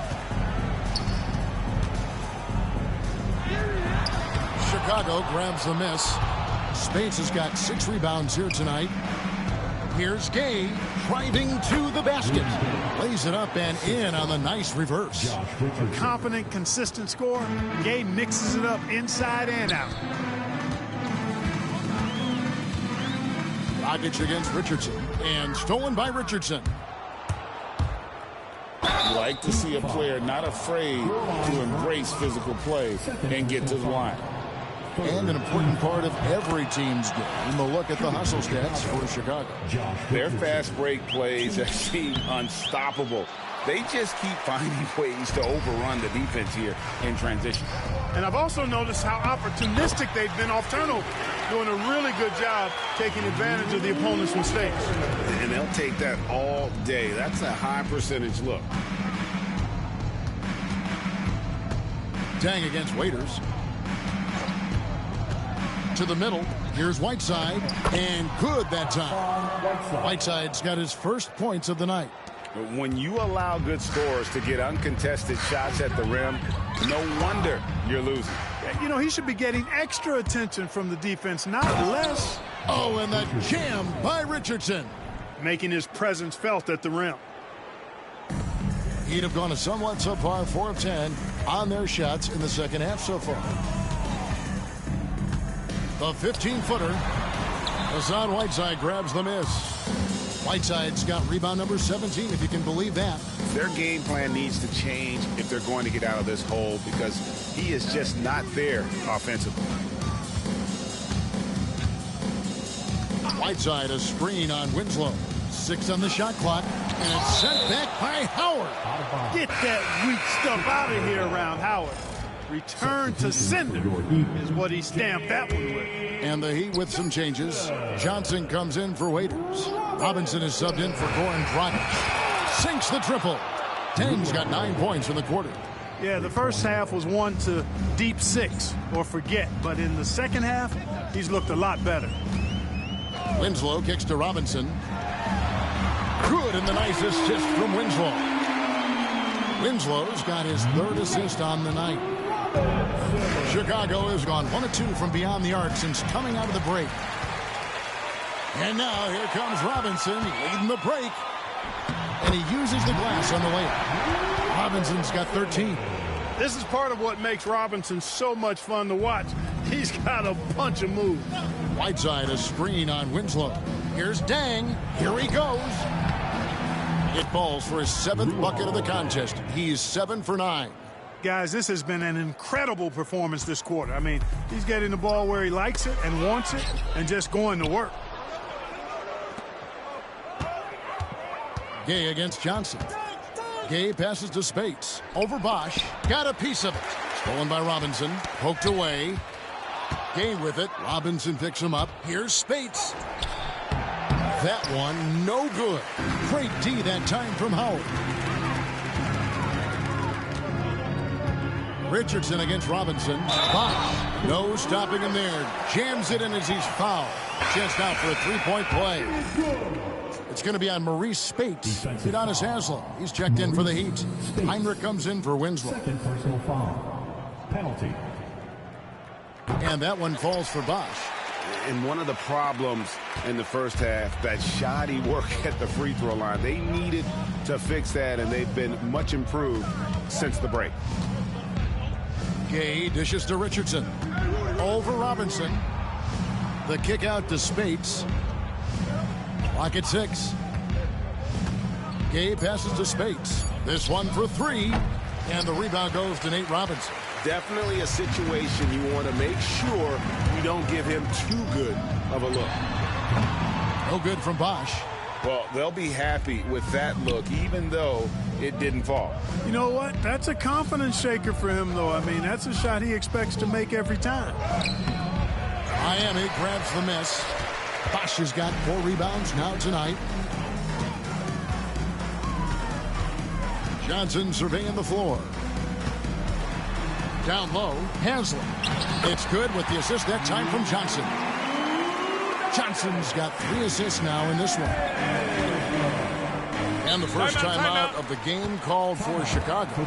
Chicago grabs the miss. Spades has got 6 rebounds here tonight. Here's Gay driving to the basket. Lays it up and in on the nice reverse. A confident, consistent score. Gay mixes it up inside and out. Dragic against Richardson. And stolen by Richardson. You like to see a player not afraid to embrace physical play and get to the line. And an important part of every team's game. A look at the hustle stats for Chicago. Their fast break plays have seemed unstoppable. They just keep finding ways to overrun the defense here in transition. And I've also noticed how opportunistic they've been off turnover. Doing a really good job taking advantage of the opponent's mistakes. And they'll take that all day. That's a high percentage look. Deng against Waiters. To the middle. Here's Whiteside. And good that time. Whiteside's got his first points of the night. When you allow good scorers to get uncontested shots at the rim, no wonder you're losing. You know, he should be getting extra attention from the defense, not less. Oh, and the jam by Richardson. Making his presence felt at the rim. He'd have gone a somewhat subpar 4 of 10 on their shots in the second half so far. The 15-footer. Hassan Whiteside grabs the miss. Whiteside's got rebound number 17, if you can believe that. Their game plan needs to change if they're going to get out of this hole because he is just not there offensively. Whiteside a screen on Winslow. 6 on the shot clock, and it's sent back by Howard. Get that weak stuff out of here around Howard. Return to sender is what he stamped that one with. And the Heat with some changes. Johnson comes in for Waiters. Robinson is subbed in for Goran Dragic. Sinks the triple. Deng's got 9 points in the quarter. Yeah, the first half was one to deep 6 or forget. But in the second half, he's looked a lot better. Winslow kicks to Robinson. Good, and the nice assist from Winslow. Winslow's got his 3rd assist on the night. Chicago has gone 1 of 2 from beyond the arc since coming out of the break. And now here comes Robinson leading the break. and he uses the glass on the layup. Robinson's got 13. This is part of what makes Robinson so much fun to watch. He's got a bunch of moves. Whiteside a screen on Winslow. Here's Dang. Here he goes. It falls for his 7th bucket of the contest. He's 7 for 9. Guys, this has been an incredible performance this quarter. I mean, he's getting the ball where he likes it and wants it and just going to work. Gay against Johnson. Gay passes to Spates. Over Bosch. Got a piece of it. Stolen by Robinson. Poked away. Gay with it. Robinson picks him up. Here's Spates. That one, no good. Great D that time from Howard. Richardson against Robinson. Bosch. No stopping him there. Jams it in as he's fouled. Just out for a three-point play. It's going to be on Maurice Spates. Udonis Haslem. He's checked in for the Heat. Heinrich comes in for Winslow. Second personal foul. Penalty. And that one falls for Bosch. And one of the problems in the first half, that shoddy work at the free throw line. They needed to fix that, and they've been much improved since the break. Gay dishes to Richardson. Over Robinson. The kick out to Spates. Clock at 6. Gay passes to Spates. This one for 3. And the rebound goes to Nate Robinson. Definitely a situation you want to make sure you don't give him too good of a look. No good from Bosch. Well, they'll be happy with that look, even though it didn't fall. You know what? That's a confidence shaker for him, though. I mean, that's a shot he expects to make every time. Miami grabs the miss. Bosch has got 4 rebounds now tonight. Johnson surveying the floor. Down low, Haslem. It's good with the assist that time from Johnson. Johnson's got 3 assists now in this one. And the first timeout of the game called for Chicago.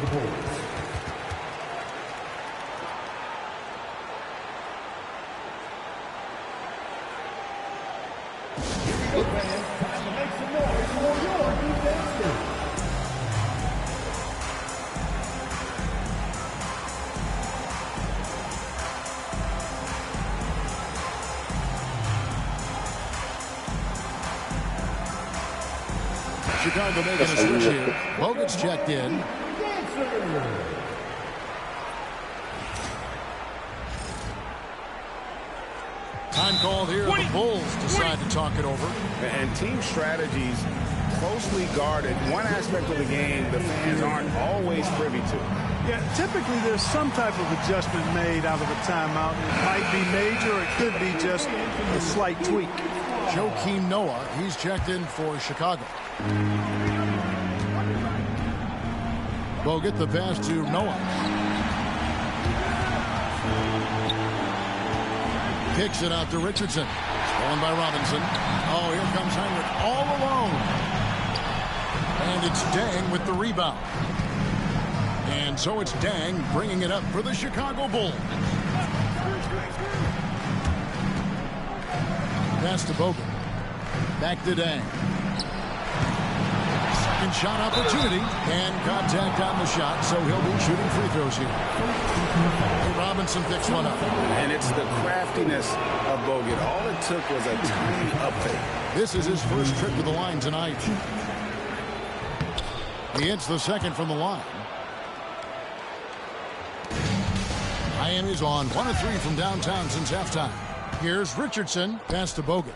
Time to make some noise for your defense team. Chicago making a switch here. Bogut's checked in. Time called here. The Bulls decide to talk it over. And team strategies closely guarded. One aspect of the game the fans aren't always privy to. Yeah, typically there's some type of adjustment made out of a timeout. It might be major, it could be just a slight tweak. Joakim Noah, he's checked in for Chicago. Bogut the pass to Noah. Kicks it out to Richardson. Stolen by Robinson. Oh, here comes Heinrich all alone. And it's Dang with the rebound. And so it's Dang bringing it up for the Chicago Bulls. Pass to Bogut. Back to Dang. Second shot opportunity. And contact on the shot, so he'll be shooting free throws here. Robinson picks one up. And it's the craftiness of Bogut. All it took was a tiny upfake. This is his first trip to the line tonight. He hits the second from the line. Miami's on 1 of 3 from downtown since halftime. Here's Richardson. Pass to Bogut.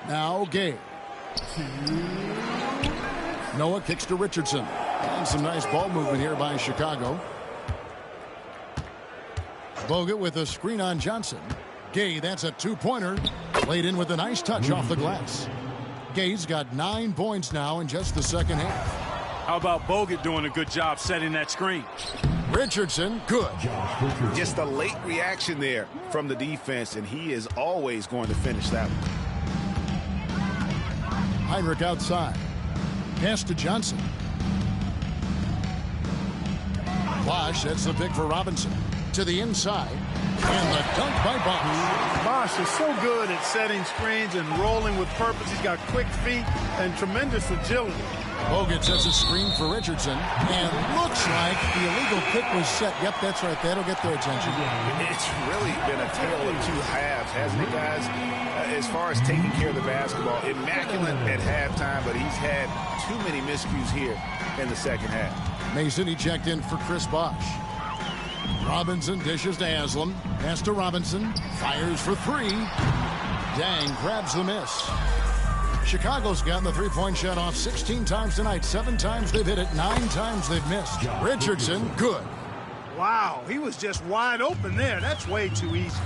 Now Gay. Noah kicks to Richardson. And some nice ball movement here by Chicago. Bogut with a screen on Johnson. Gay, that's a 2-pointer. Played in with a nice touch off the glass. Gay's got 9 points now in just the second half. How about Bogut doing a good job setting that screen? Richardson, good. Just a late reaction there from the defense, and he is always going to finish that one. Heinrich outside. Pass to Johnson. Bosch, that's the pick for Robinson. to the inside. And the dunk by Bosch. Bosch is so good at setting screens and rolling with purpose. He's got quick feet and tremendous agility. Bogut sets a screen for Richardson. And looks like the illegal kick was set. Yep, that's right. That'll get their attention. It's really been a tale of two halves, hasn't it, guys? As far as taking care of the basketball, immaculate at halftime, but he's had too many miscues here in the second half. Mason, he checked in for Chris Bosch. Robinson dishes to Haslam. Pass to Robinson. Fires for three. Dang grabs the miss. Chicago's gotten the three-point shot off 16 times tonight. 7 times they've hit it. 9 times they've missed. Richardson, good. Wow, he was just wide open there. That's way too easy.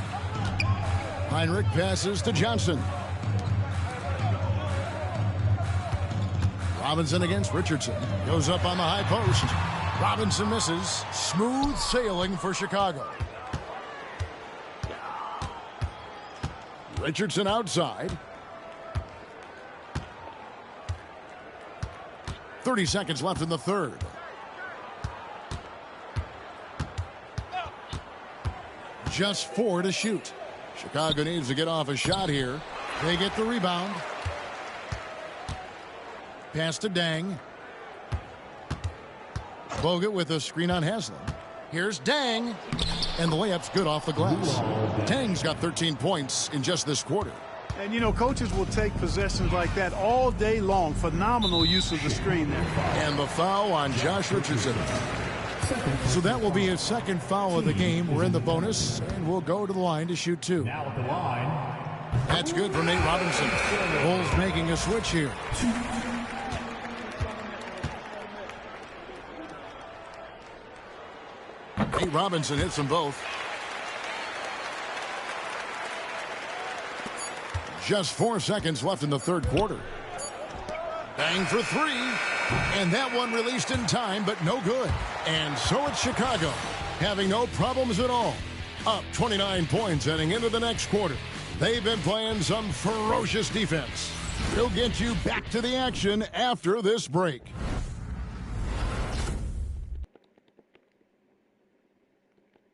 Heinrich passes to Johnson. Robinson against Richardson. Goes up on the high post. Robinson misses. Smooth sailing for Chicago. Richardson outside. 30 seconds left in the third. Just 4 to shoot. Chicago needs to get off a shot here. They get the rebound. Pass to Dang. Bogut with a screen on Haslam. Here's Dang. And the layup's good off the glass. Dang's got 13 points in just this quarter. And, you know, coaches will take possessions like that all day long. Phenomenal use of the screen there. And the foul on Josh Richardson. So that will be his second foul of the game. We're in the bonus, and we'll go to the line to shoot 2. Now at the line. That's good for Nate Robinson. Bulls making a switch here. Nate Robinson hits them both. Just 4 seconds left in the third quarter. Bang for 3. And that one released in time, but no good. And so it's Chicago, having no problems at all. Up 29 points heading into the next quarter. They've been playing some ferocious defense. We'll get you back to the action after this break.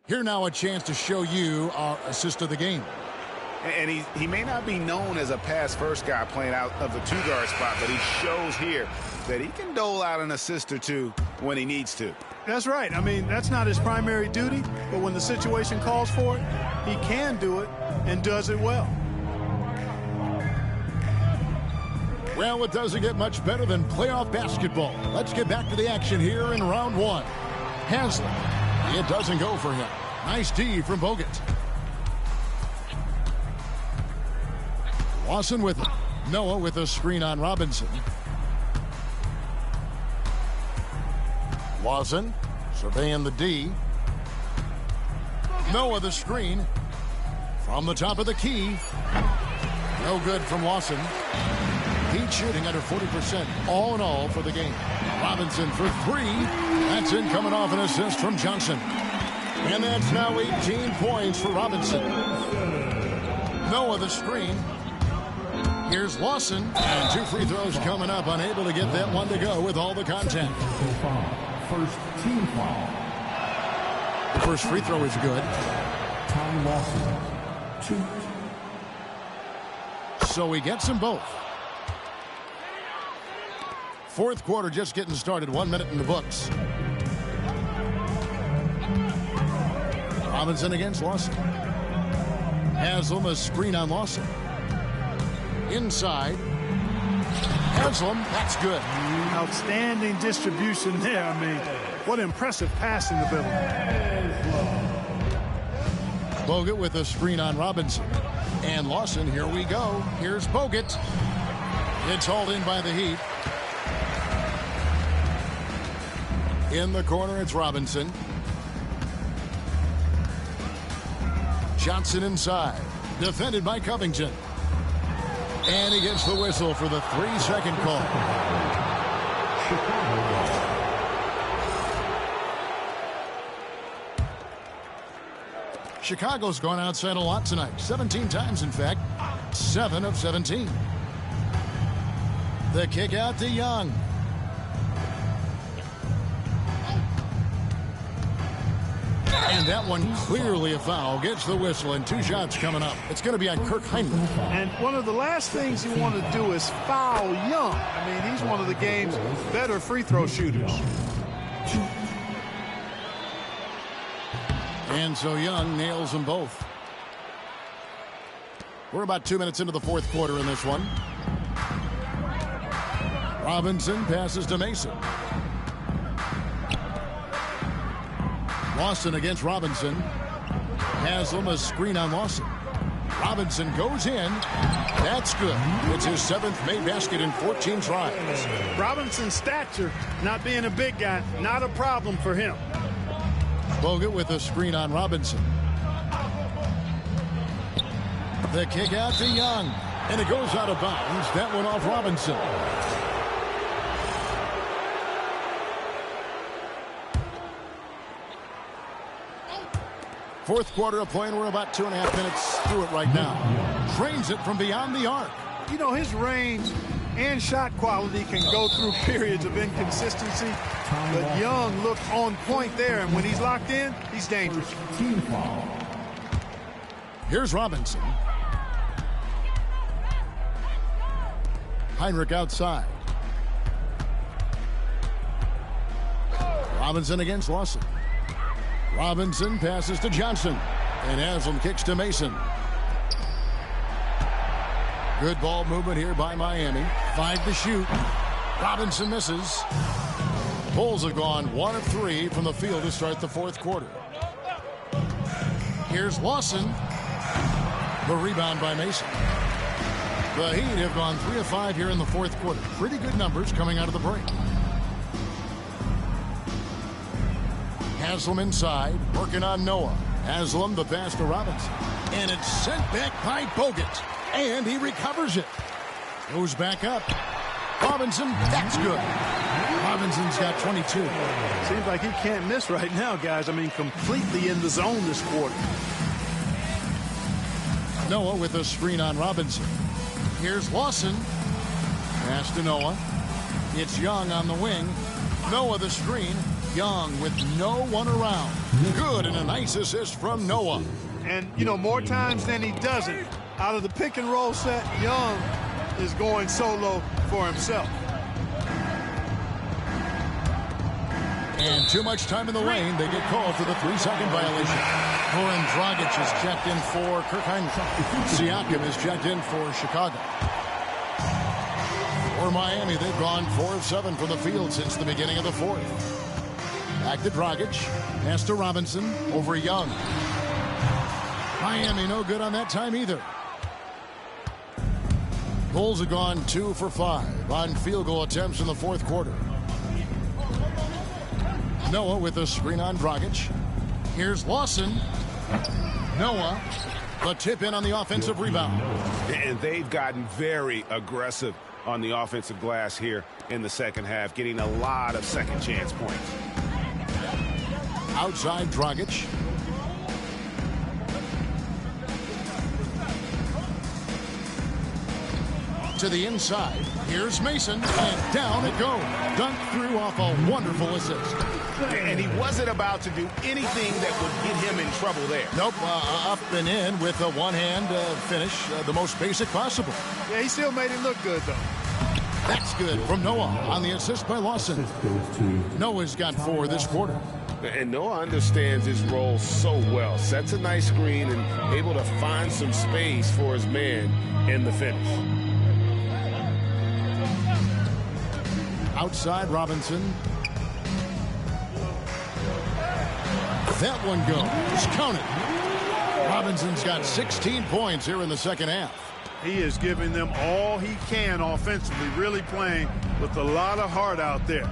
Here now a chance to show you our assist of the game. And he may not be known as a pass-first guy playing out of the two-guard spot, but he shows here that he can dole out an assist or two when he needs to. That's right. I mean, that's not his primary duty, but when the situation calls for it, he can do it and does it well. Well, it doesn't get much better than playoff basketball. Let's get back to the action here in round 1. Haslam. It doesn't go for him. Nice D from Bogut. Lawson with it. Noah with a screen on Robinson. Lawson surveying the D. Noah the screen. From the top of the key. No good from Lawson. Heat shooting under 40% all in all for the game. Robinson for 3. That's in, coming off an assist from Johnson. And that's now 18 points for Robinson. Noah the screen. Here's Lawson. And 2 free throws coming up. Unable to get that one to go with all the contact. First team foul. The first free throw is good. Tom Lawson. 2. So he gets them both. Fourth quarter just getting started. 1 minute in the books. Robinson against Lawson. Haslam, a screen on Lawson. Inside. Haslam, that's good. Outstanding distribution there. I mean, what impressive passing ability. Bogut with a screen on Robinson. And Lawson, here we go. Here's Bogut. It's hauled in by the Heat. In the corner, it's Robinson. Johnson inside. Defended by Covington. And he gets the whistle for the 3-second call. Chicago's gone outside a lot tonight. 17 times, in fact. 7 of 17. The kick out to Young. And that one clearly a foul. Gets the whistle, and 2 shots coming up. It's going to be on Kirk Heinrich. And one of the last things you want to do is foul Young. I mean, he's one of the game's better free throw shooters. And so Young nails them both. We're about 2 minutes into the fourth quarter in this one. Robinson passes to Mason. Lawson against Robinson. Haslam a screen on Lawson. Robinson goes in. That's good. It's his 7th made basket in 14 tries. Robinson's stature, not being a big guy, not a problem for him. Bogut with a screen on Robinson. The kick out to Young. And it goes out of bounds. That one off Robinson. Fourth quarter of play, and we're about 2.5 minutes through it right now. Drains it from beyond the arc. You know, his range and shot quality can go through periods of inconsistency, but Young looked on point there, and when he's locked in, he's dangerous. Here's Robinson. Heinrich outside. Robinson against Lawson. Robinson passes to Johnson. And Haslam kicks to Mason. Good ball movement here by Miami. 5 to shoot. Robinson misses. Bulls have gone 1 of 3 from the field to start the fourth quarter. Here's Lawson. The rebound by Mason. The Heat have gone 3 of 5 here in the fourth quarter. Pretty good numbers coming out of the break. Haslam inside, working on Noah. Haslam the pass to Robinson. And it's sent back by Bogut. And he recovers it. Goes back up. Robinson, that's good. Robinson's got 22. Seems like he can't miss right now, guys. I mean, completely in the zone this quarter. Noah with a screen on Robinson. Here's Lawson. Pass to Noah. It's Young on the wing. Noah the screen. Young with no one around. Good, and a nice assist from Noah. And, you know, more times than he doesn't, out of the pick and roll set, Young is going solo for himself. And too much time in the lane. They get called for the 3-second violation. Goran Dragic is checked in for Kirk Heinrich. Siakam is checked in for Chicago. For Miami, they've gone 4 of 7 from the field since the beginning of the fourth. Back to Dragic. Pass to Robinson. Over Young. Miami no good on that time either. Bulls have gone 2 for 5 on field goal attempts in the fourth quarter. Noah with a screen on Dragic. Here's Lawson. Noah. The tip in on the offensive rebound. And they've gotten very aggressive on the offensive glass here in the second half, getting a lot of second chance points. Outside Dragic. To the inside. Here's Mason. And down it goes. Dunked through off a wonderful assist. And he wasn't about to do anything that would get him in trouble there. Nope. Up and in with a one-hand finish. The most basic possible. Yeah, he still made it look good, though. That's good from Noah on the assist by Lawson. Noah's got 4 this quarter. And Noah understands his role so well. Sets a nice screen and able to find some space for his man in the finish. Outside Robinson. That one goes. Count it. Robinson's got 16 points here in the second half. He is giving them all he can offensively, really playing with a lot of heart out there.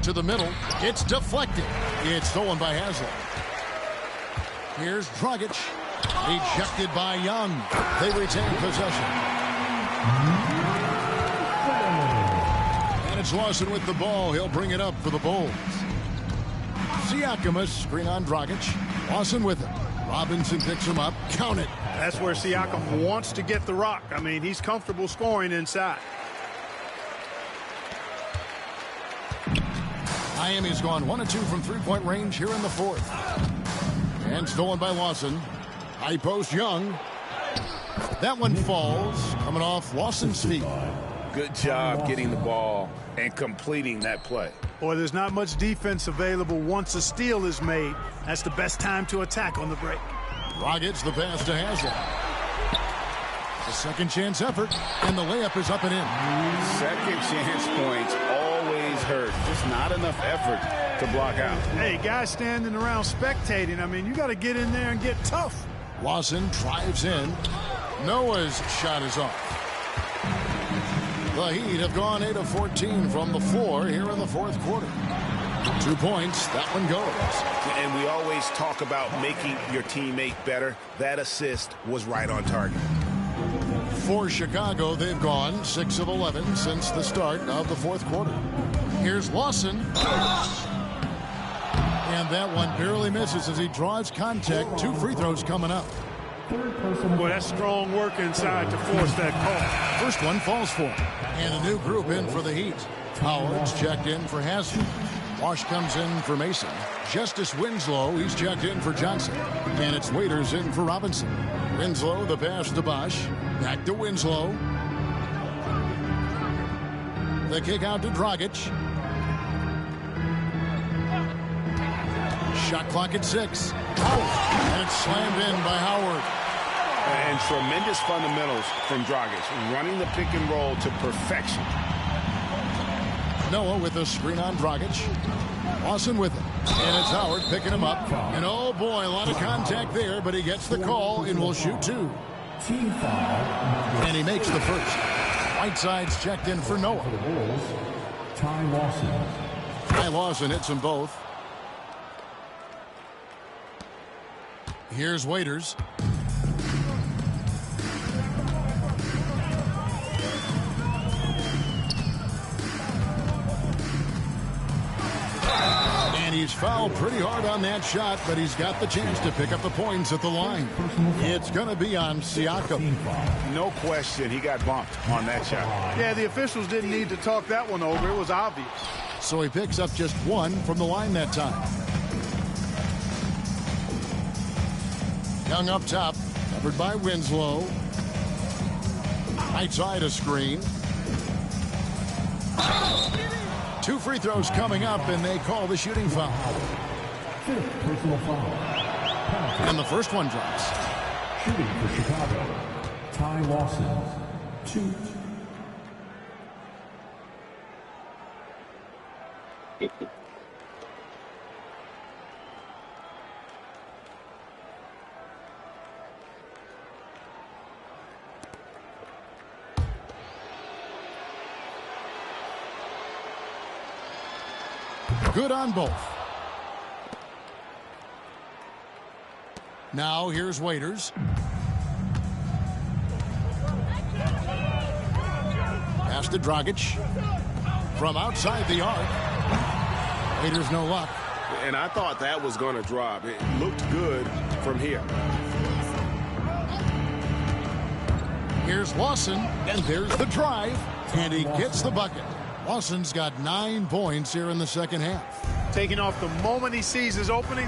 To the middle. It's deflected. It's stolen by Haslam. Here's Dragic. Ejected by Young. They retain possession. And it's Lawson with the ball. He'll bring it up for the Bulls. Siakam, screen on Dragic. Lawson with it. Robinson picks him up. Count it. That's where Siakam wants to get the rock. I mean, he's comfortable scoring inside. Miami's gone 1 of 2 from three-point range here in the fourth. And stolen by Lawson. High post Young. That one falls, coming off Lawson's feet. Good job getting the ball and completing that play. Boy, there's not much defense available once a steal is made. That's the best time to attack on the break. Dragic, the pass to Hazard. A second chance effort, and the layup is up and in. Second chance points always hurt. Just not enough effort to block out. Hey, guys standing around spectating, I mean, you got to get in there and get tough. Lawson drives in. Noah's shot is off. The Heat have gone 8 of 14 from the floor here in the fourth quarter. 2 points, that one goes. And we always talk about making your teammate better. That assist was right on target. For Chicago, they've gone 6 of 11 since the start of the fourth quarter. Here's Lawson. And that one barely misses as he draws contact. 2 free throws coming up. Boy, that's strong work inside to force that call. First one falls for him. And a new group in for the Heat. Howard's checked in for Haslem. Wash comes in for Mason. Justice Winslow, he's checked in for Johnson. And it's Waiters in for Robinson. Winslow, the pass to Bosch. Back to Winslow. The kick out to Dragic. Shot clock at 6. And it's slammed in by Howard. And tremendous fundamentals from Dragic, running the pick and roll to perfection. Noah with a screen on Dragic. Lawson with it. And it's Howard picking him up. And oh boy, a lot of contact there, but he gets the call and will shoot 2. Team foul. And he makes the first. Whiteside's checked in for Noah. For the Bulls, Ty Lawson. Ty Lawson hits them both. Here's Waiters. And he's fouled pretty hard on that shot, but he's got the chance to pick up the points at the line. It's going to be on Siakam. No question, he got bumped on that shot. Yeah, the officials didn't need to talk that one over. It was obvious. So he picks up just 1 from the line that time. Young up top, covered by Winslow. Right side a screen. 2 free throws coming up, and they call the shooting foul. 5th personal foul. And the first one drops. Shooting for Chicago, Ty Lawson, 2. Good on both. Now here's Waiters. Pass to Dragic. From outside the arc. Waiters no luck. And I thought that was going to drop. It looked good from here. Here's Lawson, and there's the drive. And he gets the bucket. Lawson's got 9 points here in the second half. Taking off the moment he sees his opening,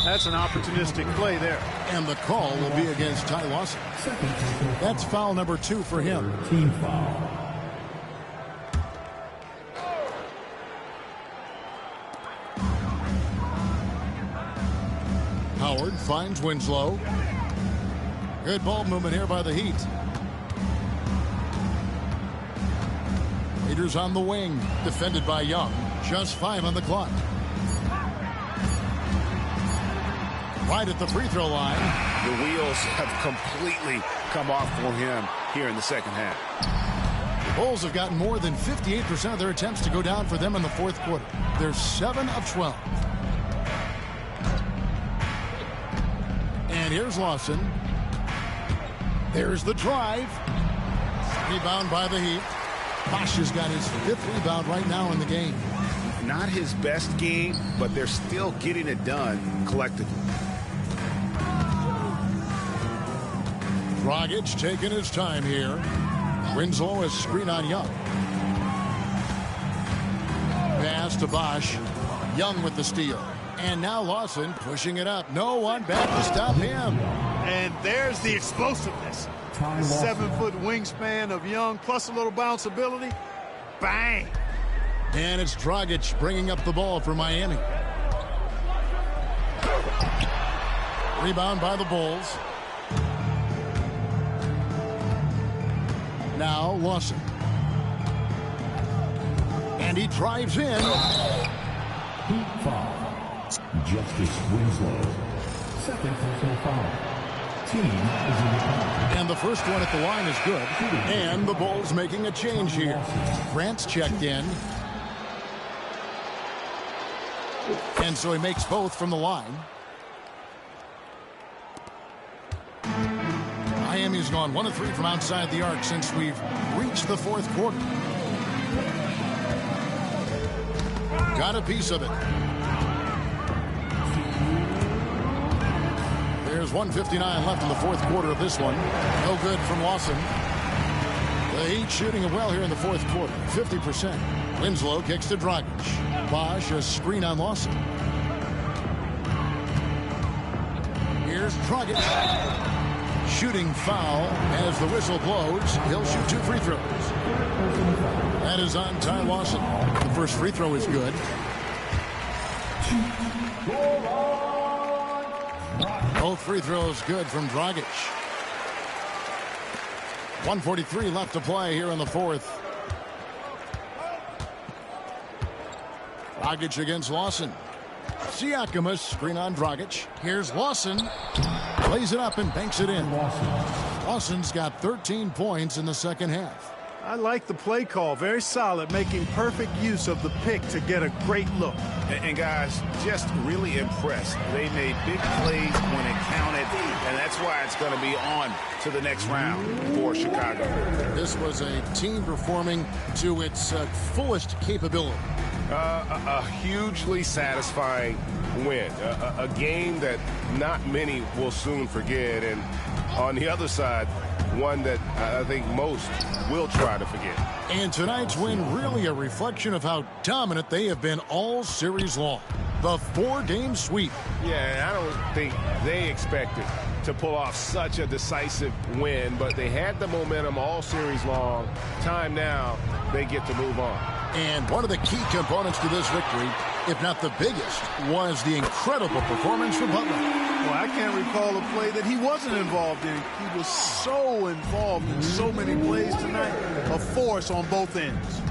that's an opportunistic play there. And the call will be against Ty Lawson. That's foul number 2 for him. Team foul. Howard finds Winslow. Good ball movement here by the Heat. Waiters on the wing, defended by Young. Just 5 on the clock. Right at the free throw line. The wheels have completely come off for him here in the second half. The Bulls have gotten more than 58% of their attempts to go down for them in the fourth quarter. They're 7 of 12. And here's Lawson. There's the drive. Rebound by the Heat. Bosch has got his 5th rebound right now in the game. Not his best game, but they're still getting it done collectively. Dragic taking his time here. Winslow is screen on Young. Pass to Bosch. Young with the steal. And now Lawson pushing it up. No one back to stop him. And there's the explosiveness. The 7-foot wingspan of Young plus a little bounce ability. Bang! And it's Dragic bringing up the ball for Miami. Rebound by the Bulls. Now Lawson. And he drives in. Heat foul. Justice Winslow. Second personal foul. Team is in the foul. And the first one at the line is good. And the Bulls making a change here. Grant's checked in. And so he makes both from the line. Miami's gone 1 of 3 from outside the arc since we've reached the fourth quarter. Got a piece of it. There's 1:59 left in the fourth quarter of this one. No good from Lawson. The Heat shooting it well here in the fourth quarter. 50%. Winslow kicks to Dragic. Bosch a screen on Lawson. Here's Dragic. Shooting foul as the whistle blows. He'll shoot 2 free throws. That is on Ty Lawson. The first free throw is good. Both free throws good from Dragic. 1:43 left to play here in the fourth. Dragic against Lawson. Siakamas screen on Dragic. Here's Lawson. Plays it up and banks it in. Lawson's got 13 points in the second half. I like the play call. Very solid, making perfect use of the pick to get a great look. And guys, just really impressed. They made big plays when it counted, and that's why it's going to be on to the next round for Chicago. This was a team performing to its fullest capability. A hugely satisfying win. A game that not many will soon forget. And on the other side, one that I think most will try to forget. And tonight's win really a reflection of how dominant they have been all series long. The 4-game sweep. Yeah, I don't think they expected to pull off such a decisive win, but they had the momentum all series long. Time now, they get to move on. And one of the key components to this victory, if not the biggest, was the incredible performance from Butler. Well, I can't recall a play that he wasn't involved in. He was so involved in so many plays tonight. A force on both ends.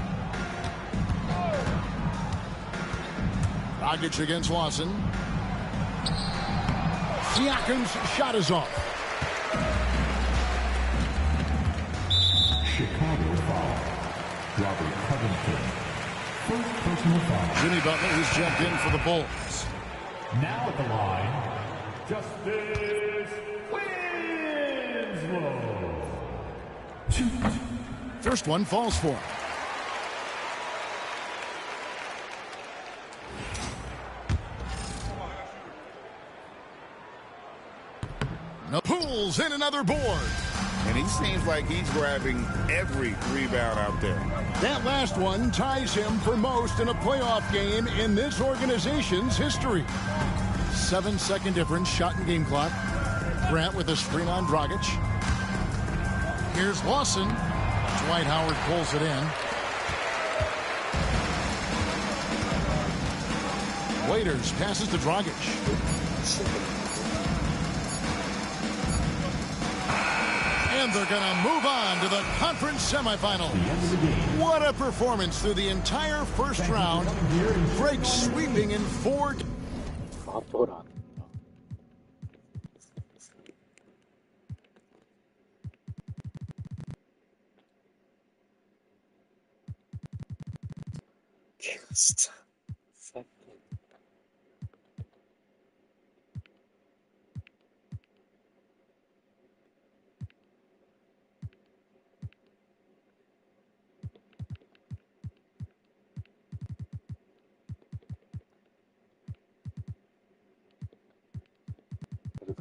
Dragic against Lawson. Siakam's shot is off. Chicago foul. Robert Covington. First personal foul. Jimmy Butler, who's jumped in for the Bulls. Now at the line, Justice Winslow. First one falls for him. No, pulls in another board. And he seems like he's grabbing every rebound out there. That last one ties him for most in a playoff game in this organization's history. 7-second difference, shot and game clock. Grant with a screen on Dragic. Here's Lawson. Dwight Howard pulls it in. Waiters passes to Dragic. And they're going to move on to the conference semifinal. What a performance through the entire first round. Drake sweeping in 4.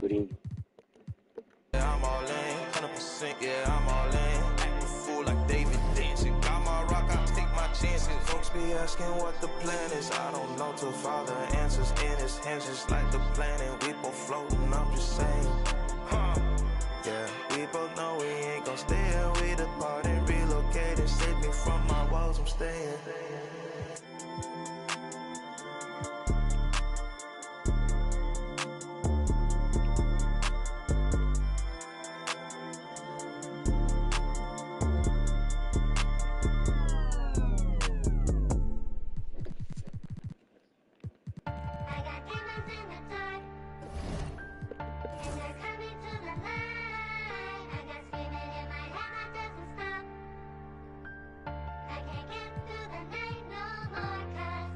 Green. Yeah, I'm all in, 100%, yeah, I'm all in. Act a fool like David dancing. Got my rock, I take my chances. constantly asking what the plan is. I don't know till Father answers in his hands, just like the planet. We both floating, I'm just saying. Yeah, we both know we ain't gon' stay here. We depart and relocate and save me from my walls. I'm staying.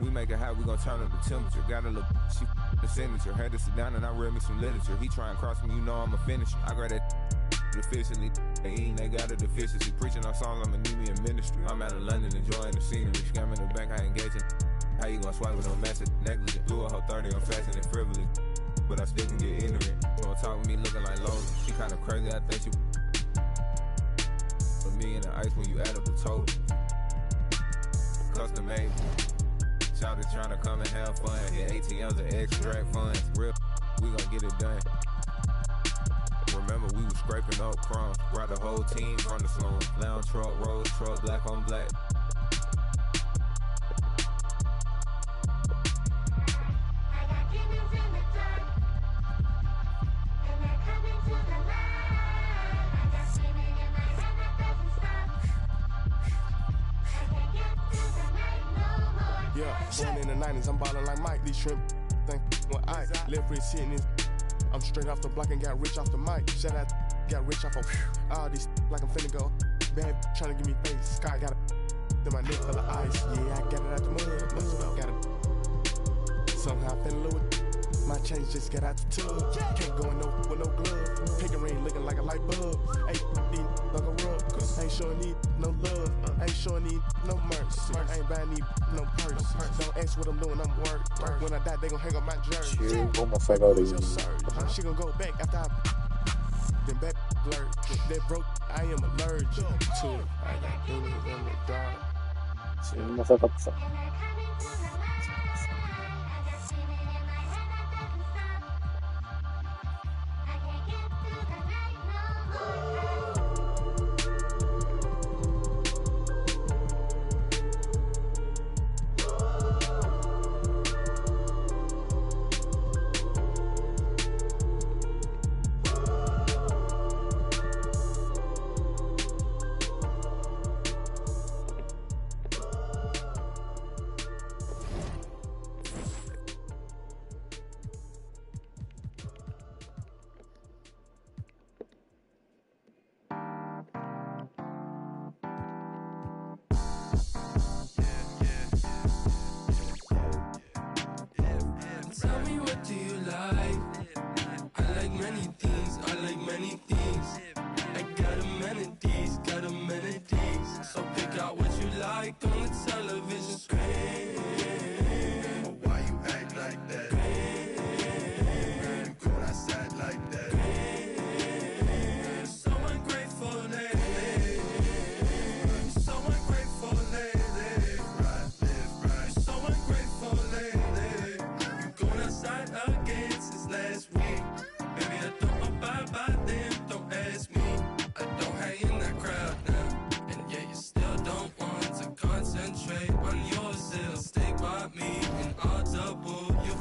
We make it hot, we gon' turn up the temperature. Got a little she the signature. Had to sit down and I read me some literature. He try and cross me, you know I'm a finisher. I grab that efficiently. They eating, they got a deficiency. Preaching our songs, I'ma need me in ministry. I'm out of London enjoying the scenery. Scam in the bank, I engage in. How you gon' swipe with no message? Negligent. Blew a whole 30, I'm fasting and frivolous. But I still can get ignorant. Don't talk with me looking like Lola. She kinda crazy, I think she. For me in the ice when you add up the total. Custom made. Shouted trying to come and have fun. Hit ATMs and extract funds. Real, we gon' get it done. Remember, we was scraping up crumbs. Brought the whole team from the slum. Lounge truck, rose truck, black on black. Yeah, born in the 90s, I'm ballin' like Mike. These shrimp think when I left rich hitting this. I'm straight off the block and got rich off the mic. Shout out, got rich off of all these like I'm finna go. Bad trying to give me face. Sky got it. My neck full of ice. Yeah, I got it out the mud. Got it. Somehow I fell in love with. My chains just got out the tub. Can't go in no with no glove. Pick a ring looking like a light bulb. Ain't need like a rub. Cause ain't sure need no love. Ain't sure need no mercy. Ain't buying need no purse. Don't ask what I'm doing, I'm work. When I die, they gon' hang up my jersey. She gon' go back after I then back blurred. That broke, I am allergic to it. I got demons in the dark. うまさかったさ。Tell me, what do you like? I like many things, I like many things. I got amenities, got amenities. So pick out what you like on the television screen. Why you act like that? You go outside like that. So ungrateful lately. So ungrateful lately. Live right. So ungrateful lately. Going outside again since last week. Baby, I don't abide by them, don't ask me. I don't hang in that crowd now. And yet you still don't want to concentrate on yourself. Stay by me and I'll double you.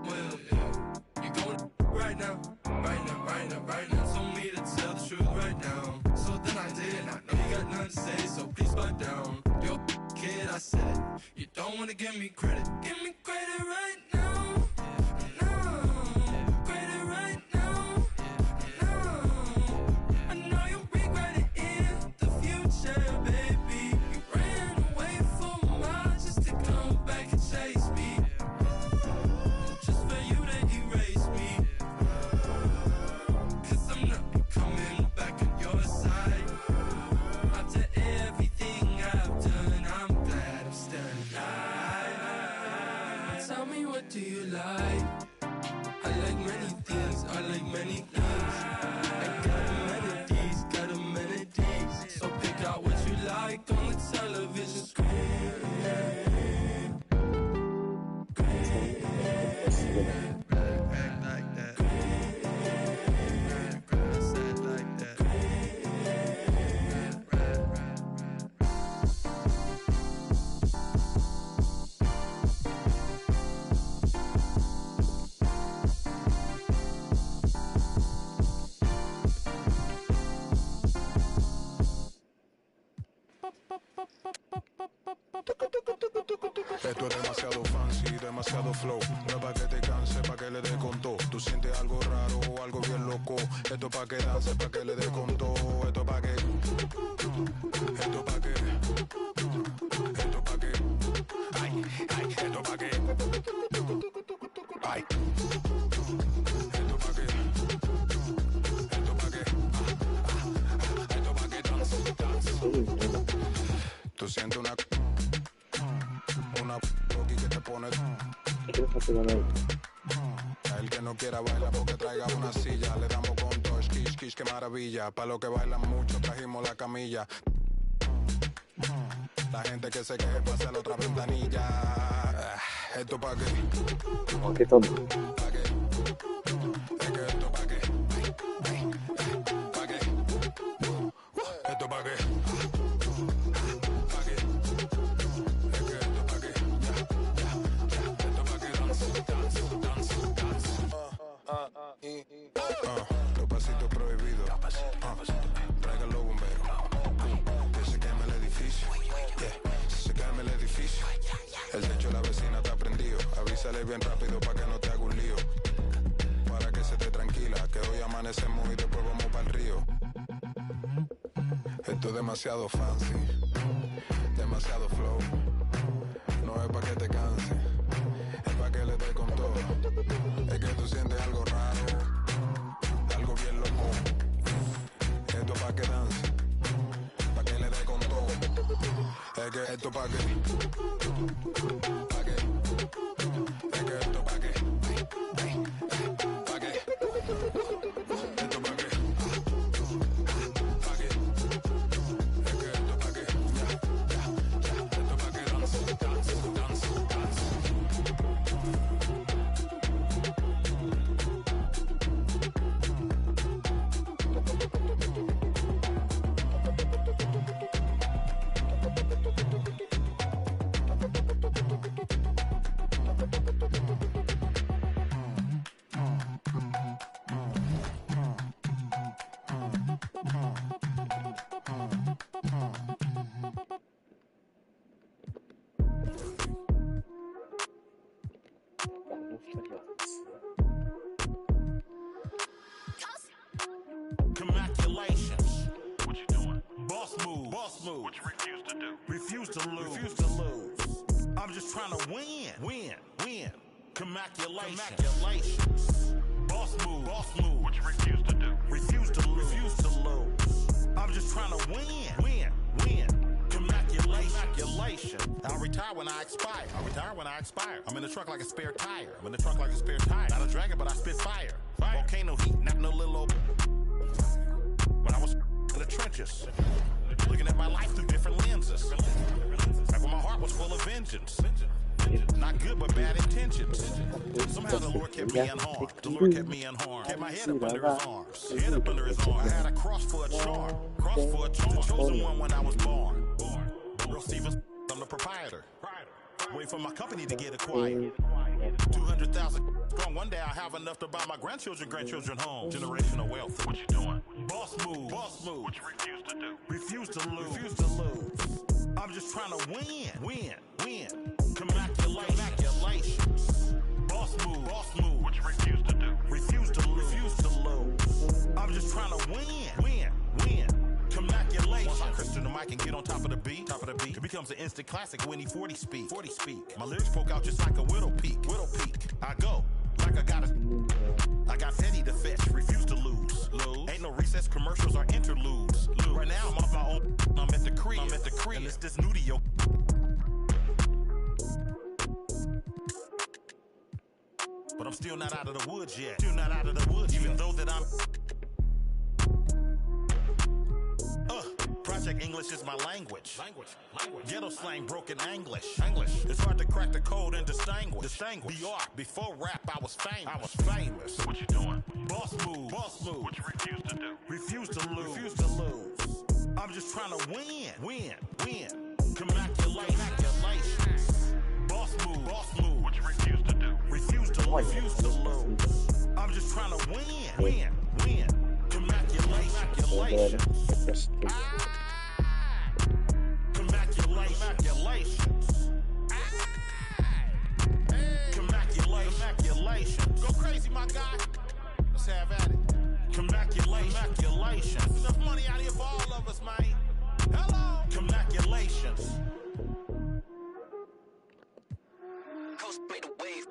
Well, yeah. You going right now, right now, right now, right now. Told me to tell the truth right now. So then I did. I know you got nothing to say, so please back down. Yo, kid, I said it. You don't wanna give me credit. Give me credit right now. Everything I've done, I'm glad I'm still alive. Esto es demasiado fancy, demasiado flow. No es pa' que te canse, pa' que le dé con todo. Tú sientes algo raro o algo bien loco. Esto pa' que dance, pa' que le dé con todo. Esto pa' que. Esto pa' que. Esto pa' que. Ay, ay, esto pa' que. Ay. Esto pa' que. Esto pa' que. Esto pa' que dance, dance. Tú sientes una coqui que te pone. A el que no quiera bailar porque traiga una silla. Le damos con todo, skish, skish, qué maravilla. Pa' los que bailan mucho trajimos la camilla. La gente que se queje pasa a la otra ventanilla. Esto pa' qué. ¿Qué todo? Pa' qué. Es que esto pa' qué. Pa' qué. Esto pa' qué. Los pasitos prohibidos. Tráigalo bombero. Que se queme el edificio. Se queme el edificio. El techo de la vecina está prendido. Avísale bien rápido para que no te haga un lío. Para que se te tranquila. Que hoy amanecemos y después vamos para el río. Esto es demasiado fancy. Demasiado flow. No es para que te canse. Es para que le dé con todo. Es que tú sientes algo raro. Algo bien loco. Esto pa' que dance. Pa' que le dé con todo. Es que esto pa' que. Pa' que. Es que esto pa' que. Pa' que. Esto pa' que. Pa' que. Es que esto pa' que. Esto pa' que dance, dance, dance, dance. Congratulations. What you doing? Boss move. Boss move. What you refuse to do? Refuse to lose. Refuse to lose. I'm just trying to win. Win. Win. Congratulations. Congratulations. Boss move. Boss move. What you refuse to do? Refuse to lose. Refuse to lose. I'm just trying to win. Win. Win. Congratulations. I'll retire when I expire. I'll retire when I expire. I'm in the truck like a spare tire. I'm in the truck like a spare tire. Not a dragon, but I spit fire. Volcano heat, not no little old. When I was in the trenches, looking at my life through different lenses. Back when my heart was full of vengeance. Not good, but bad intentions. Somehow the Lord kept me unharmed. The Lord kept me unharmed. Kept my head up under his arms. Head up under his arms. I had a cross for a charm. Cross for a charm. The chosen one when I was born. Real Stevens, I'm the proprietor. Wait for my company to get acquired. 200,000 strong. One day I'll have enough to buy my grandchildren home. Generational wealth. What you doing? Boss move. Boss move. What you refuse to do? Refuse to lose. Refuse to lose. I'm just trying to win. Win. Win. Congratulations. Boss move. Boss move. What you refuse to do? Refuse to lose. Refuse to lose. I'm just trying to win. Win. Win. Congratulations. Once I Christian the mic and get on top of the beat, it becomes an instant classic when he 40 speak. 40 speak. My lyrics poke out just like a widow peak. Widow peak. I go like I got petty to fetch. Refuse to lose. Ain't no recess commercials or interludes. Right now I'm off my own. I'm at the crib. And it's this new to your. But I'm still not out of the woods yet. Still not out of the woods. Even though that I'm. Project English is my language. Ghetto slang, broken English. It's hard to crack the code and distinguish. Before rap, I was famous. What you doing? Boss move. Boss move. What you refuse to do? Refuse to lose. Refuse to lose. I'm just trying to win. Win. Win. Congratulations. Boss move. Boss move. What you refuse to do? Refuse to lose. Refuse to lose. I'm just trying to win. Win. Win. Congratulations. Congratulations. crazy, my guy. Let's have at it. Congratulations. Enough money out here for all of us, man. Hello. Congratulations. Coast made a wave.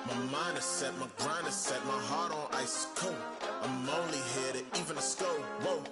My mind is set, my grind is set, my heart on ice cold. I'm only here to even the score. Whoa.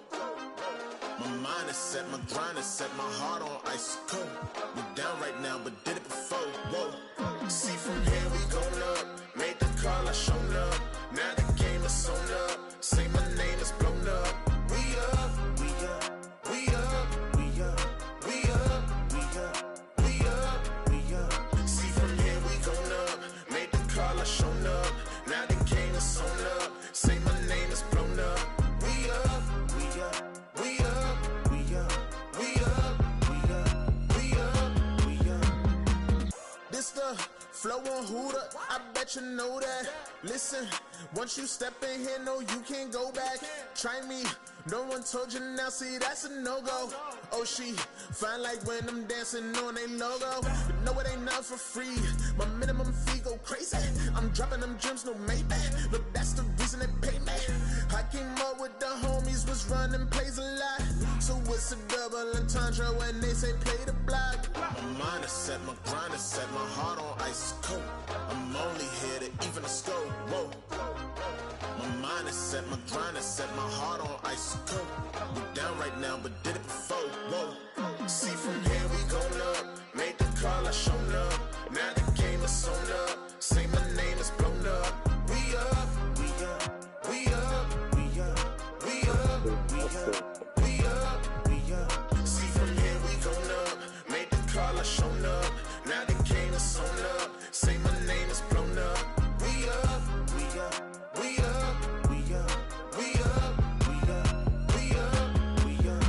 My mind is set, my grind is set, my heart on ice cold. We down right now, but did it before. Whoa. See from here we going up. Made the call, I shown up. Now the game is sewn up. Say my name is blown up. We up, we up, we up, we up, we up, we up, we up, we up. See from here we going up. Made the call, I shown up. Now the game is sewn up. Say my name is blown up. We up, we up, we up, we up, we up, we up, we up, we up. This the flow on Hooter, I bet you know that. Listen, once you step in here, no, you can't go back. Try me, no one told you now, see, that's a no-go. Oh, she fine like when I'm dancing on a logo. But no, it ain't not for free. My minimum fee go crazy. I'm dropping them gems, no Maybach. Look, that's the reason they pay me. I came up with the homies, was running plays a lot. So it's a double entendre when they say play the block. My mind is set, my grind is set, my heart on ice cold. I'm only here to even the score. Whoa. My mind is set, my grind is set, my heart on ice cold. We down right now, but did it before. Whoa. See from here we going up. Made the call, I shown up. Now the game is sewn up. Say my name is blown up. We up, we up, we up, we up, we up, we up, we up, we up. See from here we going up. Made the call, I shown up. Now the game is sewn up. Say my name is blown up. We up, we up, we up, we up, we up, we up, we up, we up.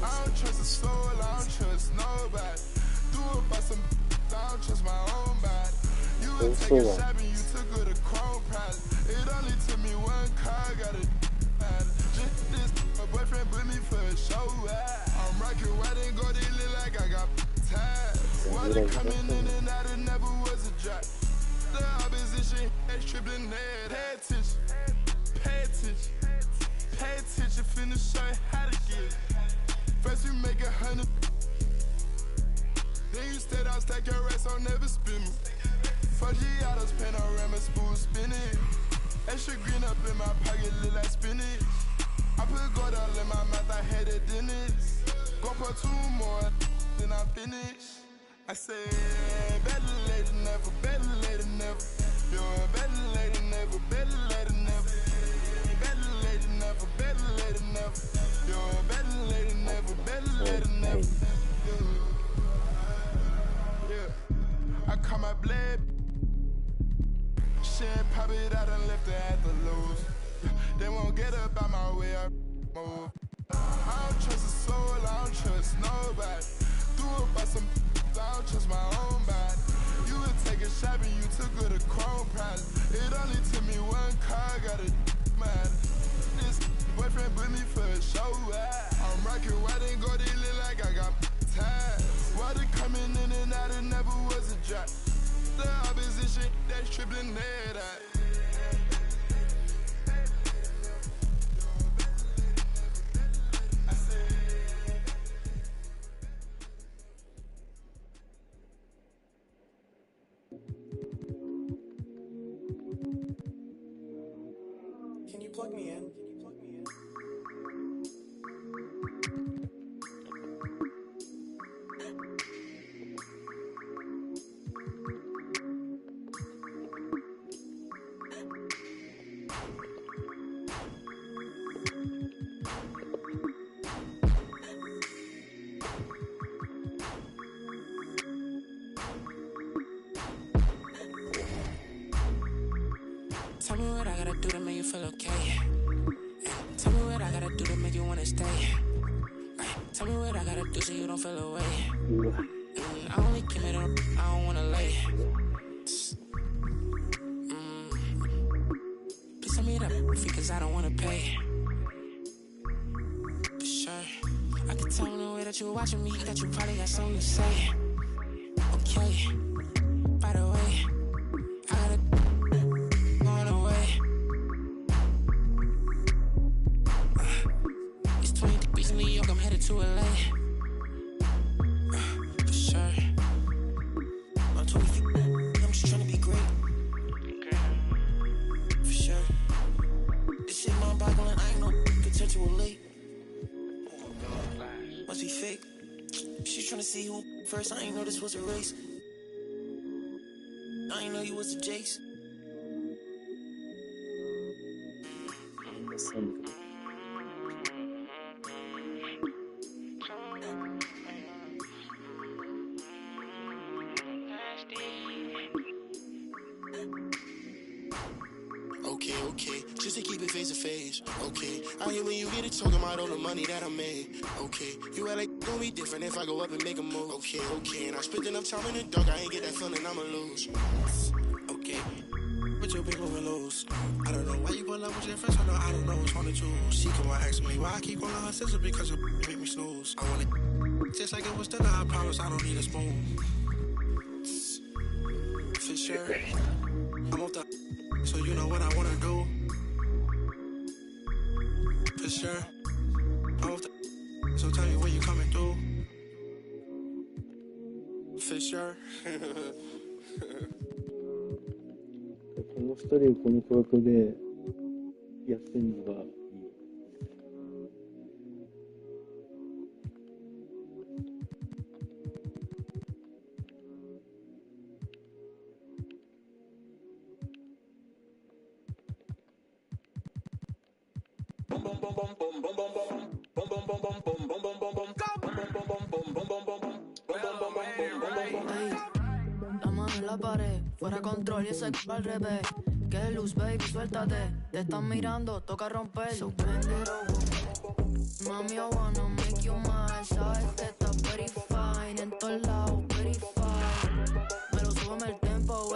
I don't trust a soul, I don't trust nobody. Do it by some, I don't trust my own body. You would take a shot and you took her to Chrome Pilot. It only took me one car, got it. Just this, my boyfriend put me for a show. I'm rocking white and gold, it look like I got time. Water coming in and out, it never was a drop. The opposition, they tripling head, pay attention, pay attention, pay attention, finna show you how to get it. First you make 100, then you stay down, stack your rest, I'll never spin me. Fuck Giotto's panorama, smooth spinning. Extra green up in my pocket, look like spinach. I put gold all in my mouth, I had a dentist. Go put 2 more, then I'm finished. I say, better late than never, better late than never. You're a better late than never, better late than never. Better late than never, better late than never. You're a better late than never, better late than never. Yeah, I call my blade. Shit, pop it out and left it at the lows. They won't get up out my way, I move. I don't trust a soul, I don't trust nobody. Do it by some, I don't trust my own body. You would take a shot and you took her to Chrome Pilot. It only took me one car, got it mad. This boyfriend put me for a show. I'm rocking white and gold, it look like I got time. Water coming in and out, it never was a drop. The opposition, that's tripling head out. Can you plug me in? you feel okay. Tell me what I gotta do to make you wanna stay. Tell me what I gotta do so you don't feel away. I only keep it up, I don't wanna lay. Please tell me that fee, cause I don't wanna pay. For sure, I can tell in the way that you're watching me that you probably got something to say. Okay, by the way, I gotta going away. It's 20 degrees in New York, I'm headed to LA. For sure. I'm 20 feet, I'm just trying to be great. For sure. This shit mind boggling, I ain't no potential late. Must be fake. She's trying to see who first, I ain't know this was a race. I ain't know you was the Jace. Okay, just to keep it face to face. Okay, I hear when you get it talking about all the money that I made. Okay, you act like gonna be different if I go up and make a move. Okay, and I spent enough time in the dark, I ain't get that feeling I'ma lose. Okay, but your big moving loose. I don't know why you pull up with your friends, I don't know what's on the tools. She come on ask me why I keep calling her sister because it make me snooze. I want it just like it was dinner, I promise I don't need a spoon. For sure, I'm off the so you know what I wanna do. For sure, I'm off the so tell me where you coming through. For sure. この2人をこの価格でやってんのがいい。La mano en la pared, fuera control y ese al revés. Que luz, baby, suéltate. Te están mirando, toca romper. So bend it over. Mami, I wanna make you mine. Sabes que estás very fine. En todos lados, very fine. Me lo sube el tempo,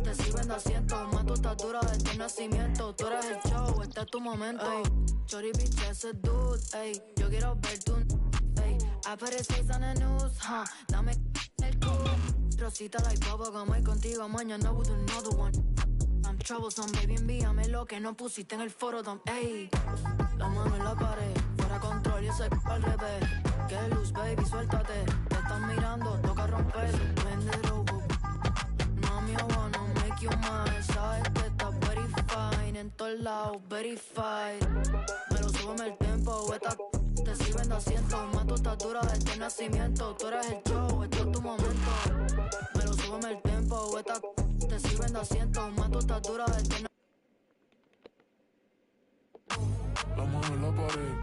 te sirven de asiento. Más tú estás dura desde el nacimiento. Tú eres el show, este es tu momento. Ay, Chori, bitch, ese dude. Ay, yo quiero ver tu. Ay, I put his face on the news, dame el culo. Rosita like bubblegum, voy contigo mañana with another one. I'm troublesome, baby, envíame lo que no pusiste en el foro, ey. La mano en la pared, fuera control y ese al revés. Que luz, baby, suéltate. Te están mirando, toca romper. Bend it over. Mami, I wanna make you mine. Sabes que estás very fine. En todos lados, very fine. Me lo súbeme el tempo, te sirven de asiento. Más tú estás dura desde el nacimiento. Tú eres el show, esto es tu momento. Me lo súbeme el tempo, te sirven de asiento. Más tú estás dura desde el La mano en la pared,